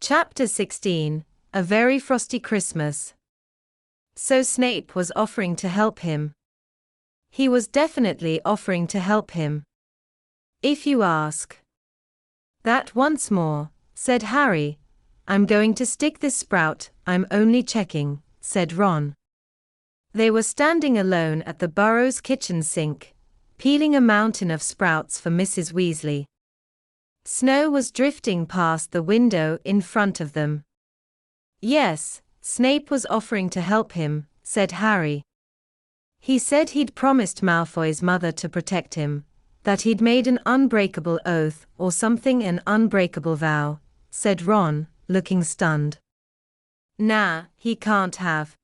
Chapter 16, A Very Frosty Christmas. So Snape was offering to help him. He was definitely offering to help him. If you ask. That once more, said Harry. I'm going to stick this sprout, I'm only checking, said Ron. They were standing alone at the Burrows' kitchen sink, peeling a mountain of sprouts for Mrs. Weasley. Snow was drifting past the window in front of them. Yes, Snape was offering to help him, said Harry. He said he'd promised Malfoy's mother to protect him, that he'd made an unbreakable oath or something, an unbreakable vow, said Ron, looking stunned. Nah, he can't have.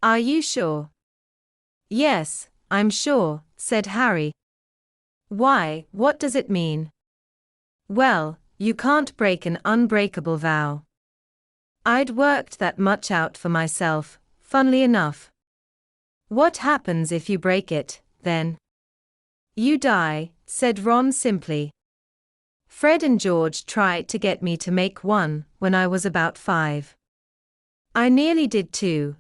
Are you sure? Yes, I'm sure, said Harry. Why, what does it mean? Well, you can't break an unbreakable vow. I'd worked that much out for myself, funnily enough. What happens if you break it, then? You die, said Ron simply. Fred and George tried to get me to make one when I was about 5. I nearly did too.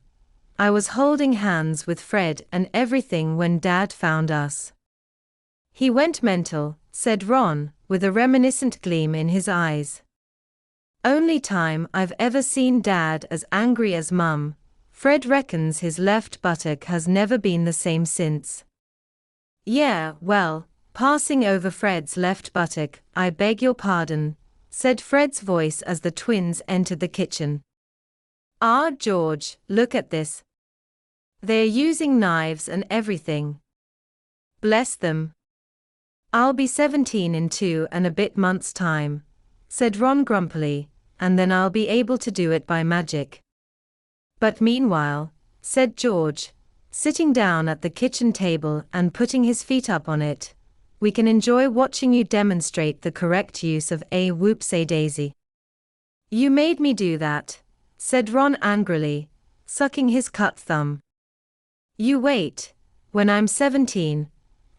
I was holding hands with Fred and everything when Dad found us. He went mental, said Ron, with a reminiscent gleam in his eyes. Only time I've ever seen Dad as angry as Mum. Fred reckons his left buttock has never been the same since. Yeah, well, passing over Fred's left buttock, I beg your pardon, said Fred's voice as the twins entered the kitchen. Ah, George, look at this. They're using knives and everything. Bless them. I'll be 17 in 2 and a bit months' time, said Ron grumpily, and then I'll be able to do it by magic. But meanwhile, said George, sitting down at the kitchen table and putting his feet up on it, we can enjoy watching you demonstrate the correct use of a whoopsie-daisy. You made me do that, said Ron angrily, sucking his cut thumb. You wait, when I'm 17,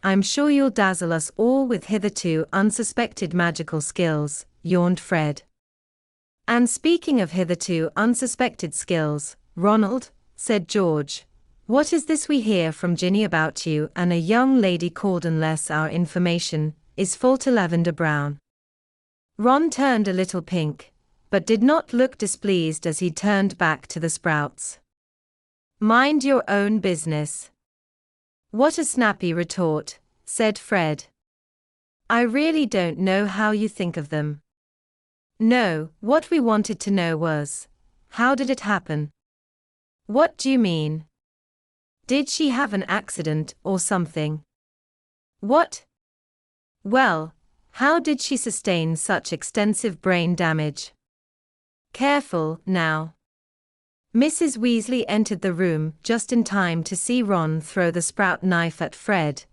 I'm sure you'll dazzle us all with hitherto unsuspected magical skills, yawned Fred. And speaking of hitherto unsuspected skills, Ronald, said George, what is this we hear from Ginny about you and a young lady called, unless our information is full, to Lavender Brown? Ron turned a little pink, but did not look displeased as he turned back to the sprouts. Mind your own business. What a snappy retort, said Fred. I really don't know how you think of them. No, what we wanted to know was, how did it happen? What do you mean? Did she have an accident or something? What? Well, how did she sustain such extensive brain damage? Careful, now. Mrs. Weasley entered the room just in time to see Ron throw the sprout knife at Fred,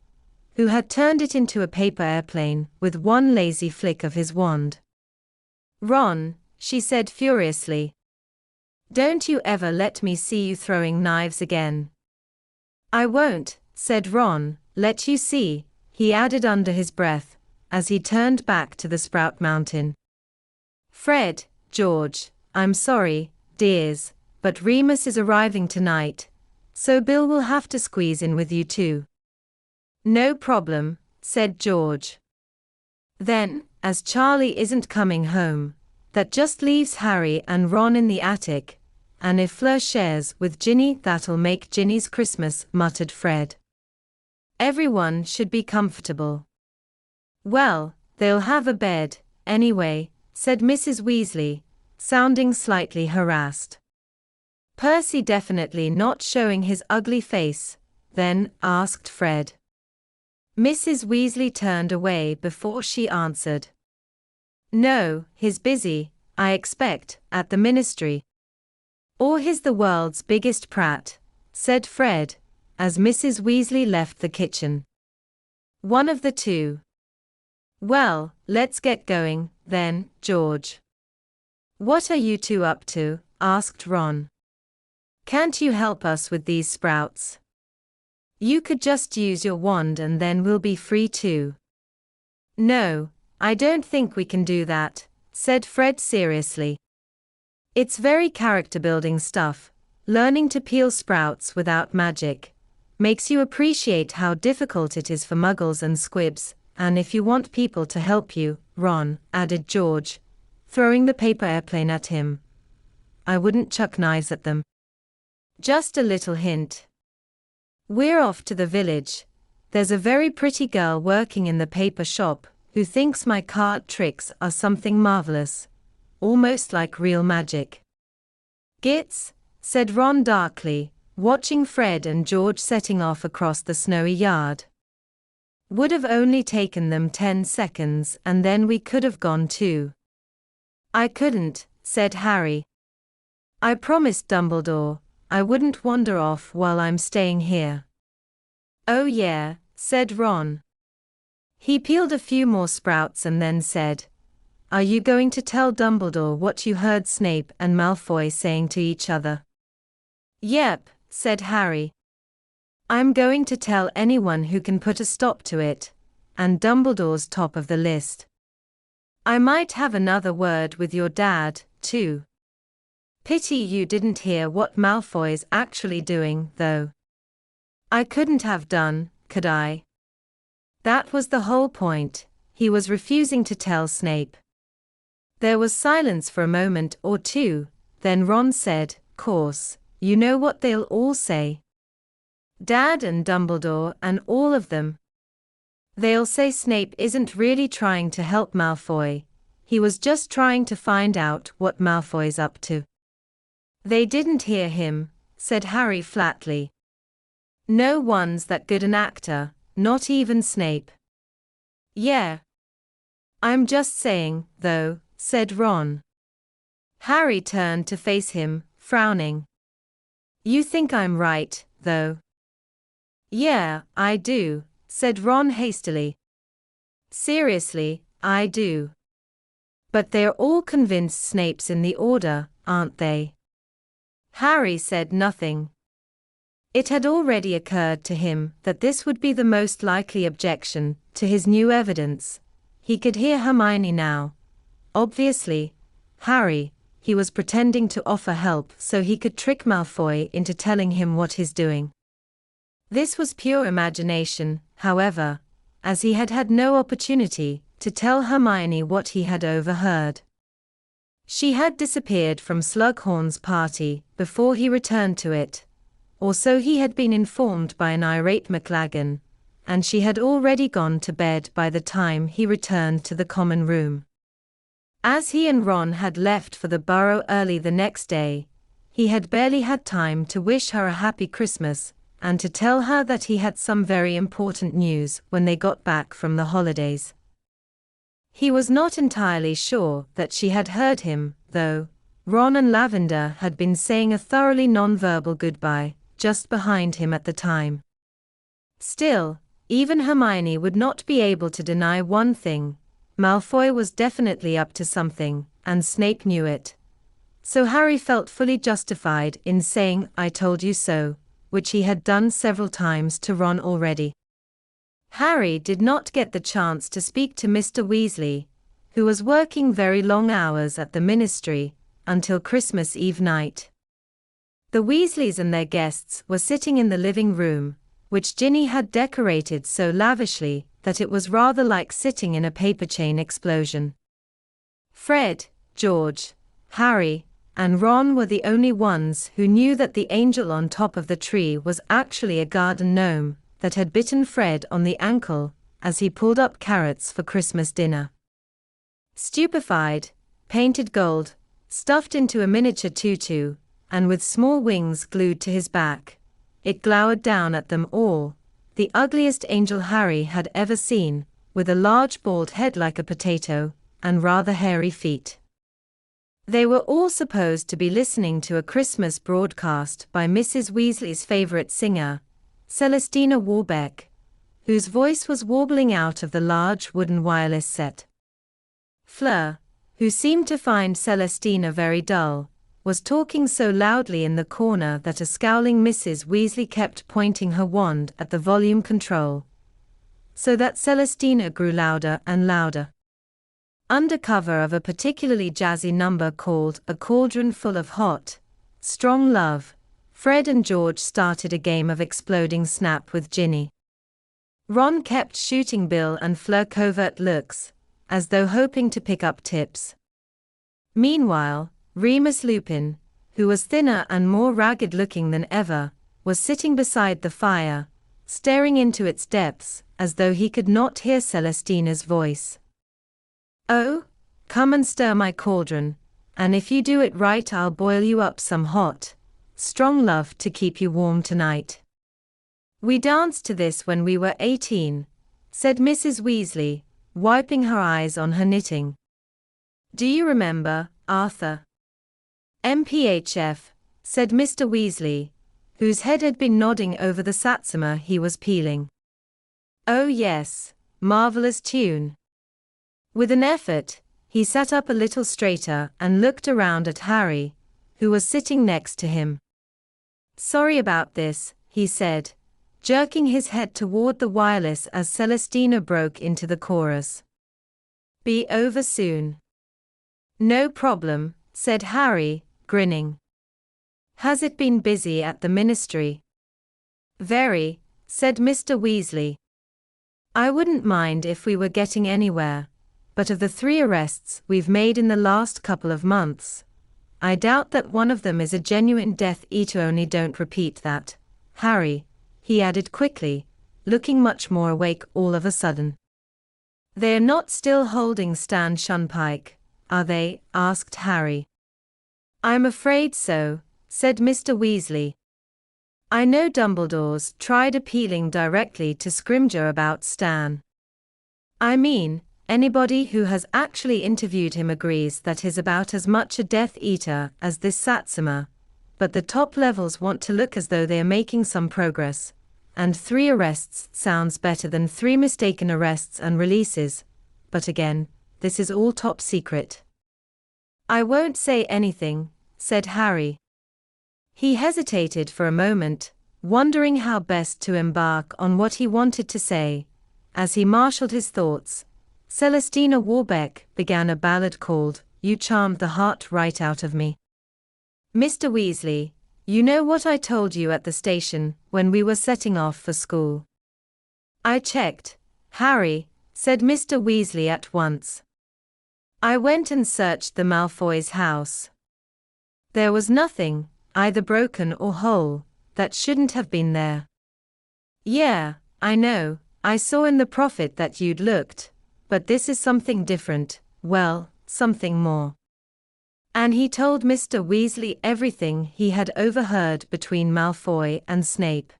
who had turned it into a paper airplane with one lazy flick of his wand. Ron, she said furiously. Don't you ever let me see you throwing knives again. I won't, said Ron, let you see, he added under his breath, as he turned back to the Sprout Mountain. Fred, George, I'm sorry, dears, but Remus is arriving tonight, so Bill will have to squeeze in with you too. No problem, said George. Then, as Charlie isn't coming home, that just leaves Harry and Ron in the attic, and if Fleur shares with Ginny, that'll make Ginny's Christmas, muttered Fred. Everyone should be comfortable. Well, they'll have a bed, anyway, said Mrs. Weasley, sounding slightly harassed. Percy definitely not showing his ugly face, then, asked Fred. Mrs. Weasley turned away before she answered. No, he's busy, I expect, at the ministry. Or he's the world's biggest prat, said Fred, as Mrs. Weasley left the kitchen. One of the two. Well, let's get going, then, George. What are you two up to? Asked Ron. Can't you help us with these sprouts? You could just use your wand and then we'll be free too. No, I don't think we can do that, said Fred seriously. It's very character-building stuff. Learning to peel sprouts without magic makes you appreciate how difficult it is for muggles and squibs, and if you want people to help you, Ron, added George, throwing the paper airplane at him. I wouldn't chuck knives at them. Just a little hint. We're off to the village. There's a very pretty girl working in the paper shop who thinks my card tricks are something marvelous, almost like real magic. Gits, said Ron darkly, watching Fred and George setting off across the snowy yard. Would have only taken them 10 seconds and then we could have gone too. I couldn't, said Harry. I promised Dumbledore I wouldn't wander off while I'm staying here. Oh yeah, said Ron. He peeled a few more sprouts and then said, Are you going to tell Dumbledore what you heard Snape and Malfoy saying to each other? Yep, said Harry. I'm going to tell anyone who can put a stop to it, and Dumbledore's top of the list. I might have another word with your dad, too. Pity you didn't hear what Malfoy's actually doing, though. I couldn't have done, could I? That was the whole point. He was refusing to tell Snape. There was silence for a moment or two, then Ron said, Course, you know what they'll all say. Dad and Dumbledore and all of them. They'll say Snape isn't really trying to help Malfoy. He was just trying to find out what Malfoy's up to. They didn't hear him, said Harry flatly. No one's that good an actor, not even Snape. Yeah. I'm just saying, though, said Ron. Harry turned to face him, frowning. You think I'm right, though? Yeah, I do, said Ron hastily. Seriously, I do. But they're all convinced Snape's in the Order, aren't they? Harry said nothing. It had already occurred to him that this would be the most likely objection to his new evidence. He could hear Hermione now. Obviously, Harry, he was pretending to offer help so he could trick Malfoy into telling him what he's doing. This was pure imagination, however, as he had had no opportunity to tell Hermione what he had overheard. She had disappeared from Slughorn's party before he returned to it, or so he had been informed by an irate McLaggen, and she had already gone to bed by the time he returned to the common room. As he and Ron had left for the Burrow early the next day, he had barely had time to wish her a happy Christmas and to tell her that he had some very important news when they got back from the holidays. He was not entirely sure that she had heard him, though. Ron and Lavender had been saying a thoroughly non-verbal goodbye just behind him at the time. Still, even Hermione would not be able to deny one thing. Malfoy was definitely up to something, and Snape knew it. So Harry felt fully justified in saying, I told you so, which he had done several times to Ron already. Harry did not get the chance to speak to Mr. Weasley, who was working very long hours at the ministry, until Christmas Eve night. The Weasleys and their guests were sitting in the living room, which Ginny had decorated so lavishly that it was rather like sitting in a paper chain explosion. Fred, George, Harry, and Ron were the only ones who knew that the angel on top of the tree was actually a garden gnome that had bitten Fred on the ankle as he pulled up carrots for Christmas dinner. Stupefied, painted gold, stuffed into a miniature tutu, and with small wings glued to his back, it glowered down at them all, the ugliest angel Harry had ever seen, with a large bald head like a potato, and rather hairy feet. They were all supposed to be listening to a Christmas broadcast by Mrs. Weasley's favorite singer, Celestina Warbeck, whose voice was warbling out of the large wooden wireless set. Fleur, who seemed to find Celestina very dull, was talking so loudly in the corner that a scowling Mrs. Weasley kept pointing her wand at the volume control, so that Celestina grew louder and louder. Under cover of a particularly jazzy number called A Cauldron Full of Hot, Strong Love, Fred and George started a game of exploding snap with Ginny. Ron kept shooting Bill and Fleur covert looks, as though hoping to pick up tips. Meanwhile, Remus Lupin, who was thinner and more ragged-looking than ever, was sitting beside the fire, staring into its depths, as though he could not hear Celestina's voice. "Oh, come and stir my cauldron, and if you do it right I'll boil you up some hot, strong love to keep you warm tonight. We danced to this when we were 18, said Mrs. Weasley, wiping her eyes on her knitting. Do you remember, Arthur? MPHF, said Mr. Weasley, whose head had been nodding over the satsuma he was peeling. Oh yes, marvelous tune. With an effort, he sat up a little straighter and looked around at Harry, who was sitting next to him. Sorry about this, he said, jerking his head toward the wireless as Celestina broke into the chorus. Be over soon. No problem, said Harry, grinning. Has it been busy at the ministry? Very, said Mr. Weasley. I wouldn't mind if we were getting anywhere, but of the 3 arrests we've made in the last couple of months, I doubt that one of them is a genuine Death Eater. Only don't repeat that, Harry, he added quickly, looking much more awake all of a sudden. They're not still holding Stan Shunpike, are they? Asked Harry. I'm afraid so, said Mr. Weasley. I know Dumbledore's tried appealing directly to Scrimgeour about Stan. I mean, anybody who has actually interviewed him agrees that he's about as much a Death Eater as this Satsuma, but the top levels want to look as though they are making some progress, and 3 arrests sounds better than 3 mistaken arrests and releases, but again, this is all top secret. I won't say anything, said Harry. He hesitated for a moment, wondering how best to embark on what he wanted to say. As he marshaled his thoughts, Celestina Warbeck began a ballad called, You Charmed the Heart Right Out of Me. Mr. Weasley, you know what I told you at the station when we were setting off for school? I checked, Harry, said Mr. Weasley at once. I went and searched the Malfoys' house. There was nothing, either broken or whole, that shouldn't have been there. Yeah, I know, I saw in the Prophet that you'd looked, but this is something different, well, something more. And he told Mr. Weasley everything he had overheard between Malfoy and Snape.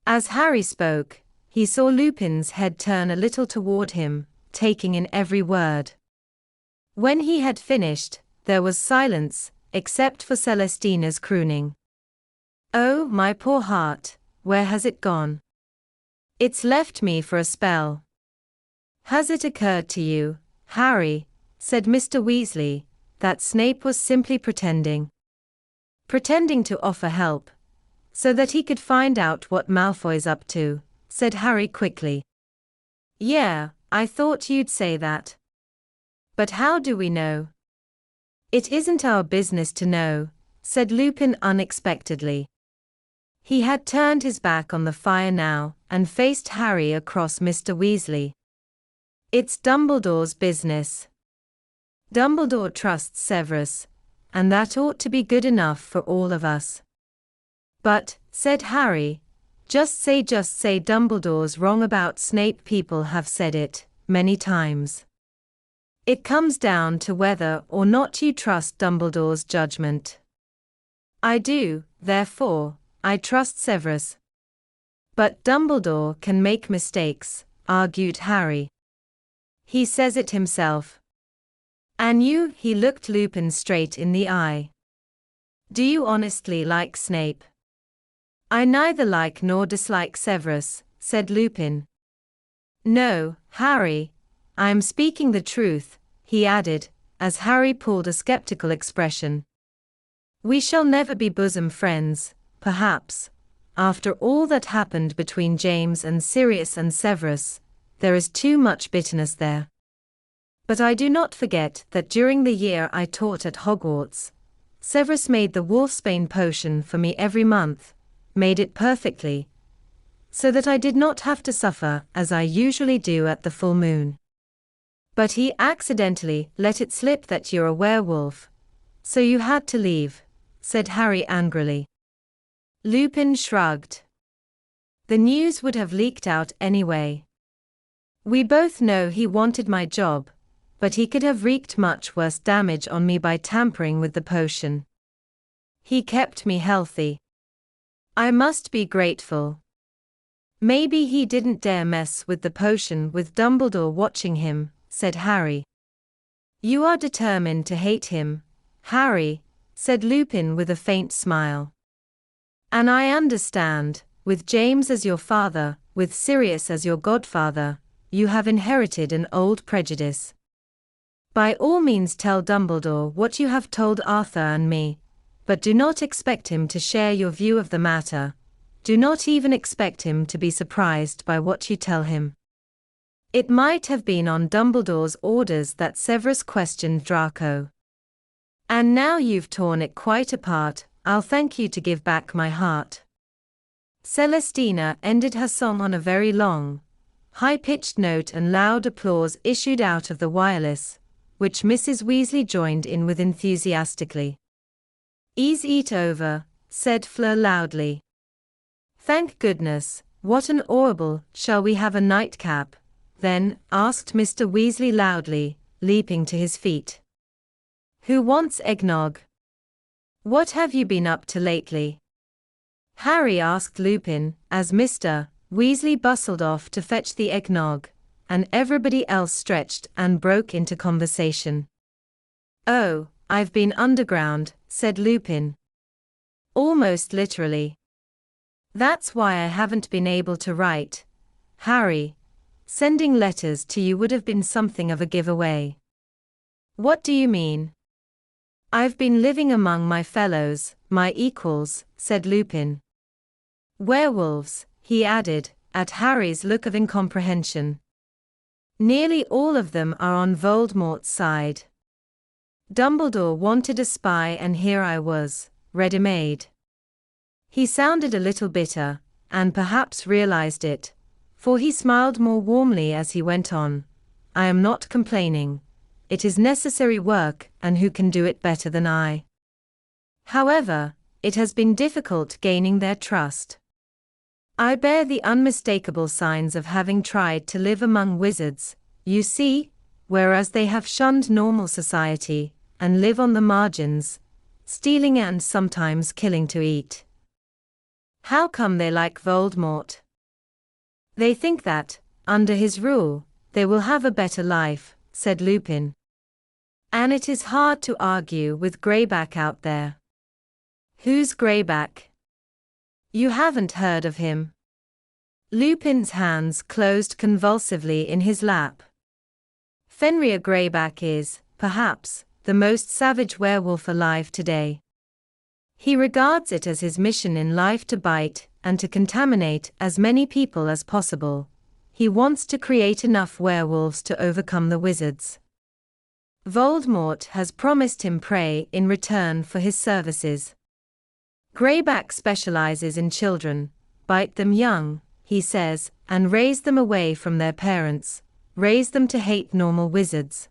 As Harry spoke, he saw Lupin's head turn a little toward him, taking in every word. When he had finished, there was silence, except for Celestina's crooning. Oh, my poor heart, where has it gone? It's left me for a spell. Has it occurred to you, Harry, said Mr. Weasley, that Snape was simply pretending? Pretending to offer help, so that he could find out what Malfoy's up to, said Harry quickly. Yeah, I thought you'd say that. But how do we know? It isn't our business to know, said Lupin unexpectedly. He had turned his back on the fire now, and faced Harry across Mr. Weasley. It's Dumbledore's business. Dumbledore trusts Severus, and that ought to be good enough for all of us. But, said Harry, just say Dumbledore's wrong about Snape. People have said it, many times. It comes down to whether or not you trust Dumbledore's judgment. I do, therefore, I trust Severus. But Dumbledore can make mistakes, argued Harry. He says it himself. And you? He looked Lupin straight in the eye. Do you honestly like Snape? I neither like nor dislike Severus, said Lupin. No, Harry, I am speaking the truth, he added, as Harry pulled a skeptical expression. We shall never be bosom friends, perhaps. After all that happened between James and Sirius and Severus, there is too much bitterness there. But I do not forget that during the year I taught at Hogwarts, Severus made the wolfsbane potion for me every month, made it perfectly, so that I did not have to suffer as I usually do at the full moon. But he accidentally let it slip that you're a werewolf, so you had to leave, said Harry angrily. Lupin shrugged. The news would have leaked out anyway. We both know he wanted my job, but he could have wreaked much worse damage on me by tampering with the potion. He kept me healthy. I must be grateful. Maybe he didn't dare mess with the potion with Dumbledore watching him, said Harry. You are determined to hate him, Harry, said Lupin with a faint smile. And I understand, with James as your father, with Sirius as your godfather, you have inherited an old prejudice. By all means tell Dumbledore what you have told Arthur and me, but do not expect him to share your view of the matter. Do not even expect him to be surprised by what you tell him. It might have been on Dumbledore's orders that Severus questioned Draco. And now you've torn it quite apart, I'll thank you to give back my heart. Celestina ended her song on a very long, high-pitched note, and loud applause issued out of the wireless, which Mrs. Weasley joined in with enthusiastically. Ease it over, said Fleur loudly. Thank goodness, what an orble! Shall we have a nightcap, then? Asked Mr. Weasley loudly, leaping to his feet. Who wants eggnog? What have you been up to lately? Harry asked Lupin, as Mr. Weasley bustled off to fetch the eggnog, and everybody else stretched and broke into conversation. Oh, I've been underground, said Lupin. Almost literally. That's why I haven't been able to write. Harry, sending letters to you would have been something of a giveaway. What do you mean? I've been living among my fellows, my equals, said Lupin. Werewolves, he added, at Harry's look of incomprehension. Nearly all of them are on Voldemort's side. Dumbledore wanted a spy and here I was, ready-made. He sounded a little bitter, and perhaps realized it, for he smiled more warmly as he went on. I am not complaining. It is necessary work, and who can do it better than I? However, it has been difficult gaining their trust. I bear the unmistakable signs of having tried to live among wizards, you see, whereas they have shunned normal society, and live on the margins, stealing and sometimes killing to eat. How come they like Voldemort? They think that, under his rule, they will have a better life, said Lupin. And it is hard to argue with Greyback out there. Who's Greyback? You haven't heard of him? Lupin's hands closed convulsively in his lap. Fenrir Greyback is, perhaps, the most savage werewolf alive today. He regards it as his mission in life to bite and to contaminate as many people as possible. He wants to create enough werewolves to overcome the wizards. Voldemort has promised him prey in return for his services. Greyback specializes in children, bite them young, he says, and raise them away from their parents, raise them to hate normal wizards.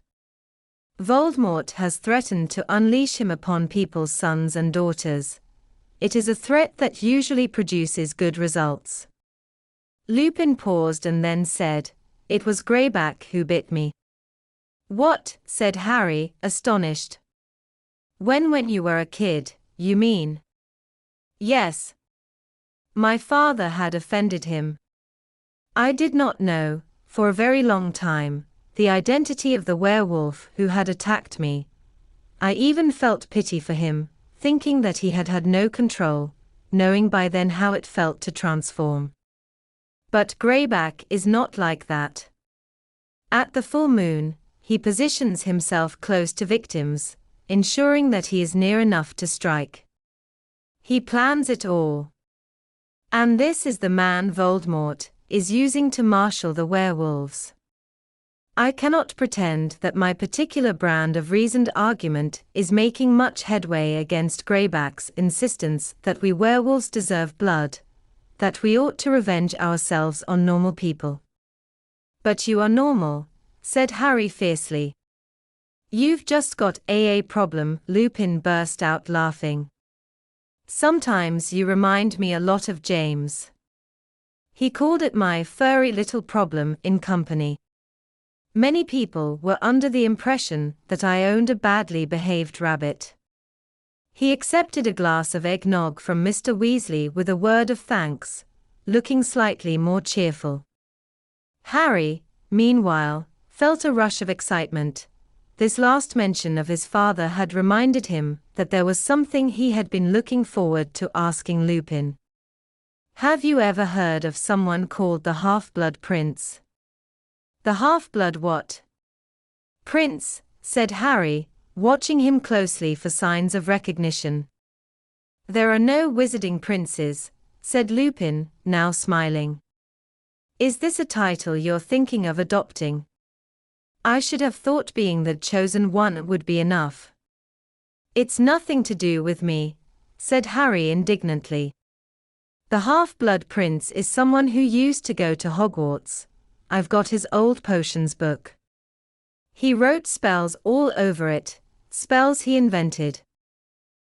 Voldemort has threatened to unleash him upon people's sons and daughters. It is a threat that usually produces good results. Lupin paused and then said, It was Greyback who bit me. What? Said Harry, astonished. When you were a kid, you mean? Yes. My father had offended him. I did not know, for a very long time, the identity of the werewolf who had attacked me. I even felt pity for him, thinking that he had had no control, knowing by then how it felt to transform. But Greyback is not like that. At the full moon, he positions himself close to victims, ensuring that he is near enough to strike. He plans it all. And this is the man Voldemort is using to marshal the werewolves. I cannot pretend that my particular brand of reasoned argument is making much headway against Greyback's insistence that we werewolves deserve blood, that we ought to revenge ourselves on normal people. But you are normal, said Harry fiercely. You've just got a problem, Lupin burst out laughing. Sometimes you remind me a lot of James. He called it my furry little problem in company. Many people were under the impression that I owned a badly behaved rabbit. He accepted a glass of eggnog from Mr. Weasley with a word of thanks, looking slightly more cheerful. Harry, meanwhile, felt a rush of excitement. This last mention of his father had reminded him that there was something he had been looking forward to asking Lupin. Have you ever heard of someone called the Half-Blood Prince? The Half-Blood what? Prince, said Harry, watching him closely for signs of recognition. There are no wizarding princes, said Lupin, now smiling. Is this a title you're thinking of adopting? I should have thought being the chosen one would be enough. It's nothing to do with me, said Harry indignantly. The Half-Blood Prince is someone who used to go to Hogwarts. I've got his old potions book. He wrote spells all over it, spells he invented.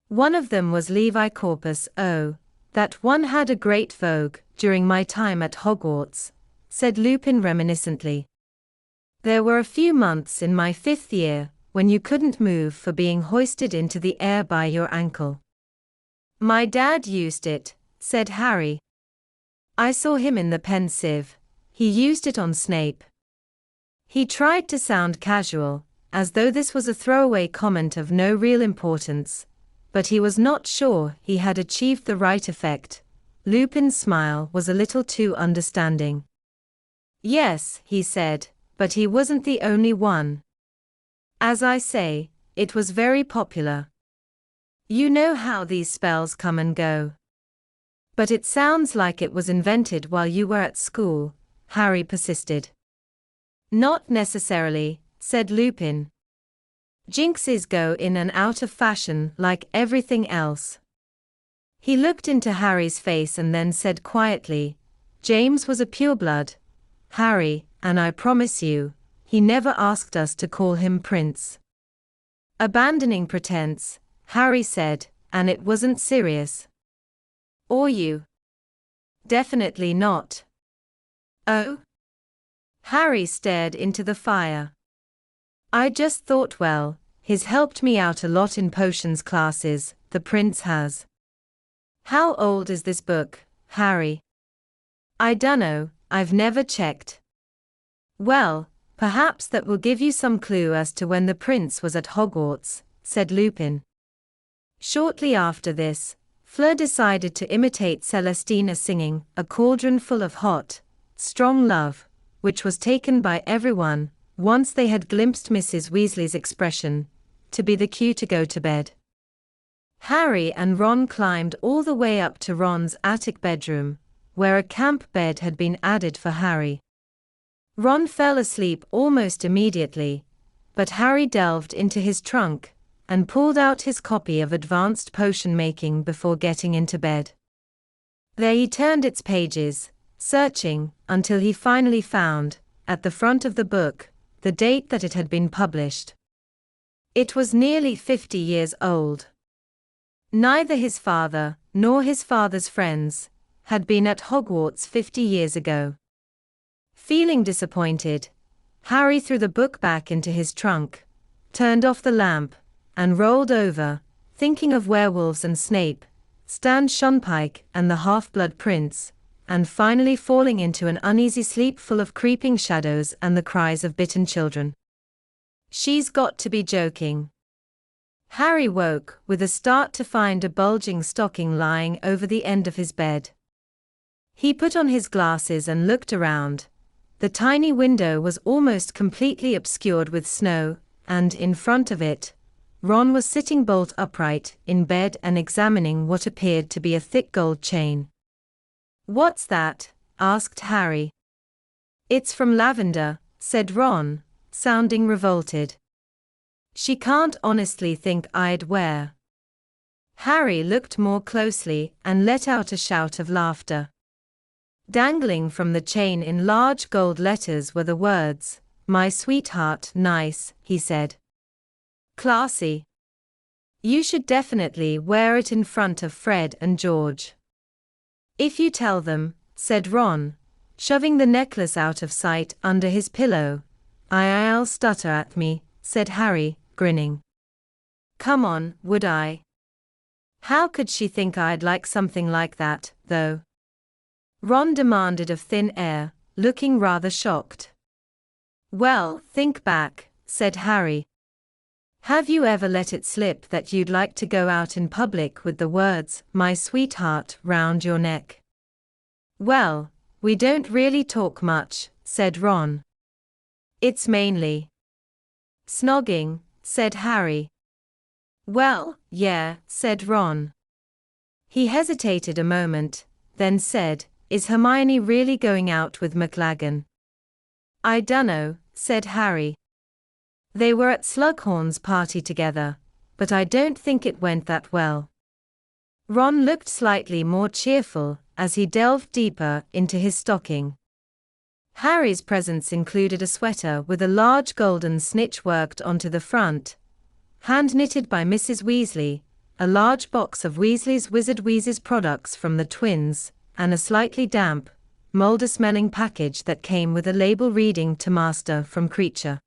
One of them was Levi Corpus. Oh, that one had a great vogue during my time at Hogwarts, said Lupin reminiscently. There were a few months in my 5th year when you couldn't move for being hoisted into the air by your ankle. My dad used it, said Harry. I saw him in the Pensieve. He used it on Snape. He tried to sound casual, as though this was a throwaway comment of no real importance, but he was not sure he had achieved the right effect. Lupin's smile was a little too understanding. Yes, he said, but he wasn't the only one. As I say, it was very popular. You know how these spells come and go. But it sounds like it was invented while you were at school, Harry persisted. Not necessarily, said Lupin. Jinxes go in and out of fashion like everything else. He looked into Harry's face and then said quietly, James was a pureblood, Harry, and I promise you, he never asked us to call him Prince. Abandoning pretense, Harry said, and it wasn't serious. Or you? Definitely not. Oh? Harry stared into the fire. I just thought, well, he's helped me out a lot in potions classes, the prince has. How old is this book, Harry? I dunno, I've never checked. Well, perhaps that will give you some clue as to when the prince was at Hogwarts, said Lupin. Shortly after this, Fleur decided to imitate Celestina singing A Cauldron Full of Hot, Strong Love, which was taken by everyone, once they had glimpsed Mrs. Weasley's expression, to be the cue to go to bed. Harry and Ron climbed all the way up to Ron's attic bedroom, where a camp bed had been added for Harry. Ron fell asleep almost immediately, but Harry delved into his trunk and pulled out his copy of Advanced Potion Making before getting into bed. There he turned its pages, searching, until he finally found, at the front of the book, the date that it had been published. It was nearly 50 years old. Neither his father, nor his father's friends, had been at Hogwarts 50 years ago. Feeling disappointed, Harry threw the book back into his trunk, turned off the lamp, and rolled over, thinking of werewolves and Snape, Stan Shunpike and the Half-Blood Prince, and finally falling into an uneasy sleep full of creeping shadows and the cries of bitten children. She's got to be joking. Harry woke with a start to find a bulging stocking lying over the end of his bed. He put on his glasses and looked around. The tiny window was almost completely obscured with snow, and in front of it, Ron was sitting bolt upright in bed and examining what appeared to be a thick gold chain. What's that? Asked Harry. It's from Lavender, said Ron, sounding revolted. She can't honestly think I'd wear. Harry looked more closely and let out a shout of laughter. Dangling from the chain in large gold letters were the words, "My sweetheart, nice," he said. "Classy. You should definitely wear it in front of Fred and George." "If you tell them," said Ron, shoving the necklace out of sight under his pillow. "I'll stutter at me," said Harry, grinning. "Come on, would I? How could she think I'd like something like that, though?" Ron demanded of thin air, looking rather shocked. "Well, think back," said Harry. "Have you ever let it slip that you'd like to go out in public with the words, 'My sweetheart,' round your neck?" "Well, we don't really talk much," said Ron. "It's mainly snogging," said Harry. "Well, yeah," said Ron. He hesitated a moment, then said, "Is Hermione really going out with McLaggen?" "I dunno," said Harry. "They were at Slughorn's party together, but I don't think it went that well." Ron looked slightly more cheerful as he delved deeper into his stocking. Harry's presents included a sweater with a large golden snitch worked onto the front, hand-knitted by Mrs. Weasley, a large box of Weasley's Wizard Wheezes products from the twins, and a slightly damp, mouldy-smelling package that came with a label reading "To Master" from Creature.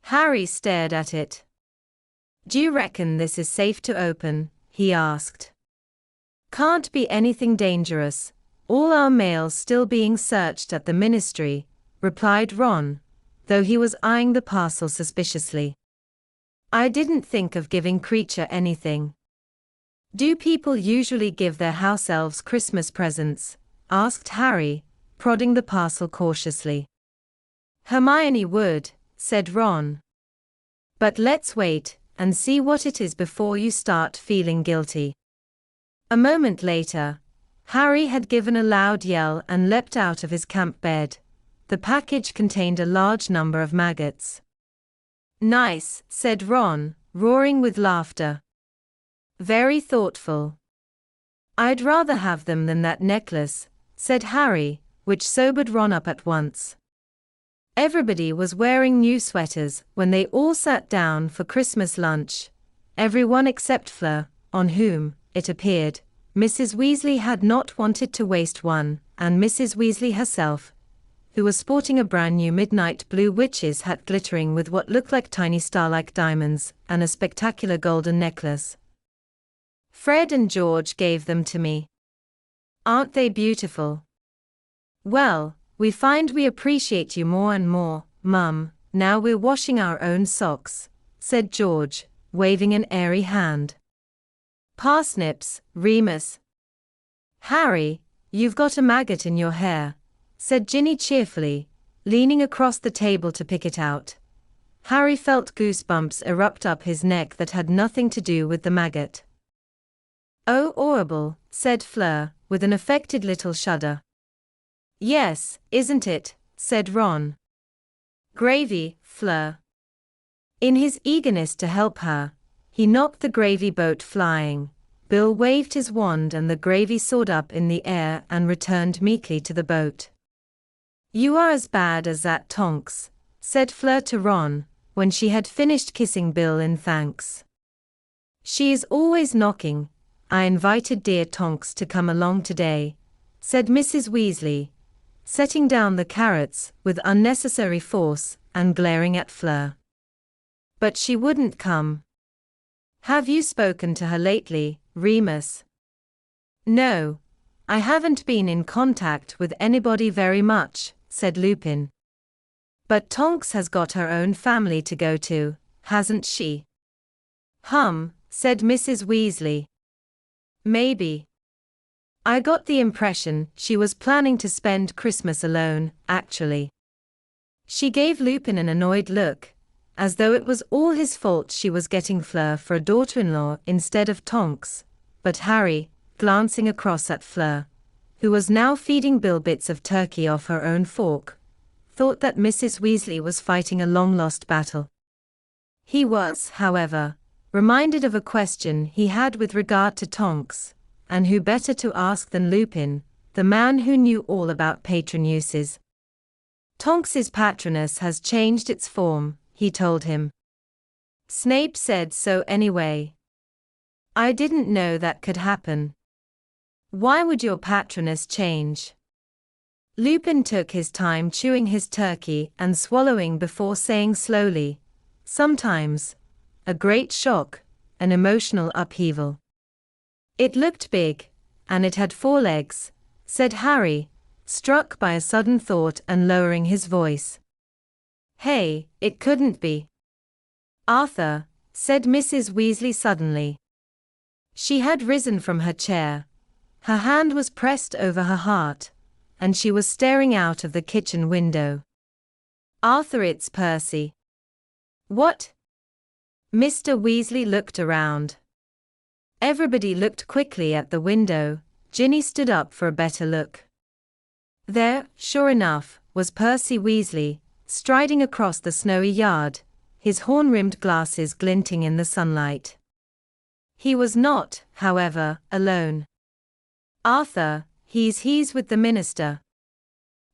Harry stared at it. "Do you reckon this is safe to open?" he asked. "Can't be anything dangerous, all our mail's still being searched at the ministry," replied Ron, though he was eyeing the parcel suspiciously. "I didn't think of giving Creature anything." "Do people usually give their house elves Christmas presents?" asked Harry, prodding the parcel cautiously. "Hermione would," said Ron. "But let's wait and see what it is before you start feeling guilty." A moment later, Harry had given a loud yell and leapt out of his camp bed. The package contained a large number of maggots. "Nice," said Ron, roaring with laughter. "Very thoughtful." "I'd rather have them than that necklace," said Harry, which sobered Ron up at once. Everybody was wearing new sweaters when they all sat down for Christmas lunch. Everyone except Fleur, on whom, it appeared, Mrs. Weasley had not wanted to waste one, and Mrs. Weasley herself, who was sporting a brand new midnight blue witch's hat glittering with what looked like tiny star-like diamonds, and a spectacular golden necklace. "Fred and George gave them to me. Aren't they beautiful?" "Well, we find we appreciate you more and more, Mum, now we're washing our own socks," said George, waving an airy hand. "Parsnips, Remus." "Harry, you've got a maggot in your hair," said Ginny cheerfully, leaning across the table to pick it out. Harry felt goosebumps erupt up his neck that had nothing to do with the maggot. "Oh, horrible," said Fleur, with an affected little shudder. "Yes, isn't it?" said Ron. "Gravy, Fleur." In his eagerness to help her, he knocked the gravy boat flying. Bill waved his wand and the gravy soared up in the air and returned meekly to the boat. "You are as bad as that Tonks," said Fleur to Ron, when she had finished kissing Bill in thanks. "She is always knocking. I invited dear Tonks to come along today," said Mrs. Weasley, setting down the carrots with unnecessary force and glaring at Fleur. "But she wouldn't come." "Have you spoken to her lately, Remus?" "No, I haven't been in contact with anybody very much," said Lupin. "But Tonks has got her own family to go to, hasn't she?" Said Mrs. Weasley. "Maybe. I got the impression she was planning to spend Christmas alone, actually." She gave Lupin an annoyed look, as though it was all his fault she was getting Fleur for a daughter-in-law instead of Tonks, but Harry, glancing across at Fleur, who was now feeding Bill bits of turkey off her own fork, thought that Mrs. Weasley was fighting a long-lost battle. He was, however, reminded of a question he had with regard to Tonks, and who better to ask than Lupin, the man who knew all about patron uses. Tonks's Patronus has changed its form, he told him. Snape said so anyway. I didn't know that could happen. Why would your Patronus change? Lupin took his time chewing his turkey and swallowing before saying slowly, sometimes. A great shock, an emotional upheaval. It looked big, and it had 4 legs, said Harry, struck by a sudden thought and lowering his voice. Hey, it couldn't be. Arthur, said Mrs. Weasley suddenly. She had risen from her chair. Her hand was pressed over her heart, and she was staring out of the kitchen window. Arthur, it's Percy. What? Mr. Weasley looked around. Everybody looked quickly at the window. Ginny stood up for a better look. There, sure enough, was Percy Weasley, striding across the snowy yard, his horn-rimmed glasses glinting in the sunlight. He was not, however, alone. Arthur, he's with the minister.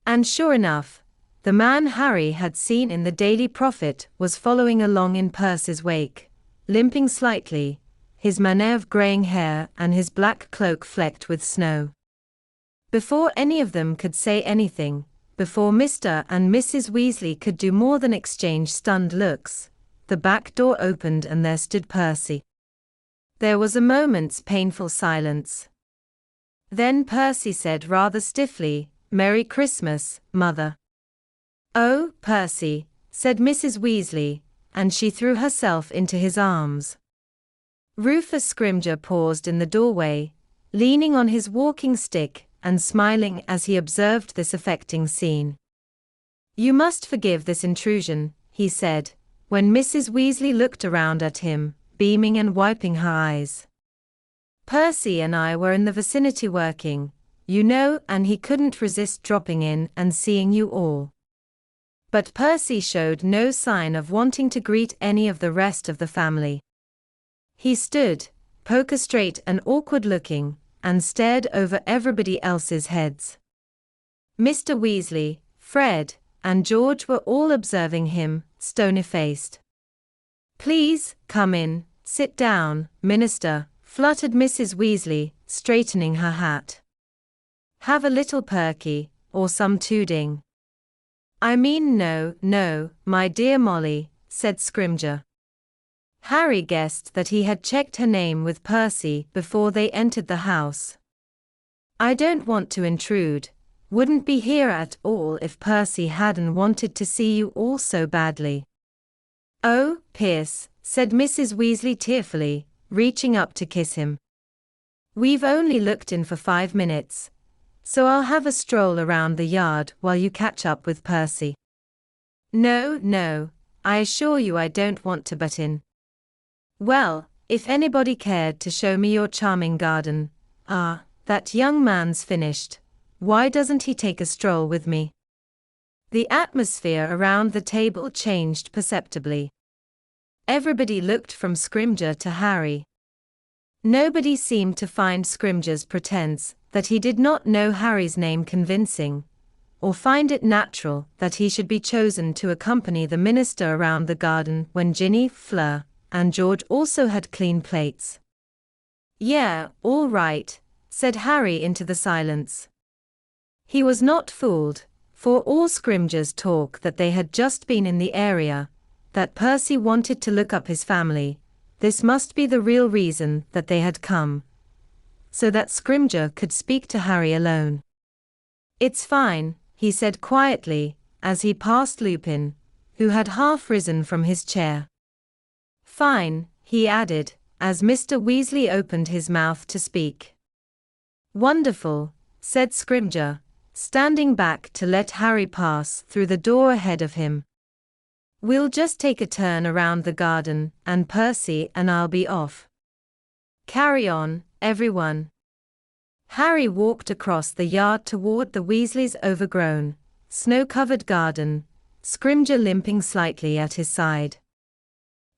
And sure enough, the man Harry had seen in the Daily Prophet was following along in Percy's wake, limping slightly, his mane of greying hair and his black cloak flecked with snow. Before any of them could say anything, before Mr. and Mrs. Weasley could do more than exchange stunned looks, the back door opened and there stood Percy. There was a moment's painful silence. Then Percy said rather stiffly, "Merry Christmas, Mother." "Oh, Percy," said Mrs. Weasley, and she threw herself into his arms. Rufus Scrimger paused in the doorway, leaning on his walking stick and smiling as he observed this affecting scene. "You must forgive this intrusion," he said, when Mrs. Weasley looked around at him, beaming and wiping her eyes. "Percy and I were in the vicinity working, you know, and he couldn't resist dropping in and seeing you all." But Percy showed no sign of wanting to greet any of the rest of the family. He stood, poker straight and awkward looking, and stared over everybody else's heads. Mr. Weasley, Fred, and George were all observing him, stony-faced. "Please, come in, sit down, Minister," fluttered Mrs. Weasley, straightening her hat. "Have a little perky, or some tooting." "I mean no, my dear Molly," said Scrimger. Harry guessed that he had checked her name with Percy before they entered the house. "I don't want to intrude, wouldn't be here at all if Percy hadn't wanted to see you all so badly." "Oh, Pierce," said Mrs. Weasley tearfully, reaching up to kiss him. "We've only looked in for 5 minutes, so I'll have a stroll around the yard while you catch up with Percy." No, I assure you I don't want to butt in." "Well, if anybody cared to show me your charming garden, that young man's finished. Why doesn't he take a stroll with me?" The atmosphere around the table changed perceptibly. Everybody looked from Scrimger to Harry. Nobody seemed to find Scrimger's pretense that he did not know Harry's name convincing, or find it natural that he should be chosen to accompany the minister around the garden when Ginny, Fleur, and George also had clean plates. "Yeah, all right," said Harry into the silence. He was not fooled, for all Scrimger's talk that they had just been in the area, that Percy wanted to look up his family. This must be the real reason that they had come, so that Scrimger could speak to Harry alone. "It's fine," he said quietly, as he passed Lupin, who had half risen from his chair. "Fine," he added, as Mr. Weasley opened his mouth to speak. "Wonderful," said Scrimger, standing back to let Harry pass through the door ahead of him. "We'll just take a turn around the garden, and Percy and I'll be off. Carry on, everyone." Harry walked across the yard toward the Weasleys' overgrown, snow-covered garden, Scrimger limping slightly at his side.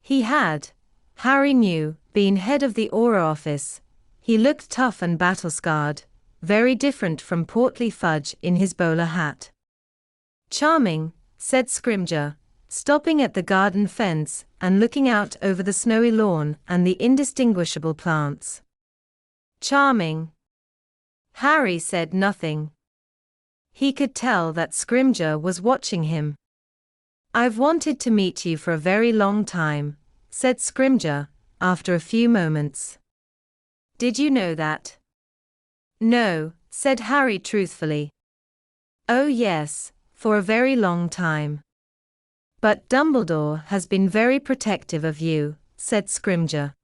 He had, Harry knew, been head of the Aura office. He looked tough and battle-scarred, very different from portly Fudge in his bowler hat. "Charming," said Scrimger, stopping at the garden fence and looking out over the snowy lawn and the indistinguishable plants. "Charming." Harry said nothing. He could tell that Scrimger was watching him. "I've wanted to meet you for a very long time," said Scrimger, after a few moments. "Did you know that?" "No," said Harry truthfully. "Oh yes, for a very long time. But Dumbledore has been very protective of you," said Scrimger.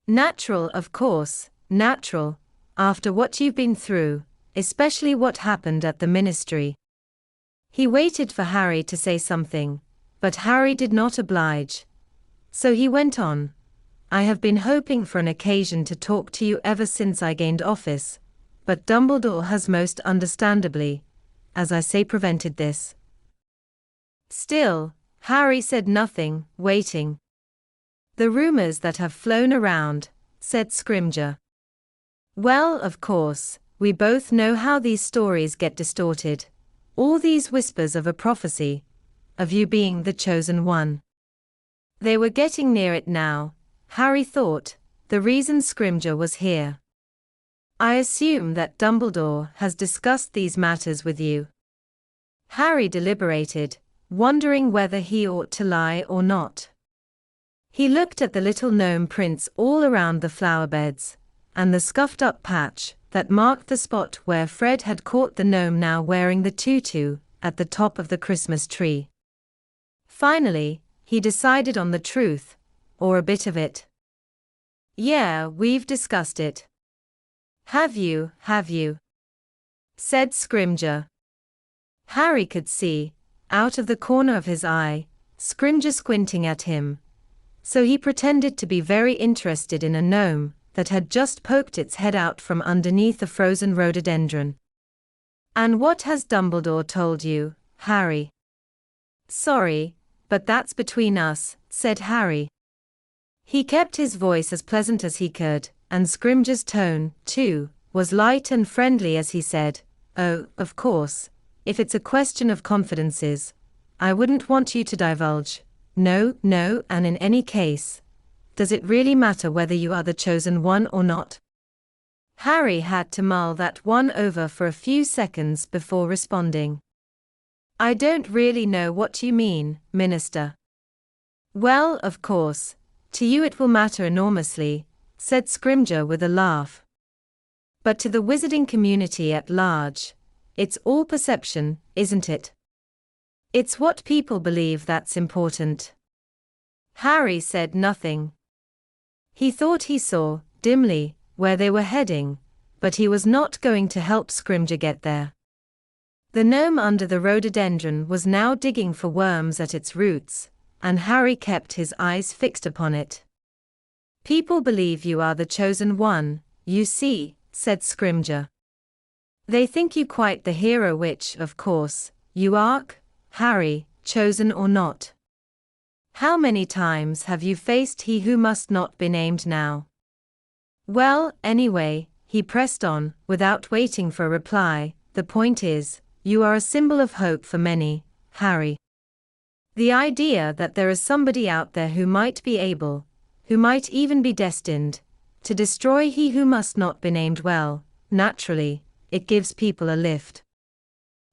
"Natural, of course, natural, after what you've been through, especially what happened at the Ministry." He waited for Harry to say something, but Harry did not oblige. So he went on, "I have been hoping for an occasion to talk to you ever since I gained office, but Dumbledore has most understandably, as I say, prevented this." Still, Harry said nothing, waiting. "The rumors that have flown around," said Scrimger. "Well, of course, we both know how these stories get distorted. All these whispers of a prophecy, of you being the chosen one." They were getting near it now, Harry thought, the reason Scrimger was here. "I assume that Dumbledore has discussed these matters with you." Harry deliberated, wondering whether he ought to lie or not. He looked at the little gnome prints all around the flower beds, and the scuffed-up patch that marked the spot where Fred had caught the gnome now wearing the tutu, at the top of the Christmas tree. Finally, he decided on the truth, or a bit of it. "Yeah, we've discussed it." Have you?" said Scrimger. Harry could see, out of the corner of his eye, Scrimger squinting at him. So he pretended to be very interested in a gnome that had just poked its head out from underneath a frozen rhododendron. "And what has Dumbledore told you, Harry?" "Sorry, but that's between us," said Harry. He kept his voice as pleasant as he could, and Scrimger's tone, too, was light and friendly as he said, "Oh, of course, if it's a question of confidences, I wouldn't want you to divulge. No, and in any case, does it really matter whether you are the chosen one or not?" Harry had to mull that one over for a few seconds before responding. "I don't really know what you mean, Minister." "Well, of course, to you it will matter enormously," said Scrimger with a laugh. "But to the wizarding community at large, it's all perception, isn't it? It's what people believe that's important." Harry said nothing. He thought he saw, dimly, where they were heading, but he was not going to help Scrimger get there. The gnome under the rhododendron was now digging for worms at its roots, and Harry kept his eyes fixed upon it. "People believe you are the chosen one, you see," said Scrimger. "They think you quite the hero, which, of course, you are, Harry, chosen or not. How many times have you faced he who must not be named now?" "Well, anyway," he pressed on, without waiting for a reply, "the point is, you are a symbol of hope for many, Harry. The idea that there is somebody out there who might be able, who might even be destined, to destroy he who must not be named, well, naturally, it gives people a lift.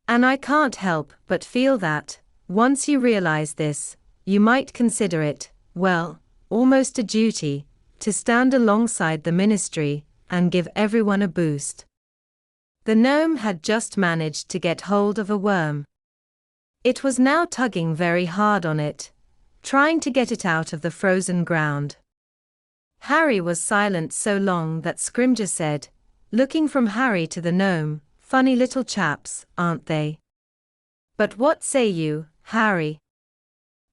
And I can't help but feel that, once you realize this, you might consider it, well, almost a duty, to stand alongside the Ministry, and give everyone a boost." The gnome had just managed to get hold of a worm. It was now tugging very hard on it, trying to get it out of the frozen ground. Harry was silent so long that Scrimger said, looking from Harry to the gnome, "Funny little chaps, aren't they? But what say you, Harry?"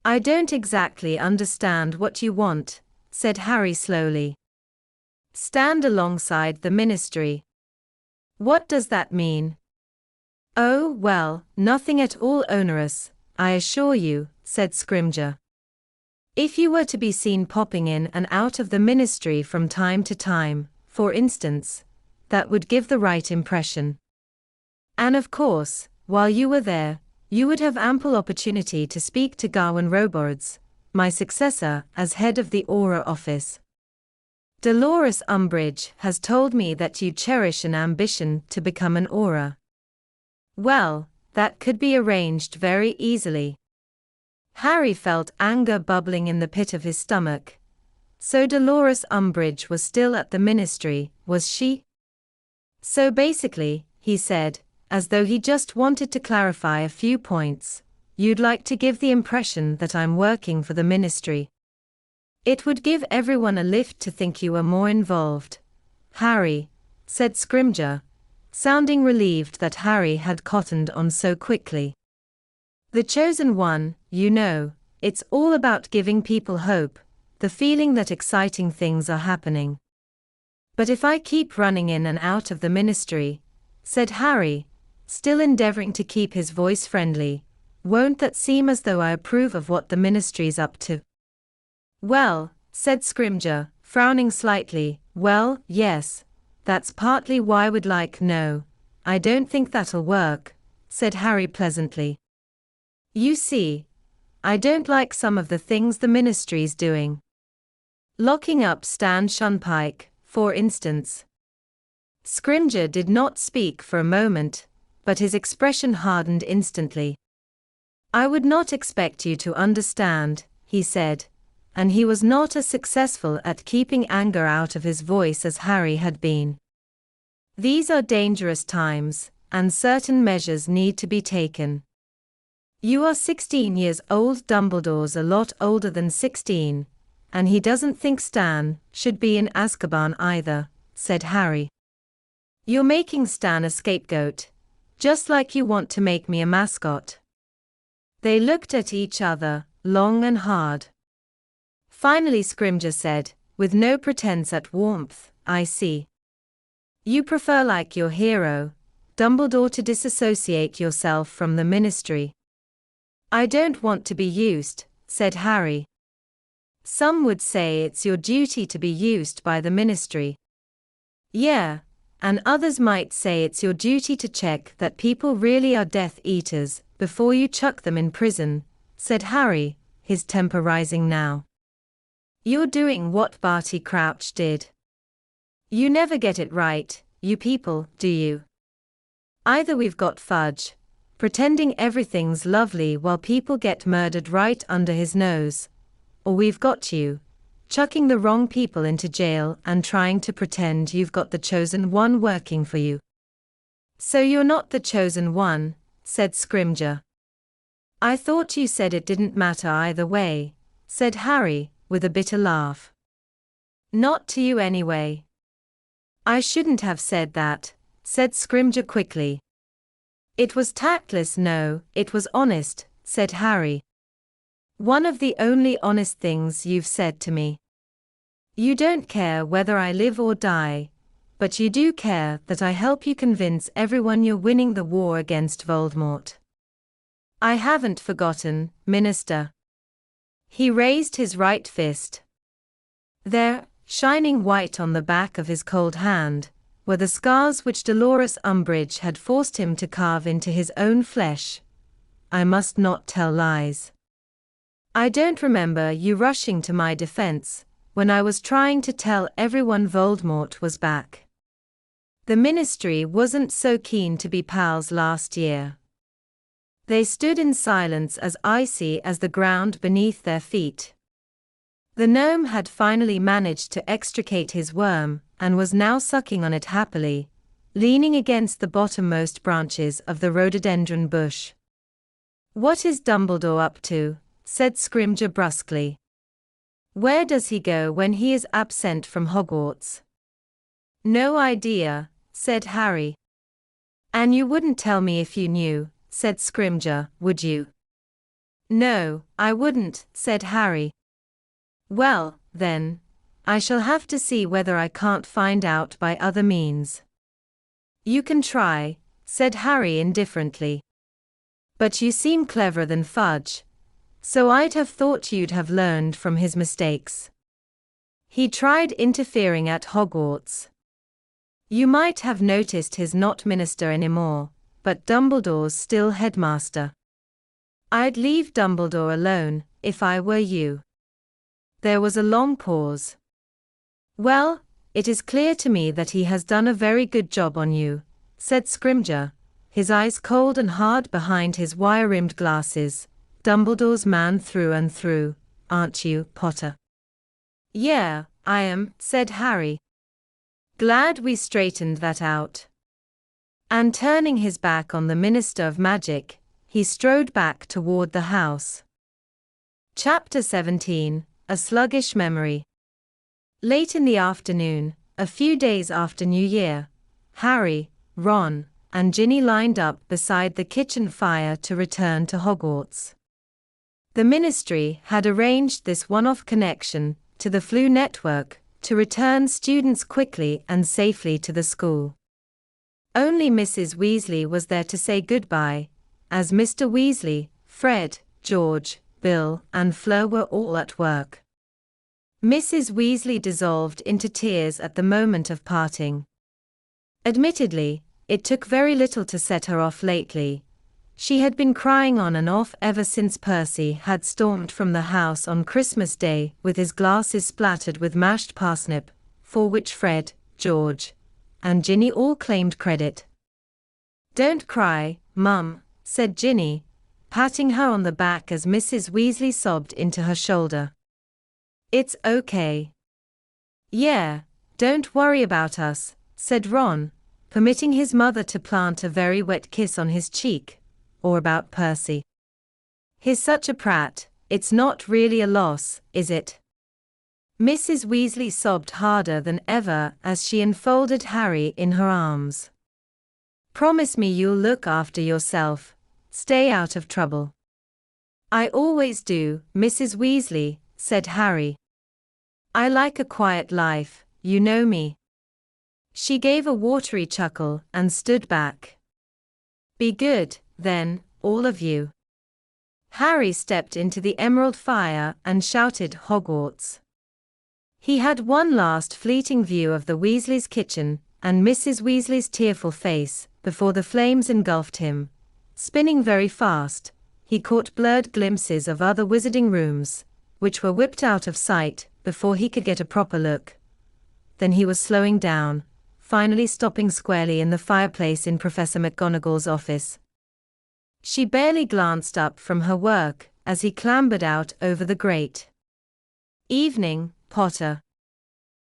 "I don't exactly understand what you want," said Harry slowly. "Stand alongside the Ministry. What does that mean?" Oh, well, nothing at all onerous, I assure you, said Scrimger. If you were to be seen popping in and out of the ministry from time to time, for instance, that would give the right impression. And of course, while you were there, you would have ample opportunity to speak to Gawain Robards, my successor as head of the Aura office. Dolores Umbridge has told me that you cherish an ambition to become an Aura. Well, that could be arranged very easily. Harry felt anger bubbling in the pit of his stomach. So Dolores Umbridge was still at the ministry, was she? So basically, he said, as though he just wanted to clarify a few points, you'd like to give the impression that I'm working for the ministry. It would give everyone a lift to think you were more involved. Harry, said Scrimger, sounding relieved that Harry had cottoned on so quickly. The chosen one, you know, it's all about giving people hope, the feeling that exciting things are happening. But if I keep running in and out of the ministry, said Harry, still endeavoring to keep his voice friendly, won't that seem as though I approve of what the ministry's up to? Well, said Scrimger, frowning slightly, well, yes, that's partly why I would like no, I don't think that'll work, said Harry pleasantly. You see, I don't like some of the things the ministry's doing. Locking up Stan Shunpike, for instance. Scrimger did not speak for a moment, but his expression hardened instantly. I would not expect you to understand, he said, and he was not as successful at keeping anger out of his voice as Harry had been. These are dangerous times, and certain measures need to be taken. You are 16 years old. Dumbledore's a lot older than 16, and he doesn't think Stan should be in Azkaban either, said Harry. You're making Stan a scapegoat, just like you want to make me a mascot. They looked at each other, long and hard. Finally Scrimger said, with no pretense at warmth, I see. You prefer, like your hero, Dumbledore, to disassociate yourself from the ministry. I don't want to be used, said Harry. Some would say it's your duty to be used by the ministry. Yeah, and others might say it's your duty to check that people really are Death Eaters before you chuck them in prison, said Harry, his temper rising now. You're doing what Barty Crouch did. You never get it right, you people, do you? Either we've got Fudge, pretending everything's lovely while people get murdered right under his nose, or we've got you, chucking the wrong people into jail and trying to pretend you've got the chosen one working for you. So you're not the chosen one, said Scrimger. I thought you said it didn't matter either way, said Harry, with a bitter laugh. Not to you anyway. I shouldn't have said that, said Scrimger quickly. It was tactless. No, it was honest, said Harry. One of the only honest things you've said to me. You don't care whether I live or die, but you do care that I help you convince everyone you're winning the war against Voldemort. I haven't forgotten, Minister. He raised his right fist. There, shining white on the back of his cold hand, were the scars which Dolores Umbridge had forced him to carve into his own flesh. I must not tell lies. I don't remember you rushing to my defense when I was trying to tell everyone Voldemort was back. The ministry wasn't so keen to be pals last year. They stood in silence as icy as the ground beneath their feet. The gnome had finally managed to extricate his worm, and was now sucking on it happily, leaning against the bottommost branches of the rhododendron bush. What is Dumbledore up to? Said Scrimger brusquely. Where does he go when he is absent from Hogwarts? No idea, said Harry. And you wouldn't tell me if you knew, said Scrimger, would you? No, I wouldn't, said Harry. Well, then, I shall have to see whether I can't find out by other means. You can try, said Harry indifferently. But you seem cleverer than Fudge, so I'd have thought you'd have learned from his mistakes. He tried interfering at Hogwarts. You might have noticed he's not minister anymore, but Dumbledore's still headmaster. I'd leave Dumbledore alone, if I were you. There was a long pause. Well, it is clear to me that he has done a very good job on you, said Scrimgeour, his eyes cold and hard behind his wire-rimmed glasses. Dumbledore's man through and through, aren't you, Potter? Yeah, I am, said Harry. Glad we straightened that out. And turning his back on the Minister of Magic, he strode back toward the house. Chapter 17, A Sluggish Memory. Late in the afternoon, a few days after New Year, Harry, Ron, and Ginny lined up beside the kitchen fire to return to Hogwarts. The Ministry had arranged this one-off connection to the Flu network to return students quickly and safely to the school. Only Mrs. Weasley was there to say goodbye, as Mr. Weasley, Fred, George, Bill, and Fleur were all at work. Mrs. Weasley dissolved into tears at the moment of parting. Admittedly, it took very little to set her off lately. She had been crying on and off ever since Percy had stormed from the house on Christmas Day with his glasses splattered with mashed parsnip, for which Fred, George, and Ginny all claimed credit. "Don't cry, Mum," said Ginny, patting her on the back as Mrs. Weasley sobbed into her shoulder. "It's okay." "Yeah, don't worry about us," said Ron, permitting his mother to plant a very wet kiss on his cheek. "Or about Percy. He's such a prat, it's not really a loss, is it?" Mrs. Weasley sobbed harder than ever as she enfolded Harry in her arms. "Promise me you'll look after yourself, stay out of trouble." "I always do, Mrs. Weasley," said Harry. "I like a quiet life, you know me." She gave a watery chuckle and stood back. "Be good, then, all of you." Harry stepped into the emerald fire and shouted Hogwarts. He had one last fleeting view of the Weasleys' kitchen and Mrs. Weasley's tearful face before the flames engulfed him. Spinning very fast, he caught blurred glimpses of other wizarding rooms, which were whipped out of sight before he could get a proper look. Then he was slowing down, finally stopping squarely in the fireplace in Professor McGonagall's office. She barely glanced up from her work as he clambered out over the grate. "Evening, Potter.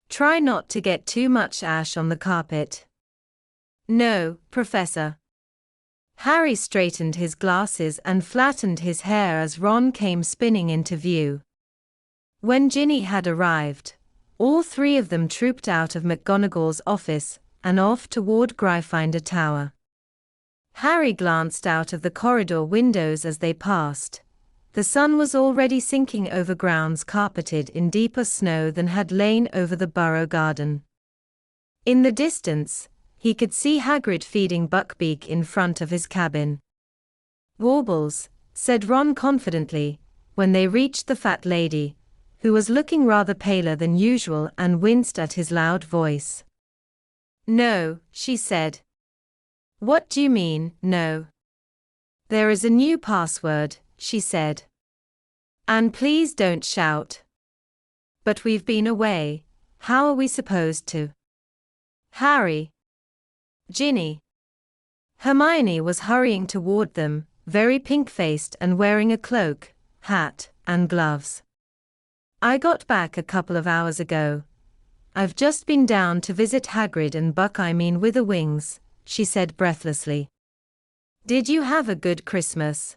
Try not to get too much ash on the carpet." "No, Professor." Harry straightened his glasses and flattened his hair as Ron came spinning into view. When Ginny had arrived, all three of them trooped out of McGonagall's office and off toward Gryffindor Tower. Harry glanced out of the corridor windows as they passed. The sun was already sinking over grounds carpeted in deeper snow than had lain over the Burrow garden. In the distance, he could see Hagrid feeding Buckbeak in front of his cabin. "Warbles," said Ron confidently, when they reached the fat lady, who was looking rather paler than usual and winced at his loud voice. "No," she said. "What do you mean, no?" "There is a new password," she said. "And please don't shout." "But we've been away, how are we supposed to?" "Harry." "Ginny." Hermione was hurrying toward them, very pink-faced and wearing a cloak, hat, and gloves. "I got back a couple of hours ago. I've just been down to visit Hagrid and Witherwings," she said breathlessly. "Did you have a good Christmas?"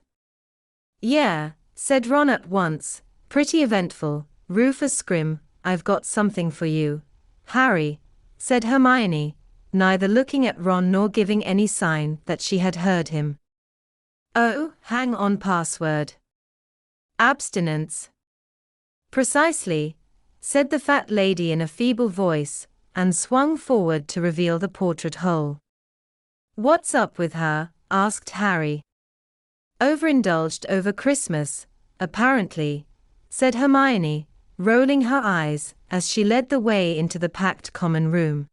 "Yeah," said Ron at once, "pretty eventful. Rufus Scrim, I've got something for you." "Harry," said Hermione, neither looking at Ron nor giving any sign that she had heard him. "Oh, hang on, password." "Abstinence." "Precisely," said the fat lady in a feeble voice, and swung forward to reveal the portrait hole. What's up with her? Asked Harry. Overindulged over Christmas, apparently, said Hermione, rolling her eyes as she led the way into the packed common room.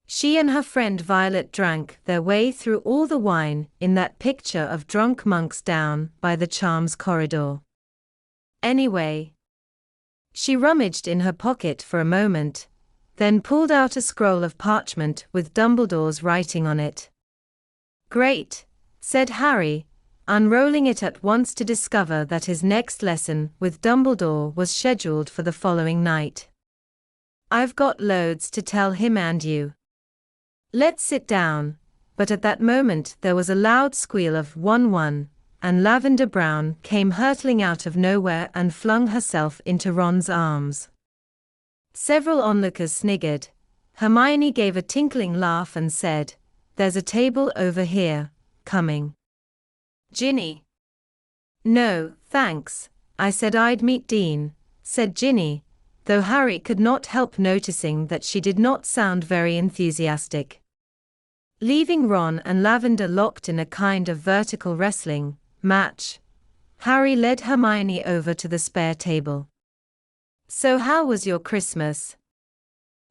She and her friend Violet drank their way through all the wine in that picture of drunk monks down by the charms corridor. Anyway, she rummaged in her pocket for a moment, then pulled out a scroll of parchment with Dumbledore's writing on it. Great, said Harry, unrolling it at once to discover that his next lesson with Dumbledore was scheduled for the following night. I've got loads to tell him and you. Let's sit down. But at that moment there was a loud squeal of 1-1, and Lavender Brown came hurtling out of nowhere and flung herself into Ron's arms. Several onlookers sniggered. Hermione gave a tinkling laugh and said, "There's a table over here, coming." Ginny. "No, thanks, I said I'd meet Dean," said Ginny, though Harry could not help noticing that she did not sound very enthusiastic. Leaving Ron and Lavender locked in a kind of vertical wrestling match, Harry led Hermione over to the spare table. "So how was your Christmas?"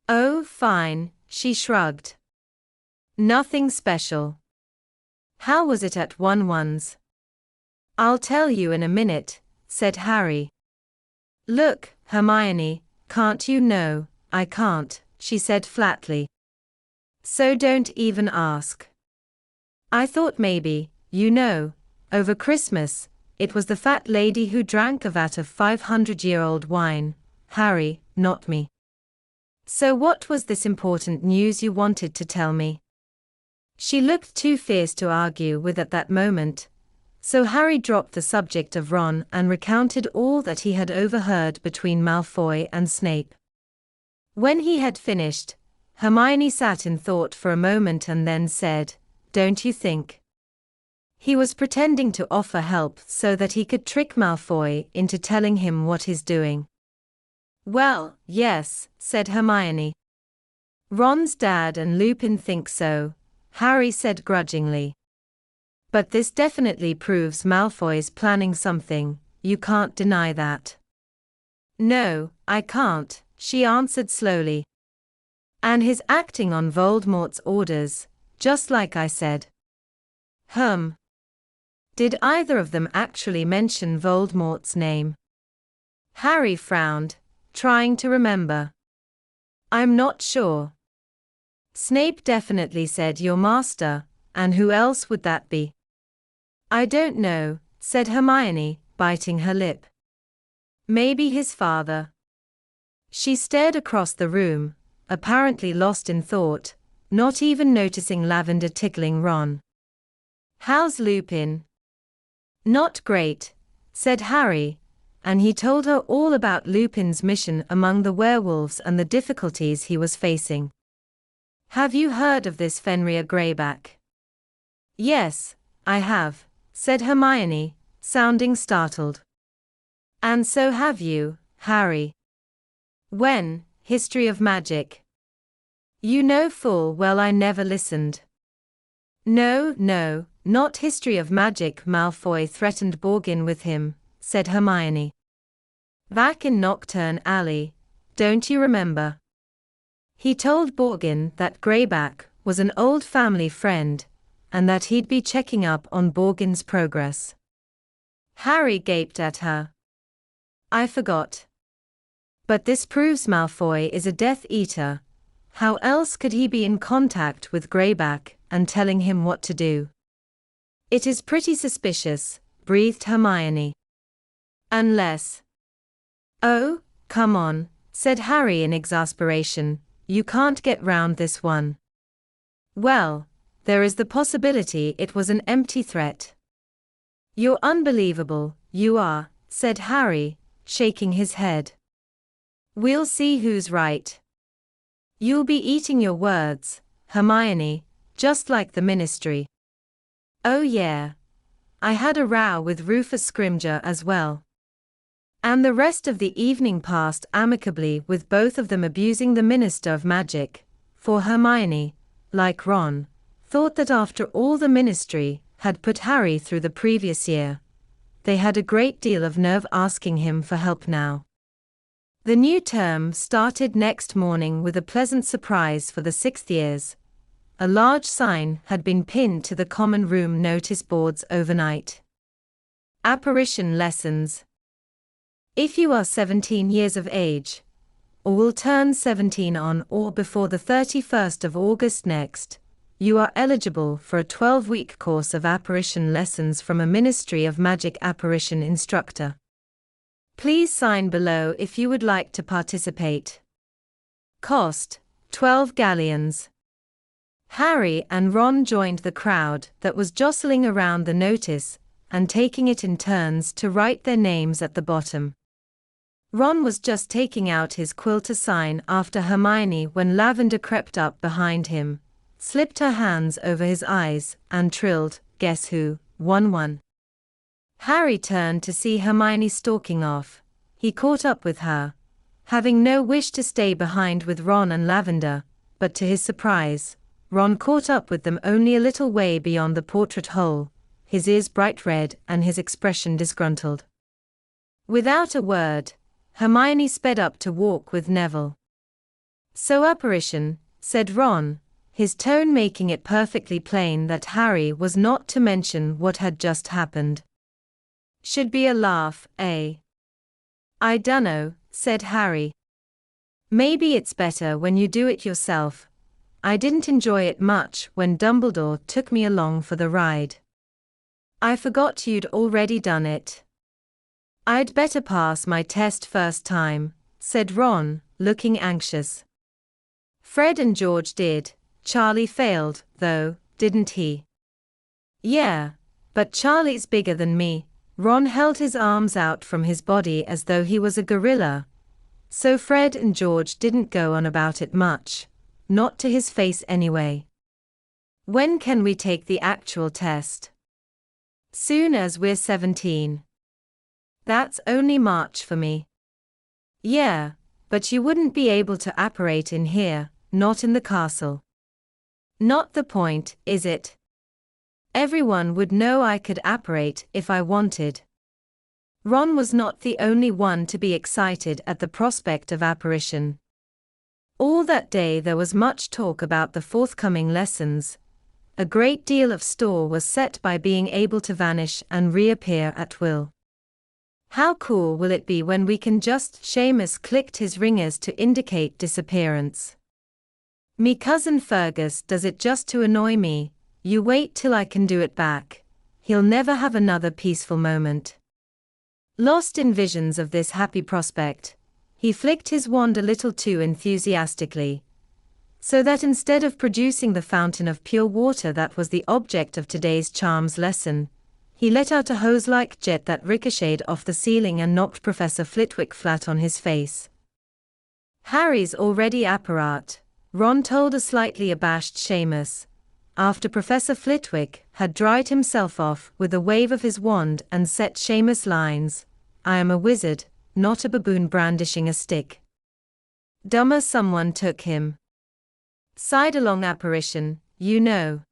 "Oh, fine," she shrugged. "Nothing special." "How was it at 1-1's?" "I'll tell you in a minute," said Harry. "Look, Hermione, can't you know?" "I can't," she said flatly. "So don't even ask." "I thought maybe, over Christmas, it was the fat lady who drank a vat of 500-year-old wine." "Harry, not me." "So what was this important news you wanted to tell me?" She looked too fierce to argue with at that moment, so Harry dropped the subject of Ron and recounted all that he had overheard between Malfoy and Snape. When he had finished, Hermione sat in thought for a moment and then said, "Don't you think he was pretending to offer help so that he could trick Malfoy into telling him what he's doing?" "Well, yes," said Hermione. "Ron's dad and Lupin think so," Harry said grudgingly. "But this definitely proves Malfoy's planning something, you can't deny that." "No, I can't," she answered slowly. "And he's acting on Voldemort's orders, just like I said." Did either of them actually mention Voldemort's name? Harry frowned, trying to remember. "I'm not sure. Snape definitely said your master, and who else would that be?" "I don't know," said Hermione, biting her lip. "Maybe his father." She stared across the room, apparently lost in thought, not even noticing Lavender tickling Ron. "How's Lupin?" "Not great," said Harry, and he told her all about Lupin's mission among the werewolves and the difficulties he was facing. "Have you heard of this Fenrir Greyback?" "Yes, I have," said Hermione, sounding startled. "And so have you, Harry." "When? History of Magic?" "You know full well I never listened." No, not History of Magic." Malfoy threatened Borgin with him, said Hermione. "Back in Knockturn Alley, don't you remember? He told Borgin that Greyback was an old family friend, and that he'd be checking up on Borgin's progress." Harry gaped at her. "I forgot. But this proves Malfoy is a Death Eater. How else could he be in contact with Greyback and telling him what to do?" "It is pretty suspicious," breathed Hermione. "Unless—" "Oh, come on," said Harry in exasperation, "you can't get round this one." "Well, there is the possibility it was an empty threat." "You're unbelievable, you are," said Harry, shaking his head. "We'll see who's right." "You'll be eating your words, Hermione, just like the Ministry." "Oh yeah. I had a row with Rufus Scrimgeour as well." And the rest of the evening passed amicably with both of them abusing the Minister of Magic, for Hermione, like Ron, thought that after all the ministry had put Harry through the previous year, they had a great deal of nerve asking him for help now. The new term started next morning with a pleasant surprise for the 6th years. A large sign had been pinned to the common room notice boards overnight. Apparition lessons. If you are 17 years of age, or will turn 17 on or before the 31st of August next, you are eligible for a 12-week course of apparition lessons from a Ministry of Magic apparition instructor. Please sign below if you would like to participate. Cost: 12 galleons. Harry and Ron joined the crowd that was jostling around the notice and taking it in turns to write their names at the bottom. Ron was just taking out his quill to sign after Hermione when Lavender crept up behind him, slipped her hands over his eyes, and trilled, "Guess who, won." Harry turned to see Hermione stalking off. He caught up with her, having no wish to stay behind with Ron and Lavender, but to his surprise, Ron caught up with them only a little way beyond the portrait hole, his ears bright red and his expression disgruntled. Without a word, Hermione sped up to walk with Neville. "So apparition," said Ron, his tone making it perfectly plain that Harry was not to mention what had just happened. "Should be a laugh, eh?" "I dunno," said Harry. "Maybe it's better when you do it yourself. I didn't enjoy it much when Dumbledore took me along for the ride." "I forgot you'd already done it." "I'd better pass my test first time," said Ron, looking anxious. "Fred and George did. Charlie failed, though, didn't he?" "Yeah, but Charlie's bigger than me." Ron held his arms out from his body as though he was a gorilla. "So Fred and George didn't go on about it much. Not to his face anyway." "When can we take the actual test?" "Soon as we're 17. "That's only March for me." "Yeah, but you wouldn't be able to apparate in here, not in the castle." "Not the point, is it? Everyone would know I could apparate if I wanted." Ron was not the only one to be excited at the prospect of apparition. All that day there was much talk about the forthcoming lessons. A great deal of store was set by being able to vanish and reappear at will. "How cool will it be when we can just..." Seamus clicked his ringers to indicate disappearance. "Me cousin Fergus does it just to annoy me. You wait till I can do it back. He'll never have another peaceful moment." Lost in visions of this happy prospect, he flicked his wand a little too enthusiastically, so that instead of producing the fountain of pure water that was the object of today's charms lesson, he let out a hose-like jet that ricocheted off the ceiling and knocked Professor Flitwick flat on his face. "Harry's already apparat," Ron told a slightly abashed Seamus, after Professor Flitwick had dried himself off with a wave of his wand and set Seamus lines. "I am a wizard, not a baboon brandishing a stick." "Dumber someone took him. Side-along apparition, you know."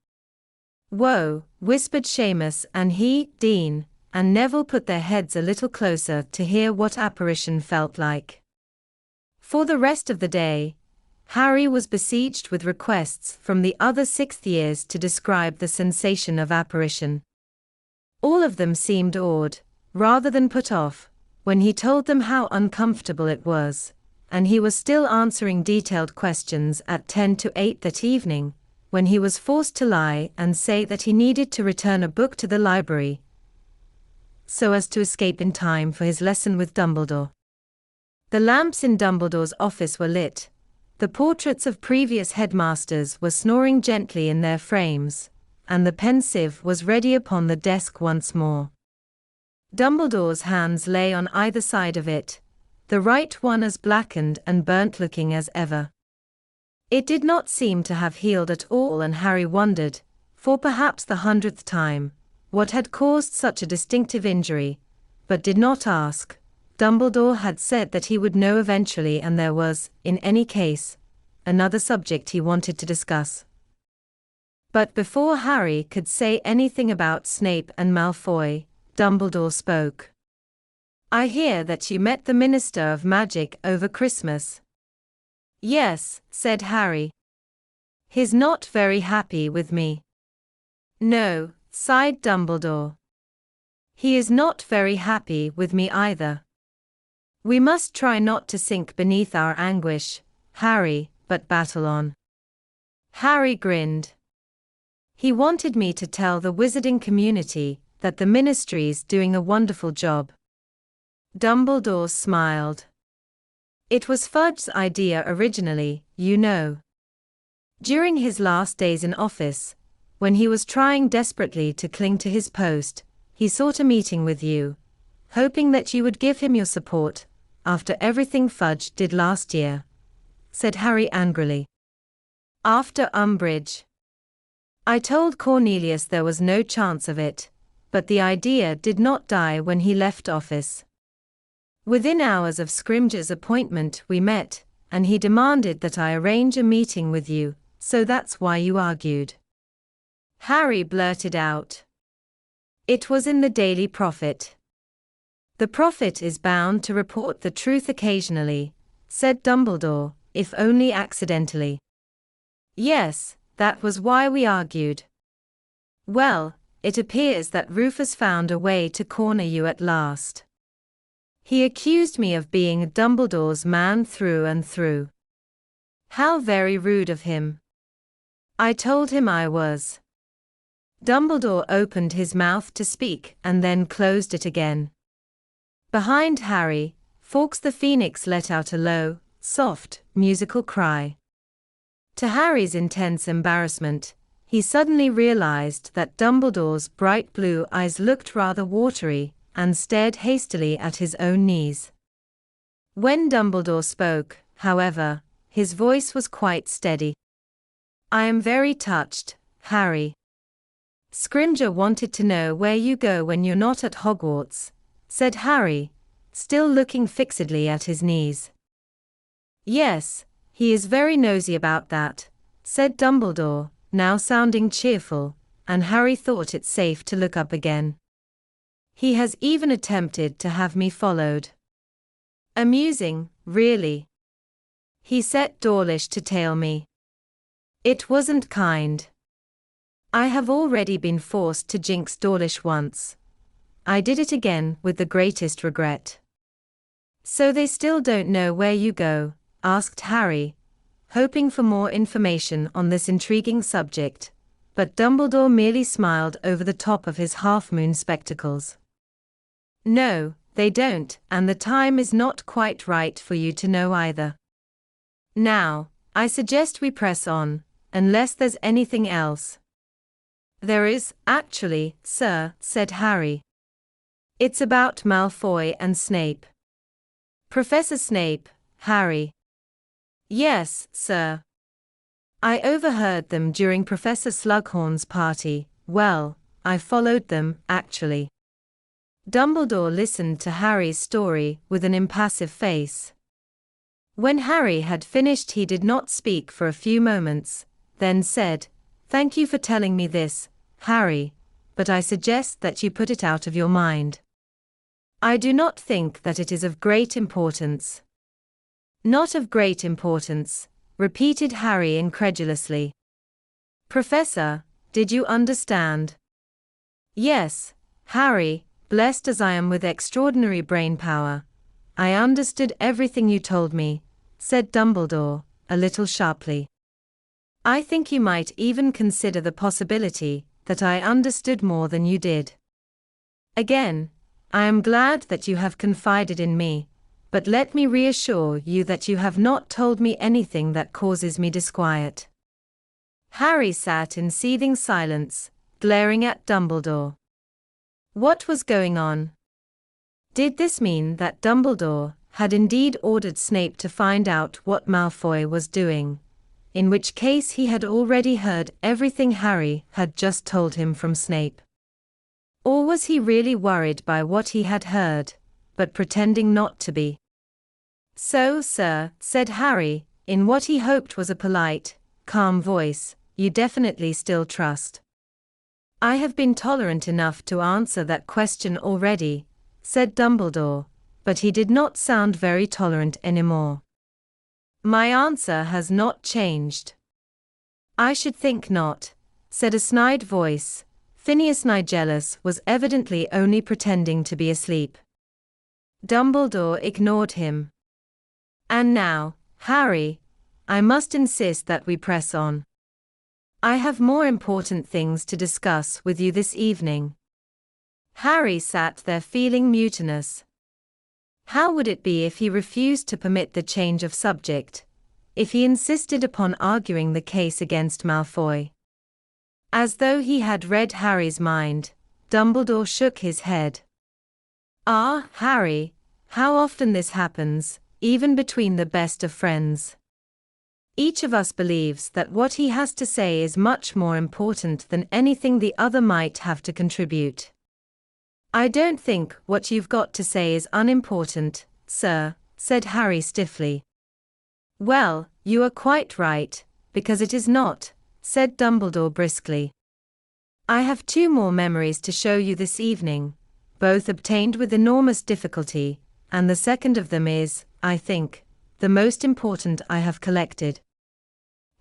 "Whoa," whispered Seamus, and he, Dean, and Neville put their heads a little closer to hear what apparition felt like. For the rest of the day, Harry was besieged with requests from the other 6th years to describe the sensation of apparition. All of them seemed awed, rather than put off, when he told them how uncomfortable it was, and he was still answering detailed questions at 10 to 8 that evening, when he was forced to lie and say that he needed to return a book to the library so as to escape in time for his lesson with Dumbledore. The lamps in Dumbledore's office were lit. The portraits of previous headmasters were snoring gently in their frames, and the pensieve was ready upon the desk once more. Dumbledore's hands lay on either side of it, the right one as blackened and burnt-looking as ever. It did not seem to have healed at all, and Harry wondered, for perhaps the 100th time, what had caused such a distinctive injury, but did not ask. Dumbledore had said that he would know eventually, and there was, in any case, another subject he wanted to discuss. But before Harry could say anything about Snape and Malfoy, Dumbledore spoke. "I hear that you met the Minister of Magic over Christmas." "Yes," said Harry. "He's not very happy with me." "No," sighed Dumbledore. "He is not very happy with me either. We must try not to sink beneath our anguish, Harry, but battle on." Harry grinned. He wanted me to tell the wizarding community that the Ministry's doing a wonderful job. Dumbledore smiled. "It was Fudge's idea originally, you know. During his last days in office, when he was trying desperately to cling to his post, he sought a meeting with you, hoping that you would give him your support, after everything Fudge did last year," said Harry angrily. "After Umbridge. I told Cornelius there was no chance of it, but the idea did not die when he left office. Within hours of Scrimgeour's appointment we met, and he demanded that I arrange a meeting with you, so that's why you argued." Harry blurted out. "It was in the Daily Prophet." "The Prophet is bound to report the truth occasionally," said Dumbledore, "if only accidentally." "Yes, that was why we argued." "Well, it appears that Rufus found a way to corner you at last. He accused me of being Dumbledore's man through and through." "How very rude of him." "I told him I was." Dumbledore opened his mouth to speak and then closed it again. Behind Harry, Fawkes the Phoenix let out a low, soft, musical cry. To Harry's intense embarrassment, he suddenly realized that Dumbledore's bright blue eyes looked rather watery, and stared hastily at his own knees. When Dumbledore spoke, however, his voice was quite steady. "I am very touched, Harry. Scrimgeour wanted to know where you go when you're not at Hogwarts," said Harry, still looking fixedly at his knees. "Yes, he is very nosy about that," said Dumbledore, now sounding cheerful, and Harry thought it safe to look up again. "He has even attempted to have me followed." "Amusing, really. He set Dawlish to tail me. It wasn't kind. I have already been forced to jinx Dawlish once. I did it again with the greatest regret." "So they still don't know where you go?" asked Harry, hoping for more information on this intriguing subject, but Dumbledore merely smiled over the top of his half-moon spectacles. "No, they don't, and the time is not quite right for you to know either. Now, I suggest we press on, unless there's anything else." "There is, actually, sir," said Harry. "It's about Malfoy and Snape." "Professor Snape, Harry?" "Yes, sir. I overheard them during Professor Slughorn's party. Well, I followed them, actually." Dumbledore listened to Harry's story with an impassive face. When Harry had finished, he did not speak for a few moments, then said, "Thank you for telling me this, Harry, but I suggest that you put it out of your mind. I do not think that it is of great importance." "Not of great importance," repeated Harry incredulously. "Professor, did you understand?" "Yes, Harry, blessed as I am with extraordinary brain power, I understood everything you told me," said Dumbledore, a little sharply. "I think you might even consider the possibility that I understood more than you did. Again, I am glad that you have confided in me, but let me reassure you that you have not told me anything that causes me disquiet." Harry sat in seething silence, glaring at Dumbledore. What was going on? Did this mean that Dumbledore had indeed ordered Snape to find out what Malfoy was doing, in which case he had already heard everything Harry had just told him from Snape? Or was he really worried by what he had heard, but pretending not to be? "So, sir," said Harry, in what he hoped was a polite, calm voice, you definitely still trust? I have been tolerant enough to answer that question already, said Dumbledore, but he did not sound very tolerant anymore. My answer has not changed. I should think not, said a snide voice. Phineas Nigellus was evidently only pretending to be asleep. Dumbledore ignored him. And now, Harry, I must insist that we press on. I have more important things to discuss with you this evening. Harry sat there feeling mutinous. How would it be if he refused to permit the change of subject? If he insisted upon arguing the case against Malfoy? As though he had read Harry's mind, Dumbledore shook his head. Ah, Harry, how often this happens, even between the best of friends. Each of us believes that what he has to say is much more important than anything the other might have to contribute. I don't think what you've got to say is unimportant, sir, said Harry stiffly. Well, you are quite right, because it is not, said Dumbledore briskly. I have 2 more memories to show you this evening, both obtained with enormous difficulty, and the second of them is, I think, the most important I have collected.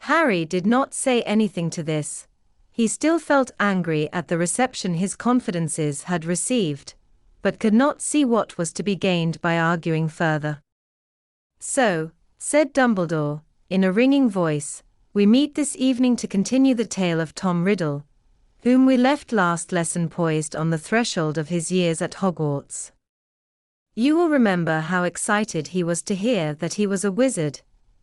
Harry did not say anything to this. He still felt angry at the reception his confidences had received, but could not see what was to be gained by arguing further. So, said Dumbledore, in a ringing voice, we meet this evening to continue the tale of Tom Riddle, whom we left last lesson poised on the threshold of his years at Hogwarts. You will remember how excited he was to hear that he was a wizard,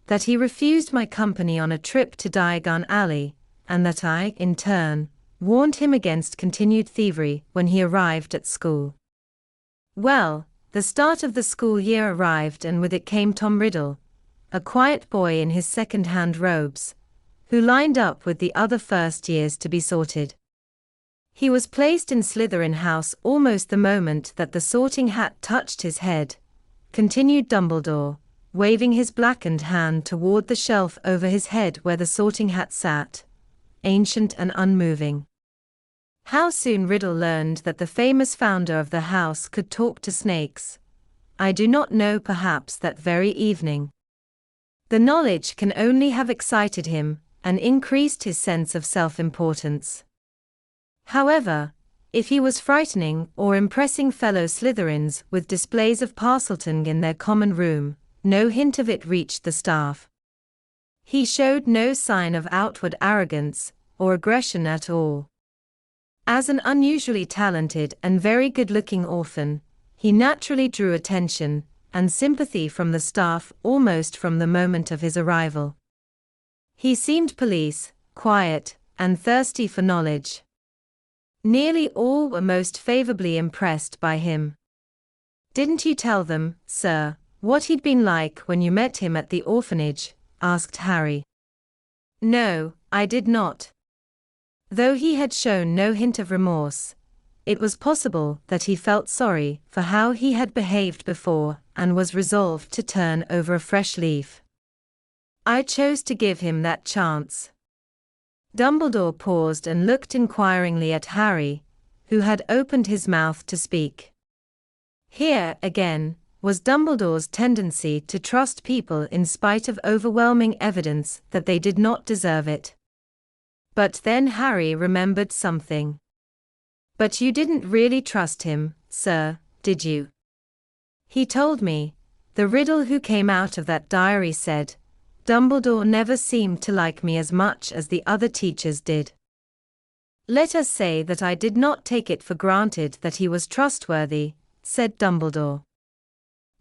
that he refused my company on a trip to Diagon Alley, and that I, in turn, warned him against continued thievery when he arrived at school. Well, the start of the school year arrived, and with it came Tom Riddle, a quiet boy in his second-hand robes, who lined up with the other first years to be sorted. He was placed in Slytherin House almost the moment that the sorting hat touched his head, continued Dumbledore, waving his blackened hand toward the shelf over his head where the sorting hat sat, ancient and unmoving. How soon Riddle learned that the famous founder of the house could talk to snakes, I do not know, perhaps that very evening. The knowledge can only have excited him, and increased his sense of self-importance. However, if he was frightening or impressing fellow Slytherins with displays of parseltongue in their common room, no hint of it reached the staff. He showed no sign of outward arrogance or aggression at all. As an unusually talented and very good-looking orphan, he naturally drew attention and sympathy from the staff almost from the moment of his arrival. He seemed police, quiet, and thirsty for knowledge. Nearly all were most favorably impressed by him. Didn't you tell them, sir, what he'd been like when you met him at the orphanage? Asked Harry. No, I did not. Though he had shown no hint of remorse, it was possible that he felt sorry for how he had behaved before and was resolved to turn over a fresh leaf. I chose to give him that chance. Dumbledore paused and looked inquiringly at Harry, who had opened his mouth to speak. Here, again, was Dumbledore's tendency to trust people in spite of overwhelming evidence that they did not deserve it. But then Harry remembered something. But you didn't really trust him, sir, did you? He told me, the Riddle who came out of that diary said, Dumbledore never seemed to like me as much as the other teachers did. Let us say that I did not take it for granted that he was trustworthy, said Dumbledore.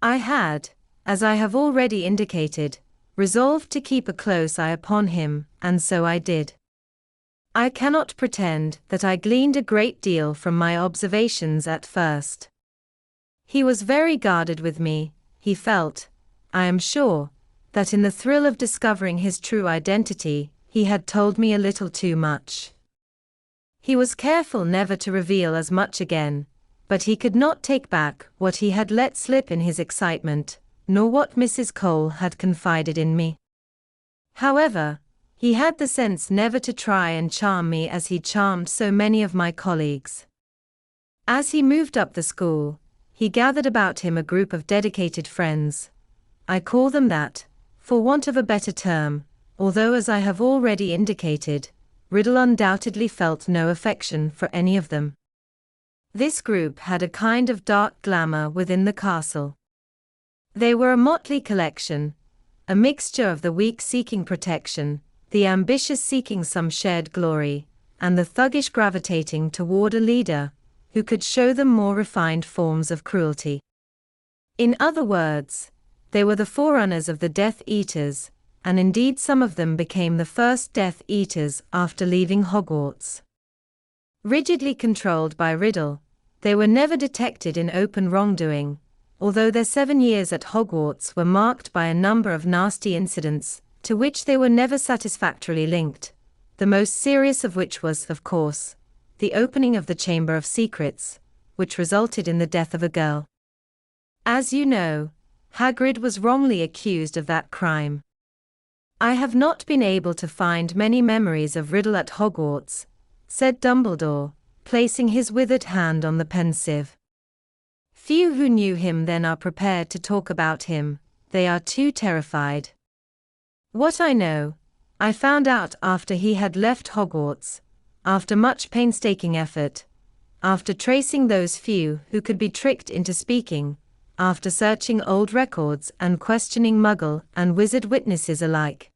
I had, as I have already indicated, resolved to keep a close eye upon him, and so I did. I cannot pretend that I gleaned a great deal from my observations at first. He was very guarded with me. He felt, I am sure, that in the thrill of discovering his true identity, he had told me a little too much. He was careful never to reveal as much again, but he could not take back what he had let slip in his excitement, nor what Mrs. Cole had confided in me. However, He had the sense never to try and charm me as he charmed so many of my colleagues. As he moved up the school, he gathered about him a group of dedicated friends. I call them that, for want of a better term, although as I have already indicated, Riddle undoubtedly felt no affection for any of them. This group had a kind of dark glamour within the castle. They were a motley collection, a mixture of the weak seeking protection, the ambitious seeking some shared glory, and the thuggish gravitating toward a leader who could show them more refined forms of cruelty. In other words, they were the forerunners of the Death Eaters, and indeed some of them became the first Death Eaters after leaving Hogwarts. Rigidly controlled by Riddle, they were never detected in open wrongdoing, although their 7 years at Hogwarts were marked by a number of nasty incidents, to which they were never satisfactorily linked, the most serious of which was, of course, the opening of the Chamber of Secrets, which resulted in the death of a girl. As you know, Hagrid was wrongly accused of that crime. I have not been able to find many memories of Riddle at Hogwarts, said Dumbledore, placing his withered hand on the pensieve. Few who knew him then are prepared to talk about him, they are too terrified. What I know, I found out after he had left Hogwarts, after much painstaking effort, after tracing those few who could be tricked into speaking, after searching old records and questioning Muggle and Wizard witnesses alike.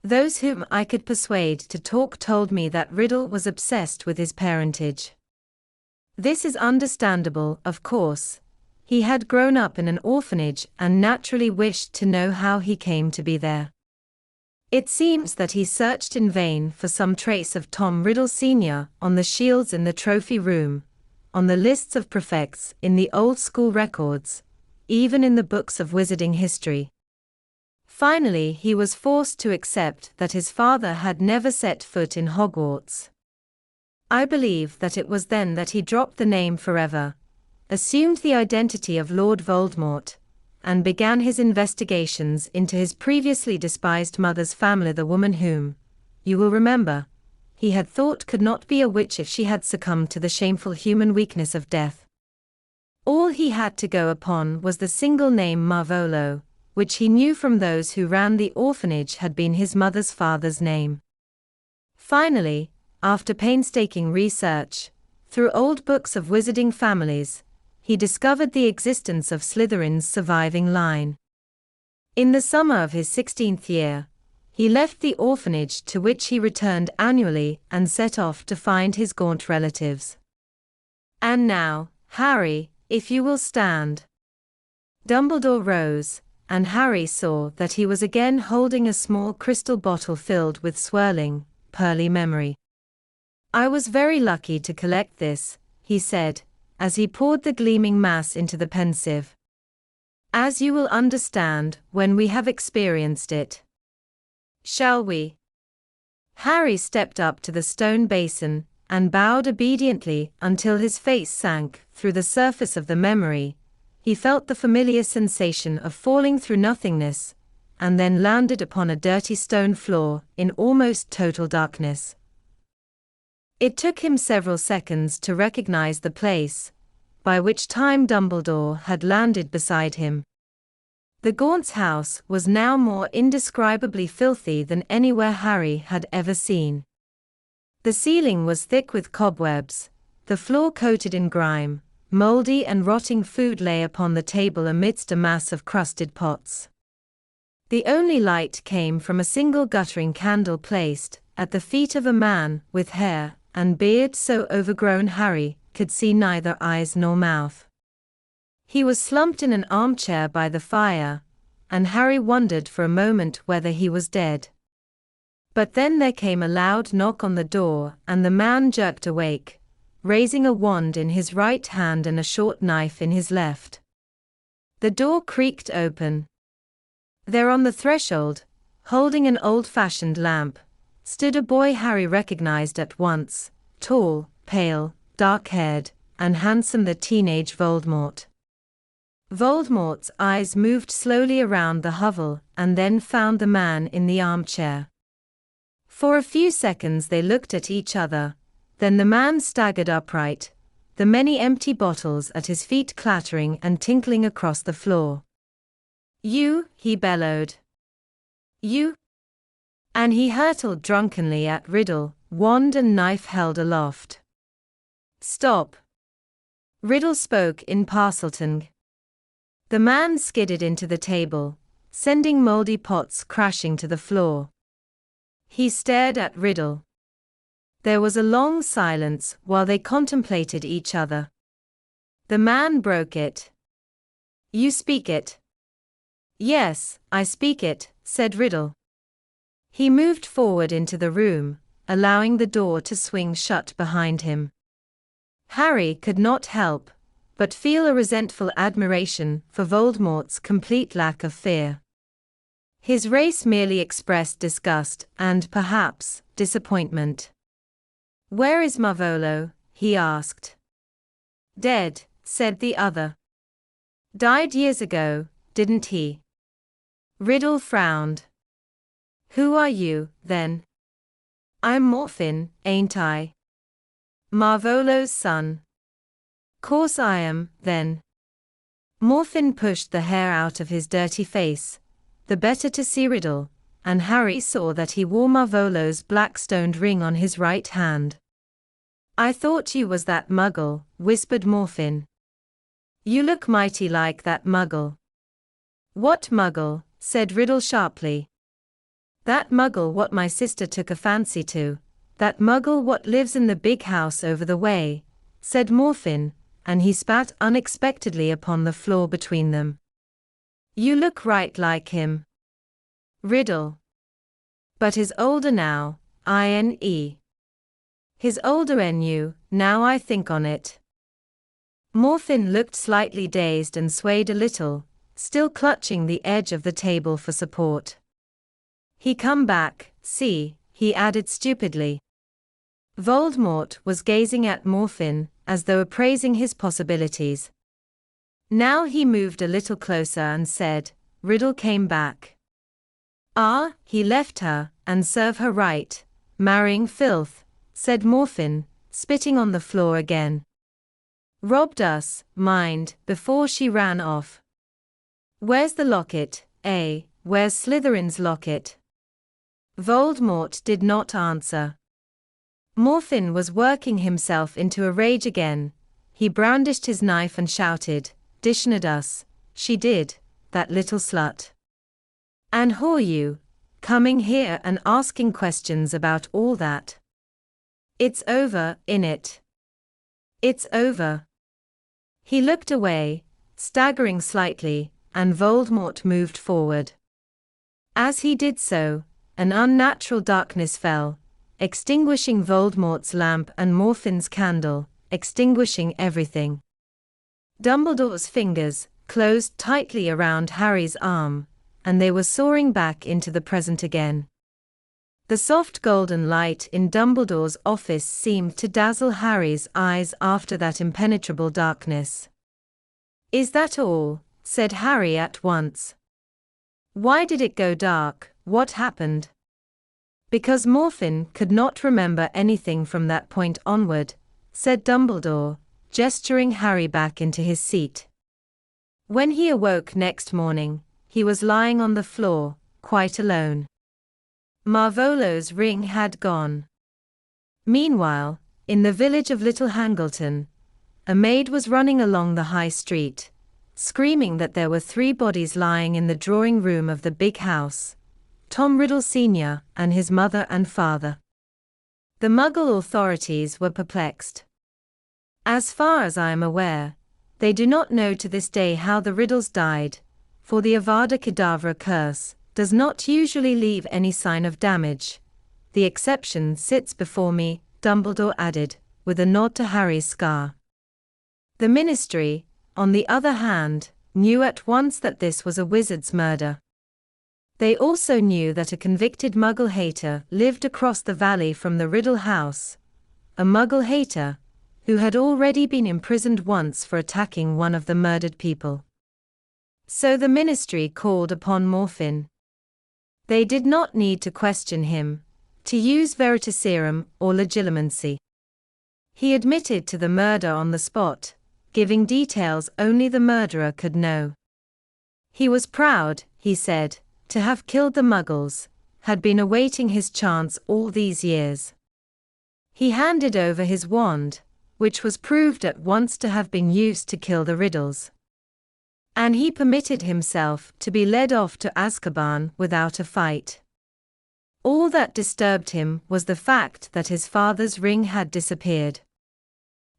Those whom I could persuade to talk told me that Riddle was obsessed with his parentage. This is understandable, of course. He had grown up in an orphanage and naturally wished to know how he came to be there. It seems that he searched in vain for some trace of Tom Riddle Sr. on the shields in the trophy room, on the lists of prefects in the old school records, even in the books of wizarding history. Finally, he was forced to accept that his father had never set foot in Hogwarts. I believe that it was then that he dropped the name forever, assumed the identity of Lord Voldemort, and began his investigations into his previously despised mother's family, the woman whom, you will remember, he had thought could not be a witch if she had succumbed to the shameful human weakness of death. All he had to go upon was the single name Marvolo, which he knew from those who ran the orphanage had been his mother's father's name. Finally, after painstaking research, through old books of wizarding families, he discovered the existence of Slytherin's surviving line. In the summer of his 16th year, he left the orphanage to which he returned annually and set off to find his gaunt relatives. And now, Harry, if you will stand. Dumbledore rose, and Harry saw that he was again holding a small crystal bottle filled with swirling, pearly memory. I was very lucky to collect this, he said, as he poured the gleaming mass into the pensieve. As you will understand when we have experienced it. Shall we? Harry stepped up to the stone basin and bowed obediently until his face sank through the surface of the memory. He felt the familiar sensation of falling through nothingness, and then landed upon a dirty stone floor in almost total darkness. It took him several seconds to recognize the place, by which time Dumbledore had landed beside him. The Gaunt's house was now more indescribably filthy than anywhere Harry had ever seen. The ceiling was thick with cobwebs, the floor coated in grime, moldy and rotting food lay upon the table amidst a mass of crusted pots. The only light came from a single guttering candle placed at the feet of a man with hair and beard so overgrown Harry could see neither eyes nor mouth. He was slumped in an armchair by the fire, and Harry wondered for a moment whether he was dead. But then there came a loud knock on the door and the man jerked awake, raising a wand in his right hand and a short knife in his left. The door creaked open. There on the threshold, holding an old-fashioned lamp, stood a boy Harry recognized at once, tall, pale, dark-haired, and handsome, the teenage Voldemort. Voldemort's eyes moved slowly around the hovel and then found the man in the armchair. For a few seconds they looked at each other, then the man staggered upright, the many empty bottles at his feet clattering and tinkling across the floor. "You," he bellowed. "You?" And he hurtled drunkenly at Riddle, wand and knife held aloft. "Stop!" Riddle spoke in Parseltongue. The man skidded into the table, sending moldy pots crashing to the floor. He stared at Riddle. There was a long silence while they contemplated each other. The man broke it. "You speak it." "Yes, I speak it," said Riddle. He moved forward into the room, allowing the door to swing shut behind him. Harry could not help but feel a resentful admiration for Voldemort's complete lack of fear. His race merely expressed disgust and, perhaps, disappointment. "Where is Marvolo?" he asked. "Dead," said the other. "Died years ago, didn't he?" Riddle frowned. "Who are you, then?" "I'm Morphin, ain't I? Marvolo's son." "Course I am, then." Morphin pushed the hair out of his dirty face, the better to see Riddle, and Harry saw that he wore Marvolo's black stoned ring on his right hand. "I thought you was that muggle," whispered Morphin. "You look mighty like that muggle." "What muggle?" said Riddle sharply. "That muggle what my sister took a fancy to, that muggle what lives in the big house over the way," said Morphin, and he spat unexpectedly upon the floor between them. "You look right like him." Riddle. "But is older now, I.N.E. His older than you, now I think on it." Morphin looked slightly dazed and swayed a little, still clutching the edge of the table for support. "He come back, see," he added stupidly. Voldemort was gazing at Morphin, as though appraising his possibilities. Now he moved a little closer and said, "Riddle came back." "Ah, he left her, and serve her right, marrying filth," said Morphin, spitting on the floor again. "Robbed us, mind, before she ran off. Where's the locket, eh, where's Slytherin's locket?" Voldemort did not answer. Morphin was working himself into a rage again. He brandished his knife and shouted, "Dishned us, she did, that little slut. And who are you, coming here and asking questions about all that? It's over, innit? It's over." He looked away, staggering slightly, and Voldemort moved forward. As he did so, an unnatural darkness fell, extinguishing Voldemort's lamp and Morphin's candle, extinguishing everything. Dumbledore's fingers closed tightly around Harry's arm, and they were soaring back into the present again. The soft golden light in Dumbledore's office seemed to dazzle Harry's eyes after that impenetrable darkness. "Is that all?" said Harry at once. "Why did it go dark? What happened?" "Because Morphin could not remember anything from that point onward," said Dumbledore, gesturing Harry back into his seat. When he awoke next morning, he was lying on the floor, quite alone. Marvolo's ring had gone. Meanwhile, in the village of Little Hangleton, a maid was running along the high street, screaming that there were 3 bodies lying in the drawing room of the big house: Tom Riddle Sr. and his mother and father. The Muggle authorities were perplexed. As far as I am aware, they do not know to this day how the Riddles died, for the Avada Kedavra curse does not usually leave any sign of damage. The exception sits before me, Dumbledore added, with a nod to Harry's scar. The Ministry, on the other hand, knew at once that this was a wizard's murder. They also knew that a convicted Muggle hater lived across the valley from the Riddle house, a Muggle hater who had already been imprisoned once for attacking one of the murdered people. So the Ministry called upon Morphin. They did not need to question him. to use veritaserum or legilimency. He admitted to the murder on the spot, giving details only the murderer could know. He was proud, he said, to have killed the Muggles, had been awaiting his chance all these years. He handed over his wand, which was proved at once to have been used to kill the Riddles. And he permitted himself to be led off to Azkaban without a fight. All that disturbed him was the fact that his father's ring had disappeared.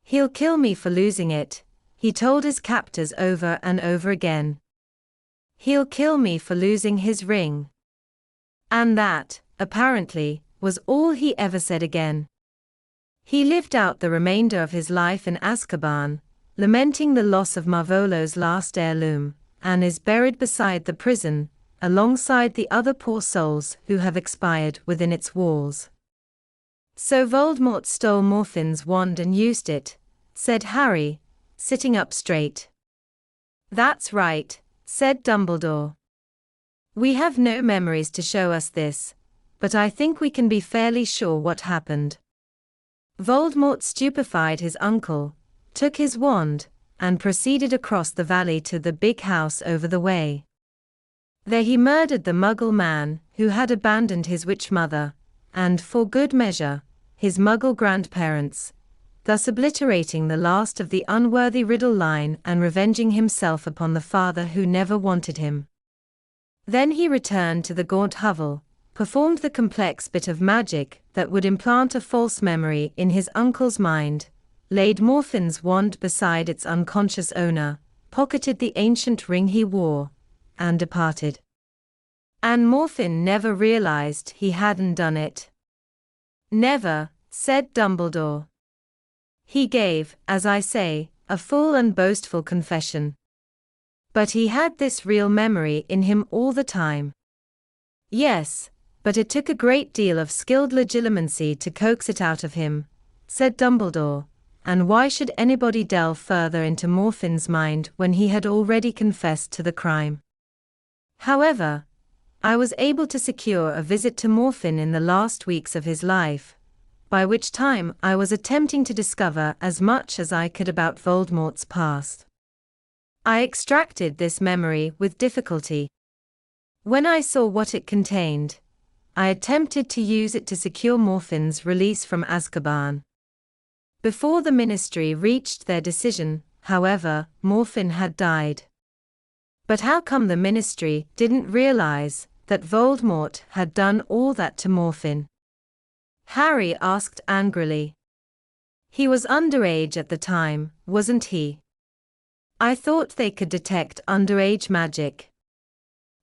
"He'll kill me for losing it," he told his captors over and over again. "He'll kill me for losing his ring." And that, apparently, was all he ever said again. He lived out the remainder of his life in Azkaban, lamenting the loss of Marvolo's last heirloom, and is buried beside the prison, alongside the other poor souls who have expired within its walls. "So Voldemort stole Morfin's wand and used it," said Harry, sitting up straight. "That's right," said Dumbledore. "We have no memories to show us this, but I think we can be fairly sure what happened. Voldemort stupefied his uncle, took his wand, and proceeded across the valley to the big house over the way. There he murdered the Muggle man who had abandoned his witch mother, and, for good measure, his Muggle grandparents, thus obliterating the last of the unworthy Riddle line and revenging himself upon the father who never wanted him. Then he returned to the gaunt hovel, performed the complex bit of magic that would implant a false memory in his uncle's mind, laid Morfin's wand beside its unconscious owner, pocketed the ancient ring he wore, and departed. And Morfin never realized he hadn't done it. "Never," said Dumbledore. "He gave, as I say, a full and boastful confession. But he had this real memory in him all the time." "Yes, but it took a great deal of skilled legilimency to coax it out of him," said Dumbledore, "and why should anybody delve further into Morfin's mind when he had already confessed to the crime? However, I was able to secure a visit to Morfin in the last weeks of his life, by which time I was attempting to discover as much as I could about Voldemort's past. I extracted this memory with difficulty. When I saw what it contained, I attempted to use it to secure Morfin's release from Azkaban. Before the Ministry reached their decision, however, Morfin had died. But how come the Ministry didn't realize that Voldemort had done all that to Morfin?" Harry asked angrily. "He was underage at the time, wasn't he? I thought they could detect underage magic."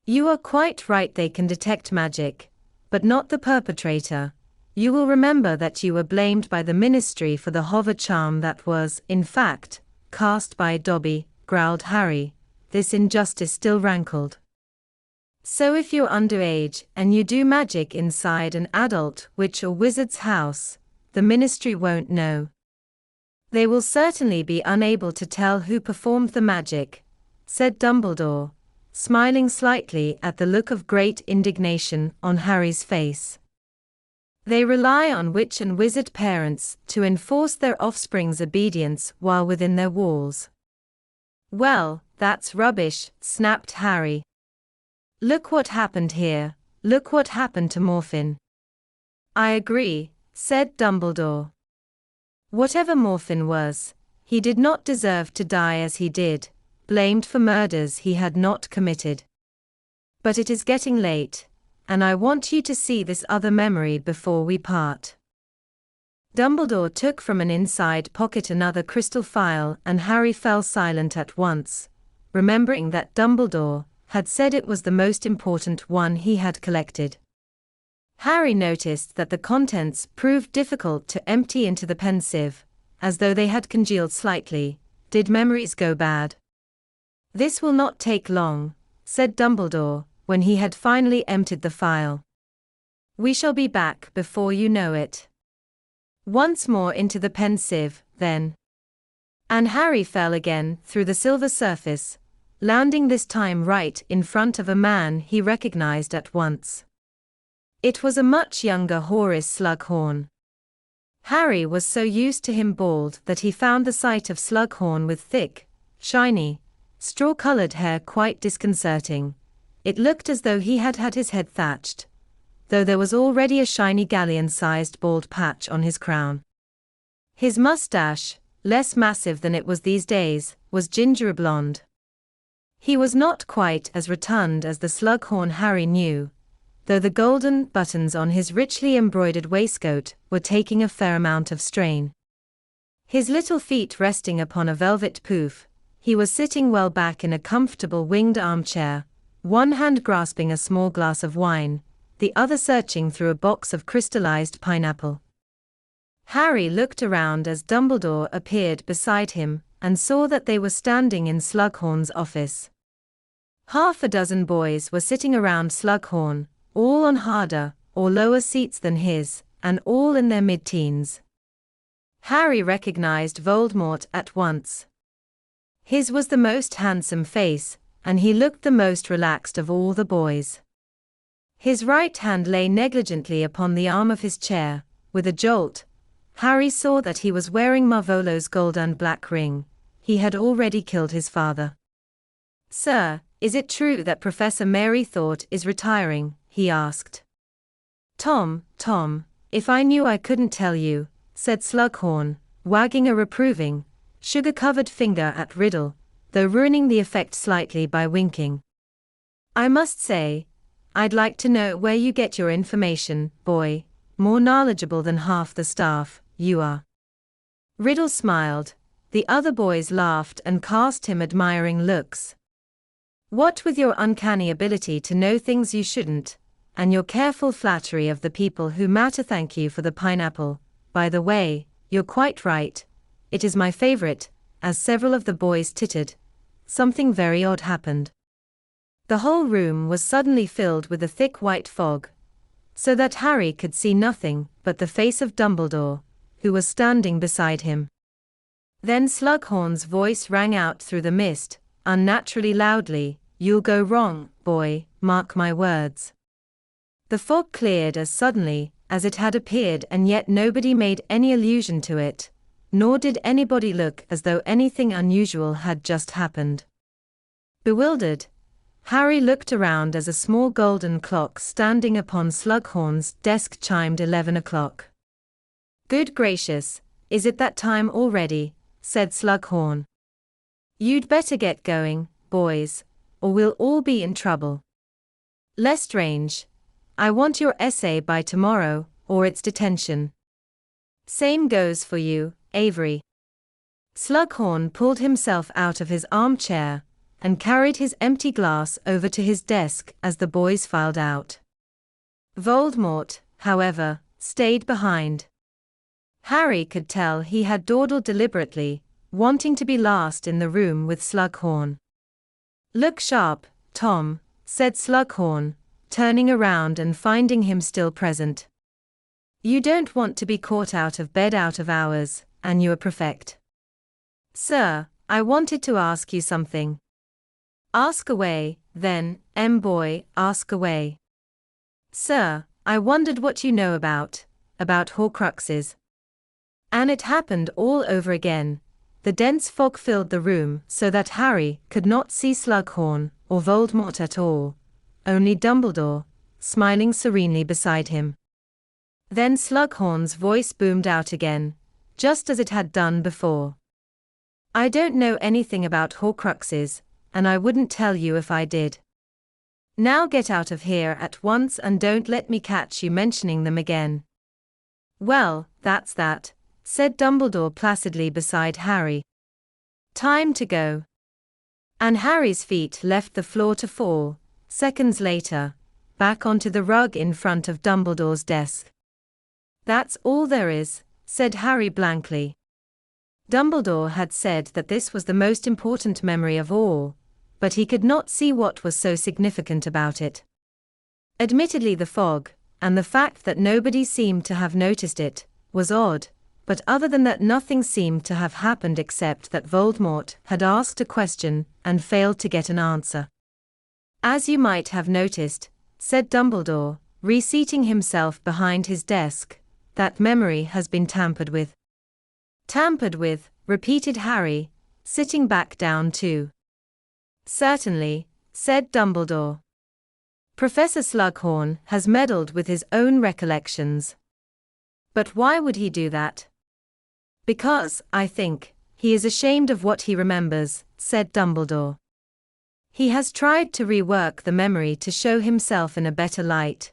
"You are quite right, they can detect magic, but not the perpetrator. You will remember that you were blamed by the Ministry for the hover charm that was, in fact, cast by Dobby," growled Harry. This injustice still rankled. "So if you're underage and you do magic inside an adult witch or wizard's house, the Ministry won't know. They will certainly be unable to tell who performed the magic," said Dumbledore, smiling slightly at the look of great indignation on Harry's face. "They rely on witch and wizard parents to enforce their offspring's obedience while within their walls." "Well, that's rubbish," snapped Harry. "Look what happened here, look what happened to Morfin." "I agree," said Dumbledore. "Whatever Morfin was, he did not deserve to die as he did, blamed for murders he had not committed. But it is getting late, and I want you to see this other memory before we part." Dumbledore took from an inside pocket another crystal phial, and Harry fell silent at once, remembering that Dumbledore had said it was the most important one he had collected. Harry noticed that the contents proved difficult to empty into the pensieve, as though they had congealed slightly. Did memories go bad? "This will not take long," said Dumbledore, when he had finally emptied the phial. "We shall be back before you know it." Once more into the pensieve, then. And Harry fell again through the silver surface, landing this time right in front of a man he recognized at once. It was a much younger Horace Slughorn. Harry was so used to him bald that he found the sight of Slughorn with thick, shiny, straw-colored hair quite disconcerting. It looked as though he had had his head thatched, though there was already a shiny galleon-sized bald patch on his crown. His mustache, less massive than it was these days, was ginger blonde. He was not quite as rotund as the Slughorn Harry knew, though the golden buttons on his richly embroidered waistcoat were taking a fair amount of strain. His little feet resting upon a velvet poof, he was sitting well back in a comfortable winged armchair, one hand grasping a small glass of wine, the other searching through a box of crystallized pineapple. Harry looked around as Dumbledore appeared beside him, and saw that they were standing in Slughorn's office. Half a dozen boys were sitting around Slughorn, all on harder or lower seats than his, and all in their mid-teens. Harry recognized Voldemort at once. His was the most handsome face, and he looked the most relaxed of all the boys. His right hand lay negligently upon the arm of his chair. With a jolt, Harry saw that he was wearing Marvolo's gold and black ring. He had already killed his father. "Sir, is it true that Professor Mary Thought is retiring?" he asked. Tom, if I knew I couldn't tell you," said Slughorn, wagging a reproving, sugar-covered finger at Riddle, though ruining the effect slightly by winking. "I must say, I'd like to know where you get your information, boy. More knowledgeable than half the staff, you are." Riddle smiled. The other boys laughed and cast him admiring looks. "What with your uncanny ability to know things you shouldn't, and your careful flattery of the people who matter, thank you for the pineapple. By the way, you're quite right. It is my favorite." As several of the boys tittered, something very odd happened. The whole room was suddenly filled with a thick white fog, so that Harry could see nothing but the face of Dumbledore, who was standing beside him. Then Slughorn's voice rang out through the mist, unnaturally loudly, "You'll go wrong, boy, mark my words." The fog cleared as suddenly as it had appeared, and yet nobody made any allusion to it, nor did anybody look as though anything unusual had just happened. Bewildered, Harry looked around as a small golden clock standing upon Slughorn's desk chimed 11 o'clock. "Good gracious, is it that time already?" said Slughorn. "You'd better get going, boys, or we'll all be in trouble. Lestrange, I want your essay by tomorrow, or it's detention. Same goes for you, Avery." Slughorn pulled himself out of his armchair and carried his empty glass over to his desk as the boys filed out. Voldemort, however, stayed behind. Harry could tell he had dawdled deliberately, wanting to be last in the room with Slughorn. "Look sharp, Tom," said Slughorn, turning around and finding him still present. "You don't want to be caught out of bed out of hours, and you're perfect." "Sir, I wanted to ask you something." "Ask away, then, boy, ask away." "Sir, I wondered what you know about Horcruxes." And it happened all over again. The dense fog filled the room so that Harry could not see Slughorn or Voldemort at all, only Dumbledore, smiling serenely beside him. Then Slughorn's voice boomed out again, just as it had done before. "I don't know anything about Horcruxes, and I wouldn't tell you if I did. Now get out of here at once and don't let me catch you mentioning them again." "Well, that's that," said Dumbledore placidly beside Harry. "Time to go." And Harry's feet left the floor to fall, seconds later, back onto the rug in front of Dumbledore's desk. "That's all there is," said Harry blankly. Dumbledore had said that this was the most important memory of all, but he could not see what was so significant about it. Admittedly, the fog, and the fact that nobody seemed to have noticed it, was odd, but other than that nothing seemed to have happened except that Voldemort had asked a question and failed to get an answer. "As you might have noticed," said Dumbledore, reseating himself behind his desk, "that memory has been tampered with." "Tampered with," repeated Harry, sitting back down too. "Certainly," said Dumbledore. "Professor Slughorn has meddled with his own recollections." "But why would he do that?" "Because, I think, he is ashamed of what he remembers," said Dumbledore. "He has tried to rework the memory to show himself in a better light,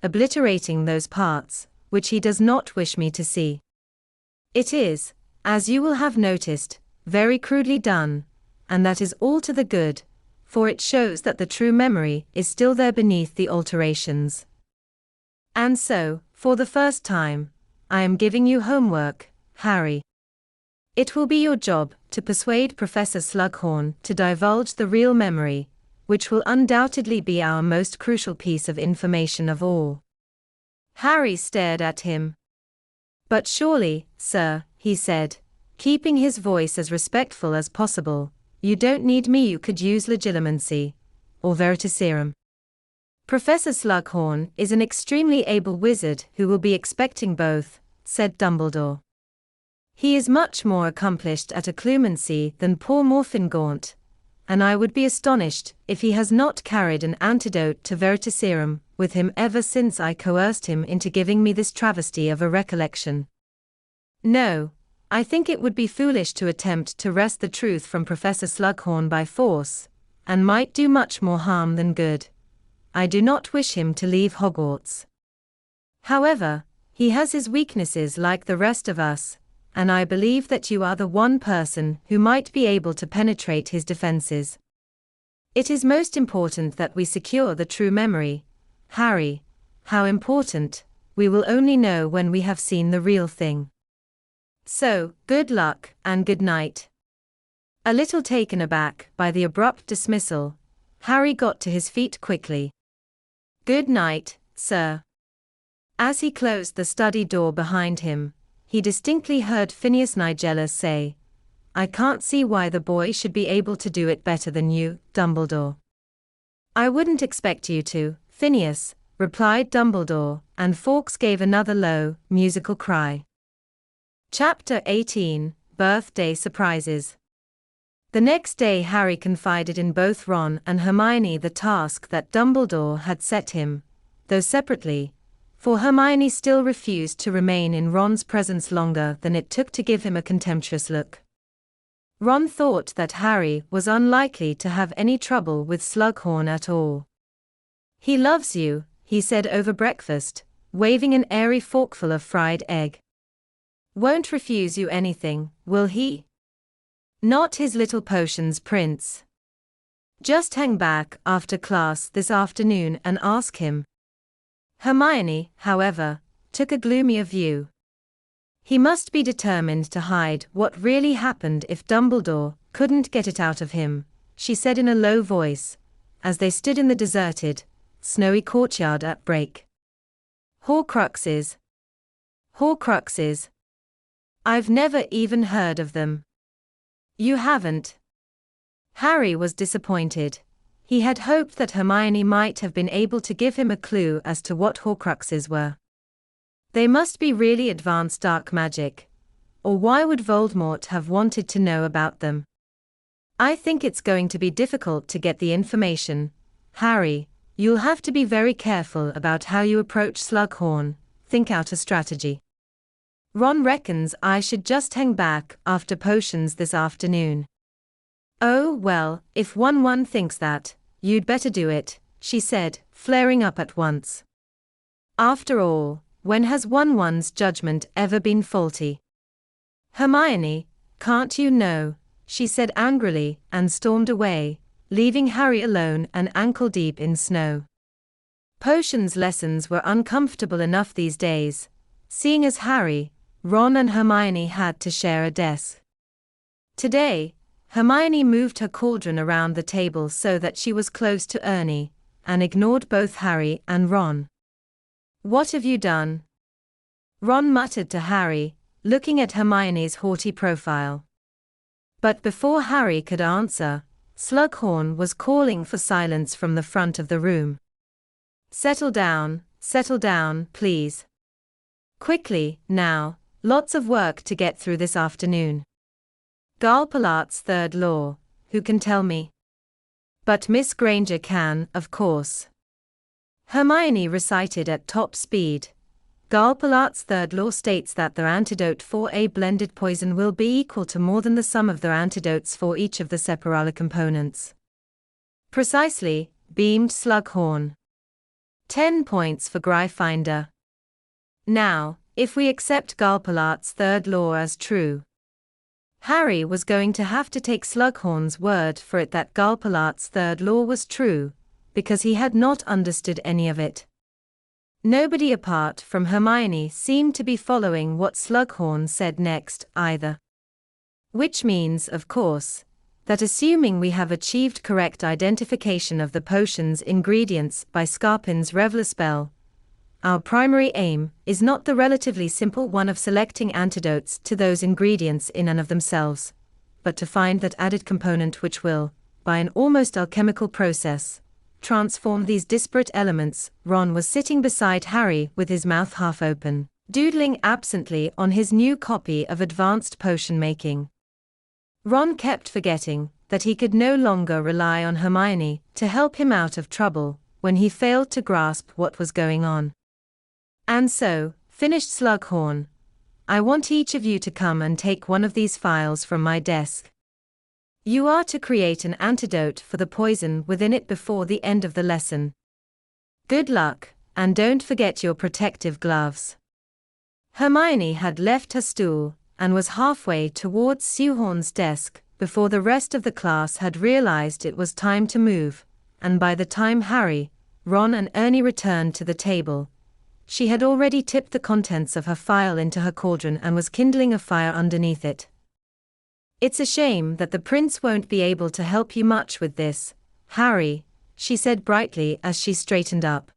obliterating those parts which he does not wish me to see. It is, as you will have noticed, very crudely done, and that is all to the good, for it shows that the true memory is still there beneath the alterations. And so, for the first time, I am giving you homework, Harry. It will be your job to persuade Professor Slughorn to divulge the real memory, which will undoubtedly be our most crucial piece of information of all." Harry stared at him. "But surely, sir," he said, keeping his voice as respectful as possible, "you don't need me. You could use legilimency, or veritaserum. Professor Slughorn is an extremely able wizard who will be expecting both," said Dumbledore. "He is much more accomplished at occlumency than poor Morfingaunt, and I would be astonished if he has not carried an antidote to veritaserum with him ever since I coerced him into giving me this travesty of a recollection. No, I think it would be foolish to attempt to wrest the truth from Professor Slughorn by force, and might do much more harm than good. I do not wish him to leave Hogwarts. However, he has his weaknesses like the rest of us, and I believe that you are the one person who might be able to penetrate his defenses. It is most important that we secure the true memory, Harry. How important, we will only know when we have seen the real thing. So, good luck, and good night." A little taken aback by the abrupt dismissal, Harry got to his feet quickly. "Good night, sir." As he closed the study door behind him, he distinctly heard Phineas Nigella say, "I can't see why the boy should be able to do it better than you, Dumbledore." "I wouldn't expect you to, Phineas," replied Dumbledore, and Fawkes gave another low, musical cry. Chapter 18, Birthday Surprises. The next day Harry confided in both Ron and Hermione the task that Dumbledore had set him, though separately, for Hermione still refused to remain in Ron's presence longer than it took to give him a contemptuous look. Ron thought that Harry was unlikely to have any trouble with Slughorn at all. "He loves you," he said over breakfast, waving an airy forkful of fried egg. "Won't refuse you anything, will he? Not his little potions, Prince. Just hang back after class this afternoon and ask him." Hermione, however, took a gloomier view. "He must be determined to hide what really happened if Dumbledore couldn't get it out of him," she said in a low voice, as they stood in the deserted, snowy courtyard at break. "Horcruxes. Horcruxes. I've never even heard of them." "You haven't?" Harry was disappointed. He had hoped that Hermione might have been able to give him a clue as to what Horcruxes were. They must be really advanced dark magic, or why would Voldemort have wanted to know about them? "I think it's going to be difficult to get the information, Harry. You'll have to be very careful about how you approach Slughorn, think out a strategy. Ron reckons I should just hang back after potions this afternoon." "Oh, well, if one thinks that, you'd better do it," she said, flaring up at once. "After all, when has one's judgment ever been faulty?" "Hermione, can't you know?" she said angrily, and stormed away, leaving Harry alone and ankle-deep in snow. Potions lessons were uncomfortable enough these days, seeing as Harry, Ron and Hermione had to share a desk. Today, Hermione moved her cauldron around the table so that she was close to Ernie, and ignored both Harry and Ron. "What have you done?" Ron muttered to Harry, looking at Hermione's haughty profile. But before Harry could answer, Slughorn was calling for silence from the front of the room. "Settle down, settle down, please. Quickly, now, lots of work to get through this afternoon. Galpalat's third law, who can tell me? But Miss Granger can, of course. Hermione recited at top speed. Galpalat's third law states that their antidote for a blended poison will be equal to more than the sum of their antidotes for each of the separate components. Precisely, beamed Slughorn. 10 points for Gryffindor. Now, if we accept Galpalat's third law as true, Harry was going to have to take Slughorn's word for it that Galpalat's third law was true, because he had not understood any of it. Nobody apart from Hermione seemed to be following what Slughorn said next, either. Which means, of course, that assuming we have achieved correct identification of the potion's ingredients by Scarpin's Reveler spell, our primary aim is not the relatively simple one of selecting antidotes to those ingredients in and of themselves, but to find that added component which will, by an almost alchemical process, transform these disparate elements. Ron was sitting beside Harry with his mouth half open, doodling absently on his new copy of Advanced Potion Making. Ron kept forgetting that he could no longer rely on Hermione to help him out of trouble when he failed to grasp what was going on. And so, finished Slughorn, I want each of you to come and take one of these files from my desk. You are to create an antidote for the poison within it before the end of the lesson. Good luck, and don't forget your protective gloves. Hermione had left her stool and was halfway towards Slughorn's desk before the rest of the class had realized it was time to move, and by the time Harry, Ron and Ernie returned to the table, she had already tipped the contents of her file into her cauldron and was kindling a fire underneath it. It's a shame that the prince won't be able to help you much with this, Harry, she said brightly as she straightened up.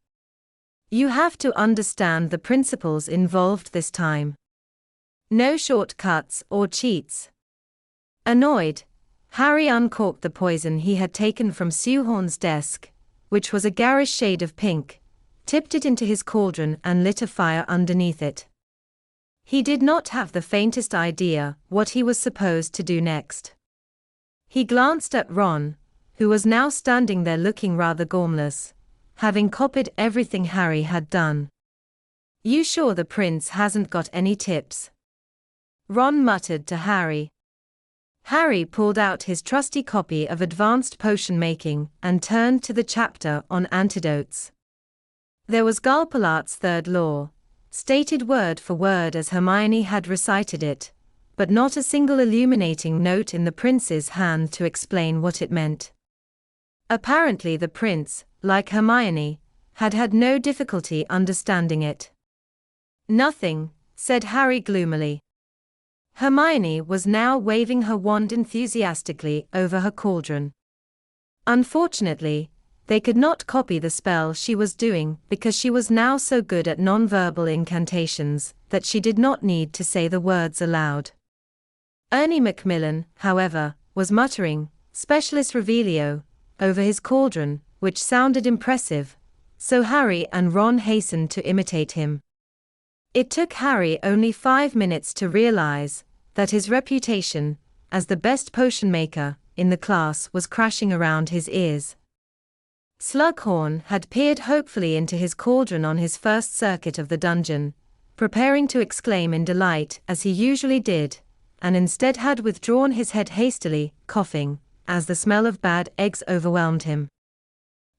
You have to understand the principles involved this time. No shortcuts or cheats. Annoyed, Harry uncorked the poison he had taken from Slughorn's desk, which was a garish shade of pink, tipped it into his cauldron and lit a fire underneath it. He did not have the faintest idea what he was supposed to do next. He glanced at Ron, who was now standing there looking rather gormless, having copied everything Harry had done. You sure the prince hasn't got any tips? Ron muttered to Harry. Harry pulled out his trusty copy of Advanced Potion Making and turned to the chapter on antidotes. There was Galpalat's third law, stated word for word as Hermione had recited it, but not a single illuminating note in the prince's hand to explain what it meant. Apparently the prince, like Hermione, had had no difficulty understanding it. Nothing, said Harry gloomily. Hermione was now waving her wand enthusiastically over her cauldron. Unfortunately, they could not copy the spell she was doing because she was now so good at non-verbal incantations that she did not need to say the words aloud. Ernie Macmillan, however, was muttering, Specialist Revelio, over his cauldron, which sounded impressive, so Harry and Ron hastened to imitate him. It took Harry only 5 minutes to realize that his reputation as the best potion maker in the class was crashing around his ears. Slughorn had peered hopefully into his cauldron on his first circuit of the dungeon, preparing to exclaim in delight as he usually did, and instead had withdrawn his head hastily, coughing, as the smell of bad eggs overwhelmed him.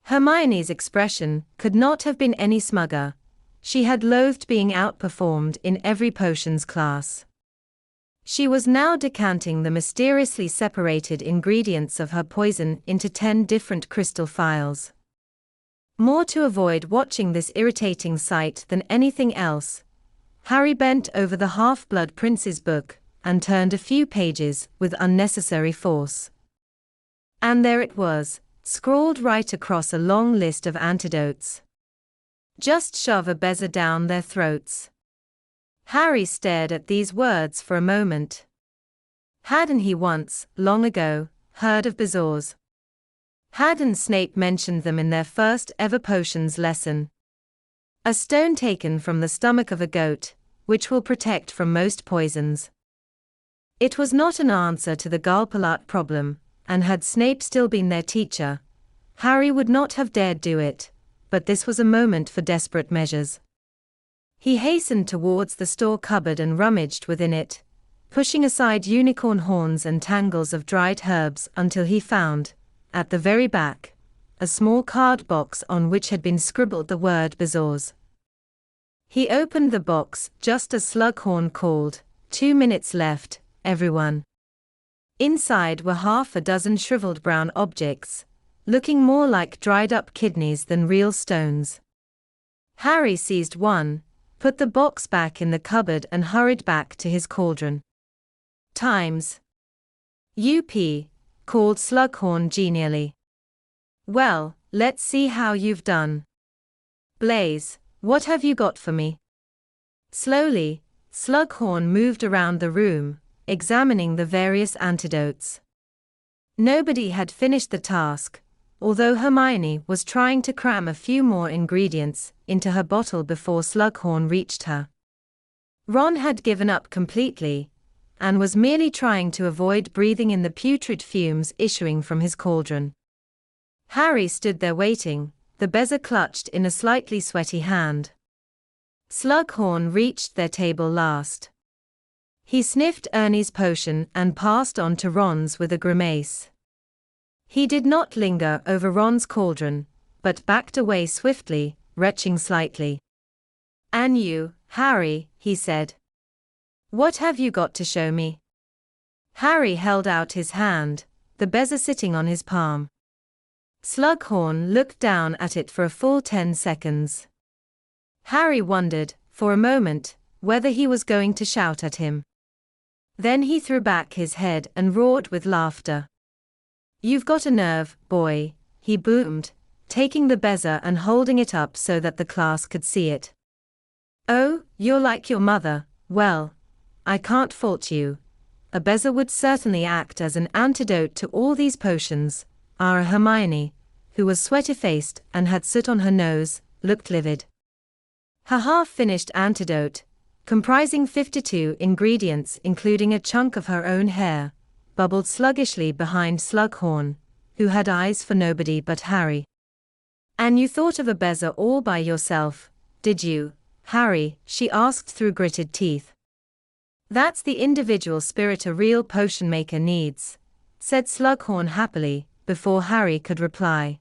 Hermione's expression could not have been any smugger. She had loathed being outperformed in every potions class. She was now decanting the mysteriously separated ingredients of her poison into 10 different crystal phials. More to avoid watching this irritating sight than anything else, Harry bent over the Half-Blood Prince's book and turned a few pages with unnecessary force. And there it was, scrawled right across a long list of antidotes. Just shove a bezoar down their throats. Harry stared at these words for a moment. Hadn't he once, long ago, heard of bezoars? Hadn't Snape mentioned them in their first ever potions lesson? A stone taken from the stomach of a goat, which will protect from most poisons. It was not an answer to the Gulpalart problem, and had Snape still been their teacher, Harry would not have dared do it, but this was a moment for desperate measures. He hastened towards the store cupboard and rummaged within it, pushing aside unicorn horns and tangles of dried herbs until he found, at the very back, a small card box on which had been scribbled the word Bezoars. He opened the box just as Slughorn called, 2 minutes left, everyone. Inside were half a dozen shriveled brown objects, looking more like dried-up kidneys than real stones. Harry seized one, put the box back in the cupboard and hurried back to his cauldron. Times. UP, called Slughorn genially. Well, let's see how you've done. Blaze, what have you got for me? Slowly, Slughorn moved around the room, examining the various antidotes. Nobody had finished the task, although Hermione was trying to cram a few more ingredients into her bottle before Slughorn reached her. Ron had given up completely, and was merely trying to avoid breathing in the putrid fumes issuing from his cauldron. Harry stood there waiting, the bezer clutched in a slightly sweaty hand. Slughorn reached their table last. He sniffed Ernie's potion and passed on to Ron's with a grimace. He did not linger over Ron's cauldron, but backed away swiftly, retching slightly. "And you, Harry," he said. "What have you got to show me?" Harry held out his hand, the bezer sitting on his palm. Slughorn looked down at it for a full 10 seconds. Harry wondered, for a moment, whether he was going to shout at him. Then he threw back his head and roared with laughter. "You've got a nerve, boy," he boomed, taking the bezer and holding it up so that the class could see it. "Oh, you're like your mother. Well, I can't fault you. A bezer would certainly act as an antidote to all these potions." Hermione, who was sweaty-faced and had soot on her nose, looked livid. Her half-finished antidote, comprising 52 ingredients including a chunk of her own hair, bubbled sluggishly behind Slughorn, who had eyes for nobody but Harry. "And you thought of a bezer all by yourself, did you, Harry?" she asked through gritted teeth. "That's the individual spirit a real potion maker needs," said Slughorn happily, before Harry could reply.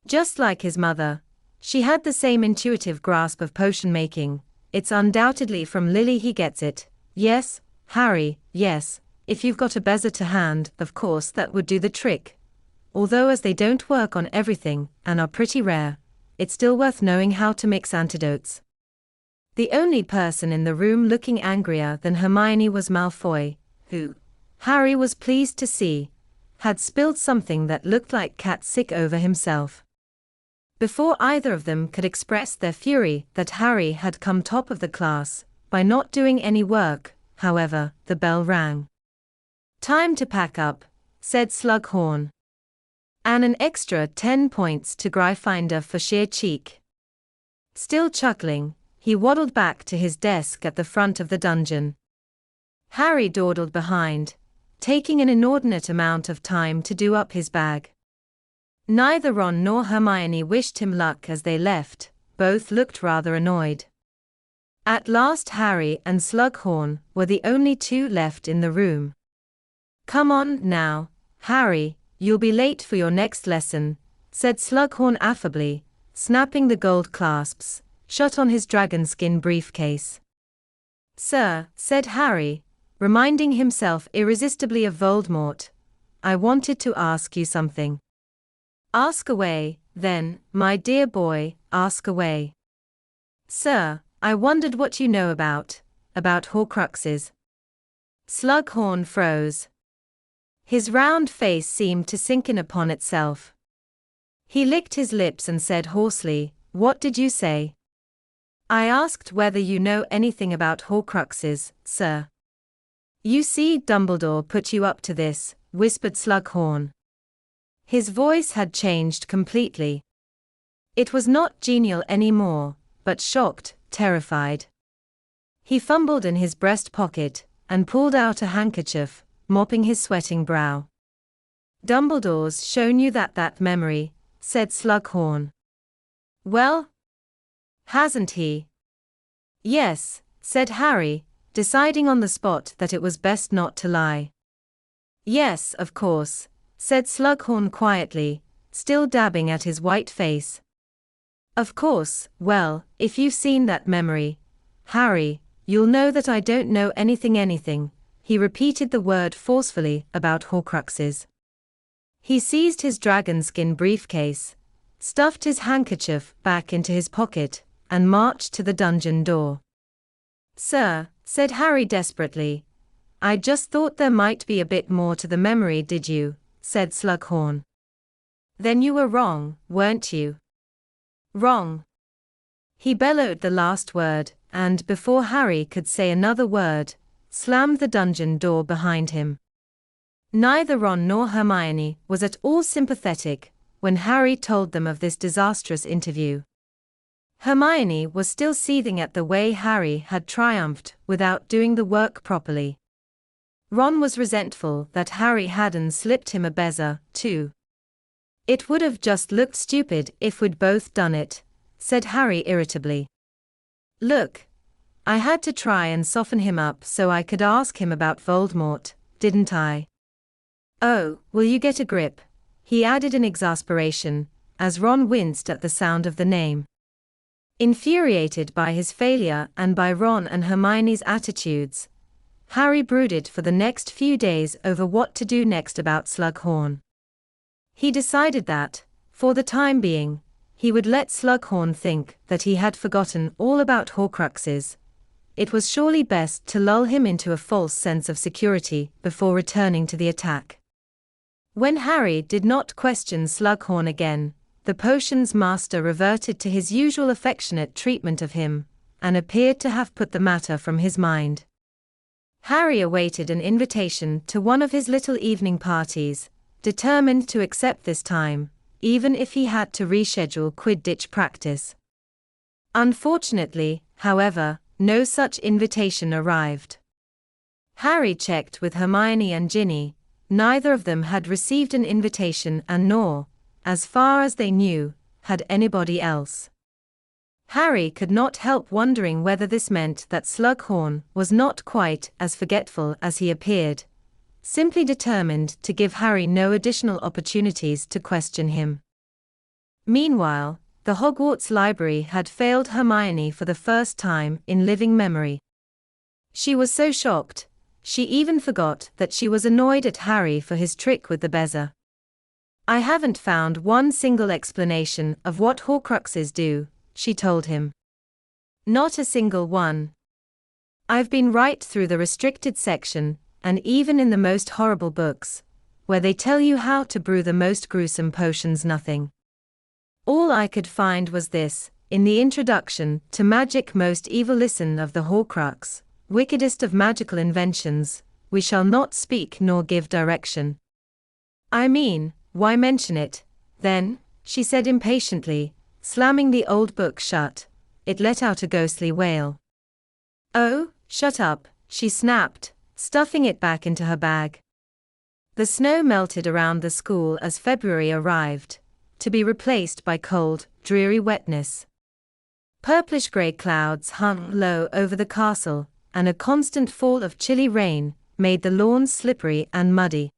Just like his mother, she had the same intuitive grasp of potion making. "It's undoubtedly from Lily he gets it." "Yes, Harry, yes, if you've got a bezer to hand, of course that would do the trick. Although as they don't work on everything, and are pretty rare, it's still worth knowing how to mix antidotes." The only person in the room looking angrier than Hermione was Malfoy, who, Harry was pleased to see, had spilled something that looked like cat sick over himself. Before either of them could express their fury that Harry had come top of the class, by not doing any work, however, the bell rang. "Time to pack up," said Slughorn. "And an extra 10 points to Gryffindor for sheer cheek." Still chuckling, he waddled back to his desk at the front of the dungeon. Harry dawdled behind, taking an inordinate amount of time to do up his bag. Neither Ron nor Hermione wished him luck as they left, both looked rather annoyed. At last Harry and Slughorn were the only two left in the room. "Come on now, Harry, you'll be late for your next lesson," said Slughorn affably, snapping the gold clasps shut on his dragon skin briefcase. "Sir," said Harry, reminding himself irresistibly of Voldemort, "I wanted to ask you something." "Ask away, then, my dear boy, ask away." "Sir, I wondered what you know about Horcruxes." Slughorn froze. His round face seemed to sink in upon itself. He licked his lips and said hoarsely, "What did you say?" "I asked whether you know anything about Horcruxes, sir." "You see, Dumbledore put you up to this," whispered Slughorn. His voice had changed completely. It was not genial anymore, but shocked, terrified. He fumbled in his breast pocket and pulled out a handkerchief, mopping his sweating brow. "Dumbledore's shown you that memory," said Slughorn. "Well? Hasn't he?" "Yes," said Harry, deciding on the spot that it was best not to lie. "Yes, of course," said Slughorn quietly, still dabbing at his white face. "Of course. Well, if you've seen that memory, Harry, you'll know that I don't know anything," he repeated the word forcefully, "about Horcruxes." He seized his dragonskin briefcase, stuffed his handkerchief back into his pocket, and marched to the dungeon door. "Sir," said Harry desperately, "I just thought there might be a bit more to the memory." "Did you?" said Slughorn. "Then you were wrong, weren't you?" "Wrong." He bellowed the last word, and before Harry could say another word, slammed the dungeon door behind him. Neither Ron nor Hermione was at all sympathetic when Harry told them of this disastrous interview. Hermione was still seething at the way Harry had triumphed without doing the work properly. Ron was resentful that Harry hadn't slipped him a bezer, too. "It would have just looked stupid if we'd both done it," said Harry irritably. "Look, I had to try and soften him up so I could ask him about Voldemort, didn't I?" "Oh, will you get a grip?" he added in exasperation, as Ron winced at the sound of the name. Infuriated by his failure and by Ron and Hermione's attitudes, Harry brooded for the next few days over what to do next about Slughorn. He decided that, for the time being, he would let Slughorn think that he had forgotten all about Horcruxes. It was surely best to lull him into a false sense of security before returning to the attack. When Harry did not question Slughorn again, the potions master reverted to his usual affectionate treatment of him, and appeared to have put the matter from his mind. Harry awaited an invitation to one of his little evening parties, determined to accept this time, even if he had to reschedule Quidditch practice. Unfortunately, however, no such invitation arrived. Harry checked with Hermione and Ginny. Neither of them had received an invitation, and nor, as far as they knew, had anybody else. Harry could not help wondering whether this meant that Slughorn was not quite as forgetful as he appeared, simply determined to give Harry no additional opportunities to question him. Meanwhile, the Hogwarts library had failed Hermione for the first time in living memory. She was so shocked, she even forgot that she was annoyed at Harry for his trick with the bezer. "I haven't found one single explanation of what Horcruxes do," she told him. "Not a single one. I've been right through the restricted section, and even in the most horrible books, where they tell you how to brew the most gruesome potions, nothing. All I could find was this, in the introduction to Magic Most Evil. Listen of the Horcrux, wickedest of magical inventions, we shall not speak nor give direction." "I mean, why mention it, then?" she said impatiently, slamming the old book shut. It let out a ghostly wail. "Oh, shut up," she snapped, stuffing it back into her bag. The snow melted around the school as February arrived, to be replaced by cold, dreary wetness. Purplish-gray clouds hung low over the castle, and a constant fall of chilly rain made the lawns slippery and muddy.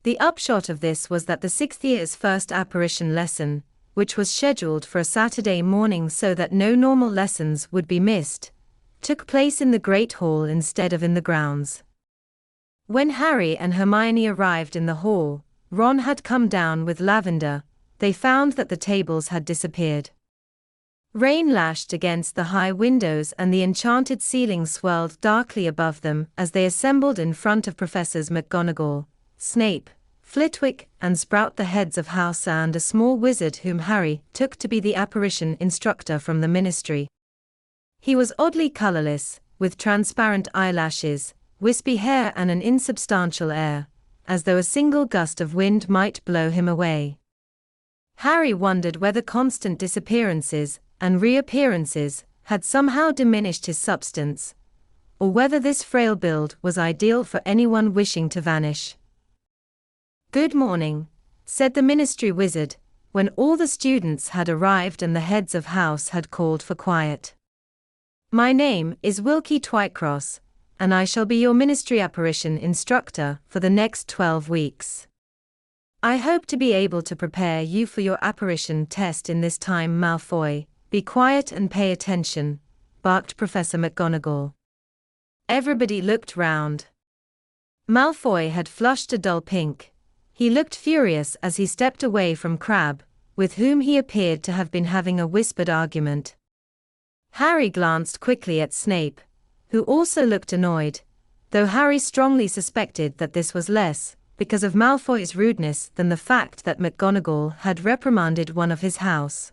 The upshot of this was that the sixth year's first apparition lesson, which was scheduled for a Saturday morning so that no normal lessons would be missed, took place in the Great Hall instead of in the grounds. When Harry and Hermione arrived in the hall, Ron had come down with Lavender. They found that the tables had disappeared. Rain lashed against the high windows and the enchanted ceiling swirled darkly above them as they assembled in front of Professors McGonagall, Snape, Flitwick, and Sprout, the heads of house, and a small wizard whom Harry took to be the apparition instructor from the ministry. He was oddly colorless, with transparent eyelashes, wispy hair, and an insubstantial air, as though a single gust of wind might blow him away. Harry wondered whether constant disappearances and reappearances had somehow diminished his substance, or whether this frail build was ideal for anyone wishing to vanish. "Good morning," said the ministry wizard, when all the students had arrived and the heads of house had called for quiet. "My name is Wilkie Twycross, and I shall be your ministry apparition instructor for the next 12 weeks. I hope to be able to prepare you for your apparition test in this time." "Malfoy, be quiet and pay attention," barked Professor McGonagall. Everybody looked round. Malfoy had flushed a dull pink. He looked furious as he stepped away from Crabbe, with whom he appeared to have been having a whispered argument. Harry glanced quickly at Snape, who also looked annoyed, though Harry strongly suspected that this was less because of Malfoy's rudeness than the fact that McGonagall had reprimanded one of his house.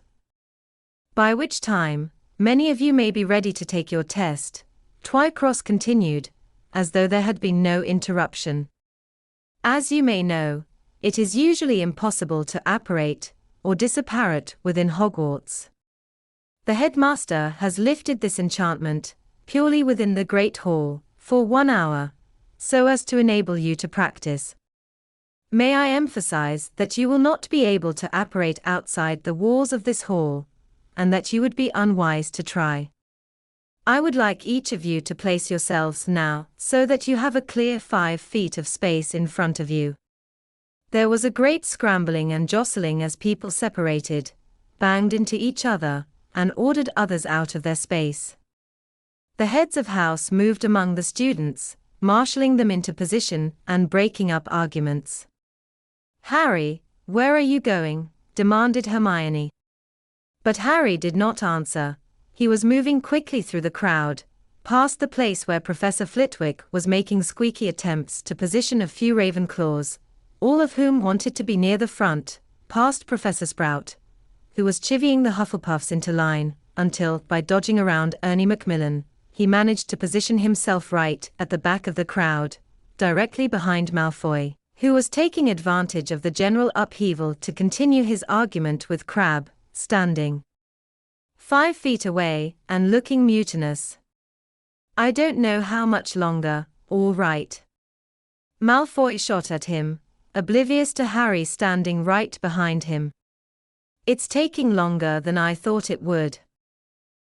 "By which time, many of you may be ready to take your test," Twycross continued, as though there had been no interruption. "As you may know, it is usually impossible to apparate or disapparate within Hogwarts. The headmaster has lifted this enchantment purely within the Great Hall for 1 hour, so as to enable you to practice. May I emphasize that you will not be able to apparate outside the walls of this hall, and that you would be unwise to try. I would like each of you to place yourselves now so that you have a clear 5 feet of space in front of you." There was a great scrambling and jostling as people separated, banged into each other, and ordered others out of their space. The heads of house moved among the students, marshalling them into position and breaking up arguments. "Harry, where are you going?" demanded Hermione. But Harry did not answer. He was moving quickly through the crowd, past the place where Professor Flitwick was making squeaky attempts to position a few Ravenclaws, all of whom wanted to be near the front, past Professor Sprout, who was chivying the Hufflepuffs into line, until, by dodging around Ernie Macmillan, he managed to position himself right at the back of the crowd, directly behind Malfoy, who was taking advantage of the general upheaval to continue his argument with Crabbe, standing 5 feet away and looking mutinous. "I don't know how much longer, all right." Malfoy shot at him, oblivious to Harry standing right behind him. "It's taking longer than I thought it would."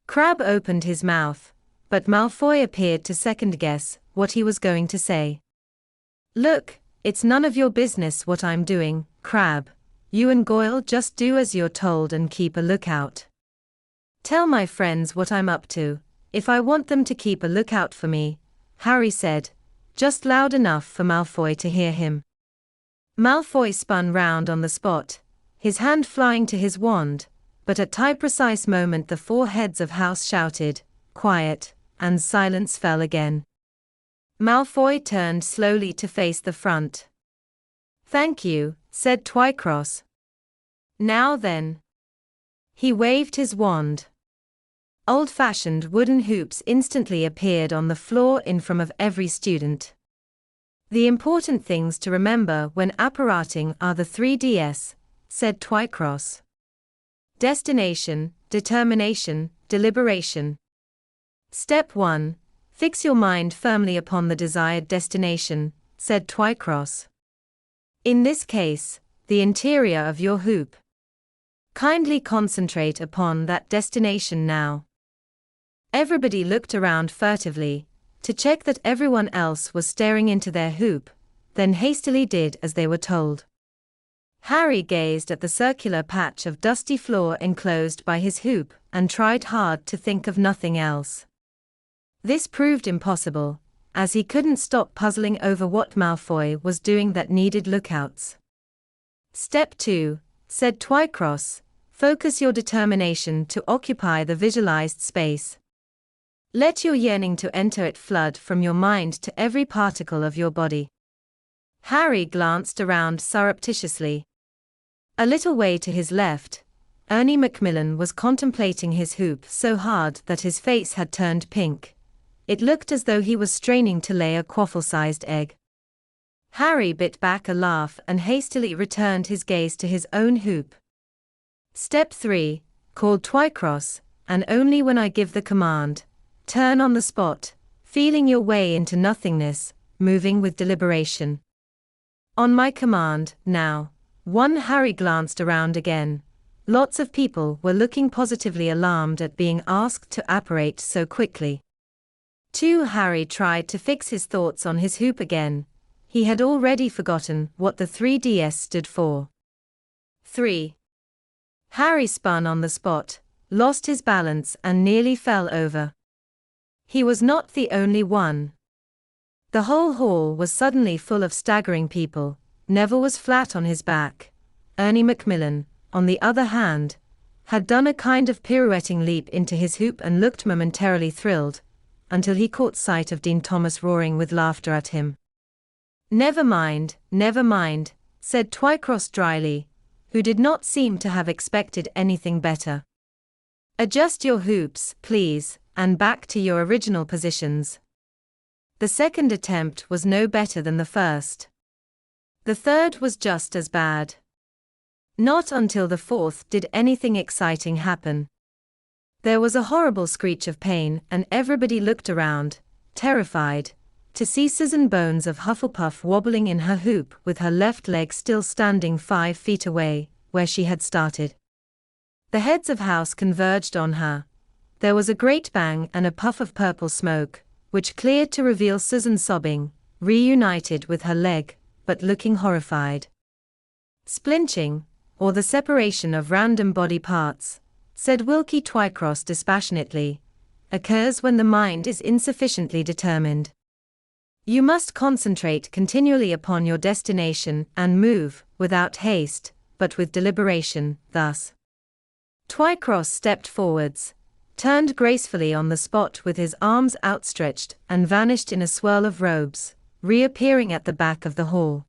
Crabbe opened his mouth, but Malfoy appeared to second-guess what he was going to say. "Look, it's none of your business what I'm doing, Crabbe. You and Goyle just do as you're told and keep a lookout. Tell my friends what I'm up to, if I want them to keep a lookout for me," Harry said, just loud enough for Malfoy to hear him. Malfoy spun round on the spot, his hand flying to his wand, but at that precise moment the 4 heads of house shouted, "Quiet," and silence fell again. Malfoy turned slowly to face the front. "Thank you," said Twycross. "Now then." He waved his wand. Old-fashioned wooden hoops instantly appeared on the floor in front of every student. "The important things to remember when apparating are the 3 Ds," said Twycross. "Destination, determination, deliberation. Step 1. Fix your mind firmly upon the desired destination," said Twycross. "In this case, the interior of your hoop. Kindly concentrate upon that destination now." Everybody looked around furtively, to check that everyone else was staring into their hoop, then hastily did as they were told. Harry gazed at the circular patch of dusty floor enclosed by his hoop, and tried hard to think of nothing else. This proved impossible, as he couldn't stop puzzling over what Malfoy was doing that needed lookouts. "Step 2, said Twycross, focus your determination to occupy the visualized space. Let your yearning to enter it flood from your mind to every particle of your body." Harry glanced around surreptitiously. A little way to his left, Ernie Macmillan was contemplating his hoop so hard that his face had turned pink. It looked as though he was straining to lay a quaffle-sized egg. Harry bit back a laugh and hastily returned his gaze to his own hoop. "Step 3, called Twycross, and only when I give the command. Turn on the spot, feeling your way into nothingness, moving with deliberation. On my command, now. 1. Harry glanced around again. Lots of people were looking positively alarmed at being asked to apparate so quickly. 2. Harry tried to fix his thoughts on his hoop again. He had already forgotten what the 3DS stood for. 3. Harry spun on the spot, lost his balance and nearly fell over. He was not the only one. The whole hall was suddenly full of staggering people. Neville was flat on his back. Ernie Macmillan, on the other hand, had done a kind of pirouetting leap into his hoop and looked momentarily thrilled, until he caught sight of Dean Thomas roaring with laughter at him. Never mind, said Twycross dryly, who did not seem to have expected anything better. Adjust your hoops, please, and back to your original positions. The second attempt was no better than the first. The third was just as bad. Not until the fourth did anything exciting happen. There was a horrible screech of pain and everybody looked around, terrified, to see Susan Bones of Hufflepuff wobbling in her hoop with her left leg still standing 5 feet away, where she had started. The heads of house converged on her. There was a great bang and a puff of purple smoke, which cleared to reveal Susan sobbing, reunited with her leg, but looking horrified. Splinching, or the separation of random body parts, said Wilkie Twycross dispassionately, occurs when the mind is insufficiently determined. You must concentrate continually upon your destination and move, without haste, but with deliberation, thus. Twycross stepped forwards, turned gracefully on the spot with his arms outstretched and vanished in a swirl of robes, reappearing at the back of the hall.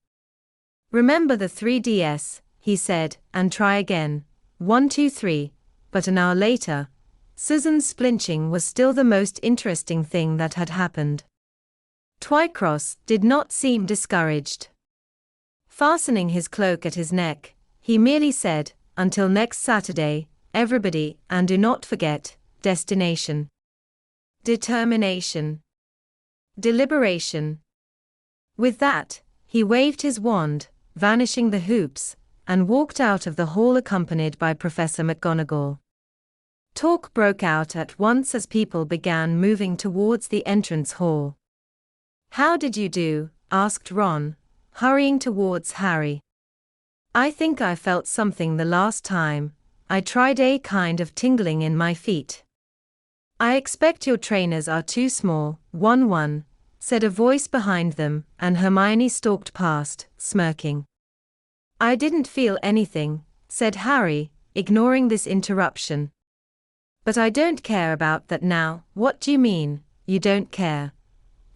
Remember the 3DS, he said, and try again. 1, 2, 3. But an hour later, Susan's splinching was still the most interesting thing that had happened. Twycross did not seem discouraged. Fastening his cloak at his neck, he merely said, until next Saturday, everybody, and do not forget, destination. Determination. Deliberation. With that, he waved his wand, vanishing the hoops, and walked out of the hall accompanied by Professor McGonagall. Talk broke out at once as people began moving towards the entrance hall. How did you do? Asked Ron, hurrying towards Harry. I think I felt something the last time. I tried a kind of tingling in my feet. I expect your trainers are too small. 1-1, said a voice behind them, and Hermione stalked past, smirking. I didn't feel anything, said Harry, ignoring this interruption. But I don't care about that now. What do you mean, you don't care?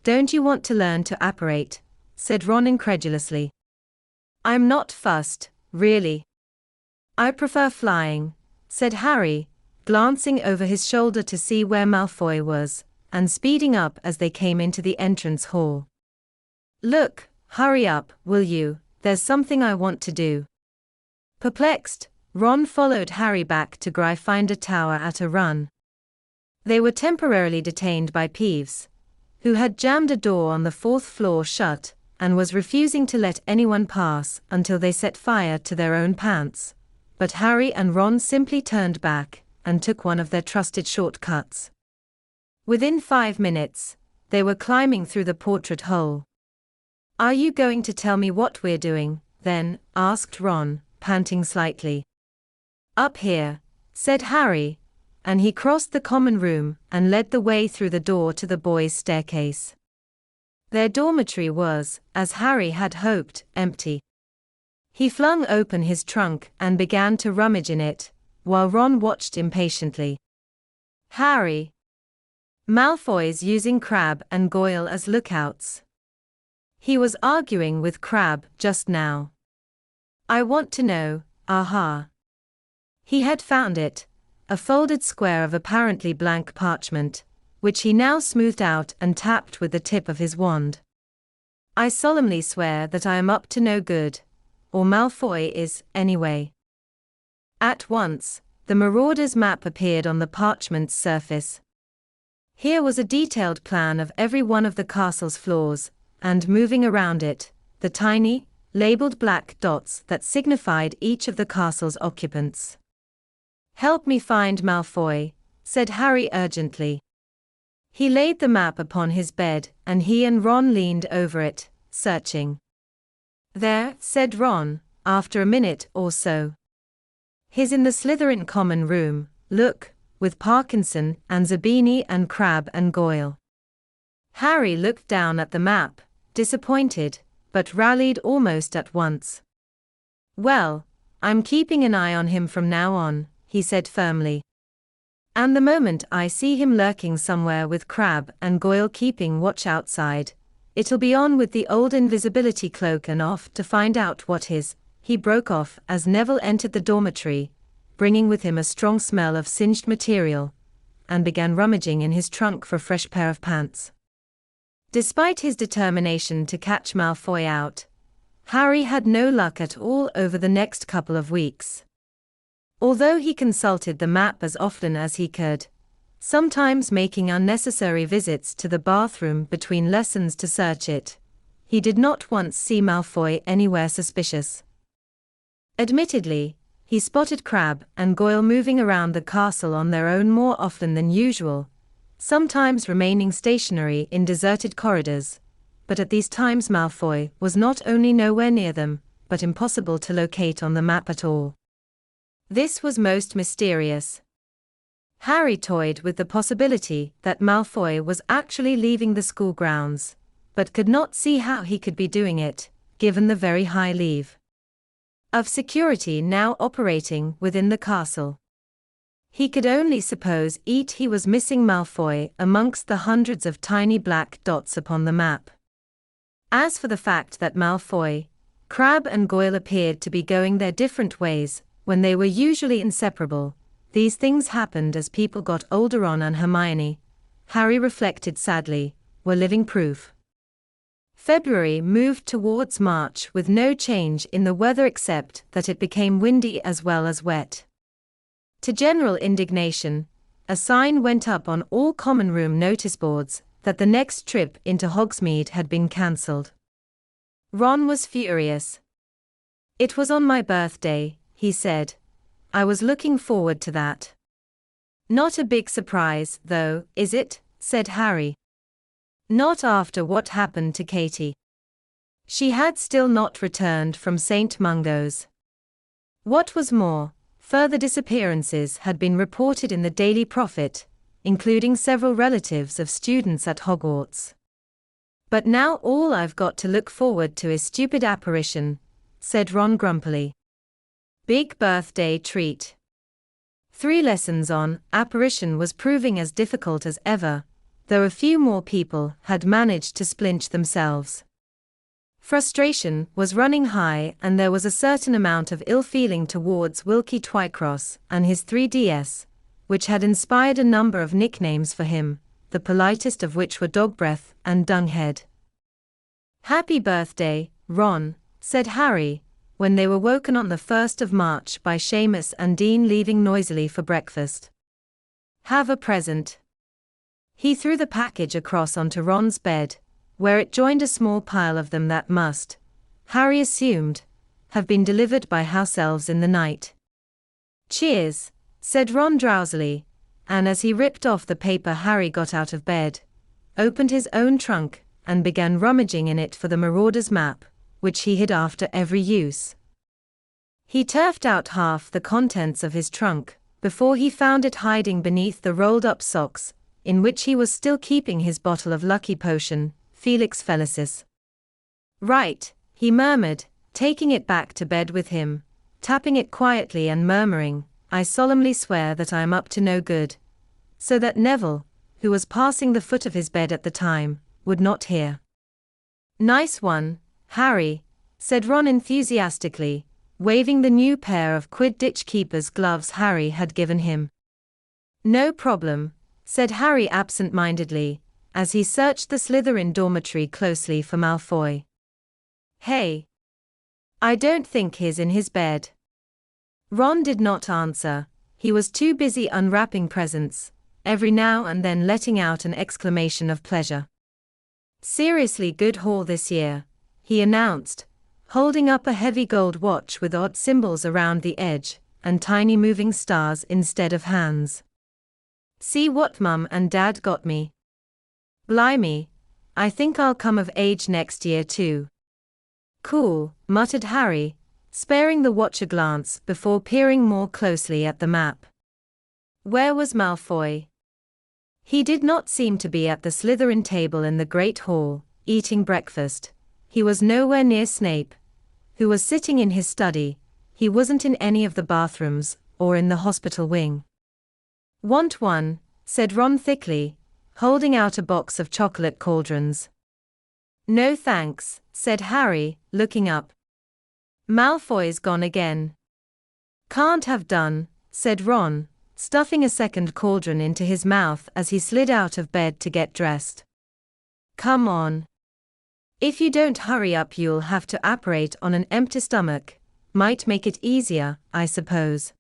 Don't you want to learn to apparate? Said Ron incredulously. I'm not fussed, really. I prefer flying, said Harry, glancing over his shoulder to see where Malfoy was, and speeding up as they came into the entrance hall. Look, hurry up, will you? There's something I want to do. Perplexed, Ron followed Harry back to Gryffindor Tower at a run. They were temporarily detained by Peeves, who had jammed a door on the 4th floor shut, and was refusing to let anyone pass until they set fire to their own pants. But Harry and Ron simply turned back, and took one of their trusted shortcuts. Within 5 minutes, they were climbing through the portrait hole. Are you going to tell me what we're doing, then? Asked Ron, panting slightly. Up here, said Harry, and he crossed the common room and led the way through the door to the boys' staircase. Their dormitory was, as Harry had hoped, empty. He flung open his trunk and began to rummage in it, while Ron watched impatiently. Harry. Malfoy's using Crabbe and Goyle as lookouts. He was arguing with Crabbe just now. I want to know, aha. He had found it, a folded square of apparently blank parchment, which he now smoothed out and tapped with the tip of his wand. I solemnly swear that I am up to no good, or Malfoy is, anyway. At once, the Marauder's map appeared on the parchment's surface. Here was a detailed plan of every one of the castle's floors, and moving around it, the tiny, labeled black dots that signified each of the castle's occupants. "Help me find Malfoy," said Harry urgently. He laid the map upon his bed, and he and Ron leaned over it, searching. "There," said Ron, after a minute or so. "He's in the Slytherin common room, look, with Parkinson and Zabini and Crabbe and Goyle." Harry looked down at the map, disappointed, but rallied almost at once. "Well, I'm keeping an eye on him from now on," he said firmly. "And the moment I see him lurking somewhere with Crabbe and Goyle keeping watch outside, it'll be on with the old invisibility cloak and off to find out what his—" He broke off as Neville entered the dormitory, bringing with him a strong smell of singed material, and began rummaging in his trunk for a fresh pair of pants. Despite his determination to catch Malfoy out, Harry had no luck at all over the next couple of weeks. Although he consulted the map as often as he could, sometimes making unnecessary visits to the bathroom between lessons to search it, he did not once see Malfoy anywhere suspicious. Admittedly, he spotted Crabbe and Goyle moving around the castle on their own more often than usual, sometimes remaining stationary in deserted corridors, but at these times Malfoy was not only nowhere near them, but impossible to locate on the map at all. This was most mysterious. Harry toyed with the possibility that Malfoy was actually leaving the school grounds, but could not see how he could be doing it, given the very high level of security now operating within the castle. He could only suppose he was missing Malfoy amongst the hundreds of tiny black dots upon the map. As for the fact that Malfoy, Crabbe and Goyle appeared to be going their different ways when they were usually inseparable, these things happened as people got older. Ron and Hermione, Harry reflected sadly, were living proof. February moved towards March with no change in the weather except that it became windy as well as wet. To general indignation, a sign went up on all common room notice boards that the next trip into Hogsmeade had been cancelled. Ron was furious. "It was on my birthday," he said. "I was looking forward to that." "Not a big surprise, though, is it?" said Harry. "Not after what happened to Katie. She had still not returned from St. Mungo's. What was more, further disappearances had been reported in the Daily Prophet, including several relatives of students at Hogwarts. But now all I've got to look forward to is stupid apparition," said Ron grumpily. "Big birthday treat." 3 lessons on apparition was proving as difficult as ever, though a few more people had managed to splinch themselves. Frustration was running high and there was a certain amount of ill feeling towards Wilkie Twycross and his 3DS, which had inspired a number of nicknames for him, the politest of which were Dog Breath and Dunghead. "Happy birthday, Ron," said Harry, when they were woken on the 1st of March by Seamus and Dean leaving noisily for breakfast. "Have a present." He threw the package across onto Ron's bed, where it joined a small pile of them that must, Harry assumed, have been delivered by house elves in the night. "Cheers," said Ron drowsily, and as he ripped off the paper Harry got out of bed, opened his own trunk, and began rummaging in it for the Marauder's map, which he hid after every use. He turfed out half the contents of his trunk, before he found it hiding beneath the rolled-up socks, in which he was still keeping his bottle of lucky potion, Felix Felicis. "Right," he murmured, taking it back to bed with him, tapping it quietly and murmuring, "I solemnly swear that I am up to no good," so that Neville, who was passing the foot of his bed at the time, would not hear. "Nice one, Harry," said Ron enthusiastically, waving the new pair of Quidditch keeper's gloves Harry had given him. "No problem," said Harry absent-mindedly, as he searched the Slytherin dormitory closely for Malfoy. "Hey. I don't think he's in his bed." Ron did not answer, He was too busy unwrapping presents, every now and then letting out an exclamation of pleasure. "Seriously good haul this year," he announced, holding up a heavy gold watch with odd symbols around the edge, and tiny moving stars instead of hands. "See what Mum and Dad got me. Blimey, I think I'll come of age next year too." "Cool," muttered Harry, sparing the watch a glance before peering more closely at the map. Where was Malfoy? He did not seem to be at the Slytherin table in the Great Hall, eating breakfast. He was nowhere near Snape, who was sitting in his study. He wasn't in any of the bathrooms, or in the hospital wing. "Want one?" said Ron thickly, holding out a box of chocolate cauldrons. "No thanks," said Harry, looking up. "Malfoy's gone again." "Can't have done," said Ron, stuffing a second cauldron into his mouth as he slid out of bed to get dressed. "Come on. If you don't hurry up you'll have to apparate on an empty stomach. Might make it easier, I suppose."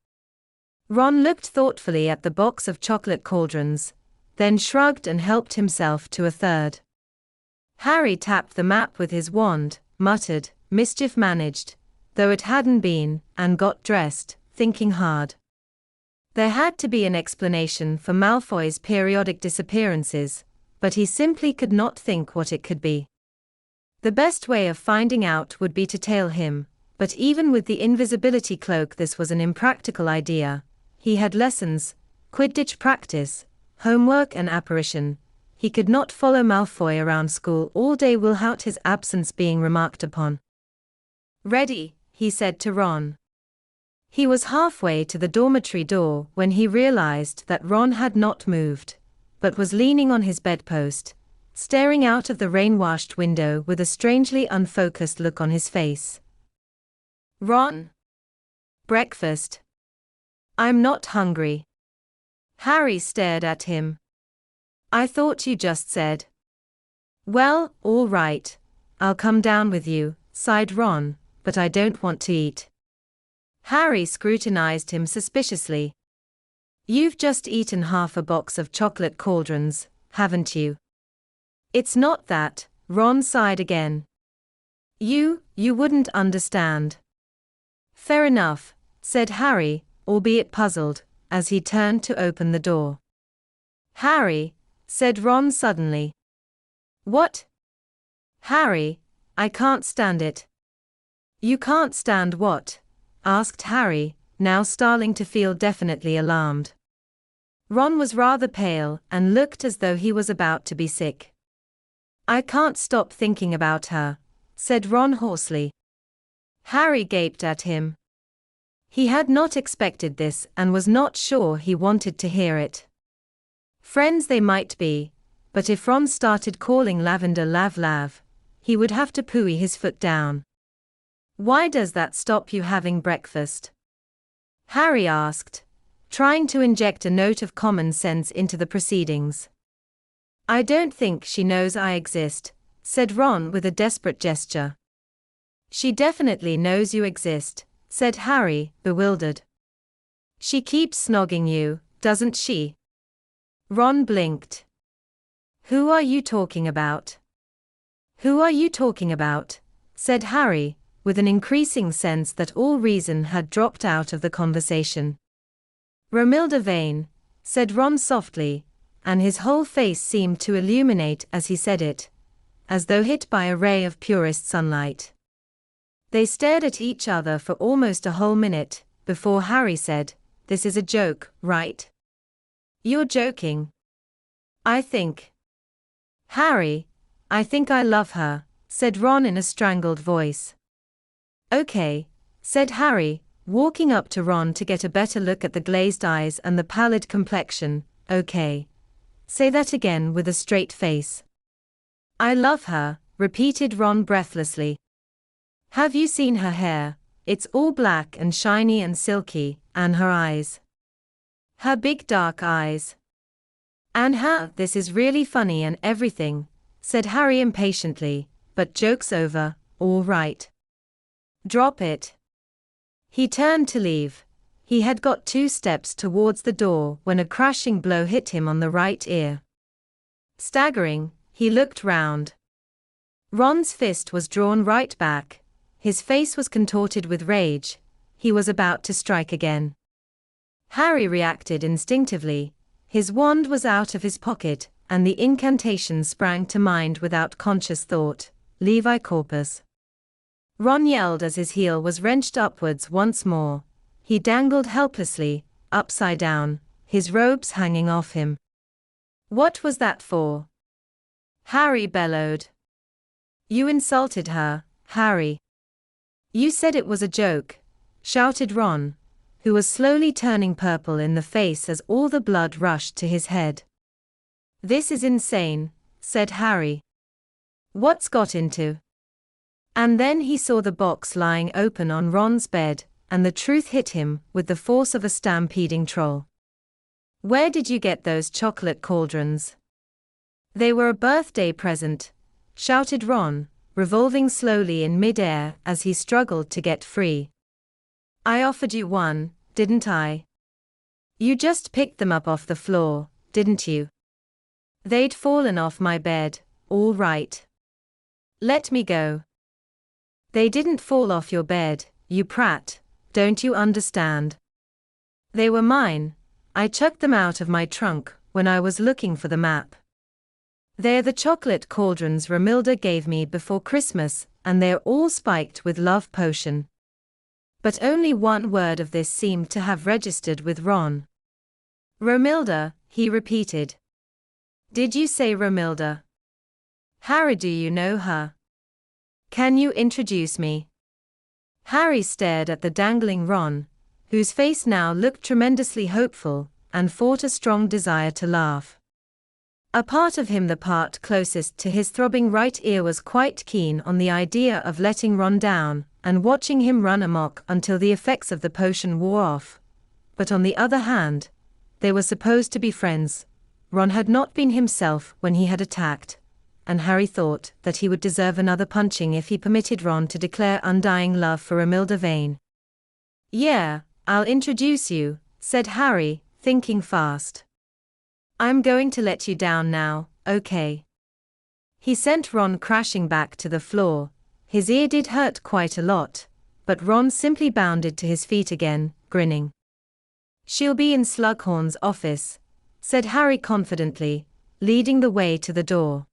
Ron looked thoughtfully at the box of chocolate cauldrons, then shrugged and helped himself to a third. Harry tapped the map with his wand, muttered, "Mischief managed," though it hadn't been, and got dressed, thinking hard. There had to be an explanation for Malfoy's periodic disappearances, but he simply could not think what it could be. The best way of finding out would be to tail him, but even with the invisibility cloak this was an impractical idea. He had lessons, Quidditch practice, homework and apparition. He could not follow Malfoy around school all day without his absence being remarked upon. "Ready," he said to Ron. He was halfway to the dormitory door when he realized that Ron had not moved, but was leaning on his bedpost, staring out of the rain-washed window with a strangely unfocused look on his face. "Ron? Breakfast? I'm not hungry." Harry stared at him. "I thought you just said." "Well, all right, I'll come down with you," sighed Ron, "but I don't want to eat." Harry scrutinized him suspiciously. "You've just eaten half a box of chocolate cauldrons, haven't you?" "It's not that," Ron sighed again. You wouldn't understand." "Fair enough," said Harry, albeit puzzled, as he turned to open the door. "Harry," said Ron suddenly. "What?" "Harry, I can't stand it." "You can't stand what?" asked Harry, now starting to feel definitely alarmed. Ron was rather pale and looked as though he was about to be sick. "I can't stop thinking about her," said Ron hoarsely. Harry gaped at him. He had not expected this and was not sure he wanted to hear it. Friends they might be, but if Ron started calling Lavender Lav, he would have to pooey his foot down. "Why does that stop you having breakfast?" Harry asked, trying to inject a note of common sense into the proceedings. "I don't think she knows I exist," said Ron with a desperate gesture. "She definitely knows you exist," said Harry, bewildered. "She keeps snogging you, doesn't she?" Ron blinked. "Who are you talking about?" "Who are you talking about?" said Harry, with an increasing sense that all reason had dropped out of the conversation. "Romilda Vane," said Ron softly, and his whole face seemed to illuminate as he said it, as though hit by a ray of purest sunlight. They stared at each other for almost a whole minute, before Harry said, "This is a joke, right?" "You're joking." "I think." "Harry, I think I love her," said Ron in a strangled voice. "Okay," said Harry, walking up to Ron to get a better look at the glazed eyes and the pallid complexion. "Okay. Say that again with a straight face." "I love her," repeated Ron breathlessly. "Have you seen her hair? It's all black and shiny and silky, and her eyes. Her big dark eyes. And this is really funny and everything," said Harry impatiently, "but joke's over, all right. Drop it." He turned to leave. He had got 2 steps towards the door when a crashing blow hit him on the right ear. Staggering, he looked round. Ron's fist was drawn right back, his face was contorted with rage, he was about to strike again. Harry reacted instinctively, his wand was out of his pocket, and the incantation sprang to mind without conscious thought, Levi Corpus. Ron yelled as his heel was wrenched upwards once more. He dangled helplessly, upside down, his robes hanging off him. What was that for? Harry bellowed. You insulted her, Harry. You said it was a joke, shouted Ron, who was slowly turning purple in the face as all the blood rushed to his head. This is insane, said Harry. What's got into? And then he saw the box lying open on Ron's bed, and the truth hit him with the force of a stampeding troll. Where did you get those chocolate cauldrons? They were a birthday present, shouted Ron, revolving slowly in mid-air as he struggled to get free. I offered you one, didn't I? You just picked them up off the floor, didn't you? They'd fallen off my bed, all right. Let me go. They didn't fall off your bed, you prat, don't you understand? They were mine, I chucked them out of my trunk when I was looking for the map. They're the chocolate cauldrons Romilda gave me before Christmas, and they're all spiked with love potion. But only one word of this seemed to have registered with Ron. Romilda, he repeated. Did you say Romilda? Harry, do you know her? Can you introduce me? Harry stared at the dangling Ron, whose face now looked tremendously hopeful, and fought a strong desire to laugh. A part of him, the part closest to his throbbing right ear, was quite keen on the idea of letting Ron down, and watching him run amok until the effects of the potion wore off. But on the other hand, they were supposed to be friends. Ron had not been himself when he had attacked, and Harry thought that he would deserve another punching if he permitted Ron to declare undying love for Romilda Vane. Yeah, I'll introduce you, said Harry, thinking fast. I'm going to let you down now, okay? He sent Ron crashing back to the floor. His ear did hurt quite a lot, but Ron simply bounded to his feet again, grinning. She'll be in Slughorn's office, said Harry confidently, leading the way to the door.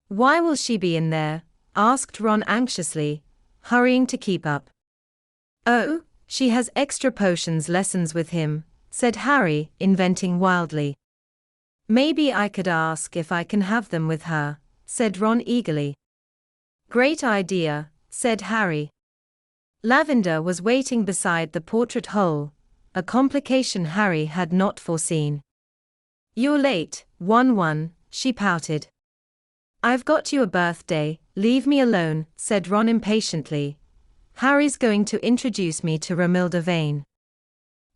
Why will she be in there? Asked Ron anxiously, hurrying to keep up. Oh, she has extra potions lessons with him, said Harry, inventing wildly. Maybe I could ask if I can have them with her, said Ron eagerly. Great idea, said Harry. Lavender was waiting beside the portrait hole, a complication Harry had not foreseen. You're late, 1-1, she pouted. I've got you a birthday, leave me alone, said Ron impatiently. Harry's going to introduce me to Romilda Vane.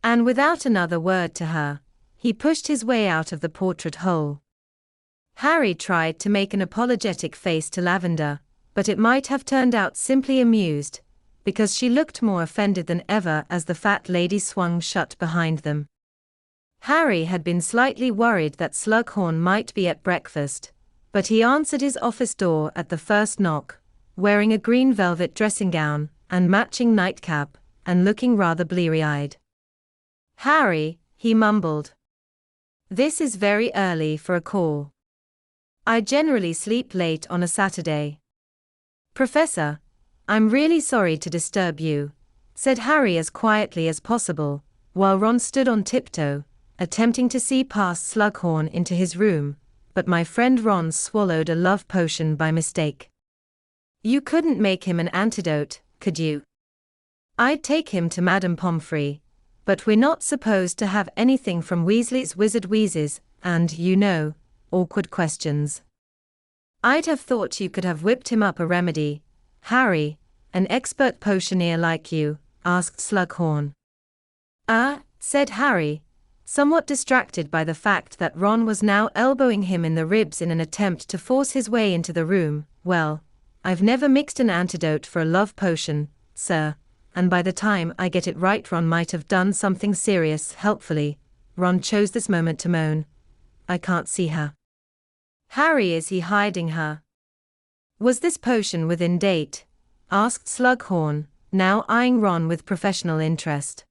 And without another word to her, he pushed his way out of the portrait hole. Harry tried to make an apologetic face to Lavender, but it might have turned out simply amused, because she looked more offended than ever as the fat lady swung shut behind them. Harry had been slightly worried that Slughorn might be at breakfast, but he answered his office door at the first knock, wearing a green velvet dressing gown and matching nightcap, and looking rather bleary-eyed. Harry, he mumbled. This is very early for a call. I generally sleep late on a Saturday. Professor, I'm really sorry to disturb you, said Harry as quietly as possible, while Ron stood on tiptoe, attempting to see past Slughorn into his room, but my friend Ron swallowed a love potion by mistake. You couldn't make him an antidote, could you? I'd take him to Madame Pomfrey, but we're not supposed to have anything from Weasley's Wizard Wheezes, and, you know, awkward questions. I'd have thought you could have whipped him up a remedy, Harry, an expert potioneer like you, asked Slughorn. Said Harry, somewhat distracted by the fact that Ron was now elbowing him in the ribs in an attempt to force his way into the room. Well, I've never mixed an antidote for a love potion, sir, and by the time I get it right Ron might have done something serious helpfully. Ron chose this moment to moan. I can't see her. Harry, is he hiding her? Was this potion within date? Asked Slughorn, now eyeing Ron with professional interest.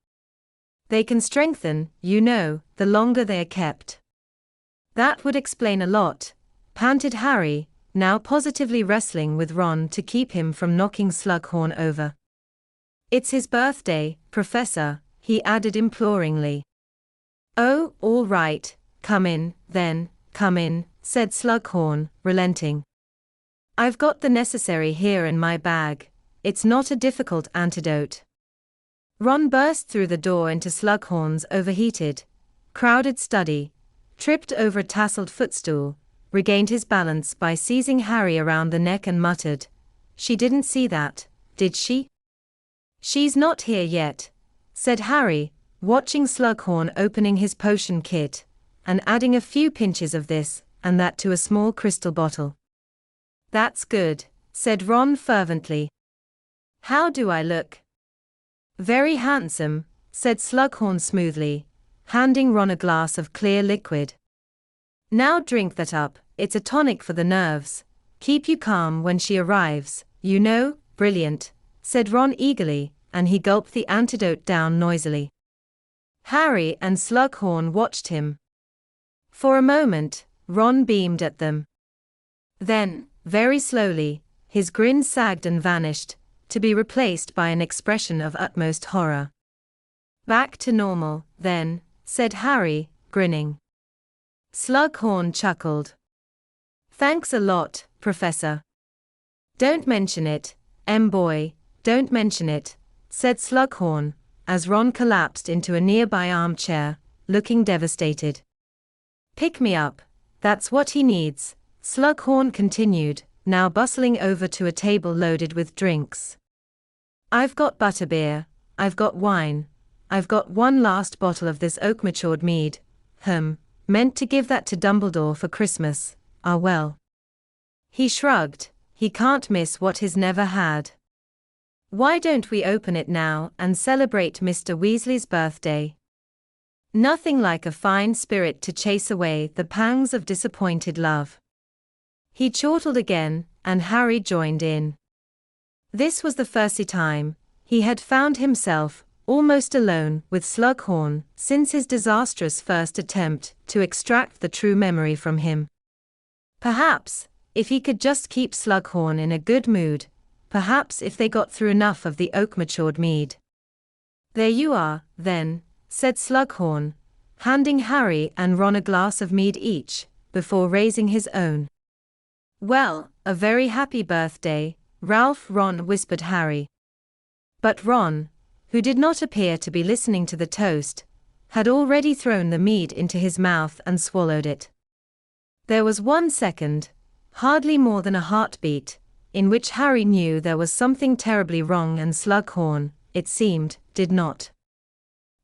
They can strengthen, you know, the longer they are kept. That would explain a lot, panted Harry, now positively wrestling with Ron to keep him from knocking Slughorn over. It's his birthday, Professor, he added imploringly. Oh, all right, come in, then, come in, said Slughorn, relenting. I've got the necessary here in my bag. It's not a difficult antidote. Ron burst through the door into Slughorn's overheated, crowded study, tripped over a tasseled footstool, regained his balance by seizing Harry around the neck and muttered, She didn't see that, did she? She's not here yet, said Harry, watching Slughorn opening his potion kit, and adding a few pinches of this and that to a small crystal bottle. That's good, said Ron fervently. How do I look? Very handsome, said Slughorn smoothly, handing Ron a glass of clear liquid. Now drink that up, it's a tonic for the nerves. Keep you calm when she arrives, you know. Brilliant, said Ron eagerly, and he gulped the antidote down noisily. Harry and Slughorn watched him. For a moment, Ron beamed at them. Then, very slowly, his grin sagged and vanished, to be replaced by an expression of utmost horror. Back to normal, then, said Harry, grinning. Slughorn chuckled. Thanks a lot, Professor. Don't mention it, boy, don't mention it, said Slughorn, as Ron collapsed into a nearby armchair, looking devastated. Pick me up, that's what he needs, Slughorn continued, now bustling over to a table loaded with drinks. I've got butterbeer, I've got wine, I've got one last bottle of this oak-matured mead, meant to give that to Dumbledore for Christmas, well. He shrugged, he can't miss what he's never had. Why don't we open it now and celebrate Mr. Weasley's birthday? Nothing like a fine spirit to chase away the pangs of disappointed love. He chortled again, and Harry joined in. This was the first time he had found himself almost alone with Slughorn since his disastrous first attempt to extract the true memory from him. Perhaps, if he could just keep Slughorn in a good mood, perhaps if they got through enough of the oak-matured mead. There you are, then, said Slughorn, handing Harry and Ron a glass of mead each, before raising his own. Well, a very happy birthday, Ralph, Ron whispered Harry. But Ron, who did not appear to be listening to the toast, had already thrown the mead into his mouth and swallowed it. There was 1 second, hardly more than a heartbeat, in which Harry knew there was something terribly wrong and Slughorn, it seemed, did not.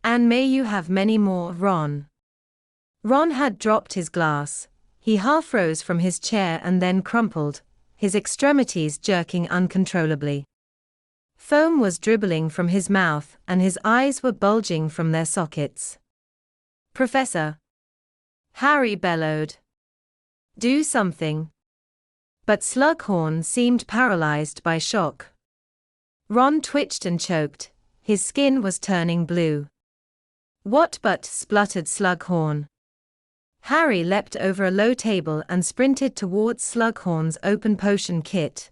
And may you have many more, Ron. Ron had dropped his glass. He half rose from his chair and then crumpled, his extremities jerking uncontrollably. Foam was dribbling from his mouth and his eyes were bulging from their sockets. Professor! Harry bellowed. Do something. But Slughorn seemed paralyzed by shock. Ron twitched and choked, his skin was turning blue. What but, spluttered Slughorn. Harry leapt over a low table and sprinted towards Slughorn's open potion kit,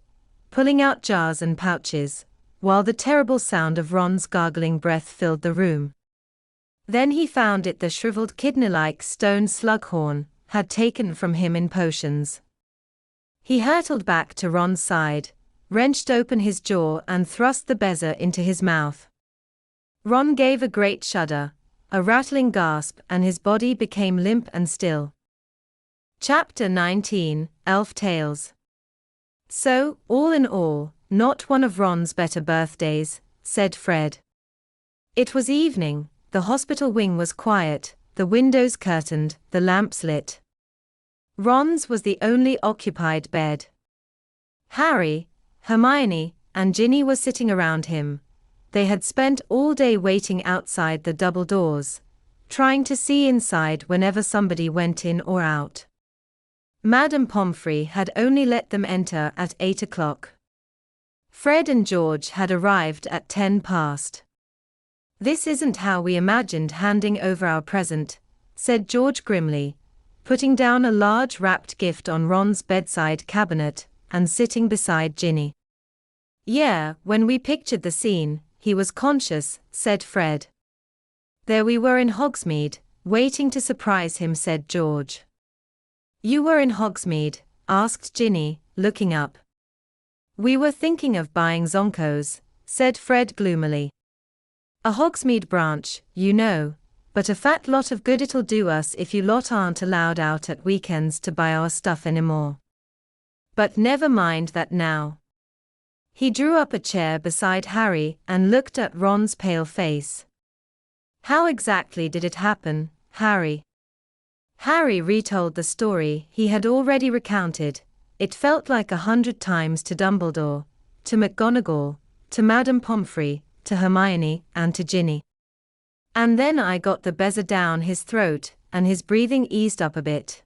pulling out jars and pouches, while the terrible sound of Ron's gargling breath filled the room. Then he found it the shriveled kidney-like stone Slughorn had taken from him in potions. He hurtled back to Ron's side, wrenched open his jaw and thrust the bezer into his mouth. Ron gave a great shudder, a rattling gasp, and his body became limp and still. Chapter 19, Elf Tales. So, all in all, not one of Ron's better birthdays, said Fred. It was evening, the hospital wing was quiet, the windows curtained, the lamps lit. Ron's was the only occupied bed. Harry, Hermione, and Ginny were sitting around him, they had spent all day waiting outside the double doors, trying to see inside whenever somebody went in or out. Madame Pomfrey had only let them enter at 8 o'clock. Fred and George had arrived at 10 past. "This isn't how we imagined handing over our present," said George grimly, putting down a large wrapped gift on Ron's bedside cabinet and sitting beside Ginny. "Yeah, when we pictured the scene, he was conscious," said Fred. "There we were in Hogsmeade, waiting to surprise him," said George. "You were in Hogsmeade?" asked Ginny, looking up. "We were thinking of buying Zonkos," said Fred gloomily. "A Hogsmeade branch, you know, but a fat lot of good it'll do us if you lot aren't allowed out at weekends to buy our stuff anymore. But never mind that now." He drew up a chair beside Harry and looked at Ron's pale face. "How exactly did it happen, Harry?" Harry retold the story he had already recounted. It felt like 100 times to Dumbledore, to McGonagall, to Madame Pomfrey, to Hermione, and to Ginny. "And then I got the bezer down his throat, and his breathing eased up a bit.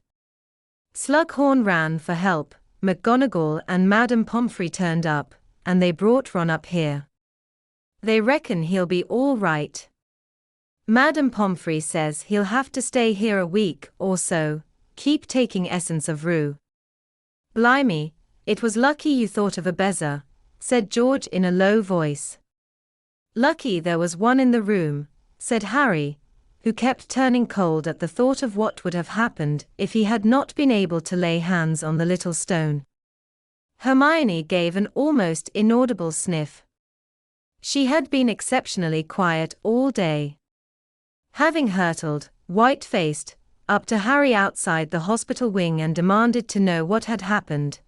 Slughorn ran for help, McGonagall and Madame Pomfrey turned up, and they brought Ron up here. They reckon he'll be all right. Madame Pomfrey says he'll have to stay here a week or so, keep taking essence of rue." "Blimey, it was lucky you thought of a bezer," said George in a low voice. "Lucky there was one in the room," said Harry, who kept turning cold at the thought of what would have happened if he had not been able to lay hands on the little stone. Hermione gave an almost inaudible sniff. She had been exceptionally quiet all day. Having hurtled, white-faced, up to Harry outside the hospital wing and demanded to know what had happened,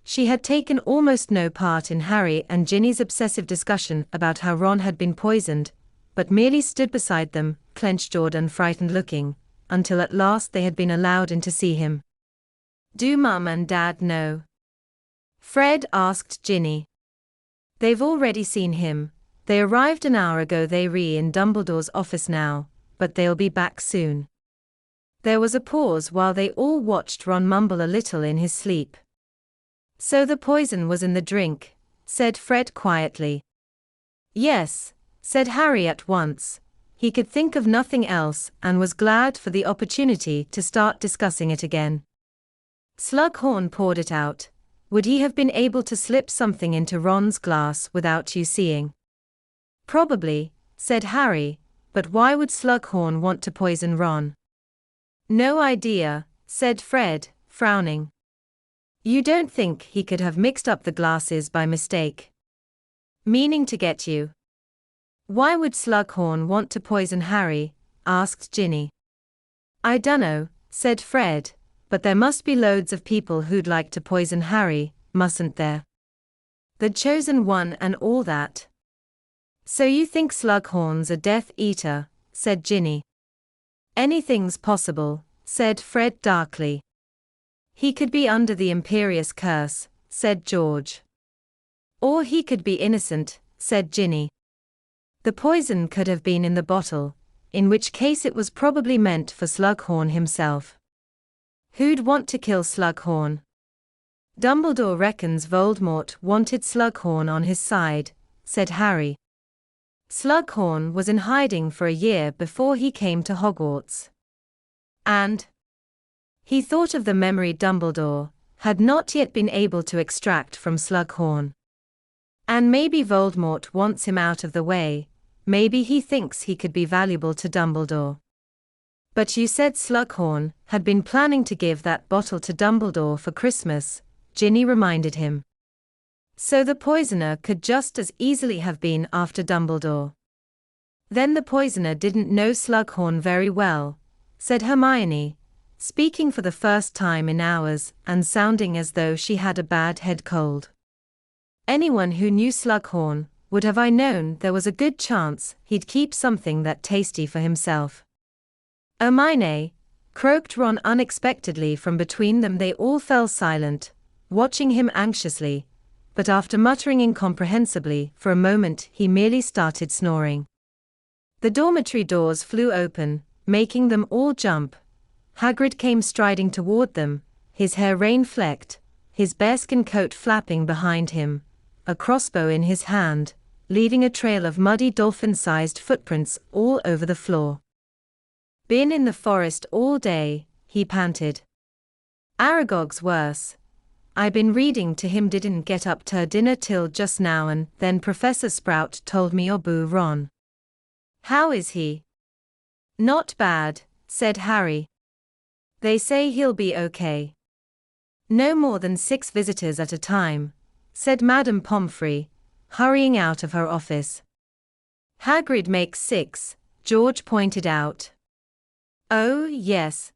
she had taken almost no part in Harry and Ginny's obsessive discussion about how Ron had been poisoned, but merely stood beside them, clenched-jawed and frightened-looking, until at last they had been allowed in to see him. "Do Mum and Dad know?" Fred asked Ginny. "They've already seen him. They arrived an hour ago. They're in Dumbledore's office now, but they'll be back soon." There was a pause while they all watched Ron mumble a little in his sleep. "So the poison was in the drink," said Fred quietly. "Yes," said Harry at once. He could think of nothing else and was glad for the opportunity to start discussing it again. "Slughorn poured it out. Would he have been able to slip something into Ron's glass without you seeing?" "Probably," said Harry, "but why would Slughorn want to poison Ron?" "No idea," said Fred, frowning. "You don't think he could have mixed up the glasses by mistake? Meaning to get you?" "Why would Slughorn want to poison Harry?" asked Ginny. "I dunno," said Fred, "but there must be loads of people who'd like to poison Harry, mustn't there? The chosen one and all that." "So you think Slughorn's a Death Eater?" said Ginny. "Anything's possible," said Fred darkly. "He could be under the Imperious curse," said George. "Or he could be innocent," said Ginny. "The poison could have been in the bottle, in which case it was probably meant for Slughorn himself." "Who'd want to kill Slughorn?" "Dumbledore reckons Voldemort wanted Slughorn on his side," said Harry. "Slughorn was in hiding for a year before he came to Hogwarts. And he thought of the memory Dumbledore had not yet been able to extract from Slughorn. And maybe Voldemort wants him out of the way, maybe he thinks he could be valuable to Dumbledore." "But you said Slughorn had been planning to give that bottle to Dumbledore for Christmas," Ginny reminded him. "So the poisoner could just as easily have been after Dumbledore." "Then the poisoner didn't know Slughorn very well," said Hermione, speaking for the first time in hours and sounding as though she had a bad head cold. "Anyone who knew Slughorn would have known there was a good chance he'd keep something that tasty for himself." "Hermione," croaked Ron unexpectedly from between them. They all fell silent, watching him anxiously, but after muttering incomprehensibly for a moment he merely started snoring. The dormitory doors flew open, making them all jump. Hagrid came striding toward them, his hair rain-flecked, his bearskin coat flapping behind him, a crossbow in his hand, leaving a trail of muddy dolphin-sized footprints all over the floor. "Been in the forest all day," he panted. "Aragog's worse. I been reading to him, didn't get up to dinner till just now, and then Professor Sprout told me your boo Ron." "How is he?" "Not bad," said Harry. "They say he'll be okay." "No more than 6 visitors at a time," said Madame Pomfrey, hurrying out of her office. "Hagrid makes 6, George pointed out. "Oh, yes,"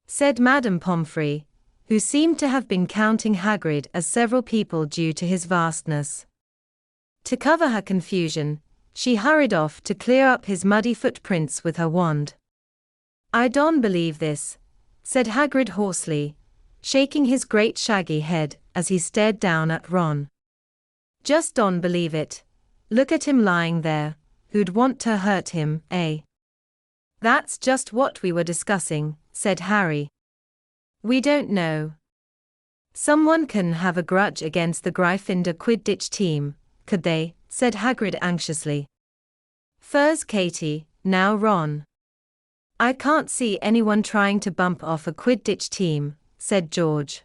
said Madame Pomfrey, who seemed to have been counting Hagrid as several people due to his vastness. To cover her confusion, she hurried off to clear up his muddy footprints with her wand. "I don't believe this," said Hagrid hoarsely, shaking his great shaggy head as he stared down at Ron. "Just don't believe it. Look at him lying there. Who'd want to hurt him, eh?" "That's just what we were discussing," said Harry. "We don't know. Someone can have a grudge against the Gryffindor Quidditch team, could they?" said Hagrid anxiously. "First Katie, now Ron." "I can't see anyone trying to bump off a Quidditch team," said George.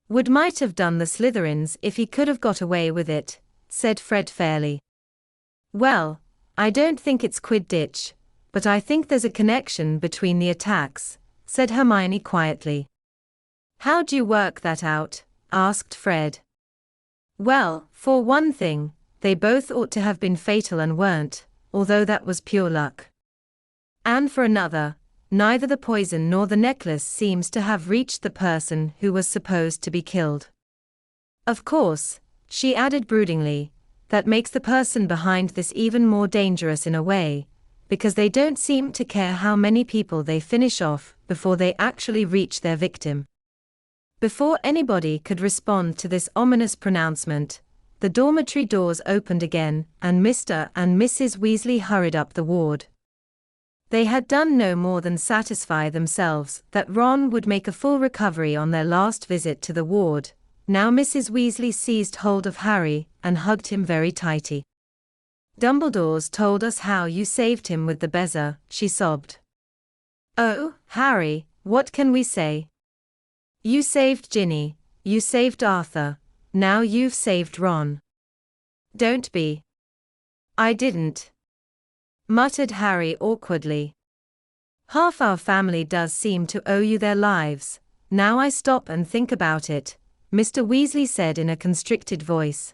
"Would might have done the Slytherins if he could have got away with it," said Fred fairly. "Well, I don't think it's Quidditch, but I think there's a connection between the attacks," said Hermione quietly. "How'd you work that out?" asked Fred. "Well, for one thing, they both ought to have been fatal and weren't, although that was pure luck. And for another, neither the poison nor the necklace seems to have reached the person who was supposed to be killed. Of course," she added broodingly, "that makes the person behind this even more dangerous in a way, because they don't seem to care how many people they finish off before they actually reach their victim." Before anybody could respond to this ominous pronouncement, the dormitory doors opened again, and Mr. and Mrs. Weasley hurried up the ward. They had done no more than satisfy themselves that Ron would make a full recovery on their last visit to the ward. Now Mrs. Weasley seized hold of Harry and hugged him very tightly. "Dumbledore's told us how you saved him with the bezer," she sobbed. "Oh, Harry, what can we say? You saved Ginny, you saved Arthur, now you've saved Ron." "Don't be." "I didn't," muttered Harry awkwardly. "Half our family does seem to owe you their lives, now I stop and think about it," Mr. Weasley said in a constricted voice.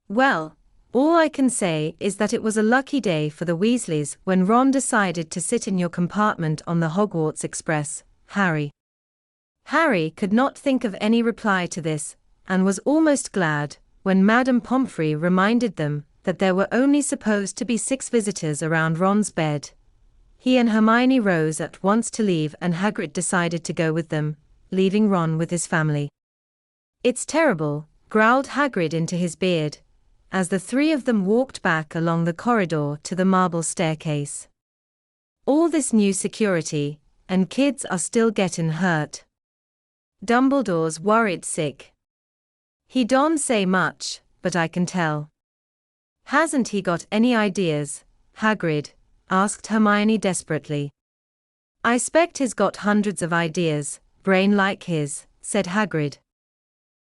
"Well, all I can say is that it was a lucky day for the Weasleys when Ron decided to sit in your compartment on the Hogwarts Express, Harry." Harry could not think of any reply to this, and was almost glad when Madame Pomfrey reminded them that there were only supposed to be 6 visitors around Ron's bed. He and Hermione rose at once to leave, and Hagrid decided to go with them, leaving Ron with his family. "It's terrible," growled Hagrid into his beard, as the 3 of them walked back along the corridor to the marble staircase. "All this new security, and kids are still getting hurt. Dumbledore's worried sick. He don't say much, but I can tell." "Hasn't he got any ideas, Hagrid?" asked Hermione desperately. "I expect he's got hundreds of ideas, brain like his," said Hagrid.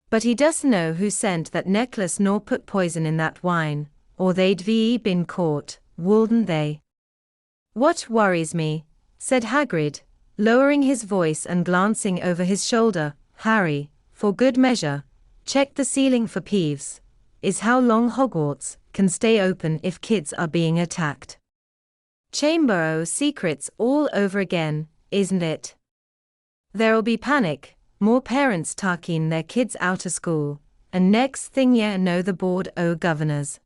"But he doesn't know who sent that necklace nor put poison in that wine, or they'd been caught, wouldn't they?" "What worries me," said Hagrid, lowering his voice and glancing over his shoulder, "Harry, for good measure, check the ceiling for Peeves, is how long Hogwarts can stay open if kids are being attacked. Chamber o' Secrets all over again, isn't it? There'll be panic, more parents taking their kids out of school, and next thing you know the board o' governors."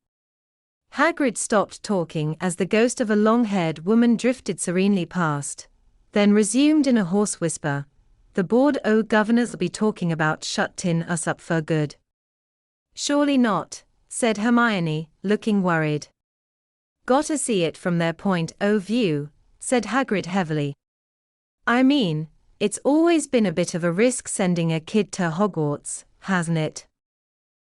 Hagrid stopped talking as the ghost of a long-haired woman drifted serenely past, then resumed in a hoarse whisper, "The board o' governors will be talking about shutting us up for good. Surely not, said Hermione, looking worried. Gotta see it from their point of view, said Hagrid heavily. I mean, it's always been a bit of a risk sending a kid to Hogwarts, hasn't it?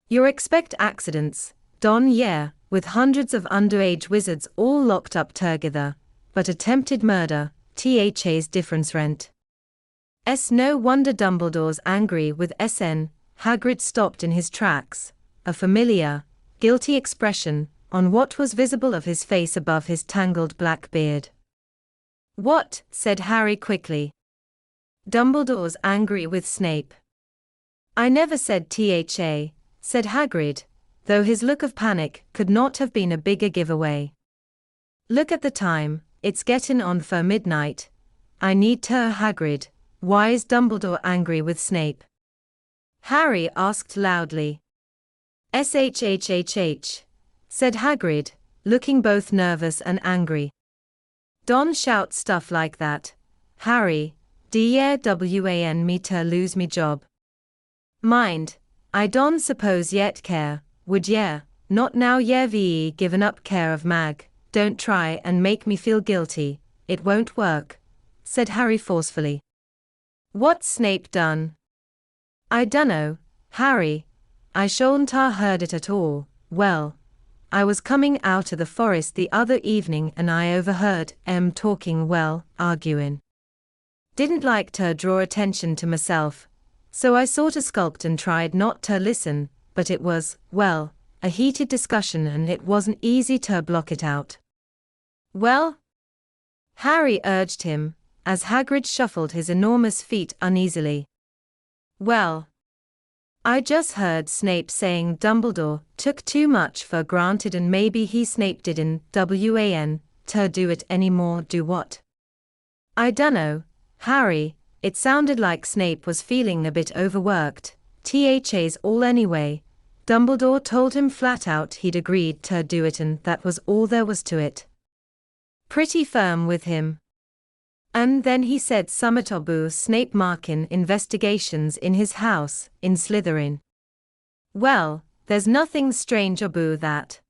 You expect accidents, yeah, with hundreds of underage wizards all locked up together, but attempted murder, THA's difference rent. No wonder Dumbledore's angry with SN. Hagrid stopped in his tracks, a familiar, guilty expression on what was visible of his face above his tangled black beard. What? Said Harry quickly. Dumbledore's angry with Snape. I never said THA, said Hagrid, though his look of panic could not have been a bigger giveaway. Look at the time, it's getting on for midnight. I need to Hagrid. Why is Dumbledore angry with Snape? Harry asked loudly. SHHHH, said Hagrid, looking both nervous and angry. Don't shout stuff like that, Harry. DWAN me to lose me job. Mind, I don't suppose yet care, would ye? Not now ye ve given up care of Mag, don't try and make me feel guilty, it won't work, said Harry forcefully. What's Snape done? I dunno, Harry. I shouldn't ha' heard it at all. Well, I was coming out of the forest the other evening and I overheard talking, arguing. Didn't like to draw attention to myself, so I sorta skulked and tried not to listen, but it was, a heated discussion and it wasn't easy to block it out. Well? Harry urged him, as Hagrid shuffled his enormous feet uneasily. Well, I just heard Snape saying Dumbledore took too much for granted and maybe Snape didn't WAN to do it anymore. Do what? I dunno, Harry. It sounded like Snape was feeling a bit overworked. THA's all anyway. Dumbledore told him flat out he'd agreed to do it and that was all there was to it. Pretty firm with him. And then he said summit about Snape marking investigations in his house, in Slytherin. Well, there's nothing strange about that.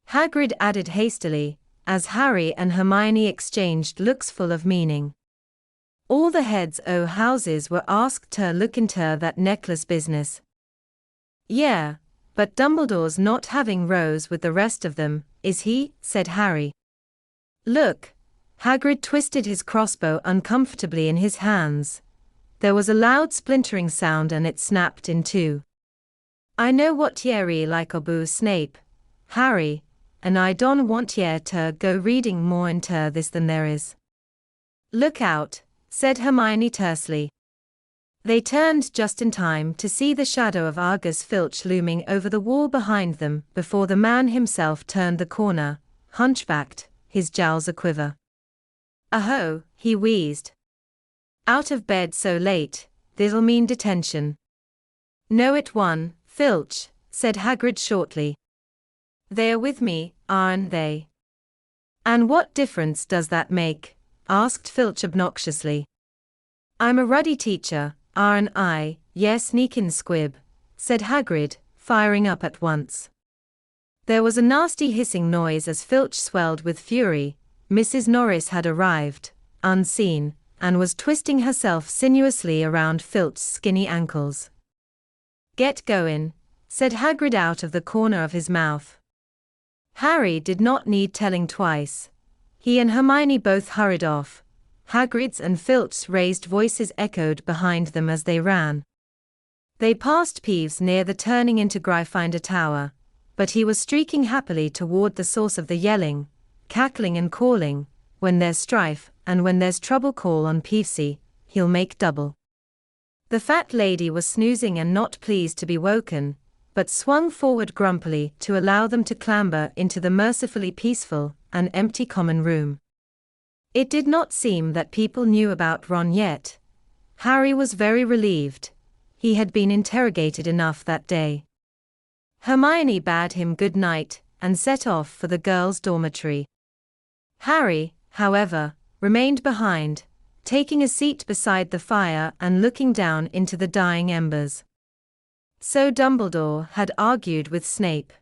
Hagrid added hastily, as Harry and Hermione exchanged looks full of meaning. All the heads o' houses were asked to look into that necklace business. Yeah, but Dumbledore's not having rows with the rest of them, is he? Said Harry. Look. Hagrid twisted his crossbow uncomfortably in his hands. There was a loud splintering sound and it snapped in two. I know what ye like about Snape, Harry, and I don't want ye to go reading more into this than there is. Look out, said Hermione tersely. They turned just in time to see the shadow of Argus Filch looming over the wall behind them before the man himself turned the corner, hunchbacked, his jowls a-quiver. Aho, he wheezed. Out of bed so late, this'll mean detention. No it won't, Filch, said Hagrid shortly. They are with me, aren't they? And what difference does that make? Asked Filch obnoxiously. I'm a ruddy teacher, aren't I? Yes, sneakin' squib, said Hagrid, firing up at once. There was a nasty hissing noise as Filch swelled with fury. Mrs. Norris had arrived, unseen, and was twisting herself sinuously around Filch's skinny ankles. Get going, said Hagrid out of the corner of his mouth. Harry did not need telling twice. He and Hermione both hurried off. Hagrid's and Filch's raised voices echoed behind them as they ran. They passed Peeves near the turning into Gryffindor Tower, but he was streaking happily toward the source of the yelling, cackling and calling. When there's strife, and when there's trouble call on Peevesy, he'll make double. The fat lady was snoozing and not pleased to be woken, but swung forward grumpily to allow them to clamber into the mercifully peaceful and empty common room. It did not seem that people knew about Ron yet. Harry was very relieved. He had been interrogated enough that day. Hermione bade him good night and set off for the girls' dormitory. Harry, however, remained behind, taking a seat beside the fire and looking down into the dying embers. So Dumbledore had argued with Snape.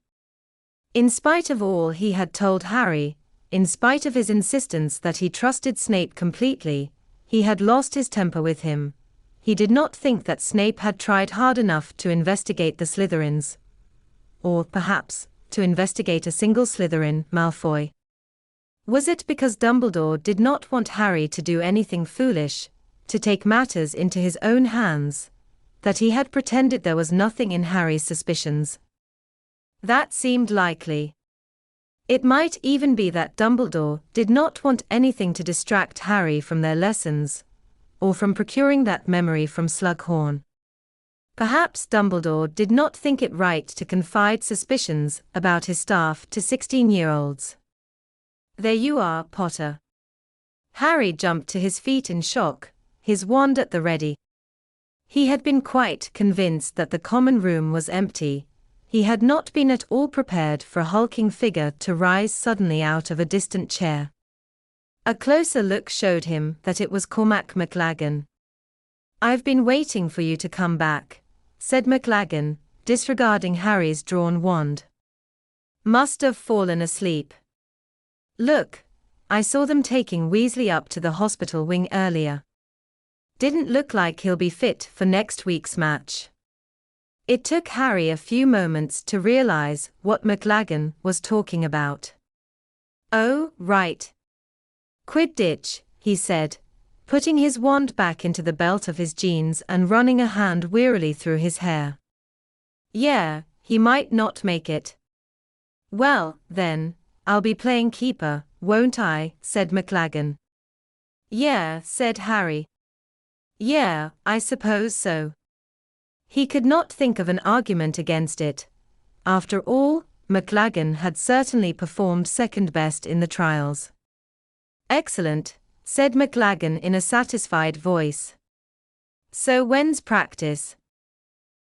In spite of all he had told Harry, in spite of his insistence that he trusted Snape completely, he had lost his temper with him. He did not think that Snape had tried hard enough to investigate the Slytherins. Or, perhaps, to investigate a single Slytherin, Malfoy. Was it because Dumbledore did not want Harry to do anything foolish, to take matters into his own hands, that he had pretended there was nothing in Harry's suspicions? That seemed likely. It might even be that Dumbledore did not want anything to distract Harry from their lessons, or from procuring that memory from Slughorn. Perhaps Dumbledore did not think it right to confide suspicions about his staff to 16-year-olds. There you are, Potter. Harry jumped to his feet in shock, his wand at the ready. He had been quite convinced that the common room was empty. He had not been at all prepared for a hulking figure to rise suddenly out of a distant chair. A closer look showed him that it was Cormac McLaggen. "I've been waiting for you to come back," said McLaggen, disregarding Harry's drawn wand. "Must have fallen asleep. Look, I saw them taking Weasley up to the hospital wing earlier. Didn't look like he'll be fit for next week's match." It took Harry a few moments to realize what McLaggen was talking about. "Oh, right. Quidditch," he said, putting his wand back into the belt of his jeans and running a hand wearily through his hair. "Yeah, he might not make it." "Well, then, I'll be playing keeper, won't I?" said McLaggen. "Yeah," said Harry. "Yeah, I suppose so." He could not think of an argument against it. After all, McLaggen had certainly performed second best in the trials. "Excellent," said McLaggen in a satisfied voice. "So when's practice?"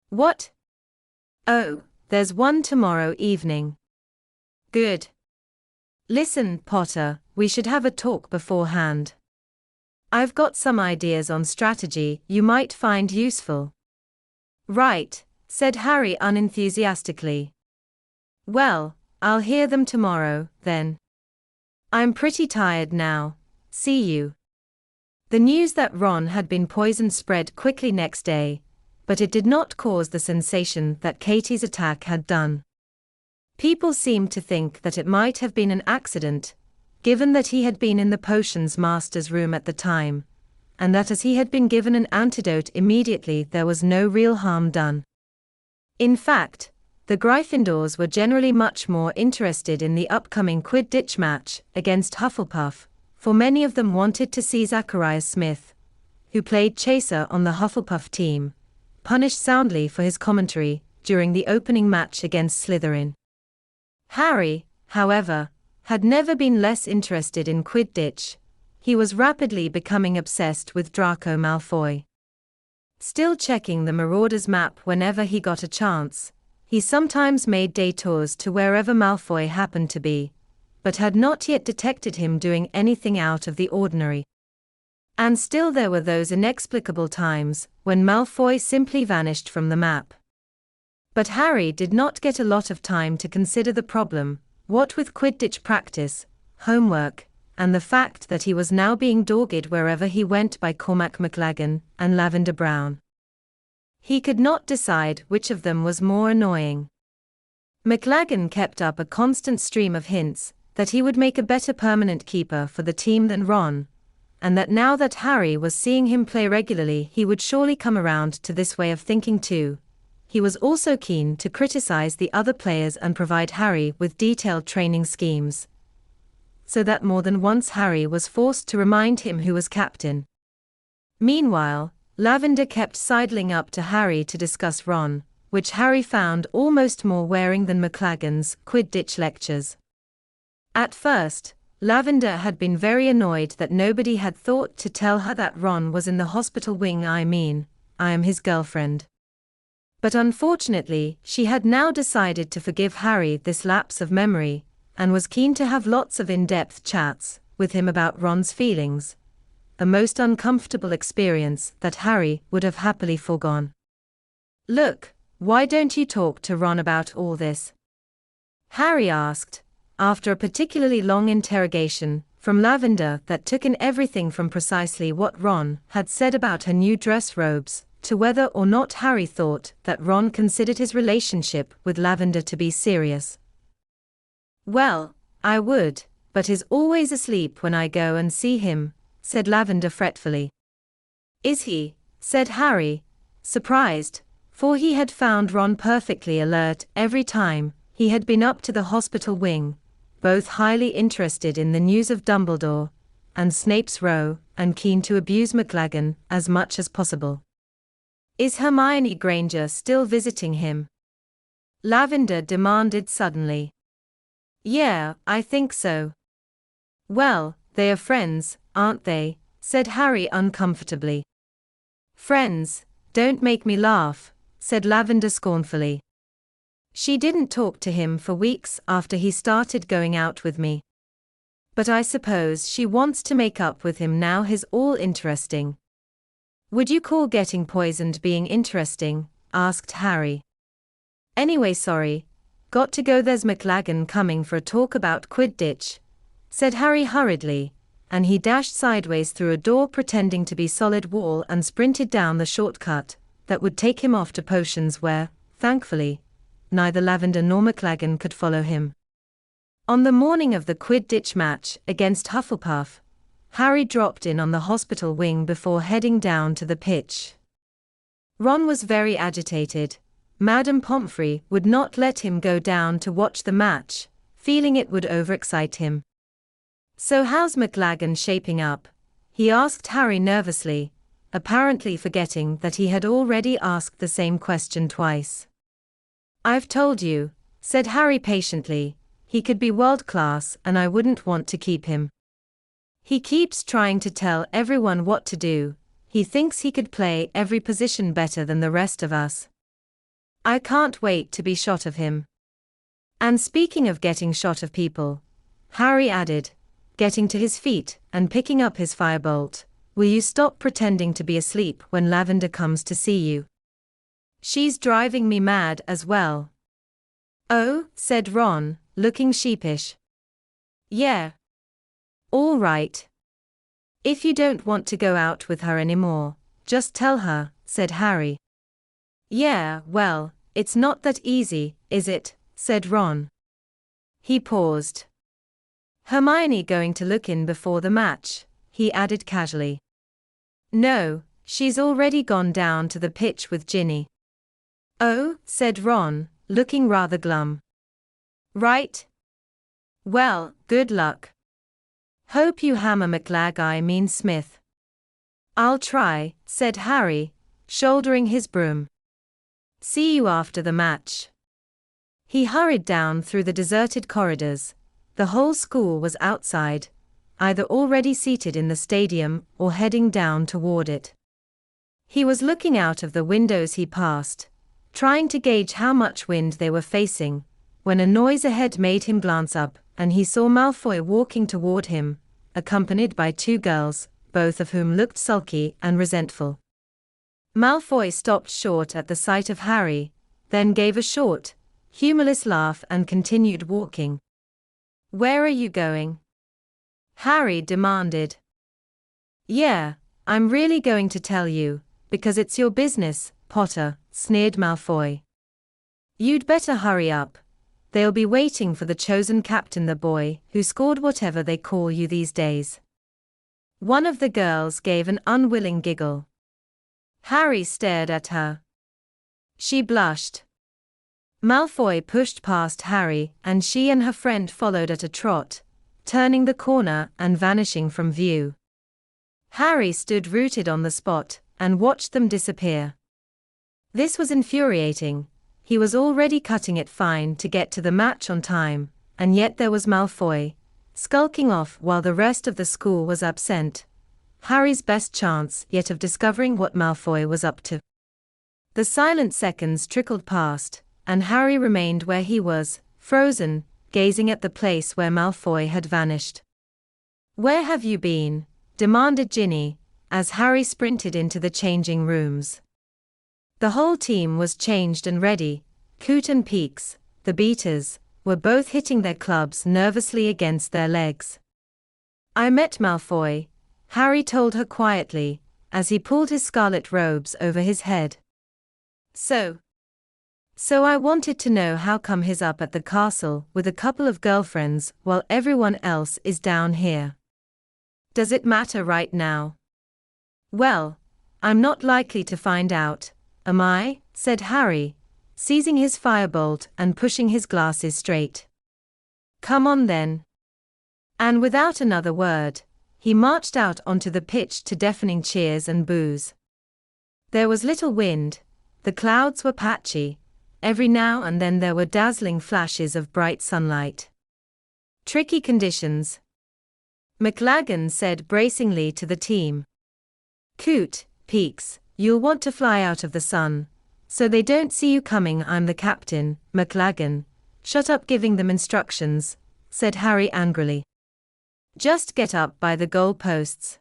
"What? Oh, there's one tomorrow evening." "Good. Listen, Potter, we should have a talk beforehand. I've got some ideas on strategy you might find useful." "Right," said Harry unenthusiastically. "Well, I'll hear them tomorrow, then. I'm pretty tired now. See you." The news that Ron had been poisoned spread quickly next day, but it did not cause the sensation that Katie's attack had done. People seemed to think that it might have been an accident, given that he had been in the potions master's room at the time, and that as he had been given an antidote immediately there was no real harm done. In fact, the Gryffindors were generally much more interested in the upcoming Quidditch match against Hufflepuff, for many of them wanted to see Zacharias Smith, who played Chaser on the Hufflepuff team, punished soundly for his commentary during the opening match against Slytherin. Harry, however, had never been less interested in Quidditch. He was rapidly becoming obsessed with Draco Malfoy. Still checking the Marauders map whenever he got a chance, he sometimes made detours to wherever Malfoy happened to be, but had not yet detected him doing anything out of the ordinary. And still there were those inexplicable times when Malfoy simply vanished from the map. But Harry did not get a lot of time to consider the problem, what with Quidditch practice, homework, and the fact that he was now being dogged wherever he went by Cormac McLaggen and Lavender Brown. He could not decide which of them was more annoying. McLaggen kept up a constant stream of hints that he would make a better permanent keeper for the team than Ron, and that now that Harry was seeing him play regularly he would surely come around to this way of thinking too. He was also keen to criticize the other players and provide Harry with detailed training schemes, so that more than once Harry was forced to remind him who was captain. Meanwhile, Lavender kept sidling up to Harry to discuss Ron, which Harry found almost more wearing than McLaggen's Quidditch lectures. At first, Lavender had been very annoyed that nobody had thought to tell her that Ron was in the hospital wing. I am his girlfriend. But unfortunately, she had now decided to forgive Harry this lapse of memory, and was keen to have lots of in-depth chats with him about Ron's feelings, a most uncomfortable experience that Harry would have happily foregone. "Look, why don't you talk to Ron about all this? Harry asked, after a particularly long interrogation from Lavender that took in everything from precisely what Ron had said about her new dress robes, to whether or not Harry thought that Ron considered his relationship with Lavender to be serious. Well, I would, but he's always asleep when I go and see him, said Lavender fretfully. Is he? Said Harry, surprised, for he had found Ron perfectly alert every time he had been up to the hospital wing, both highly interested in the news of Dumbledore and Snape's row, and keen to abuse McLaggen as much as possible. Is Hermione Granger still visiting him? Lavender demanded suddenly. Yeah, I think so. Well, they are friends, aren't they? Said Harry uncomfortably. Friends, don't make me laugh, said Lavender scornfully. She didn't talk to him for weeks after he started going out with me. But I suppose she wants to make up with him now he's all interesting. Would you call getting poisoned being interesting? Asked Harry. Anyway, sorry. Got to go, there's McLaggen coming for a talk about Quidditch, said Harry hurriedly, and he dashed sideways through a door pretending to be solid wall and sprinted down the shortcut that would take him off to potions where, thankfully, neither Lavender nor McLaggen could follow him. On the morning of the Quidditch match against Hufflepuff, Harry dropped in on the hospital wing before heading down to the pitch. Ron was very agitated. Madame Pomfrey would not let him go down to watch the match, feeling it would overexcite him. So how's McLaggen shaping up? He asked Harry nervously, apparently forgetting that he had already asked the same question twice. I've told you, said Harry patiently, he could be world-class and I wouldn't want to keep him. He keeps trying to tell everyone what to do, he thinks he could play every position better than the rest of us. I can't wait to be shot of him. And speaking of getting shot of people, Harry added, getting to his feet and picking up his firebolt, will you stop pretending to be asleep when Lavender comes to see you? She's driving me mad as well. Oh, said Ron, looking sheepish. Yeah. All right. If you don't want to go out with her anymore, just tell her, said Harry. Yeah, well, it's not that easy, is it? Said Ron. He paused. Hermione going to look in before the match, he added casually. No, she's already gone down to the pitch with Ginny. Oh, said Ron, looking rather glum. Right. Well, good luck. Hope you hammer Smith. I'll try, said Harry, shouldering his broom. See you after the match. He hurried down through the deserted corridors. The whole school was outside, either already seated in the stadium or heading down toward it. He was looking out of the windows he passed, trying to gauge how much wind they were facing, when a noise ahead made him glance up, and he saw Malfoy walking toward him, accompanied by two girls, both of whom looked sulky and resentful. Malfoy stopped short at the sight of Harry, then gave a short, humorless laugh and continued walking. Where are you going? Harry demanded. Yeah, I'm really going to tell you, because it's your business, Potter, sneered Malfoy. You'd better hurry up. They'll be waiting for the chosen captain, the boy who scored whatever they call you these days. One of the girls gave an unwilling giggle. Harry stared at her. She blushed. Malfoy pushed past Harry and she and her friend followed at a trot, turning the corner and vanishing from view. Harry stood rooted on the spot and watched them disappear. This was infuriating. He was already cutting it fine to get to the match on time, and yet there was Malfoy, skulking off while the rest of the school was absent. Harry's best chance yet of discovering what Malfoy was up to. The silent seconds trickled past, and Harry remained where he was, frozen, gazing at the place where Malfoy had vanished. Where have you been? Demanded Ginny, as Harry sprinted into the changing rooms. The whole team was changed and ready. Coot and Peaks, the beaters, were both hitting their clubs nervously against their legs. "I met Malfoy," Harry told her quietly, as he pulled his scarlet robes over his head. So I wanted to know how come he's up at the castle with a couple of girlfriends while everyone else is down here. Does it matter right now?" "Well, I'm not likely to find out, am I?" said Harry, seizing his firebolt and pushing his glasses straight. "Come on then." And without another word, he marched out onto the pitch to deafening cheers and boos. There was little wind, the clouds were patchy, every now and then there were dazzling flashes of bright sunlight. "Tricky conditions," McLagan said bracingly to the team. "Coot, Peaks, you'll want to fly out of the sun, so they don't see you coming. I'm the captain." McLagan, "Shut up giving them instructions," said Harry angrily. "Just get up by the goal posts."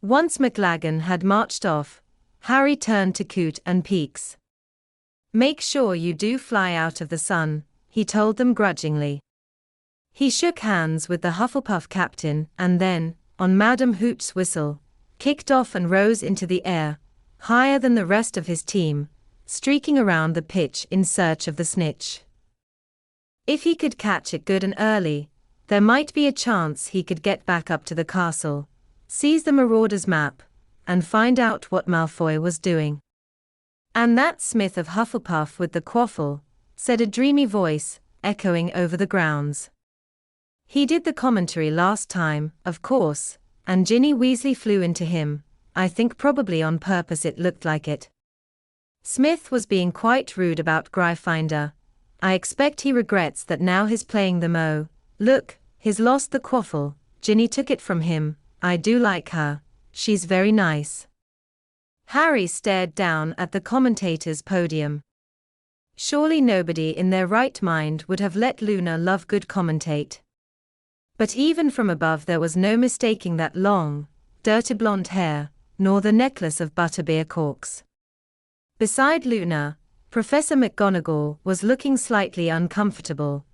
Once McLagan had marched off, Harry turned to Coot and Peaks. "Make sure you do fly out of the sun," he told them grudgingly. He shook hands with the Hufflepuff captain and then, on Madam Hoop's whistle, kicked off and rose into the air, higher than the rest of his team, streaking around the pitch in search of the snitch. If he could catch it good and early, there might be a chance he could get back up to the castle, seize the Marauder's map, and find out what Malfoy was doing. "And that Smith of Hufflepuff with the quaffle," said a dreamy voice, echoing over the grounds. "He did the commentary last time, of course, and Ginny Weasley flew into him, I think probably on purpose. It looked like it. Smith was being quite rude about Gryffindor. I expect he regrets that now he's playing them. Oh, look, he's lost the quaffle, Ginny took it from him. I do like her, she's very nice." Harry stared down at the commentator's podium. Surely nobody in their right mind would have let Luna Lovegood commentate. But even from above there was no mistaking that long, dirty blonde hair, nor the necklace of butterbeer corks. Beside Luna, Professor McGonagall was looking slightly uncomfortable,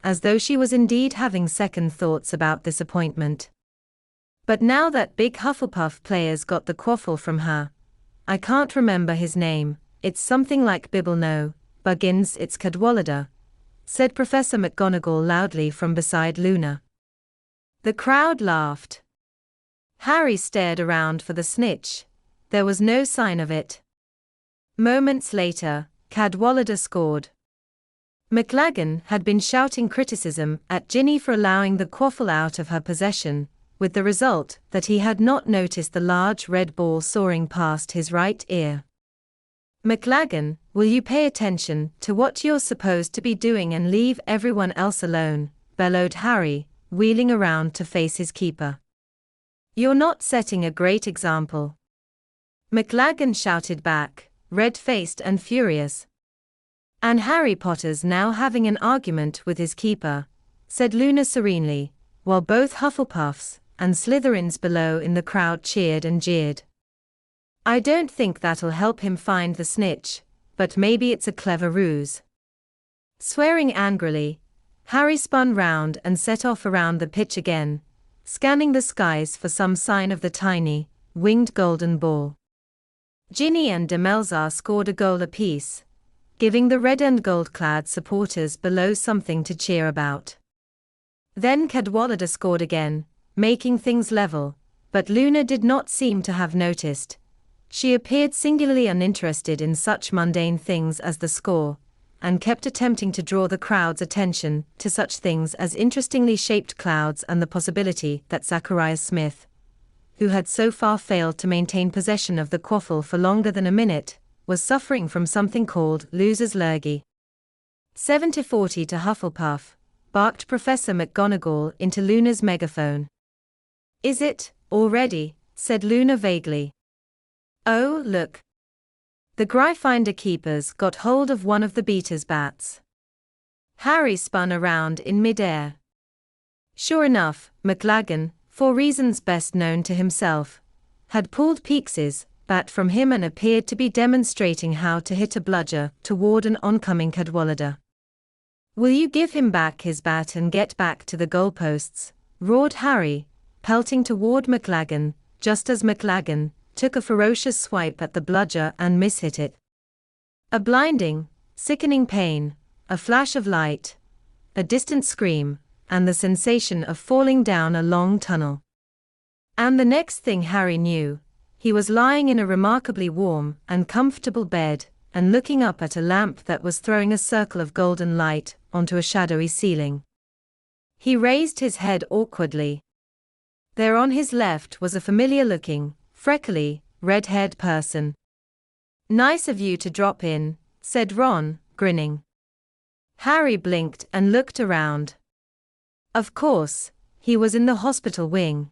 as though she was indeed having second thoughts about this appointment. "But now that big Hufflepuff player's got the quaffle from her. I can't remember his name, it's something like Bibble. No, Buggins, it's Cadwallader," said Professor McGonagall loudly from beside Luna. The crowd laughed. Harry stared around for the snitch. There was no sign of it. Moments later, Cadwallader scored. McLagan had been shouting criticism at Ginny for allowing the quaffle out of her possession, with the result that he had not noticed the large red ball soaring past his right ear. "McLagan, will you pay attention to what you're supposed to be doing and leave everyone else alone?" bellowed Harry, wheeling around to face his keeper. "You're not setting a great example." McLagan shouted back, red-faced and furious. "And Harry Potter's now having an argument with his keeper," said Luna serenely, while both Hufflepuffs and Slytherins below in the crowd cheered and jeered. "I don't think that'll help him find the snitch, but maybe it's a clever ruse." Swearing angrily, Harry spun round and set off around the pitch again, scanning the skies for some sign of the tiny, winged golden ball. Ginny and Demelza scored a goal apiece, giving the red and gold-clad supporters below something to cheer about. Then Cadwallader scored again, making things level, but Luna did not seem to have noticed. She appeared singularly uninterested in such mundane things as the score, and kept attempting to draw the crowd's attention to such things as interestingly shaped clouds and the possibility that Zacharias Smith, who had so far failed to maintain possession of the quaffle for longer than a minute, was suffering from something called loser's lurgy. 70-40 to Hufflepuff, barked Professor McGonagall into Luna's megaphone. "Is it, already?" said Luna vaguely. "Oh, look. The Gryffindor keepers got hold of one of the beater's bats." Harry spun around in mid-air. Sure enough, McLagan, for reasons best known to himself, had pulled Peaks's, bat from him and appeared to be demonstrating how to hit a bludger toward an oncoming Cadwallader. "Will you give him back his bat and get back to the goalposts?" roared Harry, pelting toward McLagan, just as McLagan took a ferocious swipe at the bludger and mishit it. A blinding, sickening pain, a flash of light, a distant scream, and the sensation of falling down a long tunnel. And the next thing Harry knew, he was lying in a remarkably warm and comfortable bed, and looking up at a lamp that was throwing a circle of golden light onto a shadowy ceiling. He raised his head awkwardly. There on his left was a familiar-looking, freckly, red-haired person. "Nice of you to drop in," said Ron, grinning. Harry blinked and looked around. Of course, he was in the hospital wing.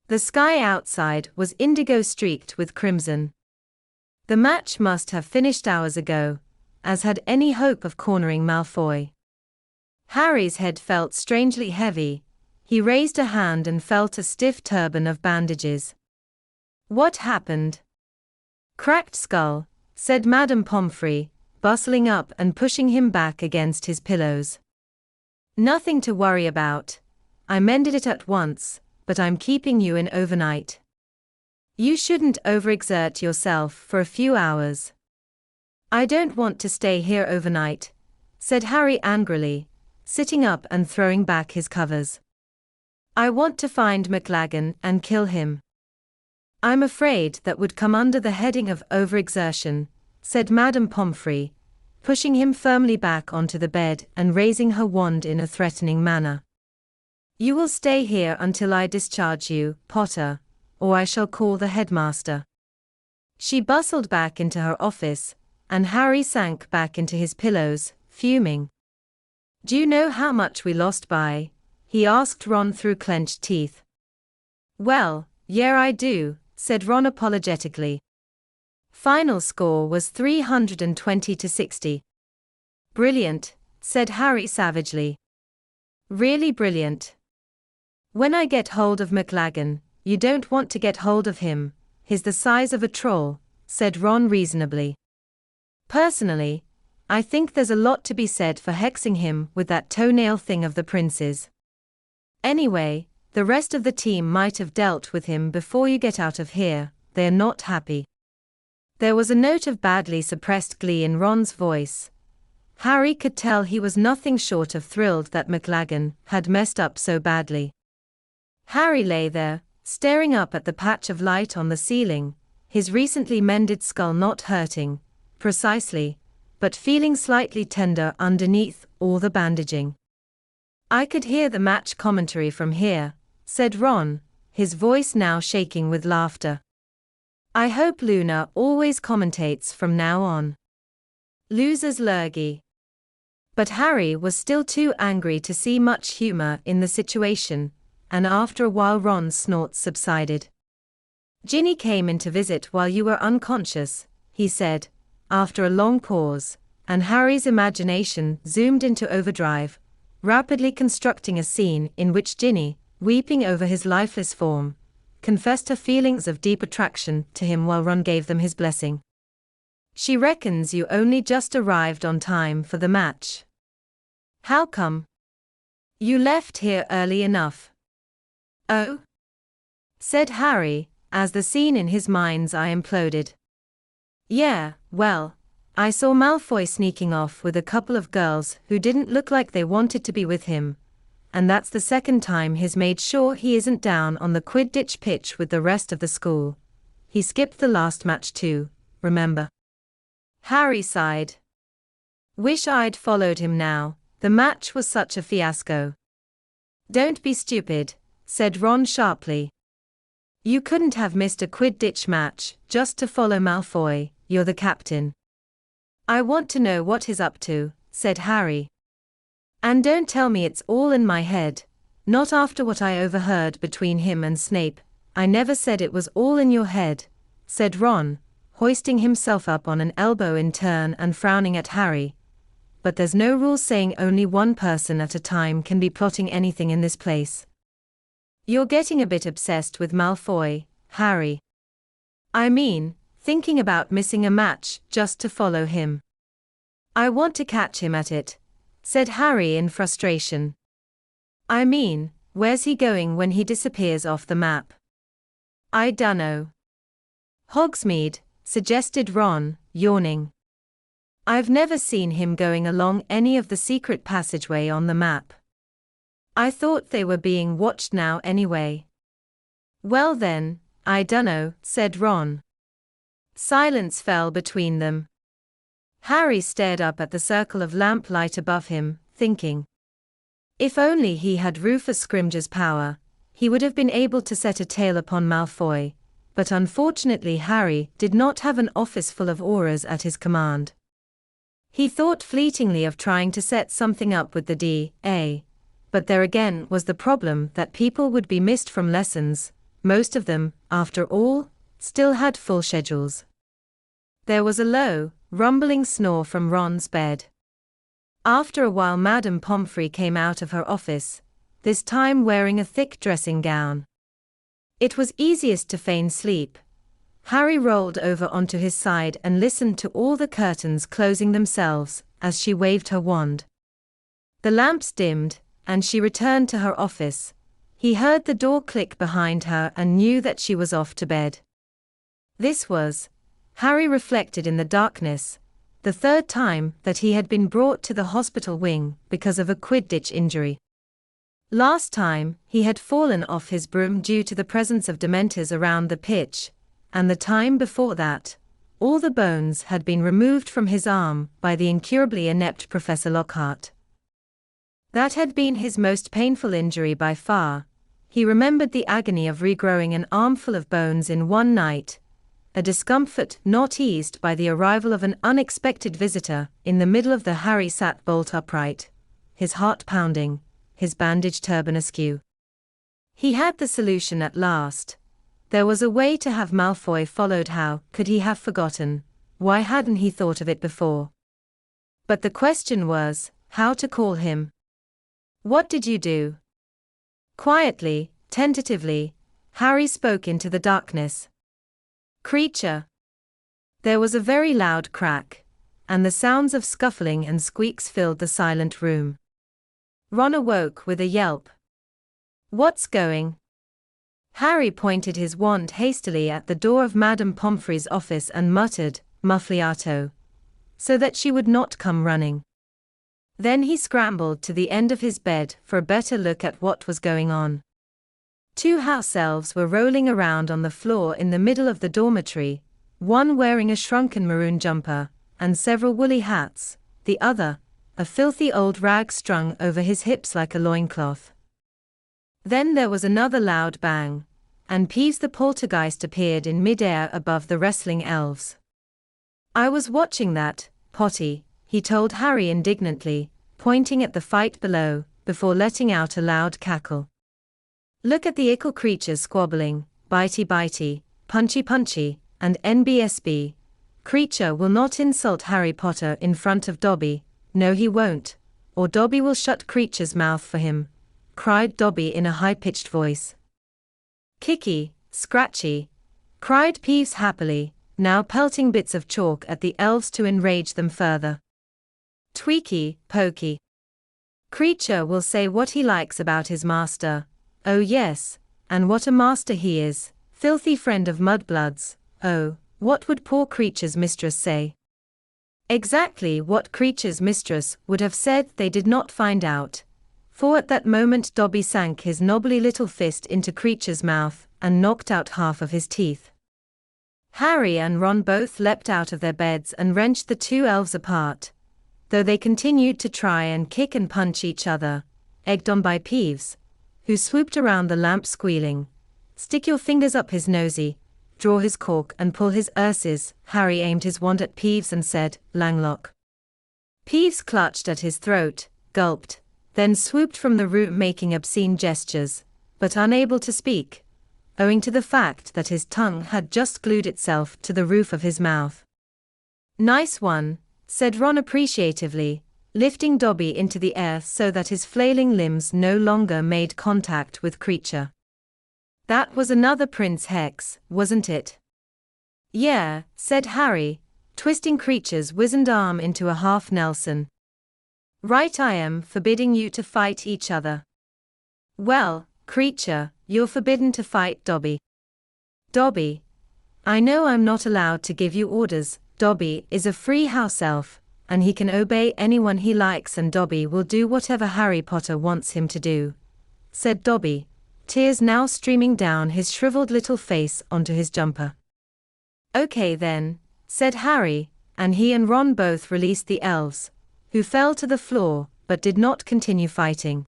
The sky outside was indigo-streaked with crimson. The match must have finished hours ago, as had any hope of cornering Malfoy. Harry's head felt strangely heavy. He raised a hand and felt a stiff turban of bandages. "What happened?" "Cracked skull," said Madame Pomfrey, bustling up and pushing him back against his pillows. "Nothing to worry about. I mended it at once, but I'm keeping you in overnight. You shouldn't overexert yourself for a few hours." "I don't want to stay here overnight," said Harry angrily, sitting up and throwing back his covers. "I want to find McLagan and kill him." "I'm afraid that would come under the heading of overexertion," said Madame Pomfrey, pushing him firmly back onto the bed and raising her wand in a threatening manner. "You will stay here until I discharge you, Potter, or I shall call the headmaster." She bustled back into her office, and Harry sank back into his pillows, fuming. "Do you know how much we lost by?" he asked Ron through clenched teeth. "Well, yeah, I do," said Ron apologetically. Final score was 320-60. "Brilliant," said Harry savagely. "Really brilliant. When I get hold of McLagan, you don't want to get hold of him, he's the size of a troll," said Ron reasonably. "Personally, I think there's a lot to be said for hexing him with that toenail thing of the prince's. Anyway, the rest of the team might have dealt with him before you get out of here, they're not happy." There was a note of badly suppressed glee in Ron's voice. Harry could tell he was nothing short of thrilled that McLagan had messed up so badly. Harry lay there, staring up at the patch of light on the ceiling, his recently mended skull not hurting, precisely, but feeling slightly tender underneath all the bandaging. "I could hear the match commentary from here," said Ron, his voice now shaking with laughter. "I hope Luna always commentates from now on. Losers lurgy." But Harry was still too angry to see much humor in the situation, and after a while Ron's snorts subsided. "Ginny came in to visit while you were unconscious," he said, after a long pause, and Harry's imagination zoomed into overdrive, rapidly constructing a scene in which Ginny, weeping over his lifeless form, confessed her feelings of deep attraction to him while Ron gave them his blessing. "She reckons you only just arrived on time for the match. How come? You left here early enough." "Oh?" said Harry, as the scene in his mind's eye imploded. "Yeah, well, I saw Malfoy sneaking off with a couple of girls who didn't look like they wanted to be with him, and that's the second time he's made sure he isn't down on the Quidditch pitch with the rest of the school. He skipped the last match too, remember?" Harry sighed. "Wish I'd followed him now, the match was such a fiasco." "Don't be stupid," said Ron sharply. "You couldn't have missed a Quidditch match just to follow Malfoy, you're the captain." "I want to know what he's up to," said Harry. "And don't tell me it's all in my head, not after what I overheard between him and Snape." "I never said it was all in your head," said Ron, hoisting himself up on an elbow in turn and frowning at Harry. "But there's no rule saying only one person at a time can be plotting anything in this place. You're getting a bit obsessed with Malfoy, Harry." I mean, thinking about missing a match just to follow him. I want to catch him at it, said Harry in frustration. I mean, where's he going when he disappears off the map? I dunno. Hogsmeade, suggested Ron, yawning. I've never seen him going along any of the secret passageway on the map. I thought they were being watched now anyway. Well then, I dunno, said Ron. Silence fell between them. Harry stared up at the circle of lamplight above him, thinking. If only he had Rufus Scrimgeour's power, he would have been able to set a tail upon Malfoy, but unfortunately Harry did not have an office full of auras at his command. He thought fleetingly of trying to set something up with the D.A., but there again was the problem that people would be missed from lessons. Most of them, after all, still had full schedules. There was a low, rumbling snore from Ron's bed. After a while Madame Pomfrey came out of her office, this time wearing a thick dressing gown. It was easiest to feign sleep. Harry rolled over onto his side and listened to all the curtains closing themselves as she waved her wand. The lamps dimmed, and she returned to her office. He heard the door click behind her and knew that she was off to bed. This was, Harry reflected in the darkness, the third time that he had been brought to the hospital wing because of a Quidditch injury. Last time, he had fallen off his broom due to the presence of Dementors around the pitch, and the time before that, all the bones had been removed from his arm by the incurably inept Professor Lockhart. That had been his most painful injury by far. He remembered the agony of regrowing an armful of bones in one night, a discomfort not eased by the arrival of an unexpected visitor. In the middle of the Harry sat bolt upright, his heart pounding, his bandaged turban askew. He had the solution at last. There was a way to have Malfoy followed. How could he have forgotten? Why hadn't he thought of it before? But the question was, how to call him. What did you do? Quietly, tentatively, Harry spoke into the darkness. Creature. There was a very loud crack, and the sounds of scuffling and squeaks filled the silent room. Ron awoke with a yelp. What's going? Harry pointed his wand hastily at the door of Madame Pomfrey's office and muttered, muffliato, so that she would not come running. Then he scrambled to the end of his bed for a better look at what was going on. Two house elves were rolling around on the floor in the middle of the dormitory, one wearing a shrunken maroon jumper and several woolly hats, the other, a filthy old rag strung over his hips like a loincloth. Then there was another loud bang, and Peeves the poltergeist appeared in midair above the wrestling elves. I was watching that, Potty, he told Harry indignantly, pointing at the fight below, before letting out a loud cackle. Look at the ickle creatures squabbling, bitey, punchy, and NBSB. Creature will not insult Harry Potter in front of Dobby, no he won't, or Dobby will shut Creature's mouth for him, cried Dobby in a high-pitched voice. Kicky, scratchy, cried Peeves happily, now pelting bits of chalk at the elves to enrage them further. Tweaky, pokey. Creature will say what he likes about his master. Oh yes, and what a master he is, filthy friend of mudbloods. Oh, what would poor Creature's mistress say? Exactly what Creature's mistress would have said they did not find out, for at that moment Dobby sank his knobbly little fist into Creature's mouth and knocked out half of his teeth. Harry and Ron both leapt out of their beds and wrenched the two elves apart, though they continued to try and kick and punch each other, egged on by Peeves, who swooped around the lamp squealing, "Stick your fingers up his nosy, draw his cork and pull his urses." Harry aimed his wand at Peeves and said, "Langlock." Peeves clutched at his throat, gulped, then swooped from the room making obscene gestures, but unable to speak, owing to the fact that his tongue had just glued itself to the roof of his mouth. "Nice one," said Ron appreciatively, lifting Dobby into the air so that his flailing limbs no longer made contact with Creature. "That was another Prince Hex, wasn't it?" Yeah, said Harry, twisting Creature's wizened arm into a half Nelson. Right, I am forbidding you to fight each other. Well, Creature, you're forbidden to fight Dobby. Dobby. I know I'm not allowed to give you orders. Dobby is a free house elf, and he can obey anyone he likes, and Dobby will do whatever Harry Potter wants him to do, said Dobby, tears now streaming down his shriveled little face onto his jumper. Okay then, said Harry, and he and Ron both released the elves, who fell to the floor, but did not continue fighting.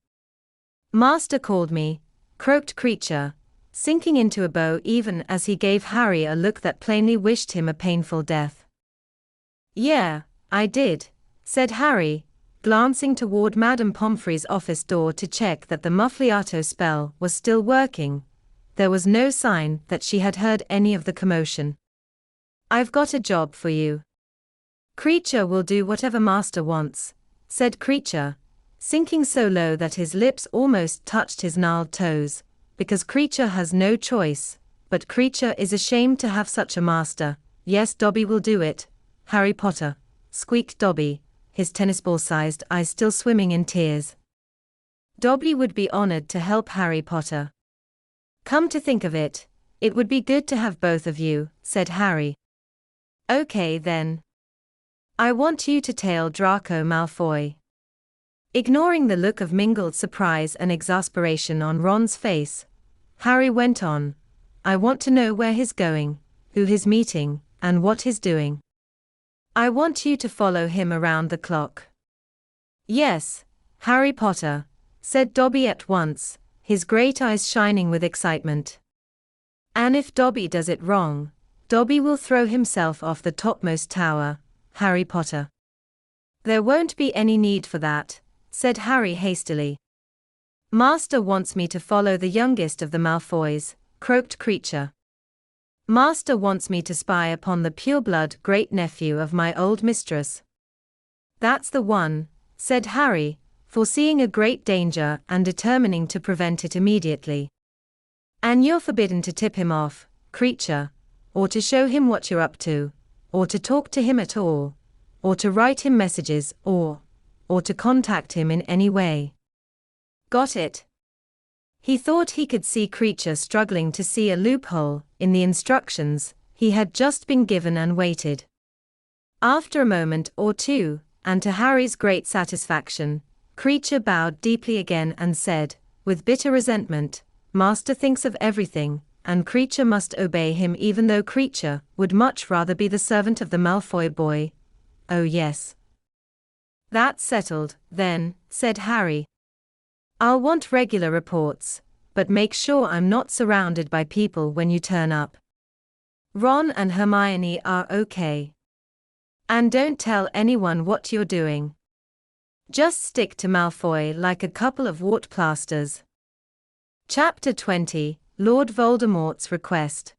Master called me, croaked Creature, sinking into a bow even as he gave Harry a look that plainly wished him a painful death. Yeah, I did, said Harry, glancing toward Madame Pomfrey's office door to check that the Muffliato spell was still working. There was no sign that she had heard any of the commotion. I've got a job for you. Creature will do whatever Master wants, said Creature, sinking so low that his lips almost touched his gnarled toes, because Creature has no choice, but Creature is ashamed to have such a master. Yes, Dobby will do it, Harry Potter, squeaked Dobby, his tennis ball-sized eyes still swimming in tears. Dobby would be honored to help Harry Potter. Come to think of it, it would be good to have both of you, said Harry. Okay then. I want you to tail Draco Malfoy. Ignoring the look of mingled surprise and exasperation on Ron's face, Harry went on, I want to know where he's going, who he's meeting, and what he's doing. I want you to follow him around the clock. Yes, Harry Potter, said Dobby at once, his great eyes shining with excitement. And if Dobby does it wrong, Dobby will throw himself off the topmost tower, Harry Potter. There won't be any need for that, said Harry hastily. Master wants me to follow the youngest of the Malfoys, croaked Creature. Master wants me to spy upon the pureblood great-nephew of my old mistress. That's the one, said Harry, foreseeing a great danger and determining to prevent it immediately. And you're forbidden to tip him off, Creature, or to show him what you're up to, or to talk to him at all, or to write him messages, or to contact him in any way. Got it? He thought he could see Creature struggling to see a loophole in the instructions he had just been given and waited. After a moment or two, and to Harry's great satisfaction, Creature bowed deeply again and said, with bitter resentment, Master thinks of everything, and Creature must obey him even though Creature would much rather be the servant of the Malfoy boy. Oh yes. That's settled, then, said Harry. I'll want regular reports, but make sure I'm not surrounded by people when you turn up. Ron and Hermione are okay. And don't tell anyone what you're doing. Just stick to Malfoy like a couple of wart plasters. Chapter 20, Lord Voldemort's Request.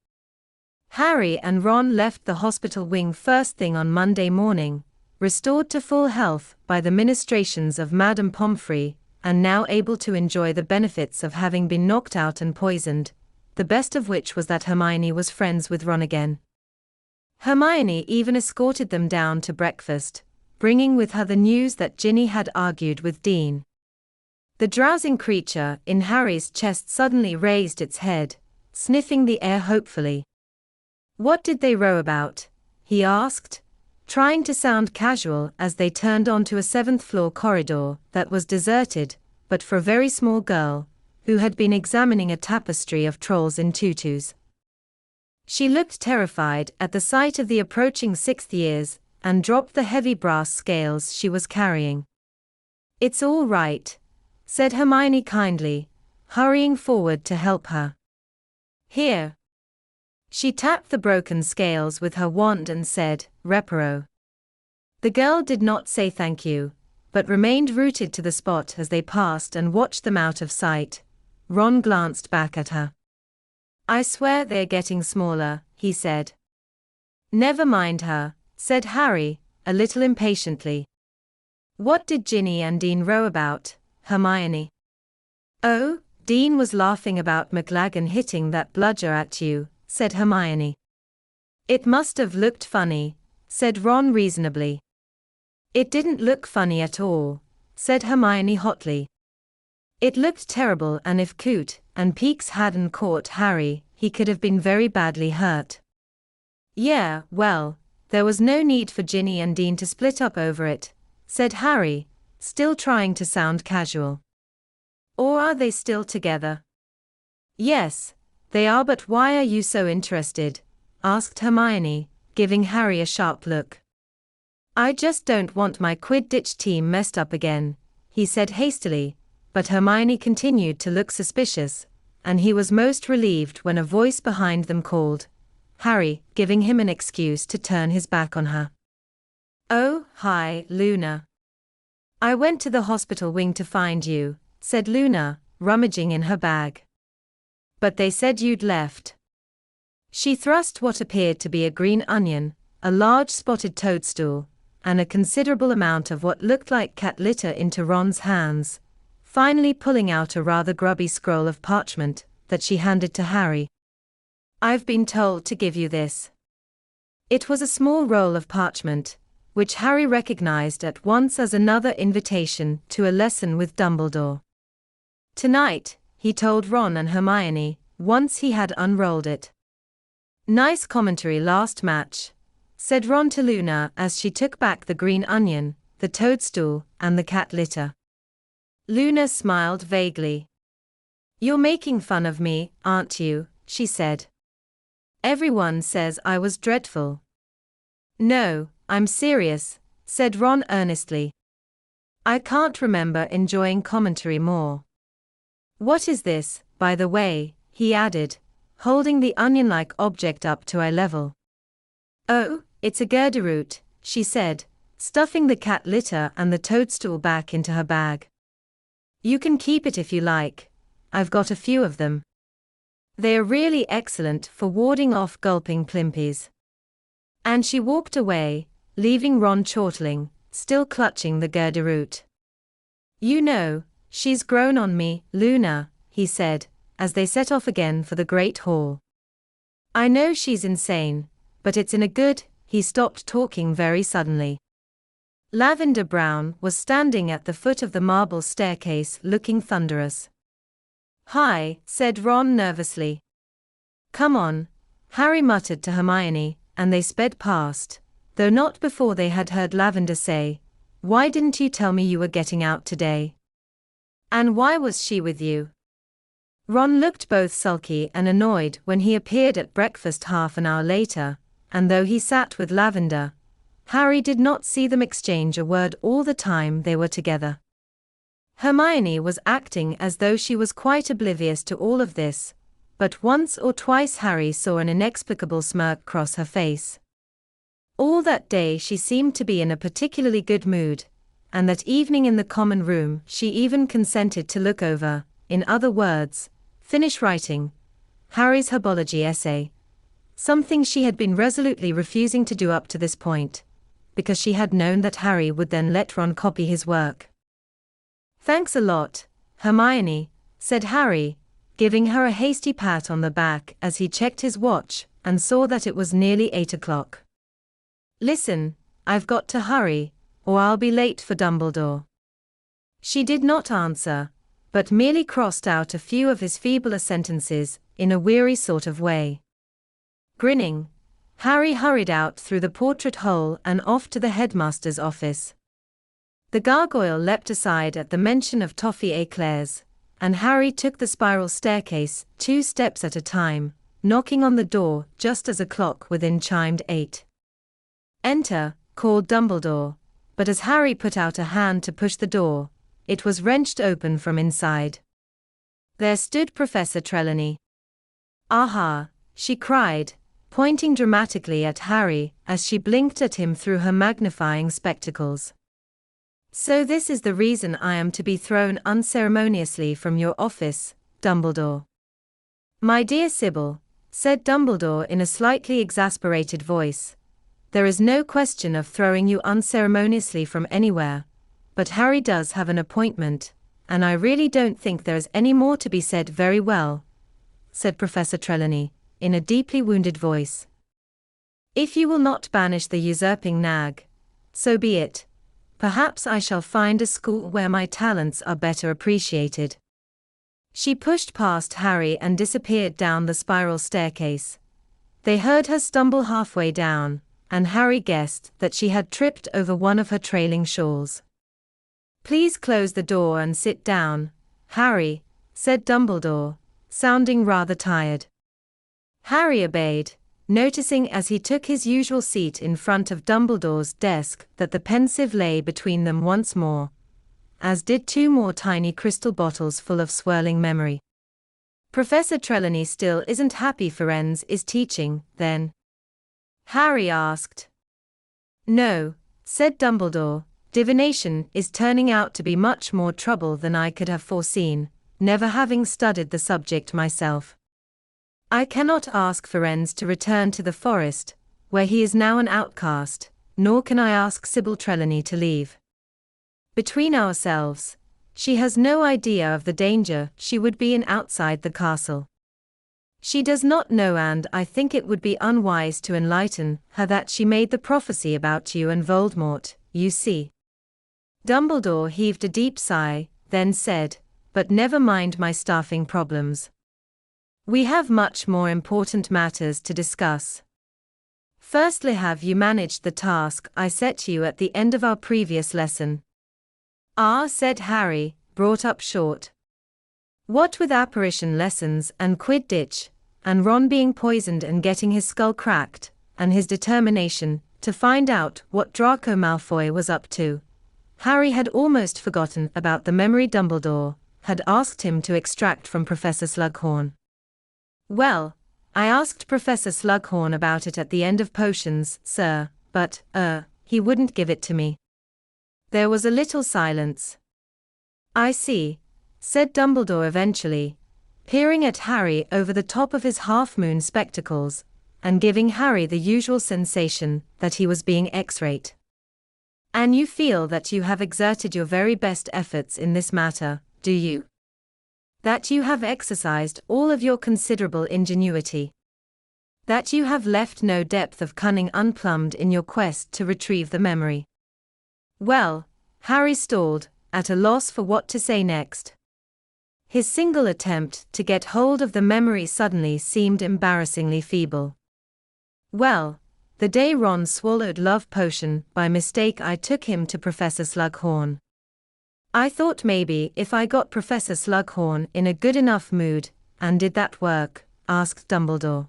Harry and Ron left the hospital wing first thing on Monday morning, restored to full health by the ministrations of Madame Pomfrey, and now able to enjoy the benefits of having been knocked out and poisoned, the best of which was that Hermione was friends with Ron again. Hermione even escorted them down to breakfast, bringing with her the news that Ginny had argued with Dean. The drowsing creature in Harry's chest suddenly raised its head, sniffing the air hopefully. What did they row about? He asked, trying to sound casual as they turned onto a 7th-floor corridor that was deserted, but for a very small girl, who had been examining a tapestry of trolls in tutus. She looked terrified at the sight of the approaching 6th years, and dropped the heavy brass scales she was carrying. It's all right, said Hermione kindly, hurrying forward to help her. Here. She tapped the broken scales with her wand and said, Reparo. The girl did not say thank you, but remained rooted to the spot as they passed and watched them out of sight. Ron glanced back at her. I swear they're getting smaller, he said. Never mind her, said Harry, a little impatiently. What did Ginny and Dean row about, Hermione? Oh, Dean was laughing about McLaggen hitting that bludger at you, said Hermione. It must have looked funny, said Ron reasonably. It didn't look funny at all, said Hermione hotly. It looked terrible, and if Coot and Peeks hadn't caught Harry, he could have been very badly hurt. Yeah, well, there was no need for Ginny and Dean to split up over it, said Harry, still trying to sound casual. Or are they still together? Yes, they are, but why are you so interested? Asked Hermione, giving Harry a sharp look. I just don't want my Quidditch team messed up again, he said hastily, but Hermione continued to look suspicious, and he was most relieved when a voice behind them called Harry, giving him an excuse to turn his back on her. Oh, hi, Luna. I went to the hospital wing to find you, said Luna, rummaging in her bag. But they said you'd left. She thrust what appeared to be a green onion, a large spotted toadstool, and a considerable amount of what looked like cat litter into Ron's hands, finally pulling out a rather grubby scroll of parchment that she handed to Harry. I've been told to give you this. It was a small roll of parchment, which Harry recognized at once as another invitation to a lesson with Dumbledore. Tonight, he told Ron and Hermione, once he had unrolled it. Nice commentary last match, said Ron to Luna as she took back the green onion, the toadstool, and the cat litter. Luna smiled vaguely. You're making fun of me, aren't you? She said. Everyone says I was dreadful. No, I'm serious, said Ron earnestly. I can't remember enjoying commentary more. What is this, by the way? He added, holding the onion-like object up to eye level. Oh, it's a Gerderoot, she said, stuffing the cat litter and the toadstool back into her bag. You can keep it if you like. I've got a few of them. They are really excellent for warding off gulping plimpies. And she walked away, leaving Ron chortling, still clutching the Gerderoot. You know, she's grown on me, Luna, he said, as they set off again for the Great Hall. I know she's insane, but it's in a good. He stopped talking very suddenly. Lavender Brown was standing at the foot of the marble staircase looking thunderous. Hi, said Ron nervously. Come on, Harry muttered to Hermione, and they sped past, though not before they had heard Lavender say, Why didn't you tell me you were getting out today? And why was she with you? Ron looked both sulky and annoyed when he appeared at breakfast half an hour later, and though he sat with Lavender, Harry did not see them exchange a word all the time they were together. Hermione was acting as though she was quite oblivious to all of this, but once or twice Harry saw an inexplicable smirk cross her face. All that day she seemed to be in a particularly good mood, and that evening in the common room she even consented to look over, in other words, finish writing, Harry's herbology essay, something she had been resolutely refusing to do up to this point, because she had known that Harry would then let Ron copy his work. Thanks a lot, Hermione, said Harry, giving her a hasty pat on the back as he checked his watch and saw that it was nearly 8 o'clock. Listen, I've got to hurry, or I'll be late for Dumbledore. She did not answer, but merely crossed out a few of his feebler sentences in a weary sort of way. Grinning, Harry hurried out through the portrait hole and off to the headmaster's office. The gargoyle leapt aside at the mention of toffee eclairs, and Harry took the spiral staircase 2 steps at a time, knocking on the door just as a clock within chimed 8. Enter, called Dumbledore, but as Harry put out a hand to push the door, it was wrenched open from inside. There stood Professor Trelawney. Aha, she cried, pointing dramatically at Harry as she blinked at him through her magnifying spectacles. So this is the reason I am to be thrown unceremoniously from your office, Dumbledore. My dear Sybil, said Dumbledore in a slightly exasperated voice, there is no question of throwing you unceremoniously from anywhere, but Harry does have an appointment, and I really don't think there is any more to be said. Very well, said Professor Trelawney, in a deeply wounded voice. If you will not banish the usurping nag, so be it. Perhaps I shall find a school where my talents are better appreciated. She pushed past Harry and disappeared down the spiral staircase. They heard her stumble halfway down, and Harry guessed that she had tripped over one of her trailing shawls. "Please close the door and sit down, Harry," said Dumbledore, sounding rather tired. Harry obeyed, noticing as he took his usual seat in front of Dumbledore's desk that the pensieve lay between them once more, as did two more tiny crystal bottles full of swirling memory. "Professor Trelawney still isn't happy Firenze is teaching, then?" Harry asked. "No," said Dumbledore, "divination is turning out to be much more trouble than I could have foreseen, never having studied the subject myself. I cannot ask Firenze to return to the forest, where he is now an outcast, nor can I ask Sybil Trelawney to leave. Between ourselves, she has no idea of the danger she would be in outside the castle. She does not know, and I think it would be unwise to enlighten her that she made the prophecy about you and Voldemort, you see." Dumbledore heaved a deep sigh, then said, "But never mind my staffing problems. We have much more important matters to discuss. Firstly, have you managed the task I set you at the end of our previous lesson?" "Ah," said Harry, brought up short. What with apparition lessons and Quidditch, and Ron being poisoned and getting his skull cracked, and his determination to find out what Draco Malfoy was up to, Harry had almost forgotten about the memory Dumbledore had asked him to extract from Professor Slughorn. "Well, I asked Professor Slughorn about it at the end of potions, sir, but, he wouldn't give it to me." There was a little silence. "I see," said Dumbledore eventually, peering at Harry over the top of his half-moon spectacles, and giving Harry the usual sensation that he was being X-rayed. "And you feel that you have exerted your very best efforts in this matter, do you? That you have exercised all of your considerable ingenuity? That you have left no depth of cunning unplumbed in your quest to retrieve the memory?" Well, Harry stalled, at a loss for what to say next. His single attempt to get hold of the memory suddenly seemed embarrassingly feeble. "Well, the day Ron swallowed love potion by mistake I took him to Professor Slughorn. I thought maybe if I got Professor Slughorn in a good enough mood, and did that work?" asked Dumbledore.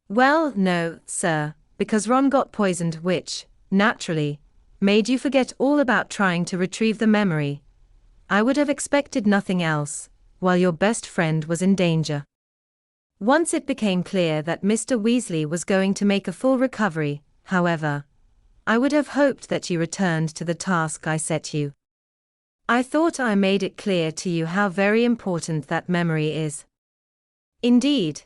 "Well, no, sir, because Ron got poisoned, which, naturally, made you forget all about trying to retrieve the memory. I would have expected nothing else, while your best friend was in danger. Once it became clear that Mr. Weasley was going to make a full recovery, however, I would have hoped that you returned to the task I set you. I thought I made it clear to you how very important that memory is. Indeed,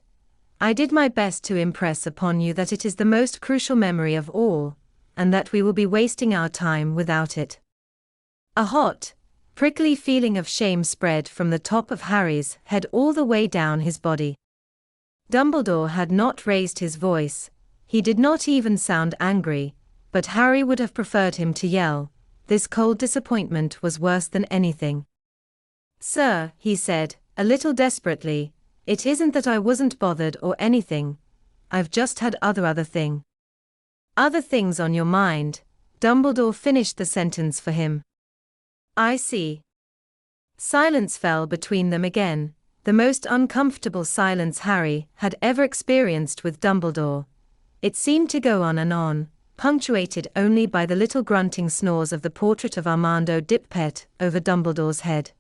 I did my best to impress upon you that it is the most crucial memory of all, and that we will be wasting our time without it." A hot, prickly feeling of shame spread from the top of Harry's head all the way down his body. Dumbledore had not raised his voice, he did not even sound angry, but Harry would have preferred him to yell. This cold disappointment was worse than anything. "Sir," he said, a little desperately, "it isn't that I wasn't bothered or anything. I've just had other thing." "Other things on your mind," Dumbledore finished the sentence for him. "I see." Silence fell between them again, the most uncomfortable silence Harry had ever experienced with Dumbledore. It seemed to go on and on, punctuated only by the little grunting snores of the portrait of Armando Dipet over Dumbledore's head.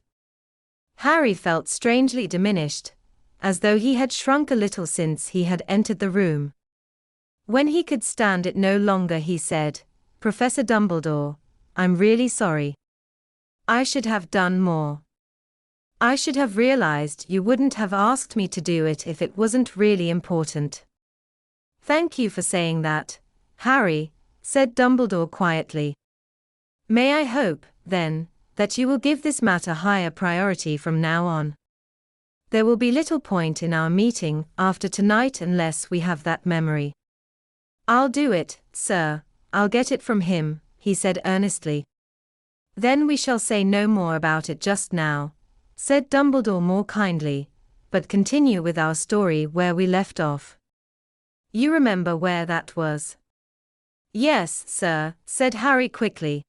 Harry felt strangely diminished, as though he had shrunk a little since he had entered the room. When he could stand it no longer, he said, "Professor Dumbledore, I'm really sorry. I should have done more. I should have realized you wouldn't have asked me to do it if it wasn't really important." "Thank you for saying that, Harry," said Dumbledore quietly. "May I hope, then, that you will give this matter higher priority from now on? There will be little point in our meeting after tonight unless we have that memory. "I'll do it, sir. I'll get it from him," he said earnestly. "Then we shall say no more about it just now," said Dumbledore more kindly, "but continue with our story where we left off. You remember where that was?" "Yes, sir," said Harry quickly.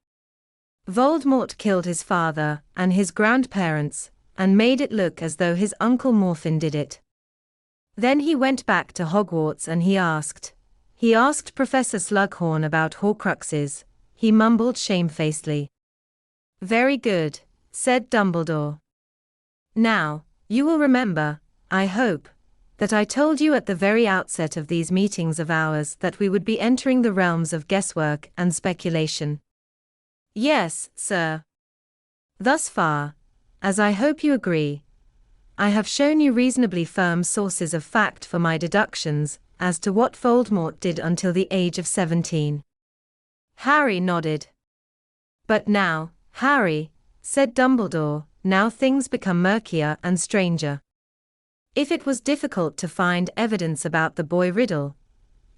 "Voldemort killed his father and his grandparents, and made it look as though his Uncle Morfin did it. Then he went back to Hogwarts and he asked Professor Slughorn about Horcruxes," he mumbled shamefacedly. "Very good," said Dumbledore. "Now, you will remember, I hope, that I told you at the very outset of these meetings of ours that we would be entering the realms of guesswork and speculation." "Yes, sir. Thus far, as I hope you agree, I have shown you reasonably firm sources of fact for my deductions as to what Voldemort did until the age of 17. Harry nodded. "But now, Harry," said Dumbledore, "now things become murkier and stranger. If it was difficult to find evidence about the boy Riddle,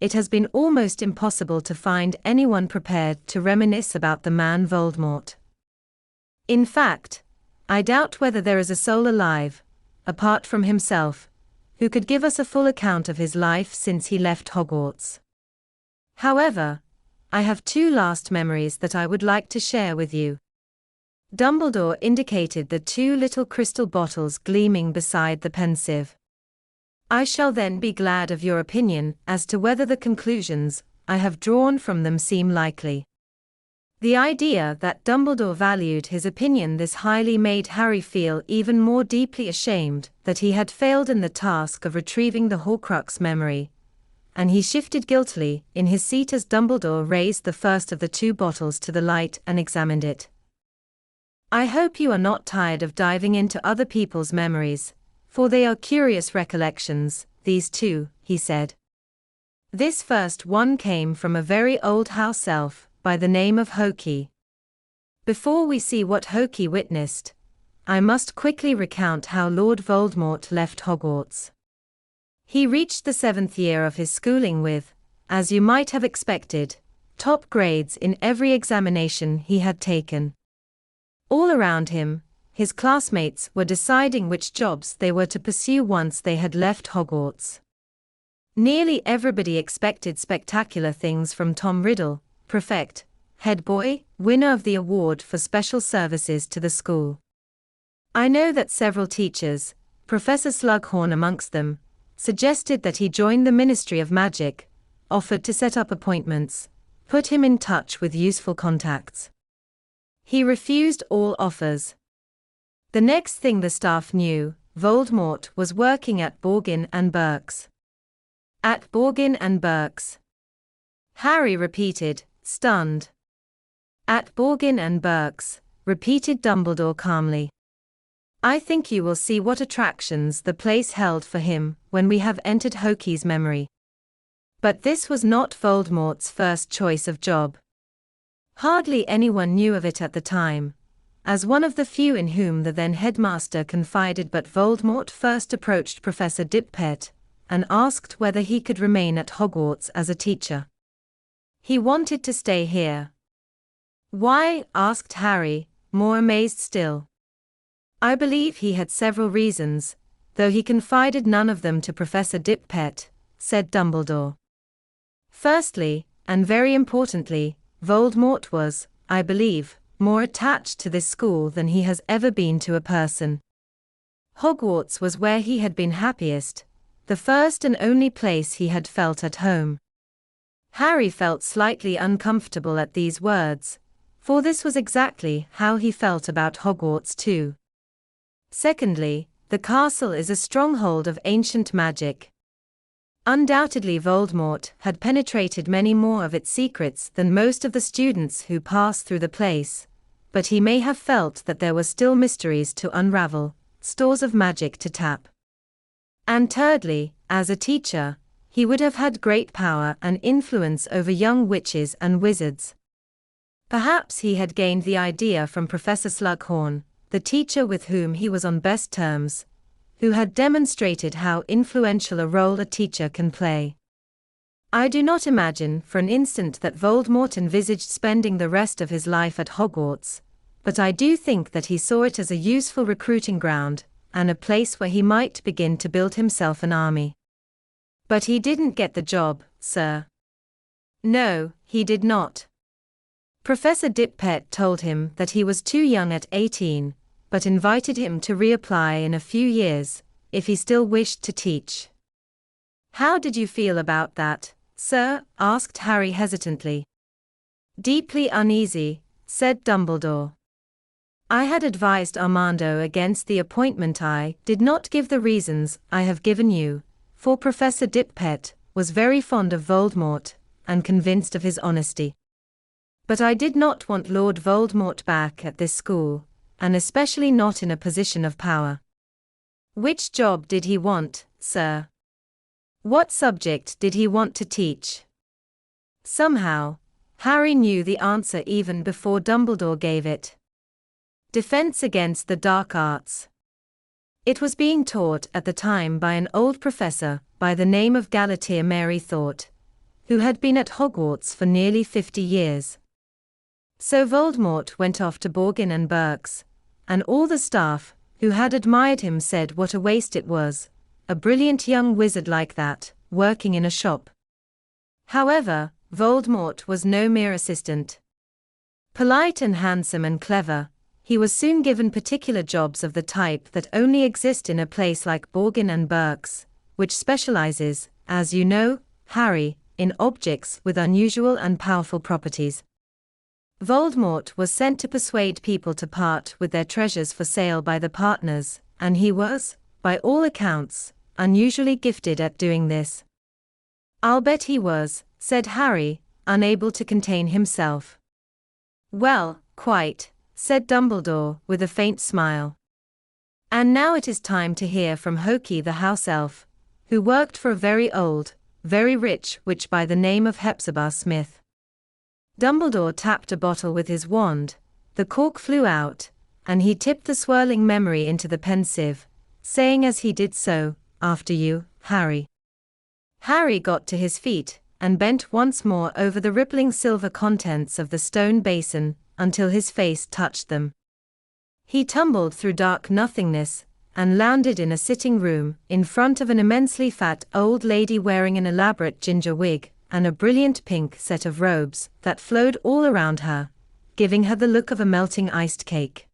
it has been almost impossible to find anyone prepared to reminisce about the man Voldemort. In fact, I doubt whether there is a soul alive, apart from himself, who could give us a full account of his life since he left Hogwarts. However, I have two last memories that I would like to share with you." Dumbledore indicated the two little crystal bottles gleaming beside the pensieve. "I shall then be glad of your opinion as to whether the conclusions I have drawn from them seem likely." The idea that Dumbledore valued his opinion this highly made Harry feel even more deeply ashamed that he had failed in the task of retrieving the Horcrux memory, and he shifted guiltily in his seat as Dumbledore raised the first of the two bottles to the light and examined it. "I hope you are not tired of diving into other people's memories, for they are curious recollections, these two," he said. "This first one came from a very old house elf by the name of Hokey. Before we see what Hokey witnessed, I must quickly recount how Lord Voldemort left Hogwarts. He reached the 7th year of his schooling with, as you might have expected, top grades in every examination he had taken. All around him, his classmates were deciding which jobs they were to pursue once they had left Hogwarts. Nearly everybody expected spectacular things from Tom Riddle, Prefect, head boy, winner of the award for special services to the school. I know that several teachers, Professor Slughorn amongst them, suggested that he join the Ministry of Magic, offered to set up appointments, put him in touch with useful contacts. He refused all offers. The next thing the staff knew, Voldemort was working at Borgin and Burke's. "At Borgin and Burke's?" Harry repeated, stunned. "At Borgin and Burke's," repeated Dumbledore calmly. "I think you will see what attractions the place held for him when we have entered Hokey's memory." But this was not Voldemort's first choice of job. Hardly anyone knew of it at the time, as one of the few in whom the then headmaster confided, but Voldemort first approached Professor Dippet and asked whether he could remain at Hogwarts as a teacher. He wanted to stay here. "Why?" asked Harry, more amazed still. "I believe he had several reasons, though he confided none of them to Professor Dippet," said Dumbledore. "Firstly, and very importantly, Voldemort was, I believe, more attached to this school than he has ever been to a person. Hogwarts was where he had been happiest, the first and only place he had felt at home." Harry felt slightly uncomfortable at these words, for this was exactly how he felt about Hogwarts too. Secondly, the castle is a stronghold of ancient magic. Undoubtedly Voldemort had penetrated many more of its secrets than most of the students who passed through the place, but he may have felt that there were still mysteries to unravel, stores of magic to tap. And thirdly, as a teacher, he would have had great power and influence over young witches and wizards. Perhaps he had gained the idea from Professor Slughorn, the teacher with whom he was on best terms, who had demonstrated how influential a role a teacher can play. I do not imagine for an instant that Voldemort envisaged spending the rest of his life at Hogwarts, but I do think that he saw it as a useful recruiting ground, and a place where he might begin to build himself an army. But he didn't get the job, sir. No, he did not. Professor Dippet told him that he was too young at 18, but invited him to reapply in a few years, if he still wished to teach. How did you feel about that, sir? Asked Harry hesitantly. Deeply uneasy, said Dumbledore. I had advised Armando against the appointment. I did not give the reasons I have given you, for Professor Dippet was very fond of Voldemort, and convinced of his honesty. But I did not want Lord Voldemort back at this school, and especially not in a position of power. Which job did he want, sir? What subject did he want to teach? Somehow, Harry knew the answer even before Dumbledore gave it. Defense against the dark arts. It was being taught at the time by an old professor by the name of Galatea Mary Thought, who had been at Hogwarts for nearly 50 years. So Voldemort went off to Borgin and Burke's, and all the staff, who had admired him, said what a waste it was, a brilliant young wizard like that, working in a shop. However, Voldemort was no mere assistant. Polite and handsome and clever, he was soon given particular jobs of the type that only exist in a place like Borgin and Burke's, which specializes, as you know, Harry, in objects with unusual and powerful properties. Voldemort was sent to persuade people to part with their treasures for sale by the partners, and he was, by all accounts, unusually gifted at doing this. I'll bet he was, said Harry, unable to contain himself. Well, quite, said Dumbledore with a faint smile. And now it is time to hear from Hokey the house elf, who worked for a very old, very rich witch by the name of Hepzibah Smith. Dumbledore tapped a bottle with his wand, the cork flew out, and he tipped the swirling memory into the pensieve, saying as he did so, after you, Harry. Harry got to his feet, and bent once more over the rippling silver contents of the stone basin, until his face touched them. He tumbled through dark nothingness, and landed in a sitting room, in front of an immensely fat old lady wearing an elaborate ginger wig, and a brilliant pink set of robes, that flowed all around her, giving her the look of a melting iced cake.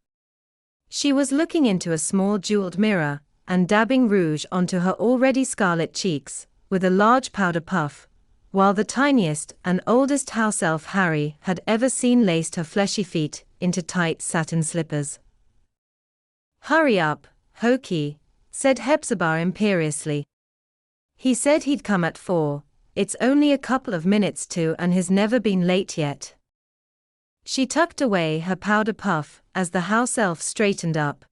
She was looking into a small jeweled mirror, and dabbing rouge onto her already scarlet cheeks, with a large powder puff, while the tiniest and oldest house elf Harry had ever seen laced her fleshy feet into tight satin slippers. Hurry up, Hokey, said Hepzibah imperiously. He said he'd come at 4, it's only a couple of minutes to, and he's never been late yet. She tucked away her powder puff as the house elf straightened up.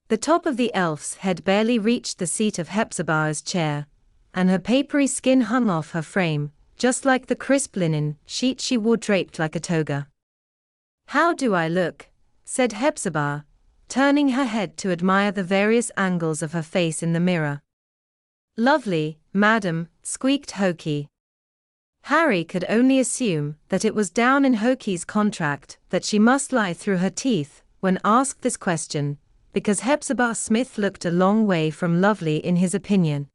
The top of the elf's head barely reached the seat of Hepzibah's chair, and her papery skin hung off her frame, just like the crisp linen sheet she wore draped like a toga. How do I look? Said Hepzibah, turning her head to admire the various angles of her face in the mirror. Lovely, madam, squeaked Hokey. Harry could only assume that it was down in Hokey's contract that she must lie through her teeth when asked this question, because Hepzibah Smith looked a long way from lovely in his opinion.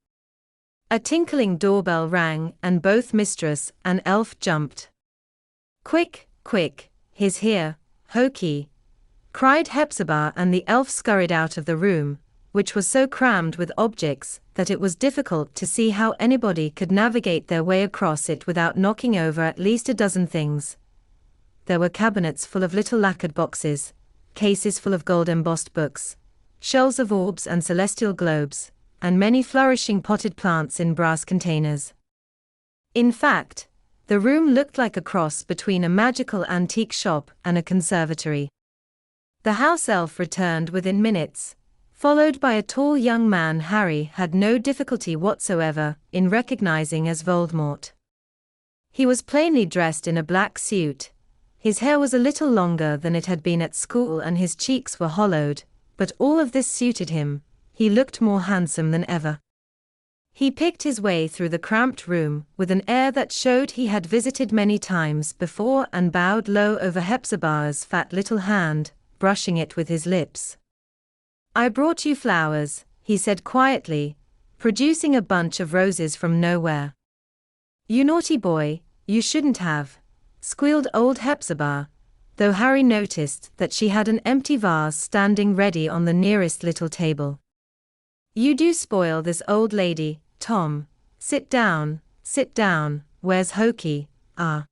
A tinkling doorbell rang, and both mistress and elf jumped. Quick, quick, he's here, Hokey, cried Hepzibah, and the elf scurried out of the room, which was so crammed with objects that it was difficult to see how anybody could navigate their way across it without knocking over at least a dozen things. There were cabinets full of little lacquered boxes, cases full of gold-embossed books, shelves of orbs and celestial globes, and many flourishing potted plants in brass containers. In fact, the room looked like a cross between a magical antique shop and a conservatory. The house elf returned within minutes, followed by a tall young man Harry had no difficulty whatsoever in recognizing as Voldemort. He was plainly dressed in a black suit, his hair was a little longer than it had been at school and his cheeks were hollowed, but all of this suited him, he looked more handsome than ever. He picked his way through the cramped room with an air that showed he had visited many times before and bowed low over Hepzibah's fat little hand, brushing it with his lips. "I brought you flowers," he said quietly, producing a bunch of roses from nowhere. "You naughty boy, you shouldn't have," squealed old Hepzibah, though Harry noticed that she had an empty vase standing ready on the nearest little table. "You do spoil this old lady, Tom. Sit down, where's Hokey, ah?"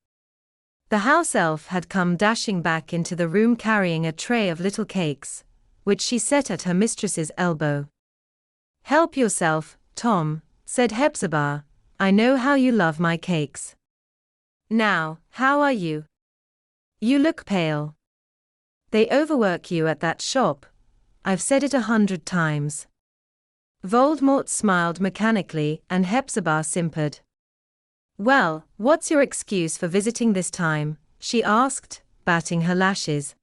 The house elf had come dashing back into the room carrying a tray of little cakes, which she set at her mistress's elbow. "Help yourself, Tom," said Hepzibah, "I know how you love my cakes. Now, how are you? You look pale. They overwork you at that shop. I've said it 100 times. Voldemort smiled mechanically and Hepzibah simpered. "Well, what's your excuse for visiting this time?" she asked, batting her lashes.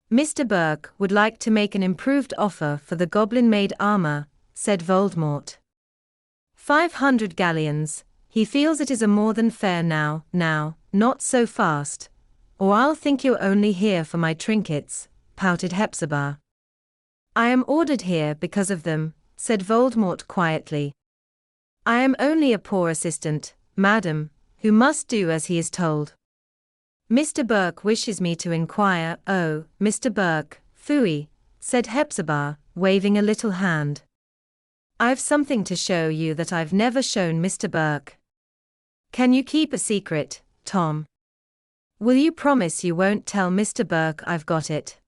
"Mr. Burke would like to make an improved offer for the goblin-made armor," said Voldemort. 500 galleons, he feels it is a more than fair now, not so fast. Or I'll think you're only here for my trinkets," pouted Hepzibah. "I am ordered here because of them," said Voldemort quietly. "I am only a poor assistant, madam, who must do as he is told. Mr. Burke wishes me to inquire." "Oh, Mr. Burke, phooey," said Hepzibah, waving a little hand. "I've something to show you that I've never shown Mr. Burke. Can you keep a secret, Tom? Will you promise you won't tell Mr. Burke I've got it?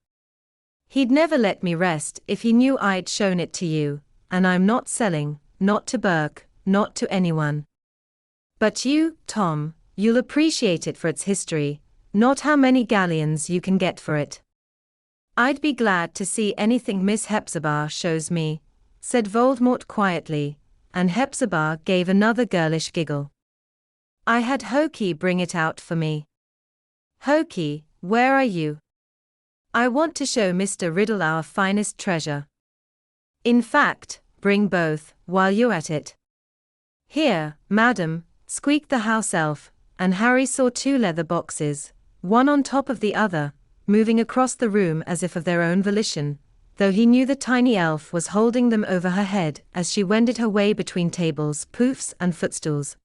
He'd never let me rest if he knew I'd shown it to you, and I'm not selling, not to Burke, not to anyone. But you, Tom, you'll appreciate it for its history, not how many galleons you can get for it." "I'd be glad to see anything Miss Hepzibah shows me," said Voldemort quietly, and Hepzibah gave another girlish giggle. "I had Hokey bring it out for me." "Hokey, where are you? I want to show Mr. Riddle our finest treasure. In fact, bring both, while you're at it." "Here, madam," squeaked the house elf, and Harry saw 2 leather boxes, one on top of the other, moving across the room as if of their own volition, though he knew the tiny elf was holding them over her head as she wended her way between tables, poufs and footstools.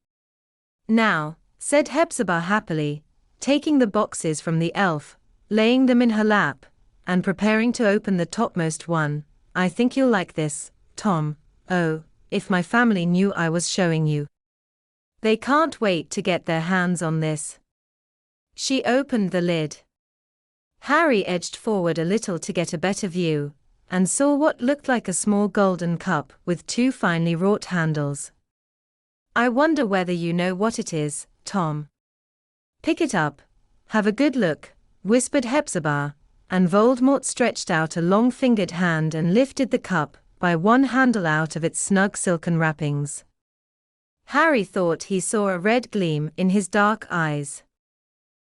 "Now," said Hepzibah happily, taking the boxes from the elf, laying them in her lap, and preparing to open the topmost one. "I think you'll like this, Tom. Oh, if my family knew I was showing you. They can't wait to get their hands on this." She opened the lid. Harry edged forward a little to get a better view, and saw what looked like a small golden cup with 2 finely wrought handles. "I wonder whether you know what it is, Tom." "Pick it up. Have a good look," whispered Hepzibah, and Voldemort stretched out a long-fingered hand and lifted the cup by one handle out of its snug silken wrappings. Harry thought he saw a red gleam in his dark eyes.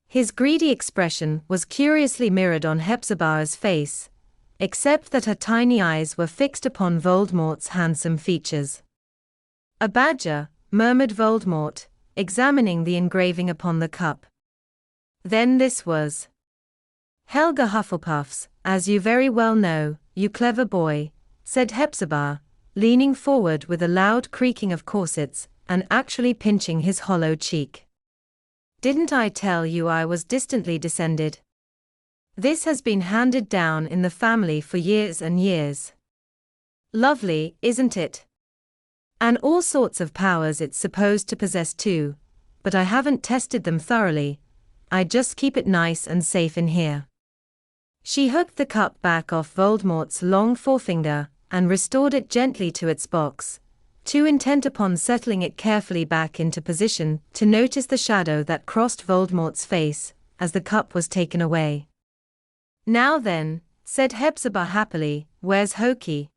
His greedy expression was curiously mirrored on Hepzibah's face, except that her tiny eyes were fixed upon Voldemort's handsome features. "A badger," murmured Voldemort, examining the engraving upon the cup. "Then this was Helga Hufflepuff's, as you very well know, you clever boy," said Hepzibah, leaning forward with a loud creaking of corsets, and actually pinching his hollow cheek. "Didn't I tell you I was distantly descended? This has been handed down in the family for years and years. Lovely, isn't it? And all sorts of powers it's supposed to possess too, but I haven't tested them thoroughly. I just keep it nice and safe in here." She hooked the cup back off Voldemort's long forefinger, and restored it gently to its box, too intent upon settling it carefully back into position to notice the shadow that crossed Voldemort's face as the cup was taken away. "Now then," said Hepzibah happily, "where's Hokey?"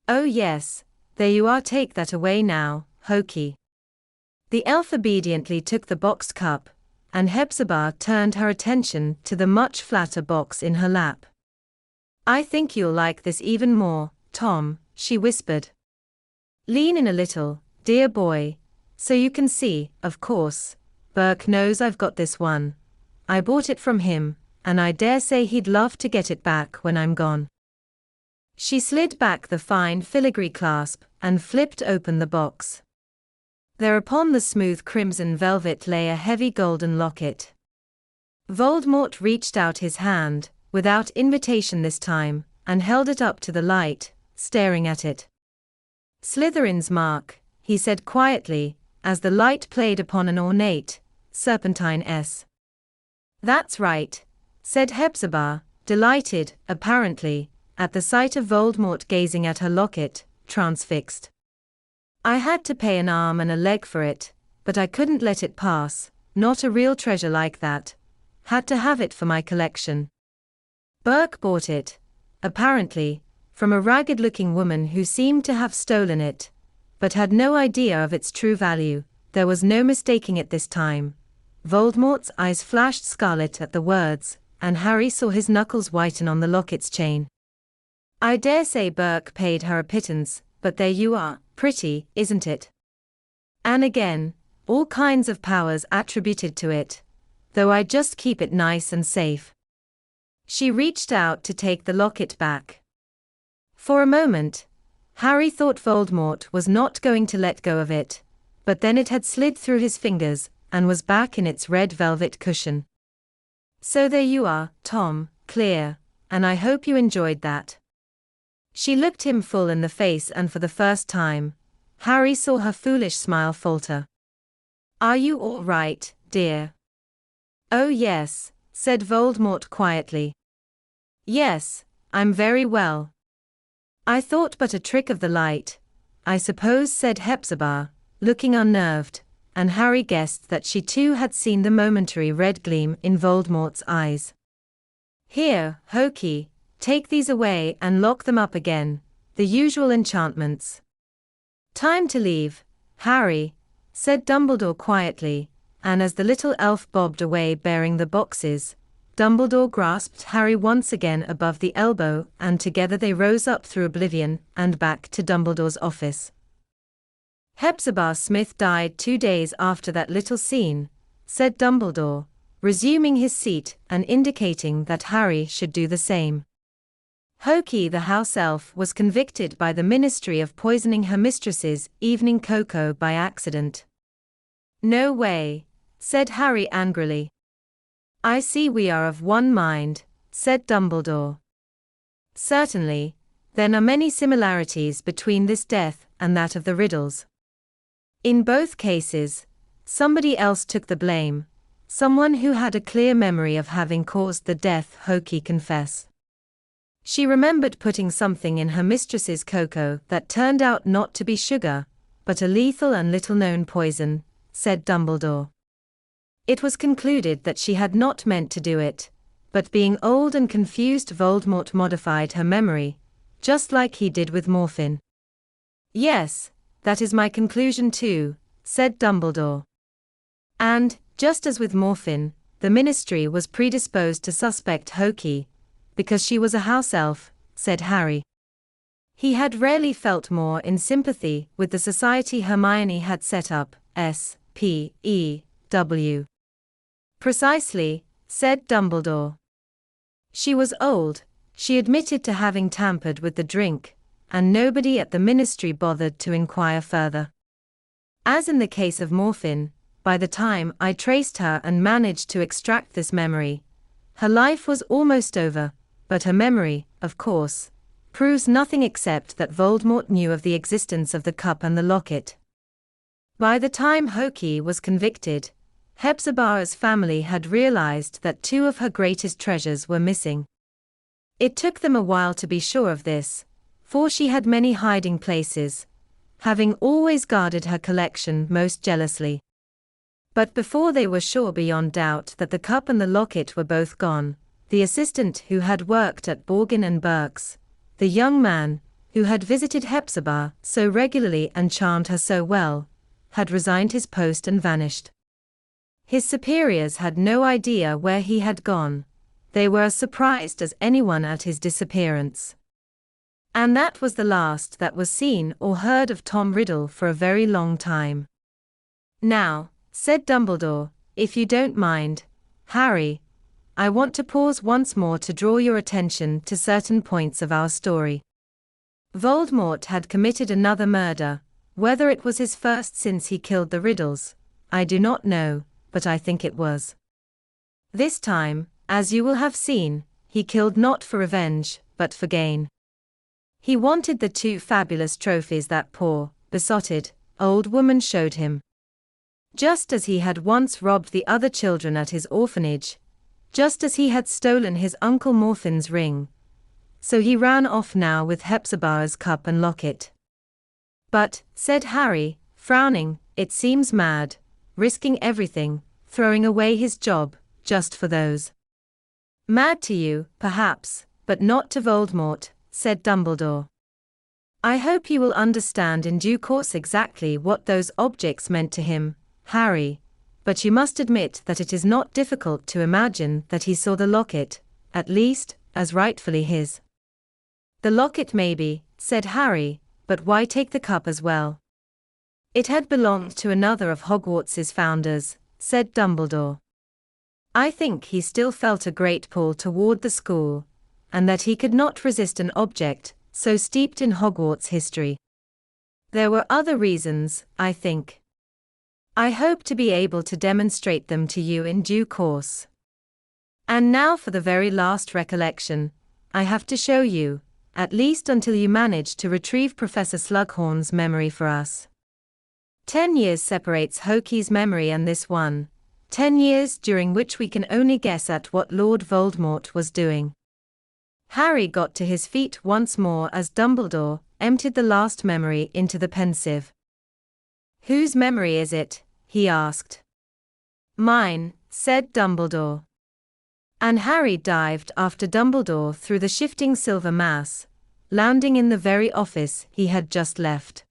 "Oh yes, there you are, take that away now, Hokey." The elf obediently took the boxed cup, and Hepzibah turned her attention to the much flatter box in her lap. "I think you'll like this even more, Tom," she whispered. Lean in a little, dear boy, so you can see. Of course, Burke knows I've got this one. I bought it from him, and I dare say he'd love to get it back when I'm gone." She slid back the fine filigree clasp and flipped open the box. There upon the smooth crimson velvet lay a heavy golden locket. Voldemort reached out his hand, without invitation this time, and held it up to the light, staring at it. "Slytherin's mark," he said quietly, as the light played upon an ornate, serpentine S. "That's right," said Hepzibah, delighted, apparently, at the sight of Voldemort gazing at her locket, transfixed. "I had to pay an arm and a leg for it, but I couldn't let it pass, not a real treasure like that. Had to have it for my collection." Burke bought it, apparently, from a ragged-looking woman who seemed to have stolen it, but had no idea of its true value. There was no mistaking it this time. Voldemort's eyes flashed scarlet at the words, and Harry saw his knuckles whiten on the locket's chain. "I dare say Burke paid her a pittance, but there you are, pretty, isn't it? And again, all kinds of powers attributed to it, though I just keep it nice and safe." She reached out to take the locket back. For a moment, Harry thought Voldemort was not going to let go of it, but then it had slid through his fingers, and was back in its red velvet cushion. "So there you are, Tom, clear, and I hope you enjoyed that." She looked him full in the face, and for the first time, Harry saw her foolish smile falter. "Are you all right, dear?" "Oh yes," said Voldemort quietly. "Yes, I'm very well." "I thought but a trick of the light, I suppose," said Hepzibah, looking unnerved, and Harry guessed that she too had seen the momentary red gleam in Voldemort's eyes. "Here, Hokey, take these away and lock them up again, the usual enchantments." "Time to leave, Harry," said Dumbledore quietly, and as the little elf bobbed away bearing the boxes, Dumbledore grasped Harry once again above the elbow, and together they rose up through oblivion and back to Dumbledore's office. "Hepzibah Smith died 2 days after that little scene," said Dumbledore, resuming his seat and indicating that Harry should do the same. "Hokey the house elf was convicted by the Ministry of poisoning her mistress's evening cocoa by accident." "No way," said Harry angrily. "I see we are of one mind," said Dumbledore. "Certainly, then are many similarities between this death and that of the Riddles. In both cases, somebody else took the blame, someone who had a clear memory of having caused the death," Hokey confessed. "She remembered putting something in her mistress's cocoa that turned out not to be sugar, but a lethal and little-known poison," said Dumbledore. "It was concluded that she had not meant to do it, but being old and confused, Voldemort modified her memory, just like he did with morphine." "Yes, that is my conclusion too," said Dumbledore. "And, just as with morphine, the Ministry was predisposed to suspect Hokey, because she was a house elf," said Harry. He had rarely felt more in sympathy with the society Hermione had set up, S.P.E.W. "Precisely," said Dumbledore. "She was old, she admitted to having tampered with the drink, and nobody at the Ministry bothered to inquire further. As in the case of morphine, by the time I traced her and managed to extract this memory, her life was almost over, but her memory, of course, proves nothing except that Voldemort knew of the existence of the cup and the locket. By the time Hokey was convicted, Hepzibah's family had realized that 2 of her greatest treasures were missing. It took them a while to be sure of this, for she had many hiding places, having always guarded her collection most jealously. But before they were sure beyond doubt that the cup and the locket were both gone, the assistant who had worked at Borgin and Burke's, the young man who had visited Hepzibah so regularly and charmed her so well, had resigned his post and vanished. His superiors had no idea where he had gone. They were as surprised as anyone at his disappearance. And that was the last that was seen or heard of Tom Riddle for a very long time. Now, said Dumbledore, if you don't mind, Harry, I want to pause once more to draw your attention to certain points of our story. Voldemort had committed another murder. Whether it was his first since he killed the Riddles, I do not know, but I think it was. This time, as you will have seen, he killed not for revenge, but for gain. He wanted the 2 fabulous trophies that poor, besotted, old woman showed him. Just as he had once robbed the other children at his orphanage, just as he had stolen his Uncle Morfin's ring, so he ran off now with Hepzibah's cup and locket. But, said Harry, frowning, it seems mad, risking everything, throwing away his job, just for those. Mad to you, perhaps, but not to Voldemort, said Dumbledore. I hope you will understand in due course exactly what those objects meant to him, Harry, but you must admit that it is not difficult to imagine that he saw the locket, at least, as rightfully his. The locket maybe, said Harry, but why take the cup as well? It had belonged to another of Hogwarts's founders, said Dumbledore. I think he still felt a great pull toward the school, and that he could not resist an object so steeped in Hogwarts history. There were other reasons, I think. I hope to be able to demonstrate them to you in due course. And now for the very last recollection, I have to show you, at least until you manage to retrieve Professor Slughorn's memory for us. 10 years separates Hokey's memory and this one, 10 years during which we can only guess at what Lord Voldemort was doing. Harry got to his feet once more as Dumbledore emptied the last memory into the pensieve. Whose memory is it? He asked. Mine, said Dumbledore. And Harry dived after Dumbledore through the shifting silver mass, landing in the very office he had just left.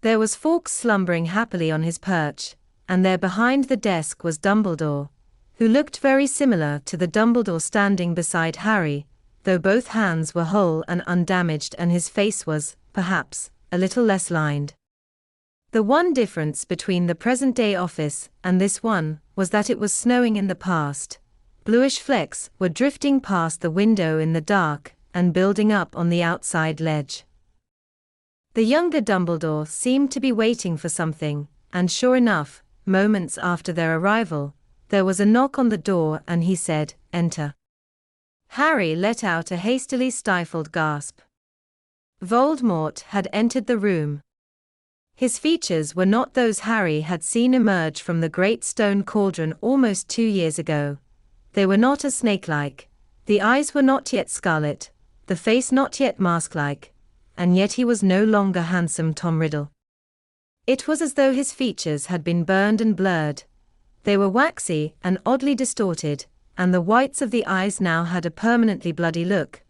There was Fawkes slumbering happily on his perch, and there behind the desk was Dumbledore, who looked very similar to the Dumbledore standing beside Harry, though both hands were whole and undamaged and his face was, perhaps, a little less lined. The one difference between the present-day office and this one was that it was snowing in the past. Bluish flecks were drifting past the window in the dark and building up on the outside ledge. The younger Dumbledore seemed to be waiting for something, and sure enough, moments after their arrival, there was a knock on the door and he said, "Enter." Harry let out a hastily stifled gasp. Voldemort had entered the room. His features were not those Harry had seen emerge from the great stone cauldron almost 2 years ago. They were not as snake-like, the eyes were not yet scarlet, the face not yet mask-like, and yet he was no longer handsome Tom Riddle. It was as though his features had been burned and blurred. They were waxy and oddly distorted, and the whites of the eyes now had a permanently bloody look,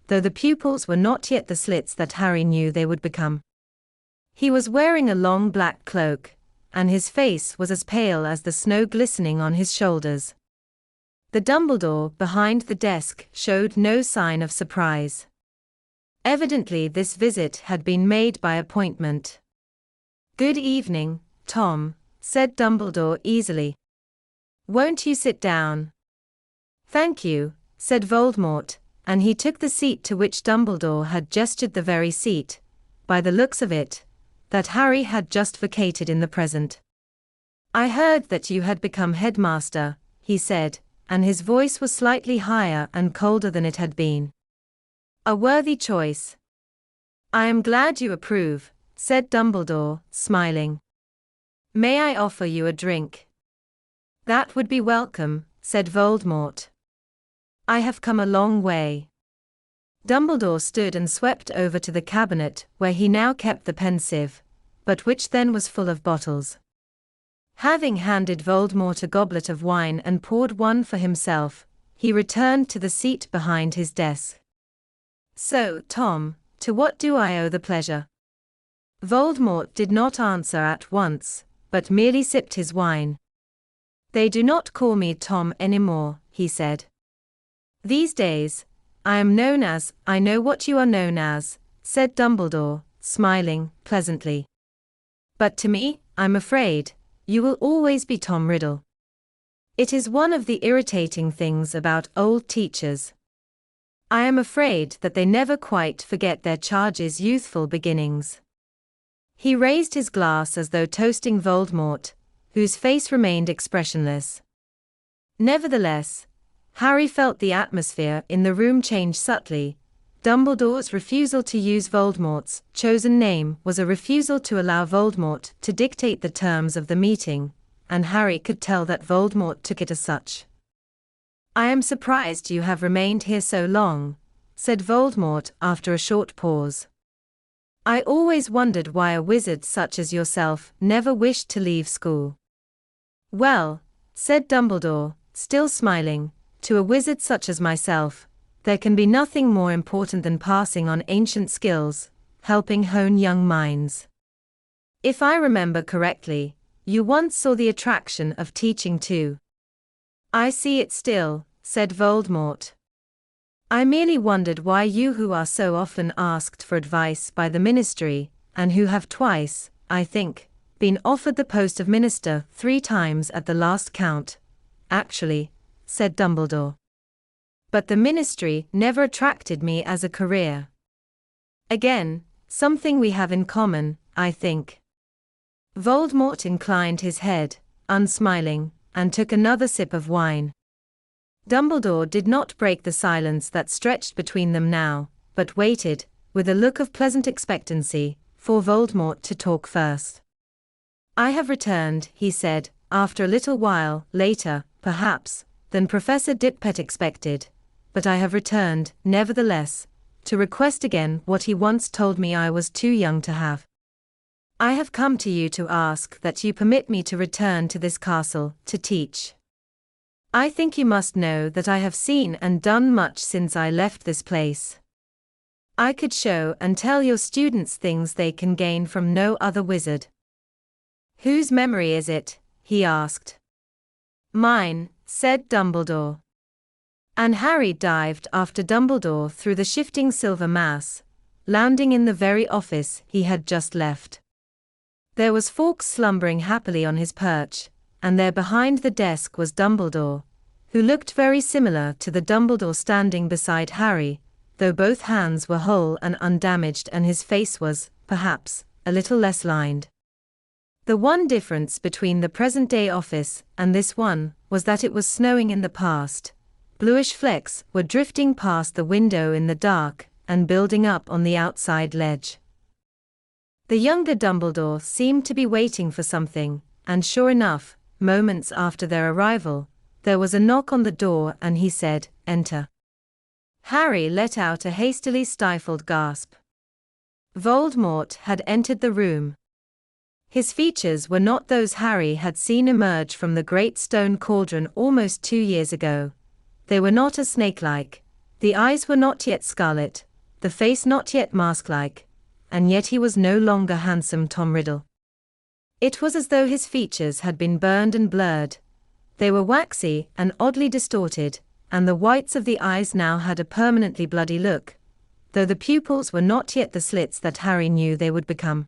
though the pupils were not yet the slits that Harry knew they would become. He was wearing a long black cloak, and his face was as pale as the snow glistening on his shoulders. The Dumbledore behind the desk showed no sign of surprise. Evidently this visit had been made by appointment. "Good evening, Tom," said Dumbledore easily. "Won't you sit down?" "Thank you," said Voldemort, and he took the seat to which Dumbledore had gestured, the very seat, by the looks of it, that Harry had just vacated in the present. "I heard that you had become headmaster," he said, and his voice was slightly higher and colder than it had been. "A worthy choice." "I am glad you approve," said Dumbledore, smiling. "May I offer you a drink?" "That would be welcome," said Voldemort. "I have come a long way." Dumbledore stood and swept over to the cabinet where he now kept the pensieve, but which then was full of bottles. Having handed Voldemort a goblet of wine and poured one for himself, he returned to the seat behind his desk. "So, Tom, to what do I owe the pleasure?" Voldemort did not answer at once, but merely sipped his wine. "They do not call me Tom anymore," he said. "These days, I know what you are known as, said Dumbledore, smiling pleasantly. But to me, I'm afraid, you will always be Tom Riddle. It is one of the irritating things about old teachers. I am afraid that they never quite forget their charge's youthful beginnings. He raised his glass as though toasting Voldemort, whose face remained expressionless. Nevertheless, Harry felt the atmosphere in the room change subtly. Dumbledore's refusal to use Voldemort's chosen name was a refusal to allow Voldemort to dictate the terms of the meeting, and Harry could tell that Voldemort took it as such. I am surprised you have remained here so long, said Voldemort after a short pause. I always wondered why a wizard such as yourself never wished to leave school. Well, said Dumbledore, still smiling, to a wizard such as myself, there can be nothing more important than passing on ancient skills, helping hone young minds. If I remember correctly, you once saw the attraction of teaching too. I see it still, said Voldemort. I merely wondered why you who are so often asked for advice by the ministry, and who have twice, I think, been offered the post of minister 3 times at the last count. Actually, said Dumbledore. But the ministry never attracted me as a career. Again, something we have in common, I think. Voldemort inclined his head, unsmiling, and took another sip of wine. Dumbledore did not break the silence that stretched between them now, but waited, with a look of pleasant expectancy, for Voldemort to talk first. I have returned, he said, after a little while, later, perhaps, than Professor Dippet expected, but I have returned, nevertheless, to request again what he once told me I was too young to have. I have come to you to ask that you permit me to return to this castle, to teach. I think you must know that I have seen and done much since I left this place. I could show and tell your students things they can gain from no other wizard. Whose memory is it? He asked. Mine, said Dumbledore. And Harry dived after Dumbledore through the shifting silver mass, landing in the very office he had just left. There was Fawkes slumbering happily on his perch, and there behind the desk was Dumbledore, who looked very similar to the Dumbledore standing beside Harry, though both hands were whole and undamaged and his face was, perhaps, a little less lined. The one difference between the present-day office and this one was that it was snowing in the past. Bluish flecks were drifting past the window in the dark and building up on the outside ledge. The younger Dumbledore seemed to be waiting for something, and sure enough, moments after their arrival, there was a knock on the door and he said, "Enter." Harry let out a hastily stifled gasp. Voldemort had entered the room. His features were not those Harry had seen emerge from the great stone cauldron almost 2 years ago. They were not as snake-like, the eyes were not yet scarlet, the face not yet mask-like, and yet he was no longer handsome Tom Riddle. It was as though his features had been burned and blurred. They were waxy and oddly distorted, and the whites of the eyes now had a permanently bloody look, though the pupils were not yet the slits that Harry knew they would become.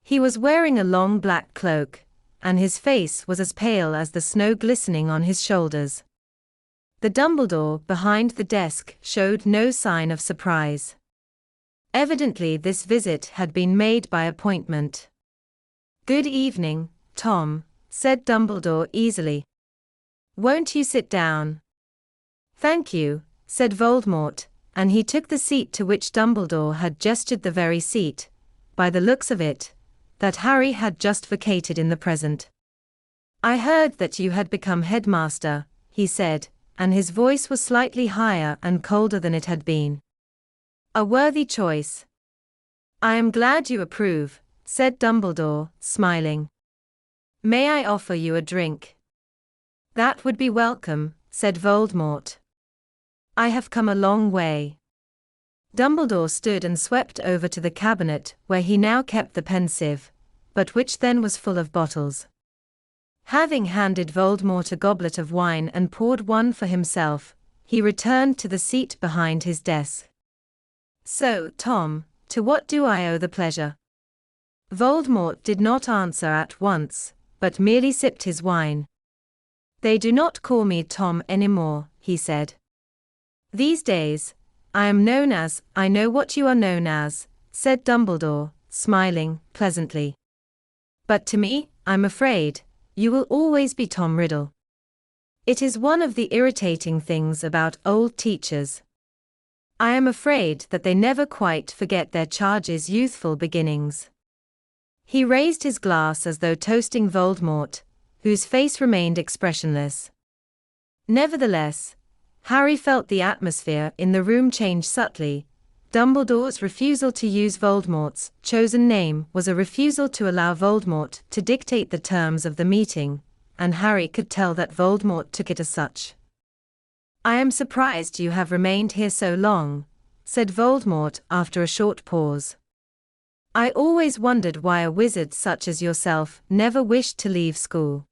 He was wearing a long black cloak, and his face was as pale as the snow glistening on his shoulders. The Dumbledore behind the desk showed no sign of surprise. Evidently this visit had been made by appointment. "Good evening, Tom," said Dumbledore easily. "Won't you sit down?" "Thank you," said Voldemort, and he took the seat to which Dumbledore had gestured, the very seat, by the looks of it, that Harry had just vacated in the present. "I heard that you had become headmaster," he said, and his voice was slightly higher and colder than it had been. "A worthy choice." "I am glad you approve," said Dumbledore, smiling. "May I offer you a drink?" "That would be welcome," said Voldemort. "I have come a long way." Dumbledore stood and swept over to the cabinet where he now kept the pensieve, but which then was full of bottles. Having handed Voldemort a goblet of wine and poured one for himself, he returned to the seat behind his desk. So, Tom, to what do I owe the pleasure? Voldemort did not answer at once, but merely sipped his wine. They do not call me Tom anymore, he said. These days, I am known as, I know what you are known as, said Dumbledore, smiling pleasantly. But to me, I'm afraid, you will always be Tom Riddle. It is one of the irritating things about old teachers. I am afraid that they never quite forget their charge's youthful beginnings. He raised his glass as though toasting Voldemort, whose face remained expressionless. Nevertheless, Harry felt the atmosphere in the room change subtly. Dumbledore's refusal to use Voldemort's chosen name was a refusal to allow Voldemort to dictate the terms of the meeting, and Harry could tell that Voldemort took it as such. I am surprised you have remained here so long, said Voldemort after a short pause. I always wondered why a wizard such as yourself never wished to leave school.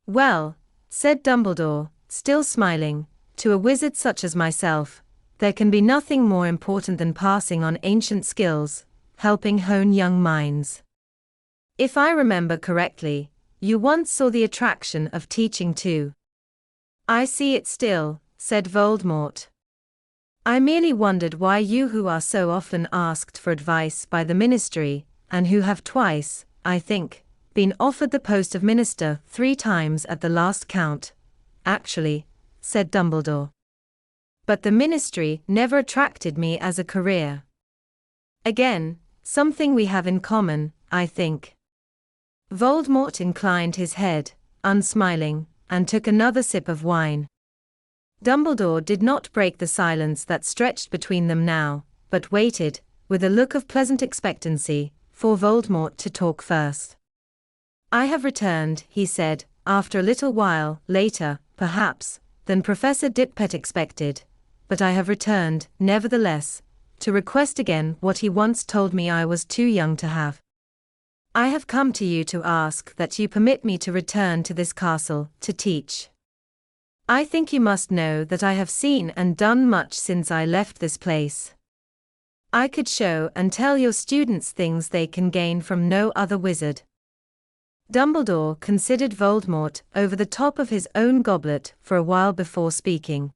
Well, said Dumbledore, still smiling, to a wizard such as myself, there can be nothing more important than passing on ancient skills, helping hone young minds. If I remember correctly, you once saw the attraction of teaching too. I see it still, said Voldemort. I merely wondered why you who are so often asked for advice by the ministry, and who have twice, I think, been offered the post of minister 3 times at the last count. Actually, said Dumbledore. But the ministry never attracted me as a career. Again, something we have in common, I think. Voldemort inclined his head, unsmiling, and took another sip of wine. Dumbledore did not break the silence that stretched between them now, but waited, with a look of pleasant expectancy, for Voldemort to talk first. I have returned, he said, after a little while, later, perhaps, than Professor Dippet expected, but I have returned, nevertheless, to request again what he once told me I was too young to have. I have come to you to ask that you permit me to return to this castle, to teach. I think you must know that I have seen and done much since I left this place. I could show and tell your students things they can gain from no other wizard. Dumbledore considered Voldemort over the top of his own goblet for a while before speaking.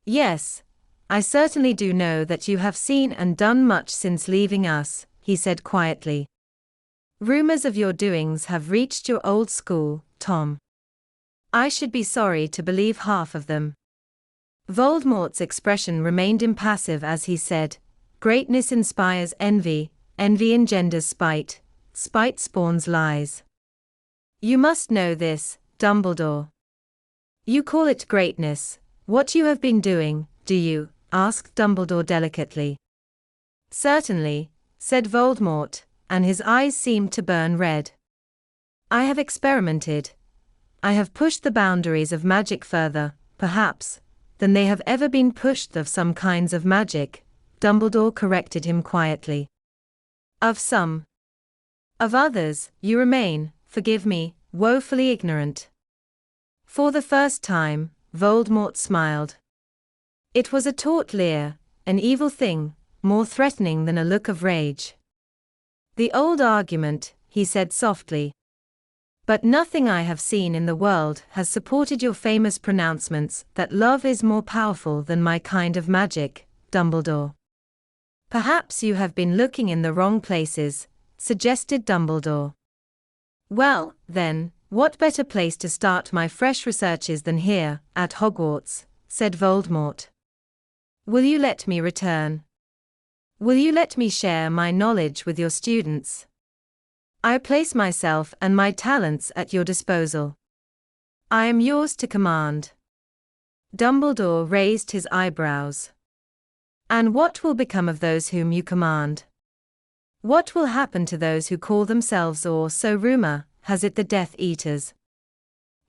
Yes, I certainly do know that you have seen and done much since leaving us, he said quietly. Rumors of your doings have reached your old school, Tom. I should be sorry to believe half of them. Voldemort's expression remained impassive as he said, Greatness inspires envy, envy engenders spite, spite spawns lies. You must know this, Dumbledore. You call it greatness, what you have been doing, do you? Asked Dumbledore delicately. Certainly, said Voldemort, and his eyes seemed to burn red. I have experimented. I have pushed the boundaries of magic further, perhaps, than they have ever been pushed of some kinds of magic, Dumbledore corrected him quietly. Of some. Of others, you remain, forgive me, woefully ignorant. For the first time, Voldemort smiled. It was a taut leer, an evil thing, more threatening than a look of rage. The old argument, he said softly. But nothing I have seen in the world has supported your famous pronouncements that love is more powerful than my kind of magic, Dumbledore. Perhaps you have been looking in the wrong places, suggested Dumbledore. Well, then, what better place to start my fresh researches than here, at Hogwarts, said Voldemort. Will you let me return? Will you let me share my knowledge with your students? I place myself and my talents at your disposal. I am yours to command. Dumbledore raised his eyebrows. And what will become of those whom you command? What will happen to those who call themselves, or so rumor has it, the Death Eaters?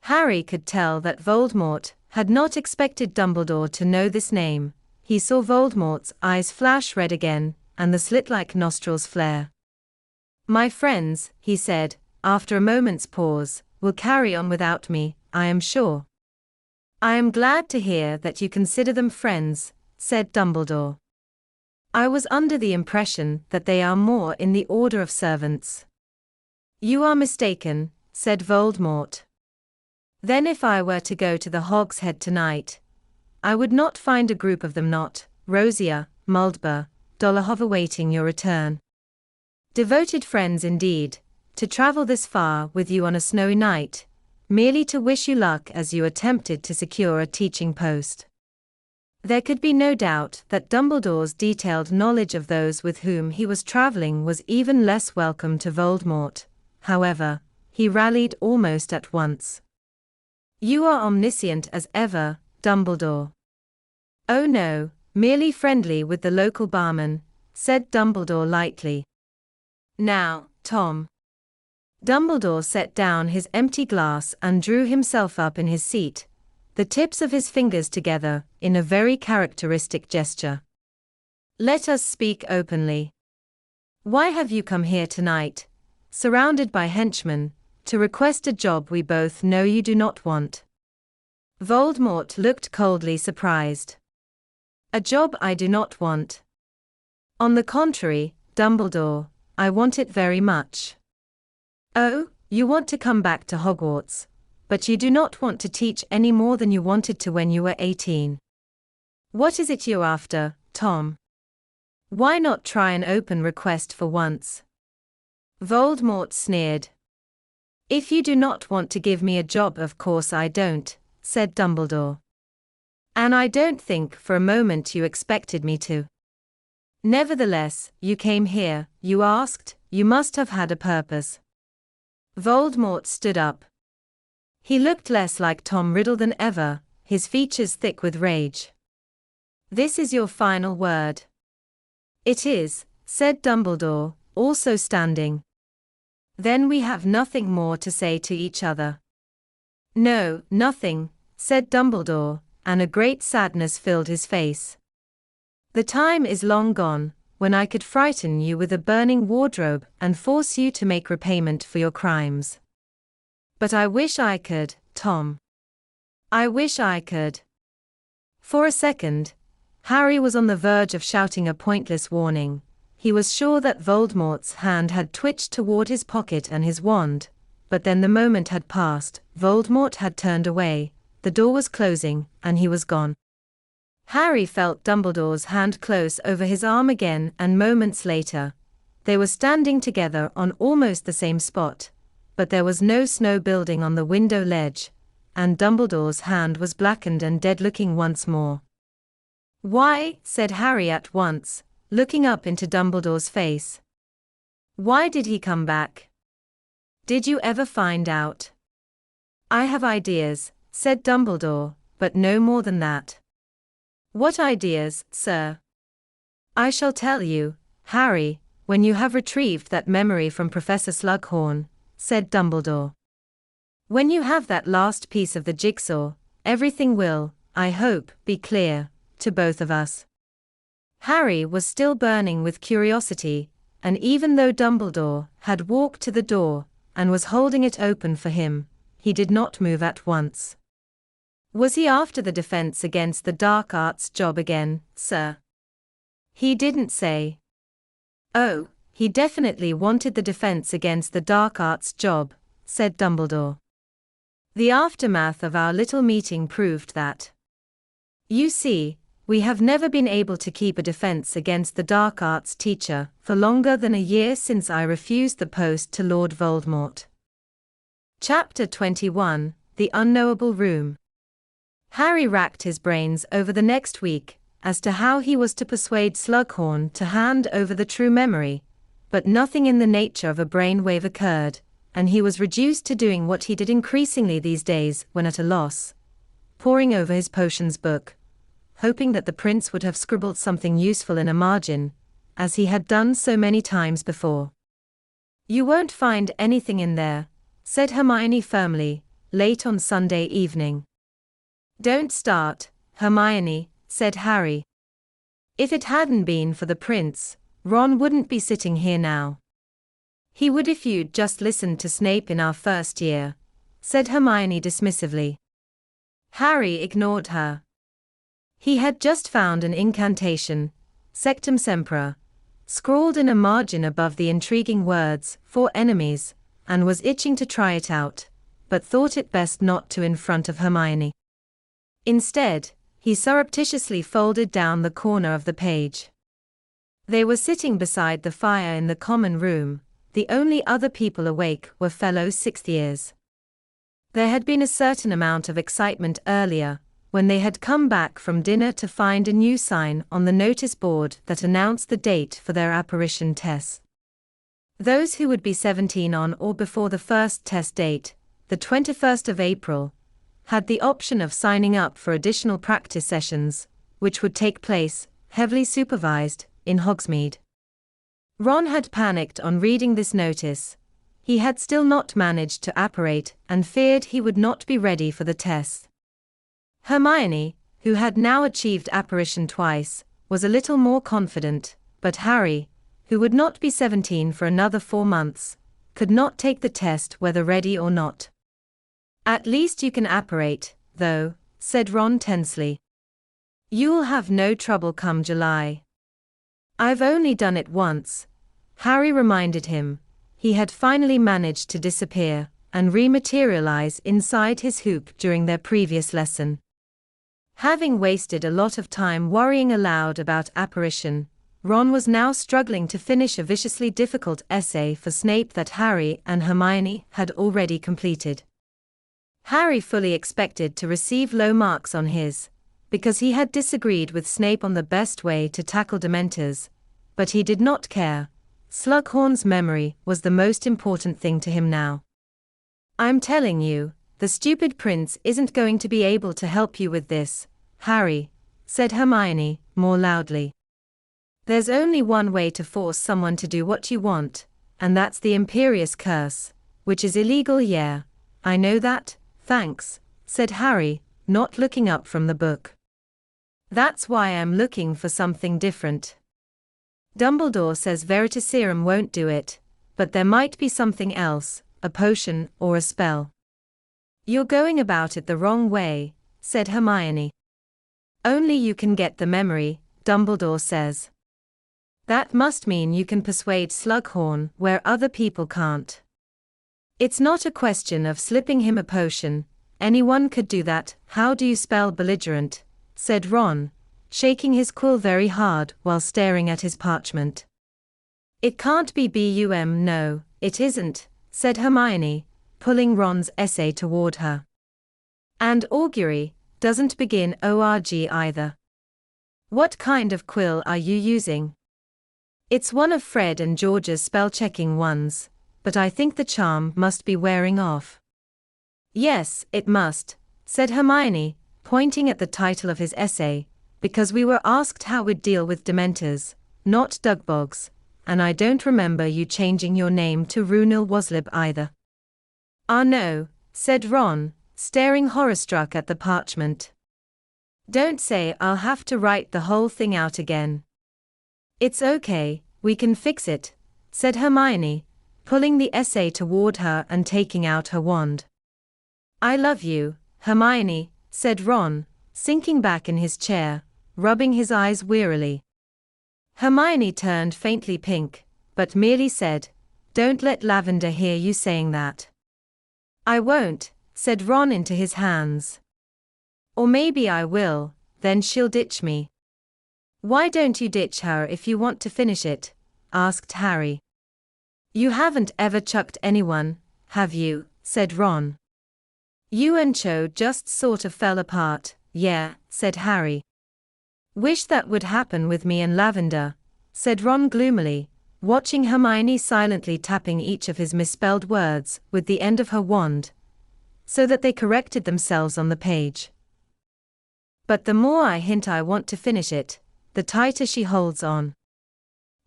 Harry could tell that Voldemort had not expected Dumbledore to know this name. He saw Voldemort's eyes flash red again, and the slit-like nostrils flare. My friends, he said, after a moment's pause, will carry on without me, I am sure. I am glad to hear that you consider them friends, said Dumbledore. I was under the impression that they are more in the order of servants. You are mistaken, said Voldemort. Then if I were to go to the Hog's Head tonight, I would not find a group of them not, Rosier, Muldbur, Dolohov awaiting your return. Devoted friends indeed, to travel this far with you on a snowy night, merely to wish you luck as you attempted to secure a teaching post. There could be no doubt that Dumbledore's detailed knowledge of those with whom he was traveling was even less welcome to Voldemort. However, he rallied almost at once. You are omniscient as ever, Dumbledore. Oh no, merely friendly with the local barman, said Dumbledore lightly. Now, Tom. Dumbledore set down his empty glass and drew himself up in his seat, the tips of his fingers together, in a very characteristic gesture. Let us speak openly. Why have you come here tonight, surrounded by henchmen, to request a job we both know you do not want? Voldemort looked coldly surprised. A job I do not want. On the contrary, Dumbledore, I want it very much. Oh, you want to come back to Hogwarts, but you do not want to teach any more than you wanted to when you were 18. What is it you're after, Tom? Why not try an open request for once? Voldemort sneered. If you do not want to give me a job, of course I don't, said Dumbledore. And I don't think for a moment you expected me to. Nevertheless, you came here, you asked, you must have had a purpose. Voldemort stood up. He looked less like Tom Riddle than ever, his features thick with rage. This is your final word. It is, said Dumbledore, also standing. Then we have nothing more to say to each other. No, nothing, said Dumbledore, and a great sadness filled his face. The time is long gone, when I could frighten you with a burning wardrobe and force you to make repayment for your crimes. But I wish I could, Tom. I wish I could. For a second, Harry was on the verge of shouting a pointless warning. He was sure that Voldemort's hand had twitched toward his pocket and his wand, but then the moment had passed, Voldemort had turned away, the door was closing, and he was gone. Harry felt Dumbledore's hand close over his arm again, and moments later, they were standing together on almost the same spot, but there was no snow building on the window ledge, and Dumbledore's hand was blackened and dead-looking once more. Why, said Harry at once, looking up into Dumbledore's face. Why did he come back? Did you ever find out? I have ideas, said Dumbledore, but no more than that. What ideas, sir? I shall tell you, Harry, when you have retrieved that memory from Professor Slughorn, said Dumbledore. When you have that last piece of the jigsaw, everything will, I hope, be clear, to both of us. Harry was still burning with curiosity, and even though Dumbledore had walked to the door, and was holding it open for him, he did not move at once. Was he after the Defense Against the Dark Arts job again, sir? He didn't say. Oh, he definitely wanted the Defense Against the Dark Arts job, said Dumbledore. The aftermath of our little meeting proved that. You see, we have never been able to keep a Defense Against the Dark Arts teacher for longer than a year since I refused the post to Lord Voldemort. Chapter 21, The Unknowable Room. Harry racked his brains over the next week as to how he was to persuade Slughorn to hand over the true memory, but nothing in the nature of a brainwave occurred, and he was reduced to doing what he did increasingly these days when at a loss, poring over his potions book, hoping that the prince would have scribbled something useful in a margin, as he had done so many times before. You won't find anything in there, said Hermione firmly, late on Sunday evening. Don't start, Hermione, said Harry. If it hadn't been for the prince, Ron wouldn't be sitting here now. He would if you'd just listened to Snape in our first year, said Hermione dismissively. Harry ignored her. He had just found an incantation, Sectum Sempra, scrawled in a margin above the intriguing words, for enemies, and was itching to try it out, but thought it best not to in front of Hermione. Instead, he surreptitiously folded down the corner of the page. They were sitting beside the fire in the common room. The only other people awake were fellow sixth years. There had been a certain amount of excitement earlier, when they had come back from dinner to find a new sign on the notice board that announced the date for their apparition tests. Those who would be 17 on or before the first test date, the 21st of April, had the option of signing up for additional practice sessions, which would take place, heavily supervised, in Hogsmeade. Ron had panicked on reading this notice. He had still not managed to apparate and feared he would not be ready for the test. Hermione, who had now achieved apparition twice, was a little more confident, but Harry, who would not be 17 for another 4 months, could not take the test whether ready or not. At least you can apparate, though, said Ron tensely. You'll have no trouble come July. I've only done it once, Harry reminded him. He had finally managed to disappear and rematerialize inside his hoop during their previous lesson. Having wasted a lot of time worrying aloud about apparition, Ron was now struggling to finish a viciously difficult essay for Snape that Harry and Hermione had already completed. Harry fully expected to receive low marks on his, because he had disagreed with Snape on the best way to tackle Dementors, but he did not care. Slughorn's memory was the most important thing to him now. I'm telling you, the stupid prince isn't going to be able to help you with this, Harry, said Hermione, more loudly. There's only one way to force someone to do what you want, and that's the Imperious Curse, which is illegal. Yeah, I know that, thanks, said Harry, not looking up from the book. That's why I'm looking for something different. Dumbledore says Veritaserum won't do it, but there might be something else, a potion or a spell. You're going about it the wrong way, said Hermione. Only you can get the memory, Dumbledore says. That must mean you can persuade Slughorn where other people can't. It's not a question of slipping him a potion, anyone could do that. How do you spell belligerent? Said Ron, shaking his quill very hard while staring at his parchment. It can't be B-U-M. No, it isn't, said Hermione, pulling Ron's essay toward her. And augury doesn't begin O-R-G either. What kind of quill are you using? It's one of Fred and George's spell-checking ones, but I think the charm must be wearing off. Yes, it must, said Hermione, pointing at the title of his essay, because we were asked how we'd deal with Dementors, not Dugbogs, and I don't remember you changing your name to Runil Waslib either. Ah no, said Ron, staring horror-struck at the parchment. Don't say I'll have to write the whole thing out again. It's okay, we can fix it, said Hermione, pulling the essay toward her and taking out her wand. I love you, Hermione, said Ron, sinking back in his chair, rubbing his eyes wearily. Hermione turned faintly pink, but merely said, Don't let Lavender hear you saying that. I won't, said Ron into his hands. Or maybe I will, then she'll ditch me. Why don't you ditch her if you want to finish it? Asked Harry. You haven't ever chucked anyone, have you? Said Ron. You and Cho just sort of fell apart, yeah, said Harry. Wish that would happen with me and Lavender, said Ron gloomily, watching Hermione silently tapping each of his misspelled words with the end of her wand, so that they corrected themselves on the page. But the more I hint I want to finish it, the tighter she holds on.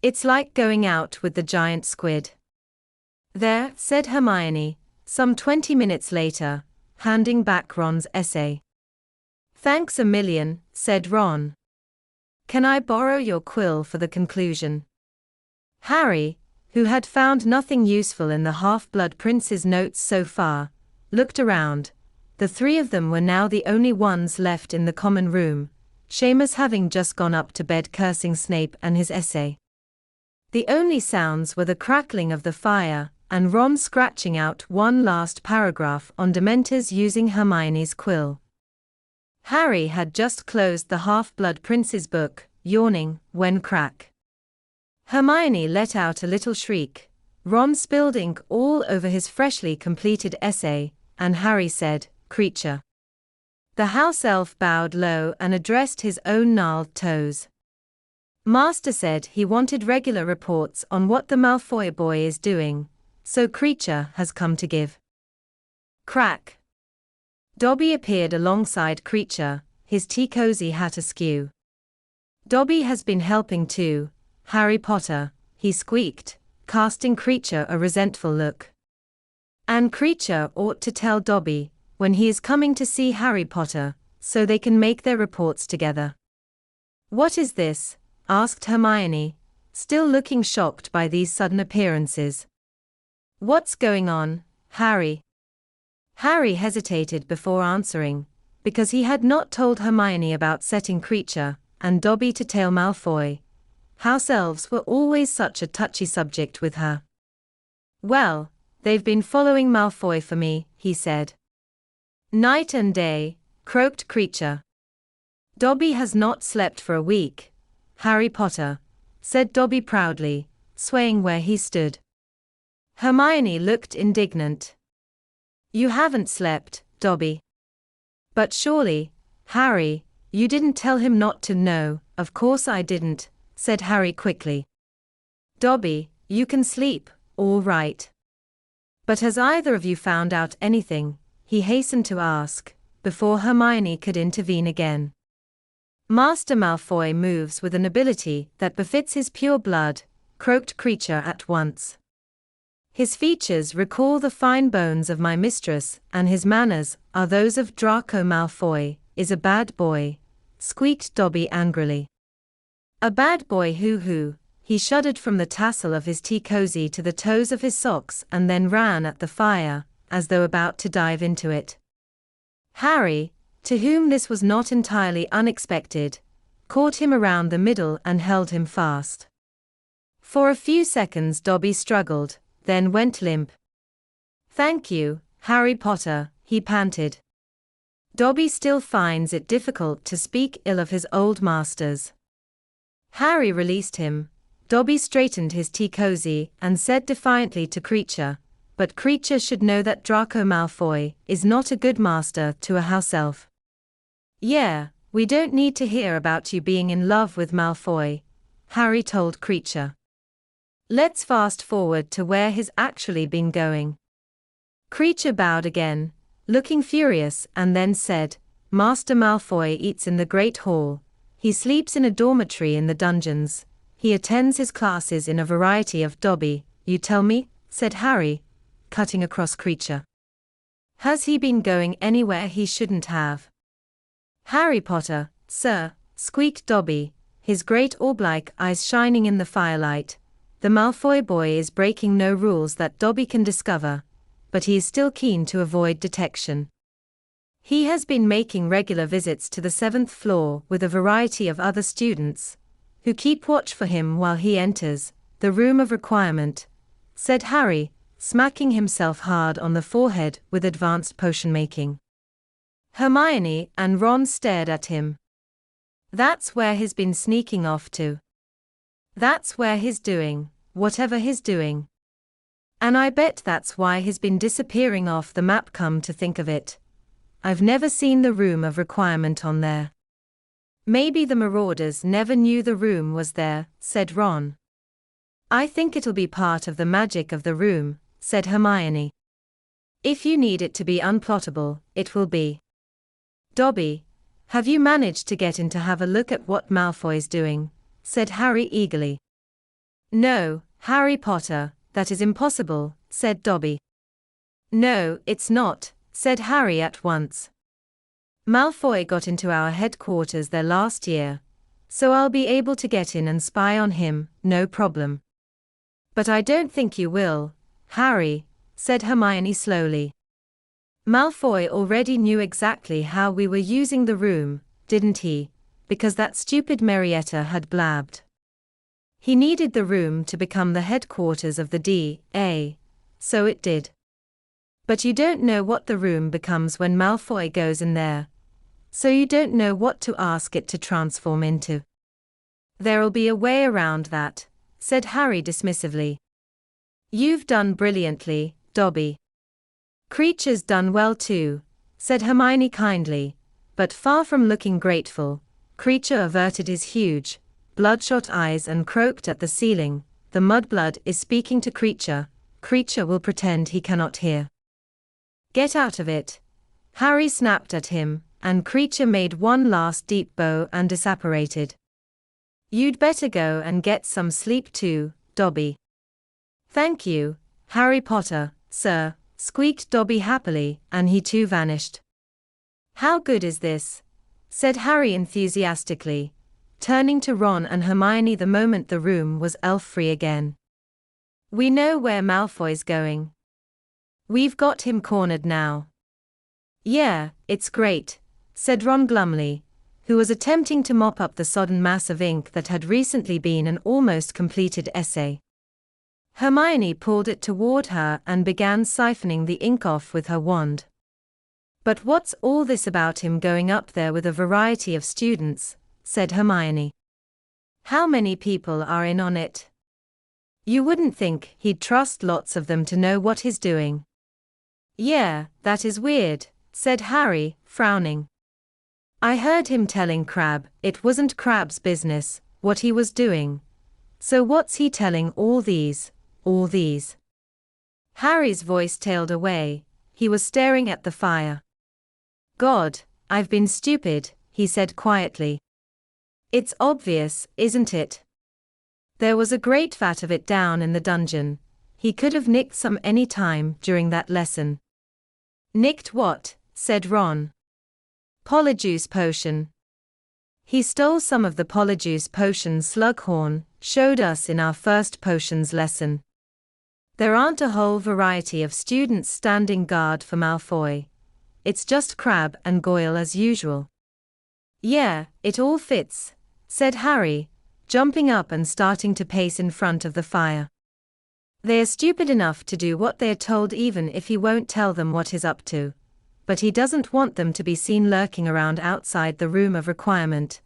It's like going out with the giant squid. There, said Hermione, some 20 minutes later, handing back Ron's essay. Thanks a million, said Ron. Can I borrow your quill for the conclusion? Harry, who had found nothing useful in the Half-Blood Prince's notes so far, looked around, The three of them were now the only ones left in the common room, Seamus having just gone up to bed cursing Snape and his essay. The only sounds were the crackling of the fire, and Ron scratching out one last paragraph on Dementors using Hermione's quill. Harry had just closed the Half-Blood Prince's book, yawning, when crack. Hermione let out a little shriek. Ron spilled ink all over his freshly completed essay, and Harry said, "Creature." The house elf bowed low and addressed his own gnarled toes. Master said he wanted regular reports on what the Malfoy boy is doing, so Creature has come to give. Crack. Dobby appeared alongside Creature, his tea-cozy hat askew. "Dobby has been helping too, Harry Potter," he squeaked, casting Creature a resentful look. "And Creature ought to tell Dobby when he is coming to see Harry Potter, so they can make their reports together." "What is this?" asked Hermione, still looking shocked by these sudden appearances. "What's going on, Harry?" Harry hesitated before answering, because he had not told Hermione about setting Creature and Dobby to tail Malfoy. House elves were always such a touchy subject with her. "Well, they've been following Malfoy for me," he said. "Night and day," croaked Creature. "Dobby has not slept for a week, Harry Potter," said Dobby proudly, swaying where he stood. Hermione looked indignant. "You haven't slept, Dobby." "But surely, Harry, you didn't tell him not to." "No, of course I didn't," said Harry quickly. "Dobby, you can sleep, all right. But has either of you found out anything?" he hastened to ask, before Hermione could intervene again. "Master Malfoy moves with an ability that befits his pure blood," croaked Creature at once. "His features recall the fine bones of my mistress, and his manners are those of Draco Malfoy, is a bad boy," squeaked Dobby angrily. "A bad boy who?" He shuddered from the tassel of his tea-cozy to the toes of his socks and then ran at the fire, as though about to dive into it. Harry, to whom this was not entirely unexpected, caught him around the middle and held him fast. For a few seconds Dobby struggled, then went limp. "Thank you, Harry Potter," he panted. Dobby still finds it difficult to speak ill of his old masters. Harry released him. Dobby straightened his tea-cozy and said defiantly to Creature, "But Creature should know that Draco Malfoy is not a good master to a house elf." "Yeah, we don't need to hear about you being in love with Malfoy," Harry told Creature. "Let's fast forward to where he's actually been going." Creature bowed again, looking furious, and then said, "Master Malfoy eats in the Great Hall, he sleeps in a dormitory in the dungeons, he attends his classes in a variety of Dobby, you tell me," said Harry, cutting across Creature. "Has he been going anywhere he shouldn't have?" "Harry Potter, sir," squeaked Dobby, his great orb-like eyes shining in the firelight. "The Malfoy boy is breaking no rules that Dobby can discover, but he is still keen to avoid detection. He has been making regular visits to the 7th floor with a variety of other students, who keep watch for him while he enters the room of requirement," said Harry, smacking himself hard on the forehead with advanced potion-making. Hermione and Ron stared at him. "That's where he's been sneaking off to. That's where he's doing whatever he's doing. And I bet that's why he's been disappearing off the map. Come to think of it, I've never seen the room of requirement on there." "Maybe the Marauders never knew the room was there," said Ron. "I think it'll be part of the magic of the room," said Hermione. "If you need it to be unplottable, it will be." "Dobby, have you managed to get in to have a look at what Malfoy's doing?" said Harry eagerly. "No, Harry Potter, that is impossible," said Dobby. "No, it's not," said Harry at once. "Malfoy got into our headquarters there last year, so I'll be able to get in and spy on him, no problem." "But I don't think you will, Harry," said Hermione slowly. Malfoy already knew exactly how we were using the room, didn't he? Because that stupid Marietta had blabbed. He needed the room to become the headquarters of the D.A., so it did. But you don't know what the room becomes when Malfoy goes in there, so you don't know what to ask it to transform into. There'll be a way around that, said Harry dismissively. You've done brilliantly, Dobby. Creature's done well too, said Hermione kindly, but far from looking grateful, Creature averted his huge, bloodshot eyes and croaked at the ceiling. The mudblood is speaking to Creature. Creature will pretend he cannot hear. Get out of it. Harry snapped at him, and Creature made one last deep bow and disapparated. You'd better go and get some sleep too, Dobby. Thank you, Harry Potter, sir, squeaked Dobby happily, and he too vanished. How good is this? Said Harry enthusiastically, turning to Ron and Hermione the moment the room was elf-free again. We know where Malfoy's going. We've got him cornered now. Yeah, it's great, said Ron glumly, who was attempting to mop up the sodden mass of ink that had recently been an almost completed essay. Hermione pulled it toward her and began siphoning the ink off with her wand. But what's all this about him going up there with a variety of students? Said Hermione. How many people are in on it? You wouldn't think he'd trust lots of them to know what he's doing. Yeah, that is weird, said Harry, frowning. I heard him telling Crabbe it wasn't Crabbe's business what he was doing. So what's he telling all these? Harry's voice tailed away. He was staring at the fire. God, I've been stupid, he said quietly. It's obvious, isn't it? There was a great vat of it down in the dungeon. He could have nicked some any time during that lesson. Nicked what? Said Ron. Polyjuice potion. He stole some of the Polyjuice potion Slughorn showed us in our first potions lesson. There aren't a whole variety of students standing guard for Malfoy. It's just Crabbe and Goyle as usual. Yeah, it all fits, said Harry, jumping up and starting to pace in front of the fire. They're stupid enough to do what they're told even if he won't tell them what he's up to. But he doesn't want them to be seen lurking around outside the room of requirement.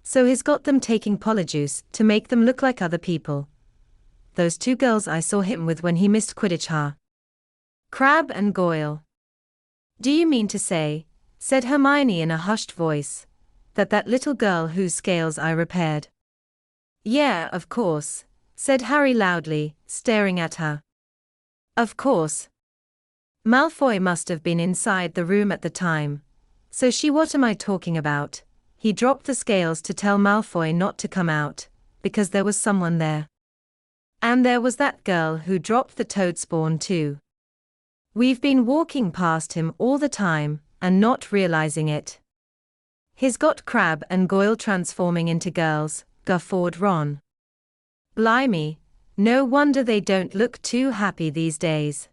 So he's got them taking Polyjuice to make them look like other people. Those two girls I saw him with when he missed Quidditch, huh? Crabbe and Goyle. Do you mean to say, said Hermione in a hushed voice, that little girl whose scales I repaired? Yeah, of course, said Harry loudly, staring at her. Of course. Malfoy must have been inside the room at the time. So what am I talking about? He dropped the scales to tell Malfoy not to come out, because there was someone there. And there was that girl who dropped the toad spawn too. We've been walking past him all the time, and not realizing it. He's got Crabbe and Goyle transforming into girls, guffawed Ron. Blimey, no wonder they don't look too happy these days.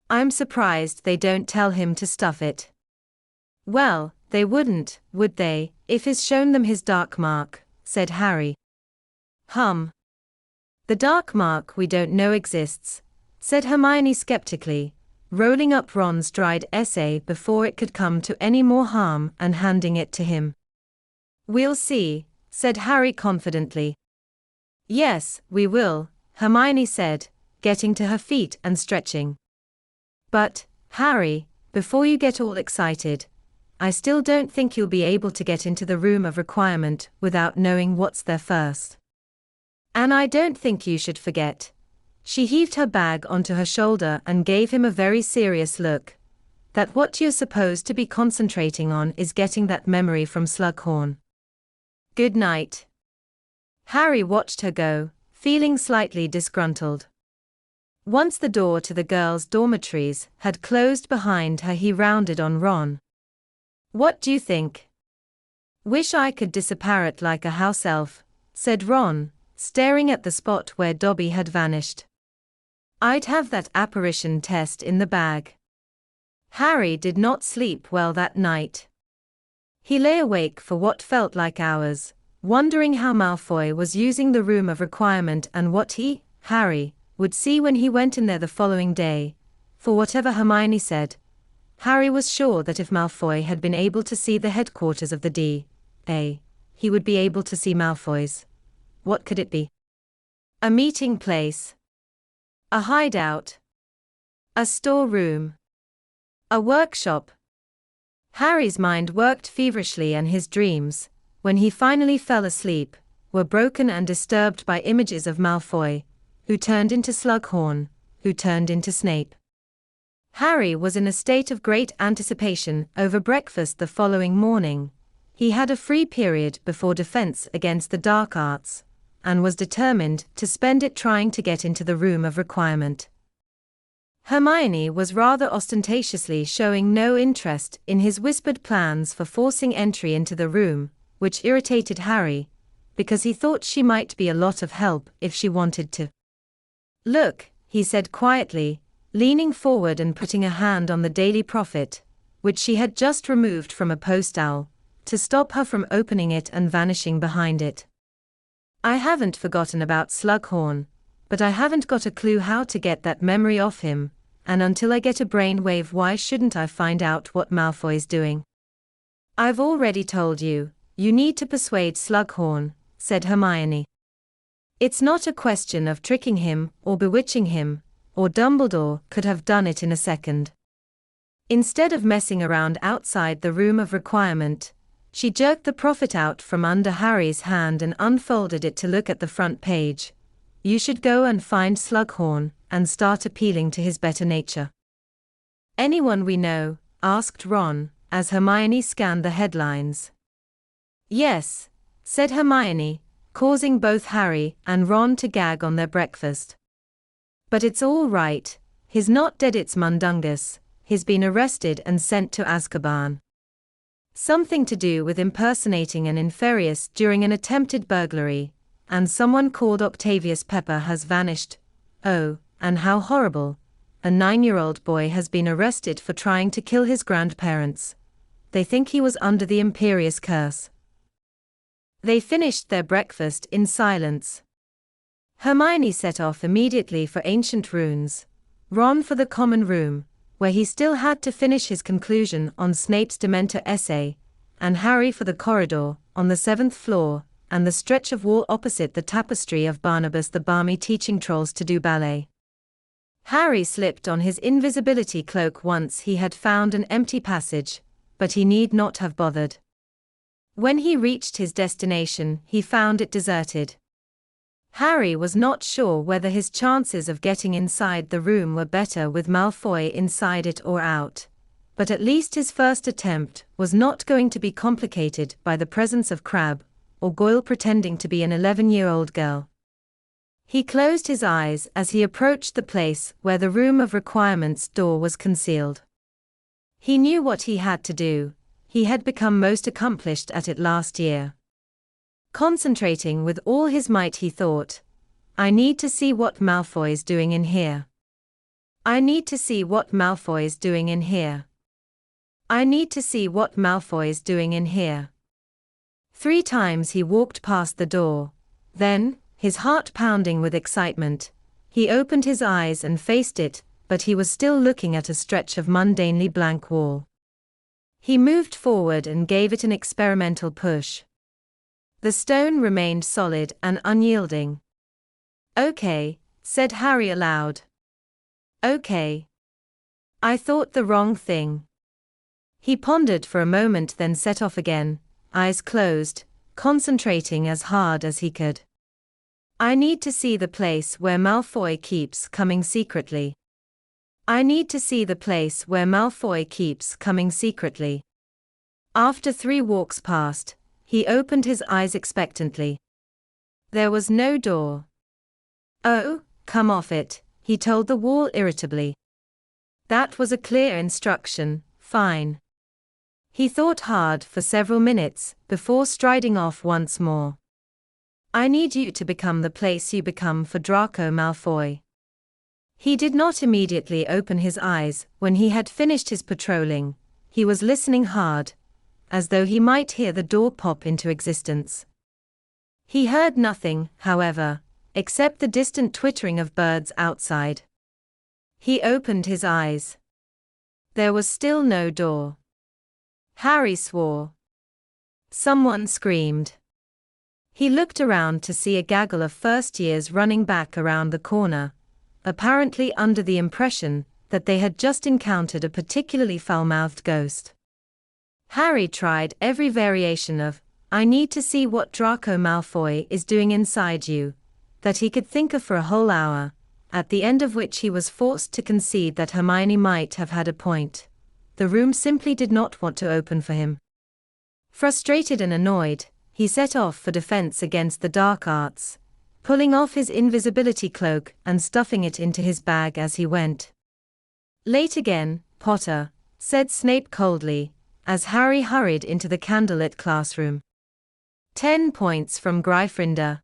I'm surprised they don't tell him to stuff it. Well, they wouldn't, would they, if he's shown them his dark mark, said Harry. The dark mark we don't know exists, said Hermione skeptically, rolling up Ron's dried essay before it could come to any more harm and handing it to him. We'll see, said Harry confidently. Yes, we will, Hermione said, getting to her feet and stretching. But, Harry, before you get all excited, I still don't think you'll be able to get into the room of requirement without knowing what's there first. And I don't think you should forget. She heaved her bag onto her shoulder and gave him a very serious look. That what you're supposed to be concentrating on is getting that memory from Slughorn. Good night. Harry watched her go, feeling slightly disgruntled. Once the door to the girls' dormitories had closed behind her, he rounded on Ron. What do you think? Wish I could disapparate like a house elf, said Ron, staring at the spot where Dobby had vanished. I'd have that apparition test in the bag. Harry did not sleep well that night. He lay awake for what felt like hours, wondering how Malfoy was using the room of requirement and what he, Harry, would see when he went in there the following day. For whatever Hermione said, Harry was sure that if Malfoy had been able to see the headquarters of the D.A., he would be able to see Malfoy's. What could it be? A meeting place? A hideout? A storeroom? A workshop? Harry's mind worked feverishly, and his dreams, when he finally fell asleep, were broken and disturbed by images of Malfoy, who turned into Slughorn, who turned into Snape. Harry was in a state of great anticipation over breakfast the following morning. He had a free period before Defense Against the Dark Arts, and was determined to spend it trying to get into the room of requirement. Hermione was rather ostentatiously showing no interest in his whispered plans for forcing entry into the room, which irritated Harry, because he thought she might be a lot of help if she wanted to. "Look," he said quietly, leaning forward and putting a hand on the Daily Prophet, which she had just removed from a post-owl, to stop her from opening it and vanishing behind it. "I haven't forgotten about Slughorn, but I haven't got a clue how to get that memory off him, and until I get a brainwave, why shouldn't I find out what Malfoy's doing?" "I've already told you, you need to persuade Slughorn," said Hermione. "It's not a question of tricking him or bewitching him, or Dumbledore could have done it in a second." Instead of messing around outside the room of requirement, she jerked the Prophet out from under Harry's hand and unfolded it to look at the front page. "You should go and find Slughorn, and start appealing to his better nature." "Anyone we know?" asked Ron, as Hermione scanned the headlines. "Yes," said Hermione, causing both Harry and Ron to gag on their breakfast. "But it's all right, he's not dead, it's Mundungus, he's been arrested and sent to Azkaban. Something to do with impersonating an Inferius during an attempted burglary, and someone called Octavius Pepper has vanished. Oh, and how horrible, a 9-year-old boy has been arrested for trying to kill his grandparents. They think he was under the Imperius curse." They finished their breakfast in silence. Hermione set off immediately for Ancient Runes, Ron for the common room, where he still had to finish his conclusion on Snape's Dementor essay, and Harry for the corridor, on the 7th floor, and the stretch of wall opposite the tapestry of Barnabas the Barmy teaching trolls to do ballet. Harry slipped on his invisibility cloak once he had found an empty passage, but he need not have bothered. When he reached his destination, he found it deserted. Harry was not sure whether his chances of getting inside the room were better with Malfoy inside it or out, but at least his first attempt was not going to be complicated by the presence of Crabbe or Goyle pretending to be an 11-year-old girl. He closed his eyes as he approached the place where the room of requirement's door was concealed. He knew what he had to do. He had become most accomplished at it last year. Concentrating with all his might, he thought, "I need to see what Malfoy's doing in here. I need to see what Malfoy's doing in here. I need to see what Malfoy's doing in here." 3 times he walked past the door. Then, his heart pounding with excitement, he opened his eyes and faced it, but he was still looking at a stretch of mundanely blank wall. He moved forward and gave it an experimental push. The stone remained solid and unyielding. "Okay," said Harry aloud. "Okay. I thought the wrong thing." He pondered for a moment, then set off again, eyes closed, concentrating as hard as he could. "I need to see the place where Malfoy keeps coming secretly. I need to see the place where Malfoy keeps coming secretly." After 3 walks past, he opened his eyes expectantly. There was no door. "Oh, come off it," he told the wall irritably. That was a clear instruction. "Fine." He thought hard for several minutes before striding off once more. "I need you to become the place you become for Draco Malfoy." He did not immediately open his eyes when he had finished his patrolling. He was listening hard, as though he might hear the door pop into existence. He heard nothing, however, except the distant twittering of birds outside. He opened his eyes. There was still no door. Harry swore. Someone screamed. He looked around to see a gaggle of first years running back around the corner, apparently under the impression that they had just encountered a particularly foul-mouthed ghost. Harry tried every variation of, "I need to see what Draco Malfoy is doing inside you," that he could think of for a whole hour, at the end of which he was forced to concede that Hermione might have had a point. The room simply did not want to open for him. Frustrated and annoyed, he set off for defense against the dark arts, pulling off his invisibility cloak and stuffing it into his bag as he went. "Late again, Potter," said Snape coldly, as Harry hurried into the candlelit classroom. 10 points from Gryffindor.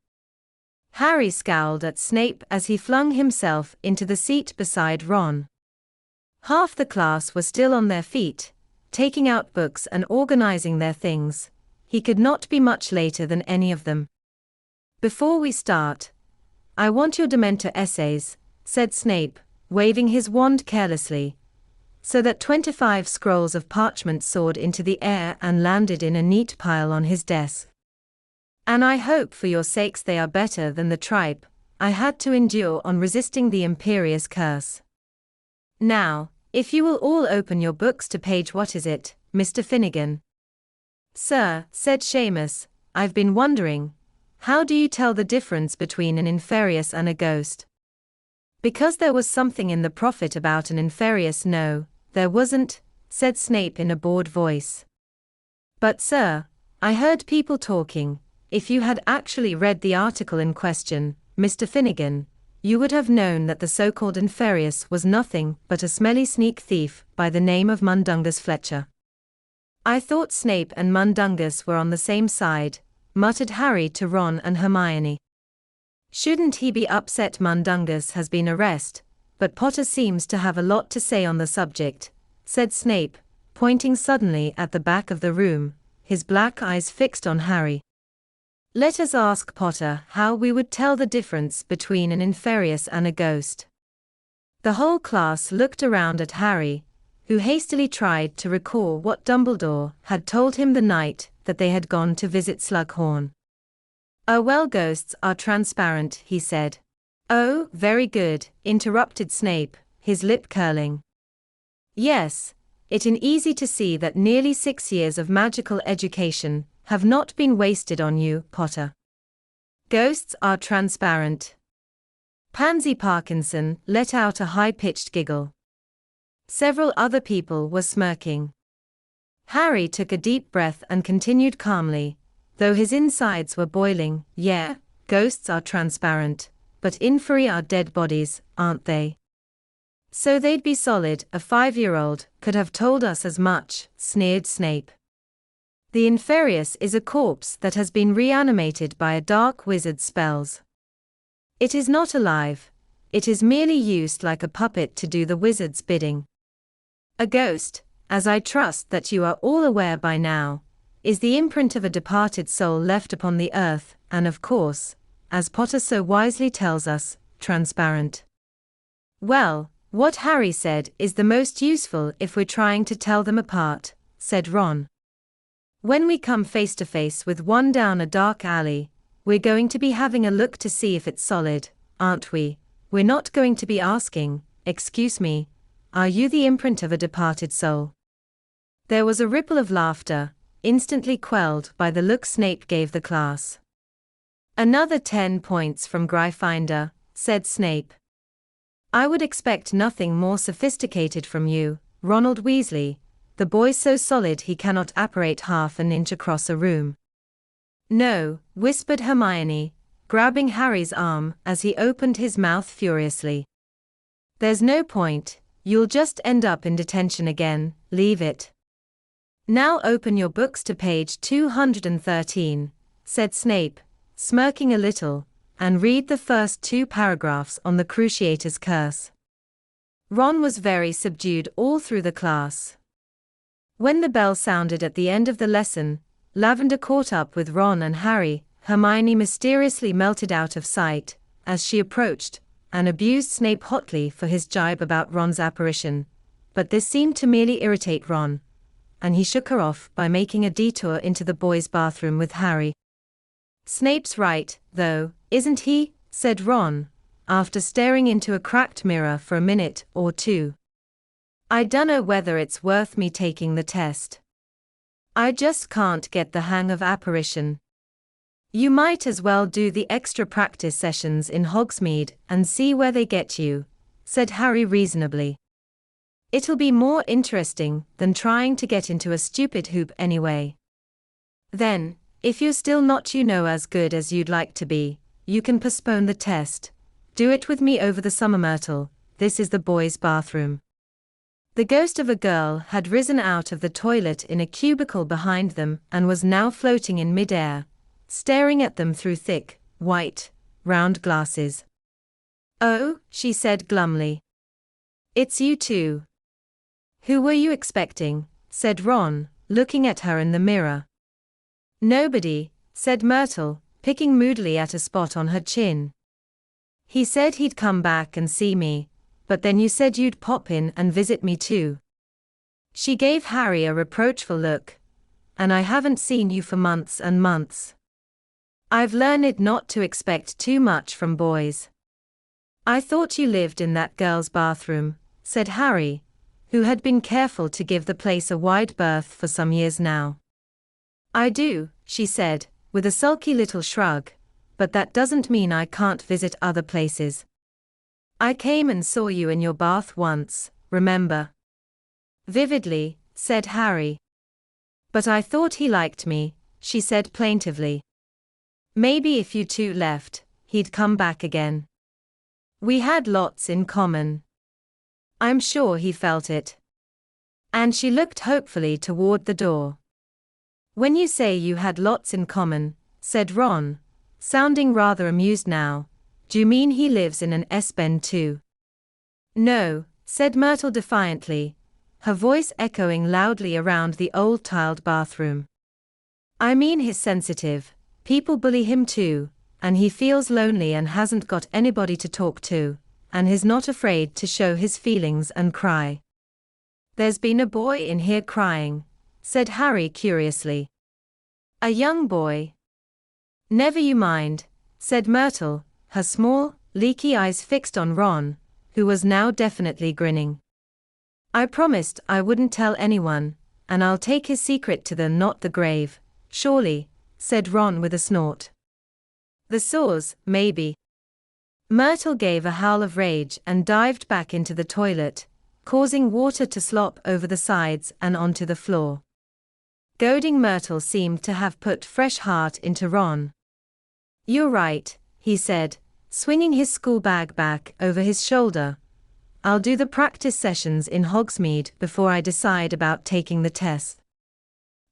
Harry scowled at Snape as he flung himself into the seat beside Ron. Half the class was still on their feet, taking out books and organizing their things. He could not be much later than any of them. "Before we start, I want your Dementor essays," said Snape, waving his wand carelessly, so that 25 scrolls of parchment soared into the air and landed in a neat pile on his desk. "And I hope for your sakes they are better than the tripe I had to endure on resisting the Imperious Curse. Now, if you will all open your books to page what is it, Mr. Finnegan?" "Sir," said Seamus, "I've been wondering, how do you tell the difference between an Inferius and a ghost?" "Because there was something in the prophet about an Inferius." "No, there wasn't," said Snape in a bored voice. "But sir, I heard people talking. If you had actually read the article in question, Mr. Finnegan, you would have known that the so-called Inferius was nothing but a smelly sneak thief by the name of Mundungus Fletcher." "I thought Snape and Mundungus were on the same side," muttered Harry to Ron and Hermione. "Shouldn't he be upset Mundungus has been arrested, but Potter seems to have a lot to say on the subject," said Snape, pointing suddenly at the back of the room, his black eyes fixed on Harry. "Let us ask Potter how we would tell the difference between an Inferius and a ghost." The whole class looked around at Harry, who hastily tried to recall what Dumbledore had told him the night that they had gone to visit Slughorn. "Oh well, ghosts are transparent," he said. "Oh, very good," interrupted Snape, his lip curling. "Yes, it is easy to see that nearly 6 years of magical education have not been wasted on you, Potter. Ghosts are transparent." Pansy Parkinson let out a high-pitched giggle. Several other people were smirking. Harry took a deep breath and continued calmly, though his insides were boiling. "Yeah, ghosts are transparent, but Inferi are dead bodies, aren't they?" "So they'd be solid, a 5-year-old could have told us as much," sneered Snape. "The Inferius is a corpse that has been reanimated by a dark wizard's spells. It is not alive, it is merely used like a puppet to do the wizard's bidding. A ghost, as I trust that you are all aware by now, is the imprint of a departed soul left upon the earth, and of course, as Potter so wisely tells us, transparent." "Well, what Harry said is the most useful if we're trying to tell them apart," said Ron. "When we come face to face with one down a dark alley, we're going to be having a look to see if it's solid, aren't we? We're not going to be asking, 'Excuse me, are you the imprint of a departed soul?'" There was a ripple of laughter, instantly quelled by the look Snape gave the class. "Another 10 points from Gryffindor," said Snape. "I would expect nothing more sophisticated from you, Ronald Weasley, the boy so solid he cannot apparate half an inch across a room." "No," whispered Hermione, grabbing Harry's arm as he opened his mouth furiously. "There's no point, you'll just end up in detention again, leave it." "Now open your books to page 213, said Snape, smirking a little, "and read the first 2 paragraphs on the Cruciator's Curse." Ron was very subdued all through the class. When the bell sounded at the end of the lesson, Lavender caught up with Ron and Harry. Hermione mysteriously melted out of sight as she approached, and abused Snape hotly for his jibe about Ron's apparition, but this seemed to merely irritate Ron, and he shook her off by making a detour into the boys' bathroom with Harry. "Snape's right, though, isn't he?" said Ron, after staring into a cracked mirror for a minute or two. "I dunno whether it's worth me taking the test. I just can't get the hang of apparition." "You might as well do the extra practice sessions in Hogsmeade and see where they get you," said Harry reasonably. "It'll be more interesting than trying to get into a stupid hoop anyway. Then, if you're still not as good as you'd like to be, you can postpone the test. Do it with me over the summer, Myrtle. This is the boys' bathroom." The ghost of a girl had risen out of the toilet in a cubicle behind them and was now floating in mid-air, staring at them through thick, white, round glasses. "Oh," she said glumly. "It's you two." "Who were you expecting?" said Ron, looking at her in the mirror. "Nobody," said Myrtle, picking moodily at a spot on her chin. "He said he'd come back and see me, but then you said you'd pop in and visit me too." She gave Harry a reproachful look. "And I haven't seen you for months and months. I've learned not to expect too much from boys." "I thought you lived in that girl's bathroom," said Harry, who had been careful to give the place a wide berth for some years now. "I do," she said, with a sulky little shrug, "but that doesn't mean I can't visit other places. I came and saw you in your bath once, remember?" "Vividly," said Harry. "But I thought he liked me," she said plaintively. "Maybe if you two left, he'd come back again. We had lots in common. I'm sure he felt it." And she looked hopefully toward the door. "When you say you had lots in common," said Ron, sounding rather amused now, "do you mean he lives in an S-Bend too?" "No," said Myrtle defiantly, her voice echoing loudly around the old tiled bathroom. "I mean he's sensitive. People bully him too, and he feels lonely and hasn't got anybody to talk to, and he's not afraid to show his feelings and cry." "There's been a boy in here crying," said Harry curiously. "A young boy?" "Never you mind," said Myrtle, her small, leaky eyes fixed on Ron, who was now definitely grinning. "I promised I wouldn't tell anyone, and I'll take his secret to the not the grave, surely," said Ron with a snort. "The sores, maybe." Myrtle gave a howl of rage and dived back into the toilet, causing water to slop over the sides and onto the floor. Goading Myrtle seemed to have put fresh heart into Ron. "You're right," he said, swinging his school bag back over his shoulder. "I'll do the practice sessions in Hogsmeade before I decide about taking the test."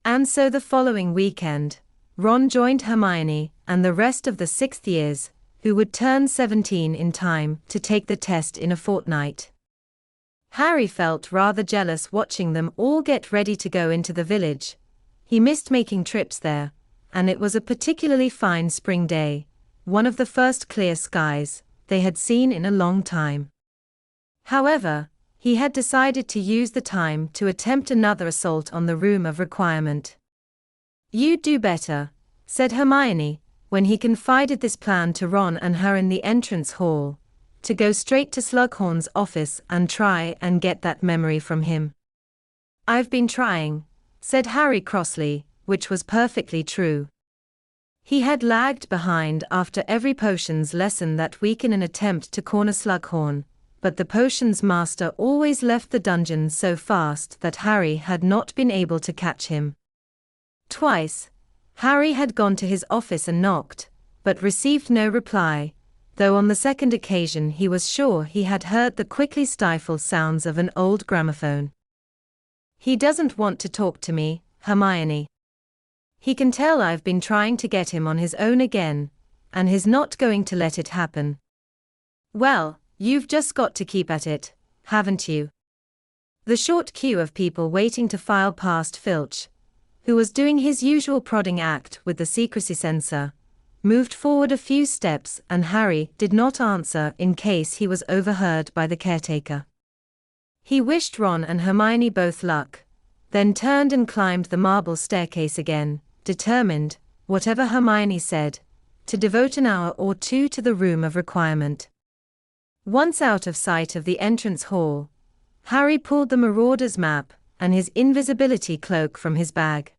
And so the following weekend, Ron joined Hermione and the rest of the sixth years, who would turn 17 in time to take the test in a fortnight. Harry felt rather jealous watching them all get ready to go into the village. He missed making trips there, and it was a particularly fine spring day, one of the first clear skies they had seen in a long time. However, he had decided to use the time to attempt another assault on the room of requirement. "You'd do better," said Hermione, when he confided this plan to Ron and her in the entrance hall, "to go straight to Slughorn's office and try and get that memory from him." "I've been trying," said Harry crossly, which was perfectly true. He had lagged behind after every potions lesson that week in an attempt to corner Slughorn, but the potions master always left the dungeon so fast that Harry had not been able to catch him. Twice, Harry had gone to his office and knocked, but received no reply, though on the second occasion he was sure he had heard the quickly stifled sounds of an old gramophone. "He doesn't want to talk to me, Hermione. He can tell I've been trying to get him on his own again, and he's not going to let it happen." "Well, you've just got to keep at it," haven't you?" The short queue of people waiting to file past Filch, who was doing his usual prodding act with the secrecy sensor, moved forward a few steps, and Harry did not answer in case he was overheard by the caretaker. He wished Ron and Hermione both luck, then turned and climbed the marble staircase again, determined, whatever Hermione said, to devote an hour or two to the room of requirement. Once out of sight of the entrance hall, Harry pulled the Marauder's map and his invisibility cloak from his bag.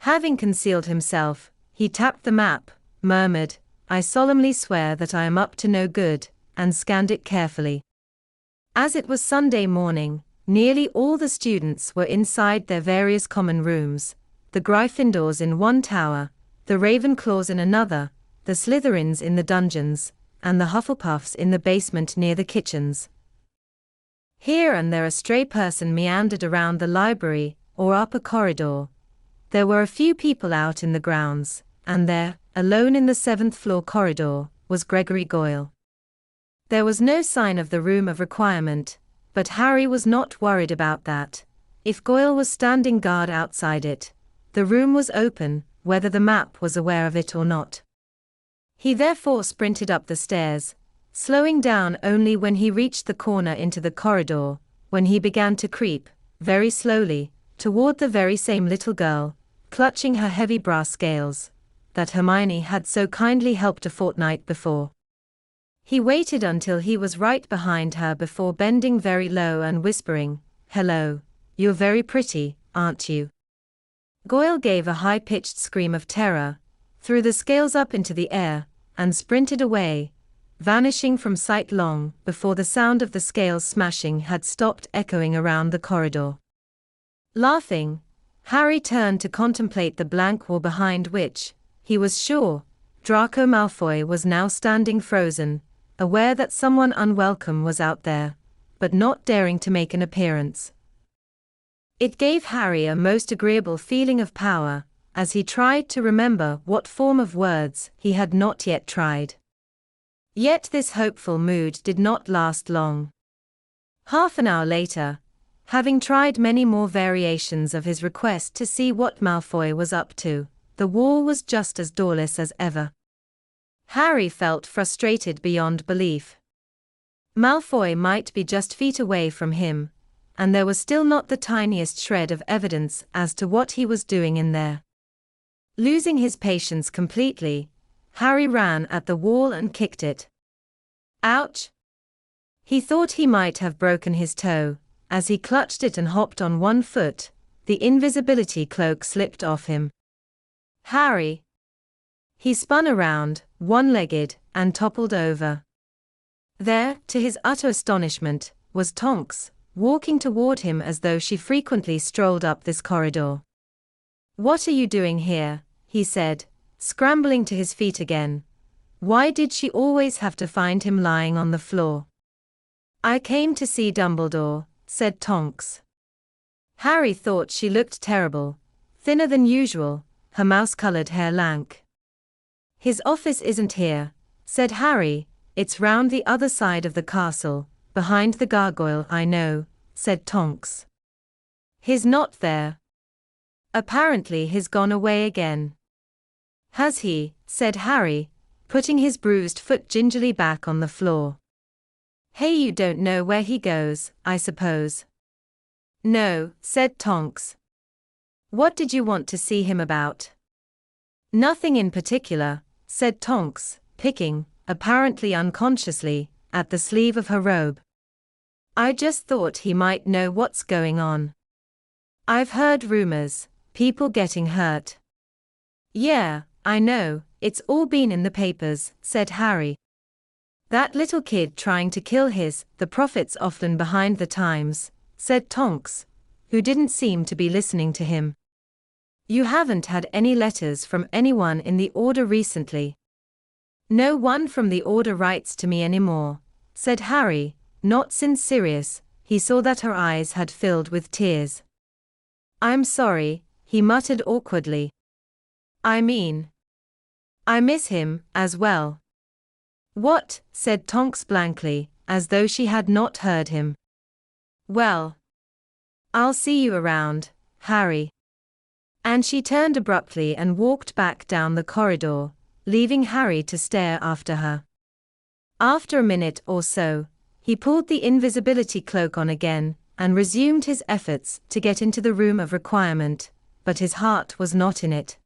Having concealed himself, he tapped the map, murmured, "I solemnly swear that I am up to no good," and scanned it carefully. As it was Sunday morning, nearly all the students were inside their various common rooms, the Gryffindors in one tower, the Ravenclaws in another, the Slytherins in the dungeons, and the Hufflepuffs in the basement near the kitchens. Here and there a stray person meandered around the library or up a corridor. There were a few people out in the grounds, and there, alone in the 7th-floor corridor, was Gregory Goyle. There was no sign of the room of requirement, but Harry was not worried about that. If Goyle was standing guard outside it, the room was open, whether the map was aware of it or not. He therefore sprinted up the stairs, slowing down only when he reached the corner into the corridor, when he began to creep, very slowly, toward the very same little girl, clutching her heavy brass scales, that Hermione had so kindly helped a fortnight before. He waited until he was right behind her before bending very low and whispering, "Hello, you're very pretty, aren't you?" Goyle gave a high-pitched scream of terror, threw the scales up into the air, and sprinted away, vanishing from sight long before the sound of the scales smashing had stopped echoing around the corridor. Laughing, Harry turned to contemplate the blank wall behind which, he was sure, Draco Malfoy was now standing frozen, aware that someone unwelcome was out there, but not daring to make an appearance. It gave Harry a most agreeable feeling of power, as he tried to remember what form of words he had not yet tried. Yet this hopeful mood did not last long. Half an hour later, having tried many more variations of his request to see what Malfoy was up to, the wall was just as doorless as ever. Harry felt frustrated beyond belief. Malfoy might be just feet away from him, and there was still not the tiniest shred of evidence as to what he was doing in there. Losing his patience completely, Harry ran at the wall and kicked it. Ouch! He thought he might have broken his toe. As he clutched it and hopped on one foot, the invisibility cloak slipped off him. "Harry!" He spun around, one-legged, and toppled over. There, to his utter astonishment, was Tonks, walking toward him as though she frequently strolled up this corridor. "What are you doing here?" he said, scrambling to his feet again. Why did she always have to find him lying on the floor? "I came to see Dumbledore," said Tonks. Harry thought she looked terrible, thinner than usual, her mouse-colored hair lank. "His office isn't here," said Harry, "it's round the other side of the castle, behind the gargoyle." "I know," said Tonks. "He's not there. Apparently he's gone away again." "Has he?" said Harry, putting his bruised foot gingerly back on the floor. "Hey, you don't know where he goes, I suppose?" "No," said Tonks. "What did you want to see him about?" "Nothing in particular," said Tonks, picking, apparently unconsciously, at the sleeve of her robe. "I just thought he might know what's going on. I've heard rumors, people getting hurt." "Yeah, I know, it's all been in the papers," said Harry. "That little kid trying to kill the prophet's often behind the times," said Tonks, who didn't seem to be listening to him. "You haven't had any letters from anyone in the Order recently?" "No one from the Order writes to me anymore," said Harry, not since Sirius. He saw that her eyes had filled with tears. "I'm sorry," he muttered awkwardly. "I mean, I miss him, as well." "What?" said Tonks blankly, as though she had not heard him. Well, I'll see you around, Harry. And she turned abruptly and walked back down the corridor, leaving Harry to stare after her. After a minute or so, he pulled the invisibility cloak on again, and resumed his efforts to get into the room of requirement, but his heart was not in it.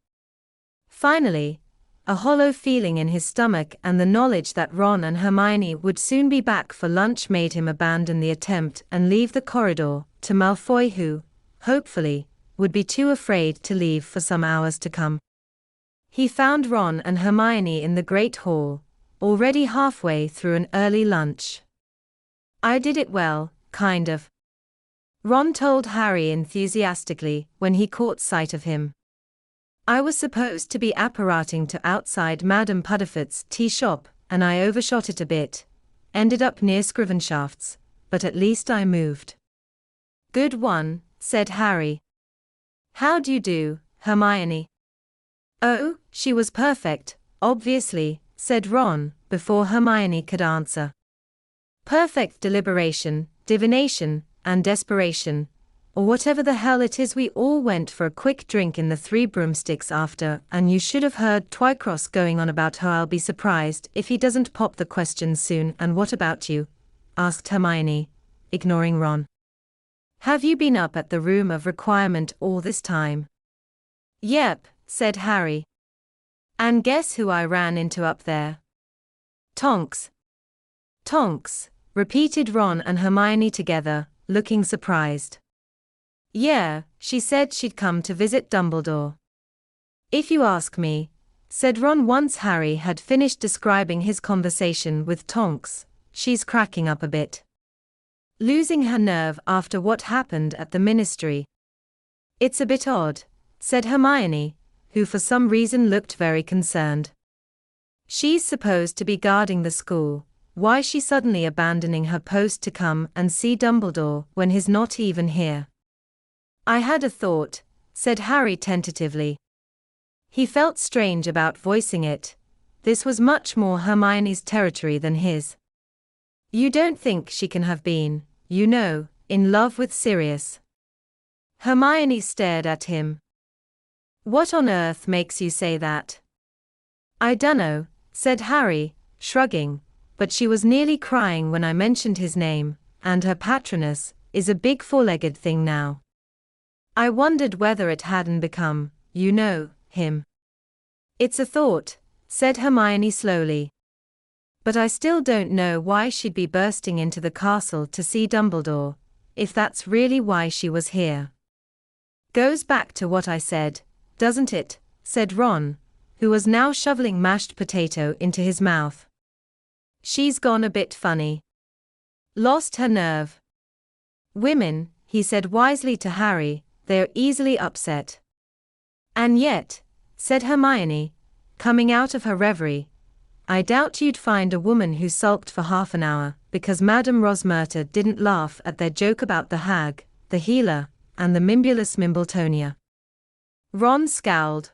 Finally, a hollow feeling in his stomach and the knowledge that Ron and Hermione would soon be back for lunch made him abandon the attempt and leave the corridor to Malfoy, who, hopefully, would be too afraid to leave for some hours to come. He found Ron and Hermione in the Great Hall, already halfway through an early lunch. "I did it well, kind of," Ron told Harry enthusiastically when he caught sight of him. "I was supposed to be apparating to outside Madame Puddifoot's tea shop, and I overshot it a bit. Ended up near Scrivenshafts, but at least I moved." "Good one," said Harry. "How'd you do, Hermione?" "Oh, she was perfect, obviously," said Ron, before Hermione could answer. "Perfect deliberation, divination, and desperation, or whatever the hell it is. We all went for a quick drink in the Three Broomsticks after, and you should have heard Twycross going on about her. I'll be surprised if he doesn't pop the question soon." "And what about you?" asked Hermione, ignoring Ron. "Have you been up at the room of requirement all this time?" "Yep," said Harry. "And guess who I ran into up there?" "Tonks." "Tonks," repeated Ron and Hermione together, looking surprised. "Yeah, she said she'd come to visit Dumbledore." "If you ask me," said Ron once Harry had finished describing his conversation with Tonks, "she's cracking up a bit. Losing her nerve after what happened at the Ministry." "It's a bit odd," said Hermione, who for some reason looked very concerned. "She's supposed to be guarding the school. Why's she suddenly abandoning her post to come and see Dumbledore when he's not even here?" "I had a thought," said Harry tentatively. He felt strange about voicing it. This was much more Hermione's territory than his. "You don't think she can have been, you know, in love with Sirius?" Hermione stared at him. "What on earth makes you say that?" "I dunno," said Harry, shrugging, "but she was nearly crying when I mentioned his name, and her patroness is a big four-legged thing now. I wondered whether it hadn't become, you know, him." "It's a thought," said Hermione slowly. "But I still don't know why she'd be bursting into the castle to see Dumbledore, if that's really why she was here." "Goes back to what I said, doesn't it?" said Ron, who was now shoveling mashed potato into his mouth. "She's gone a bit funny. Lost her nerve. Women," he said wisely to Harry, "they're easily upset." "And yet," said Hermione, coming out of her reverie, "I doubt you'd find a woman who sulked for half an hour because Madame Rosmerta didn't laugh at their joke about the hag, the healer, and the Mimbulus Mimbletonia." Ron scowled.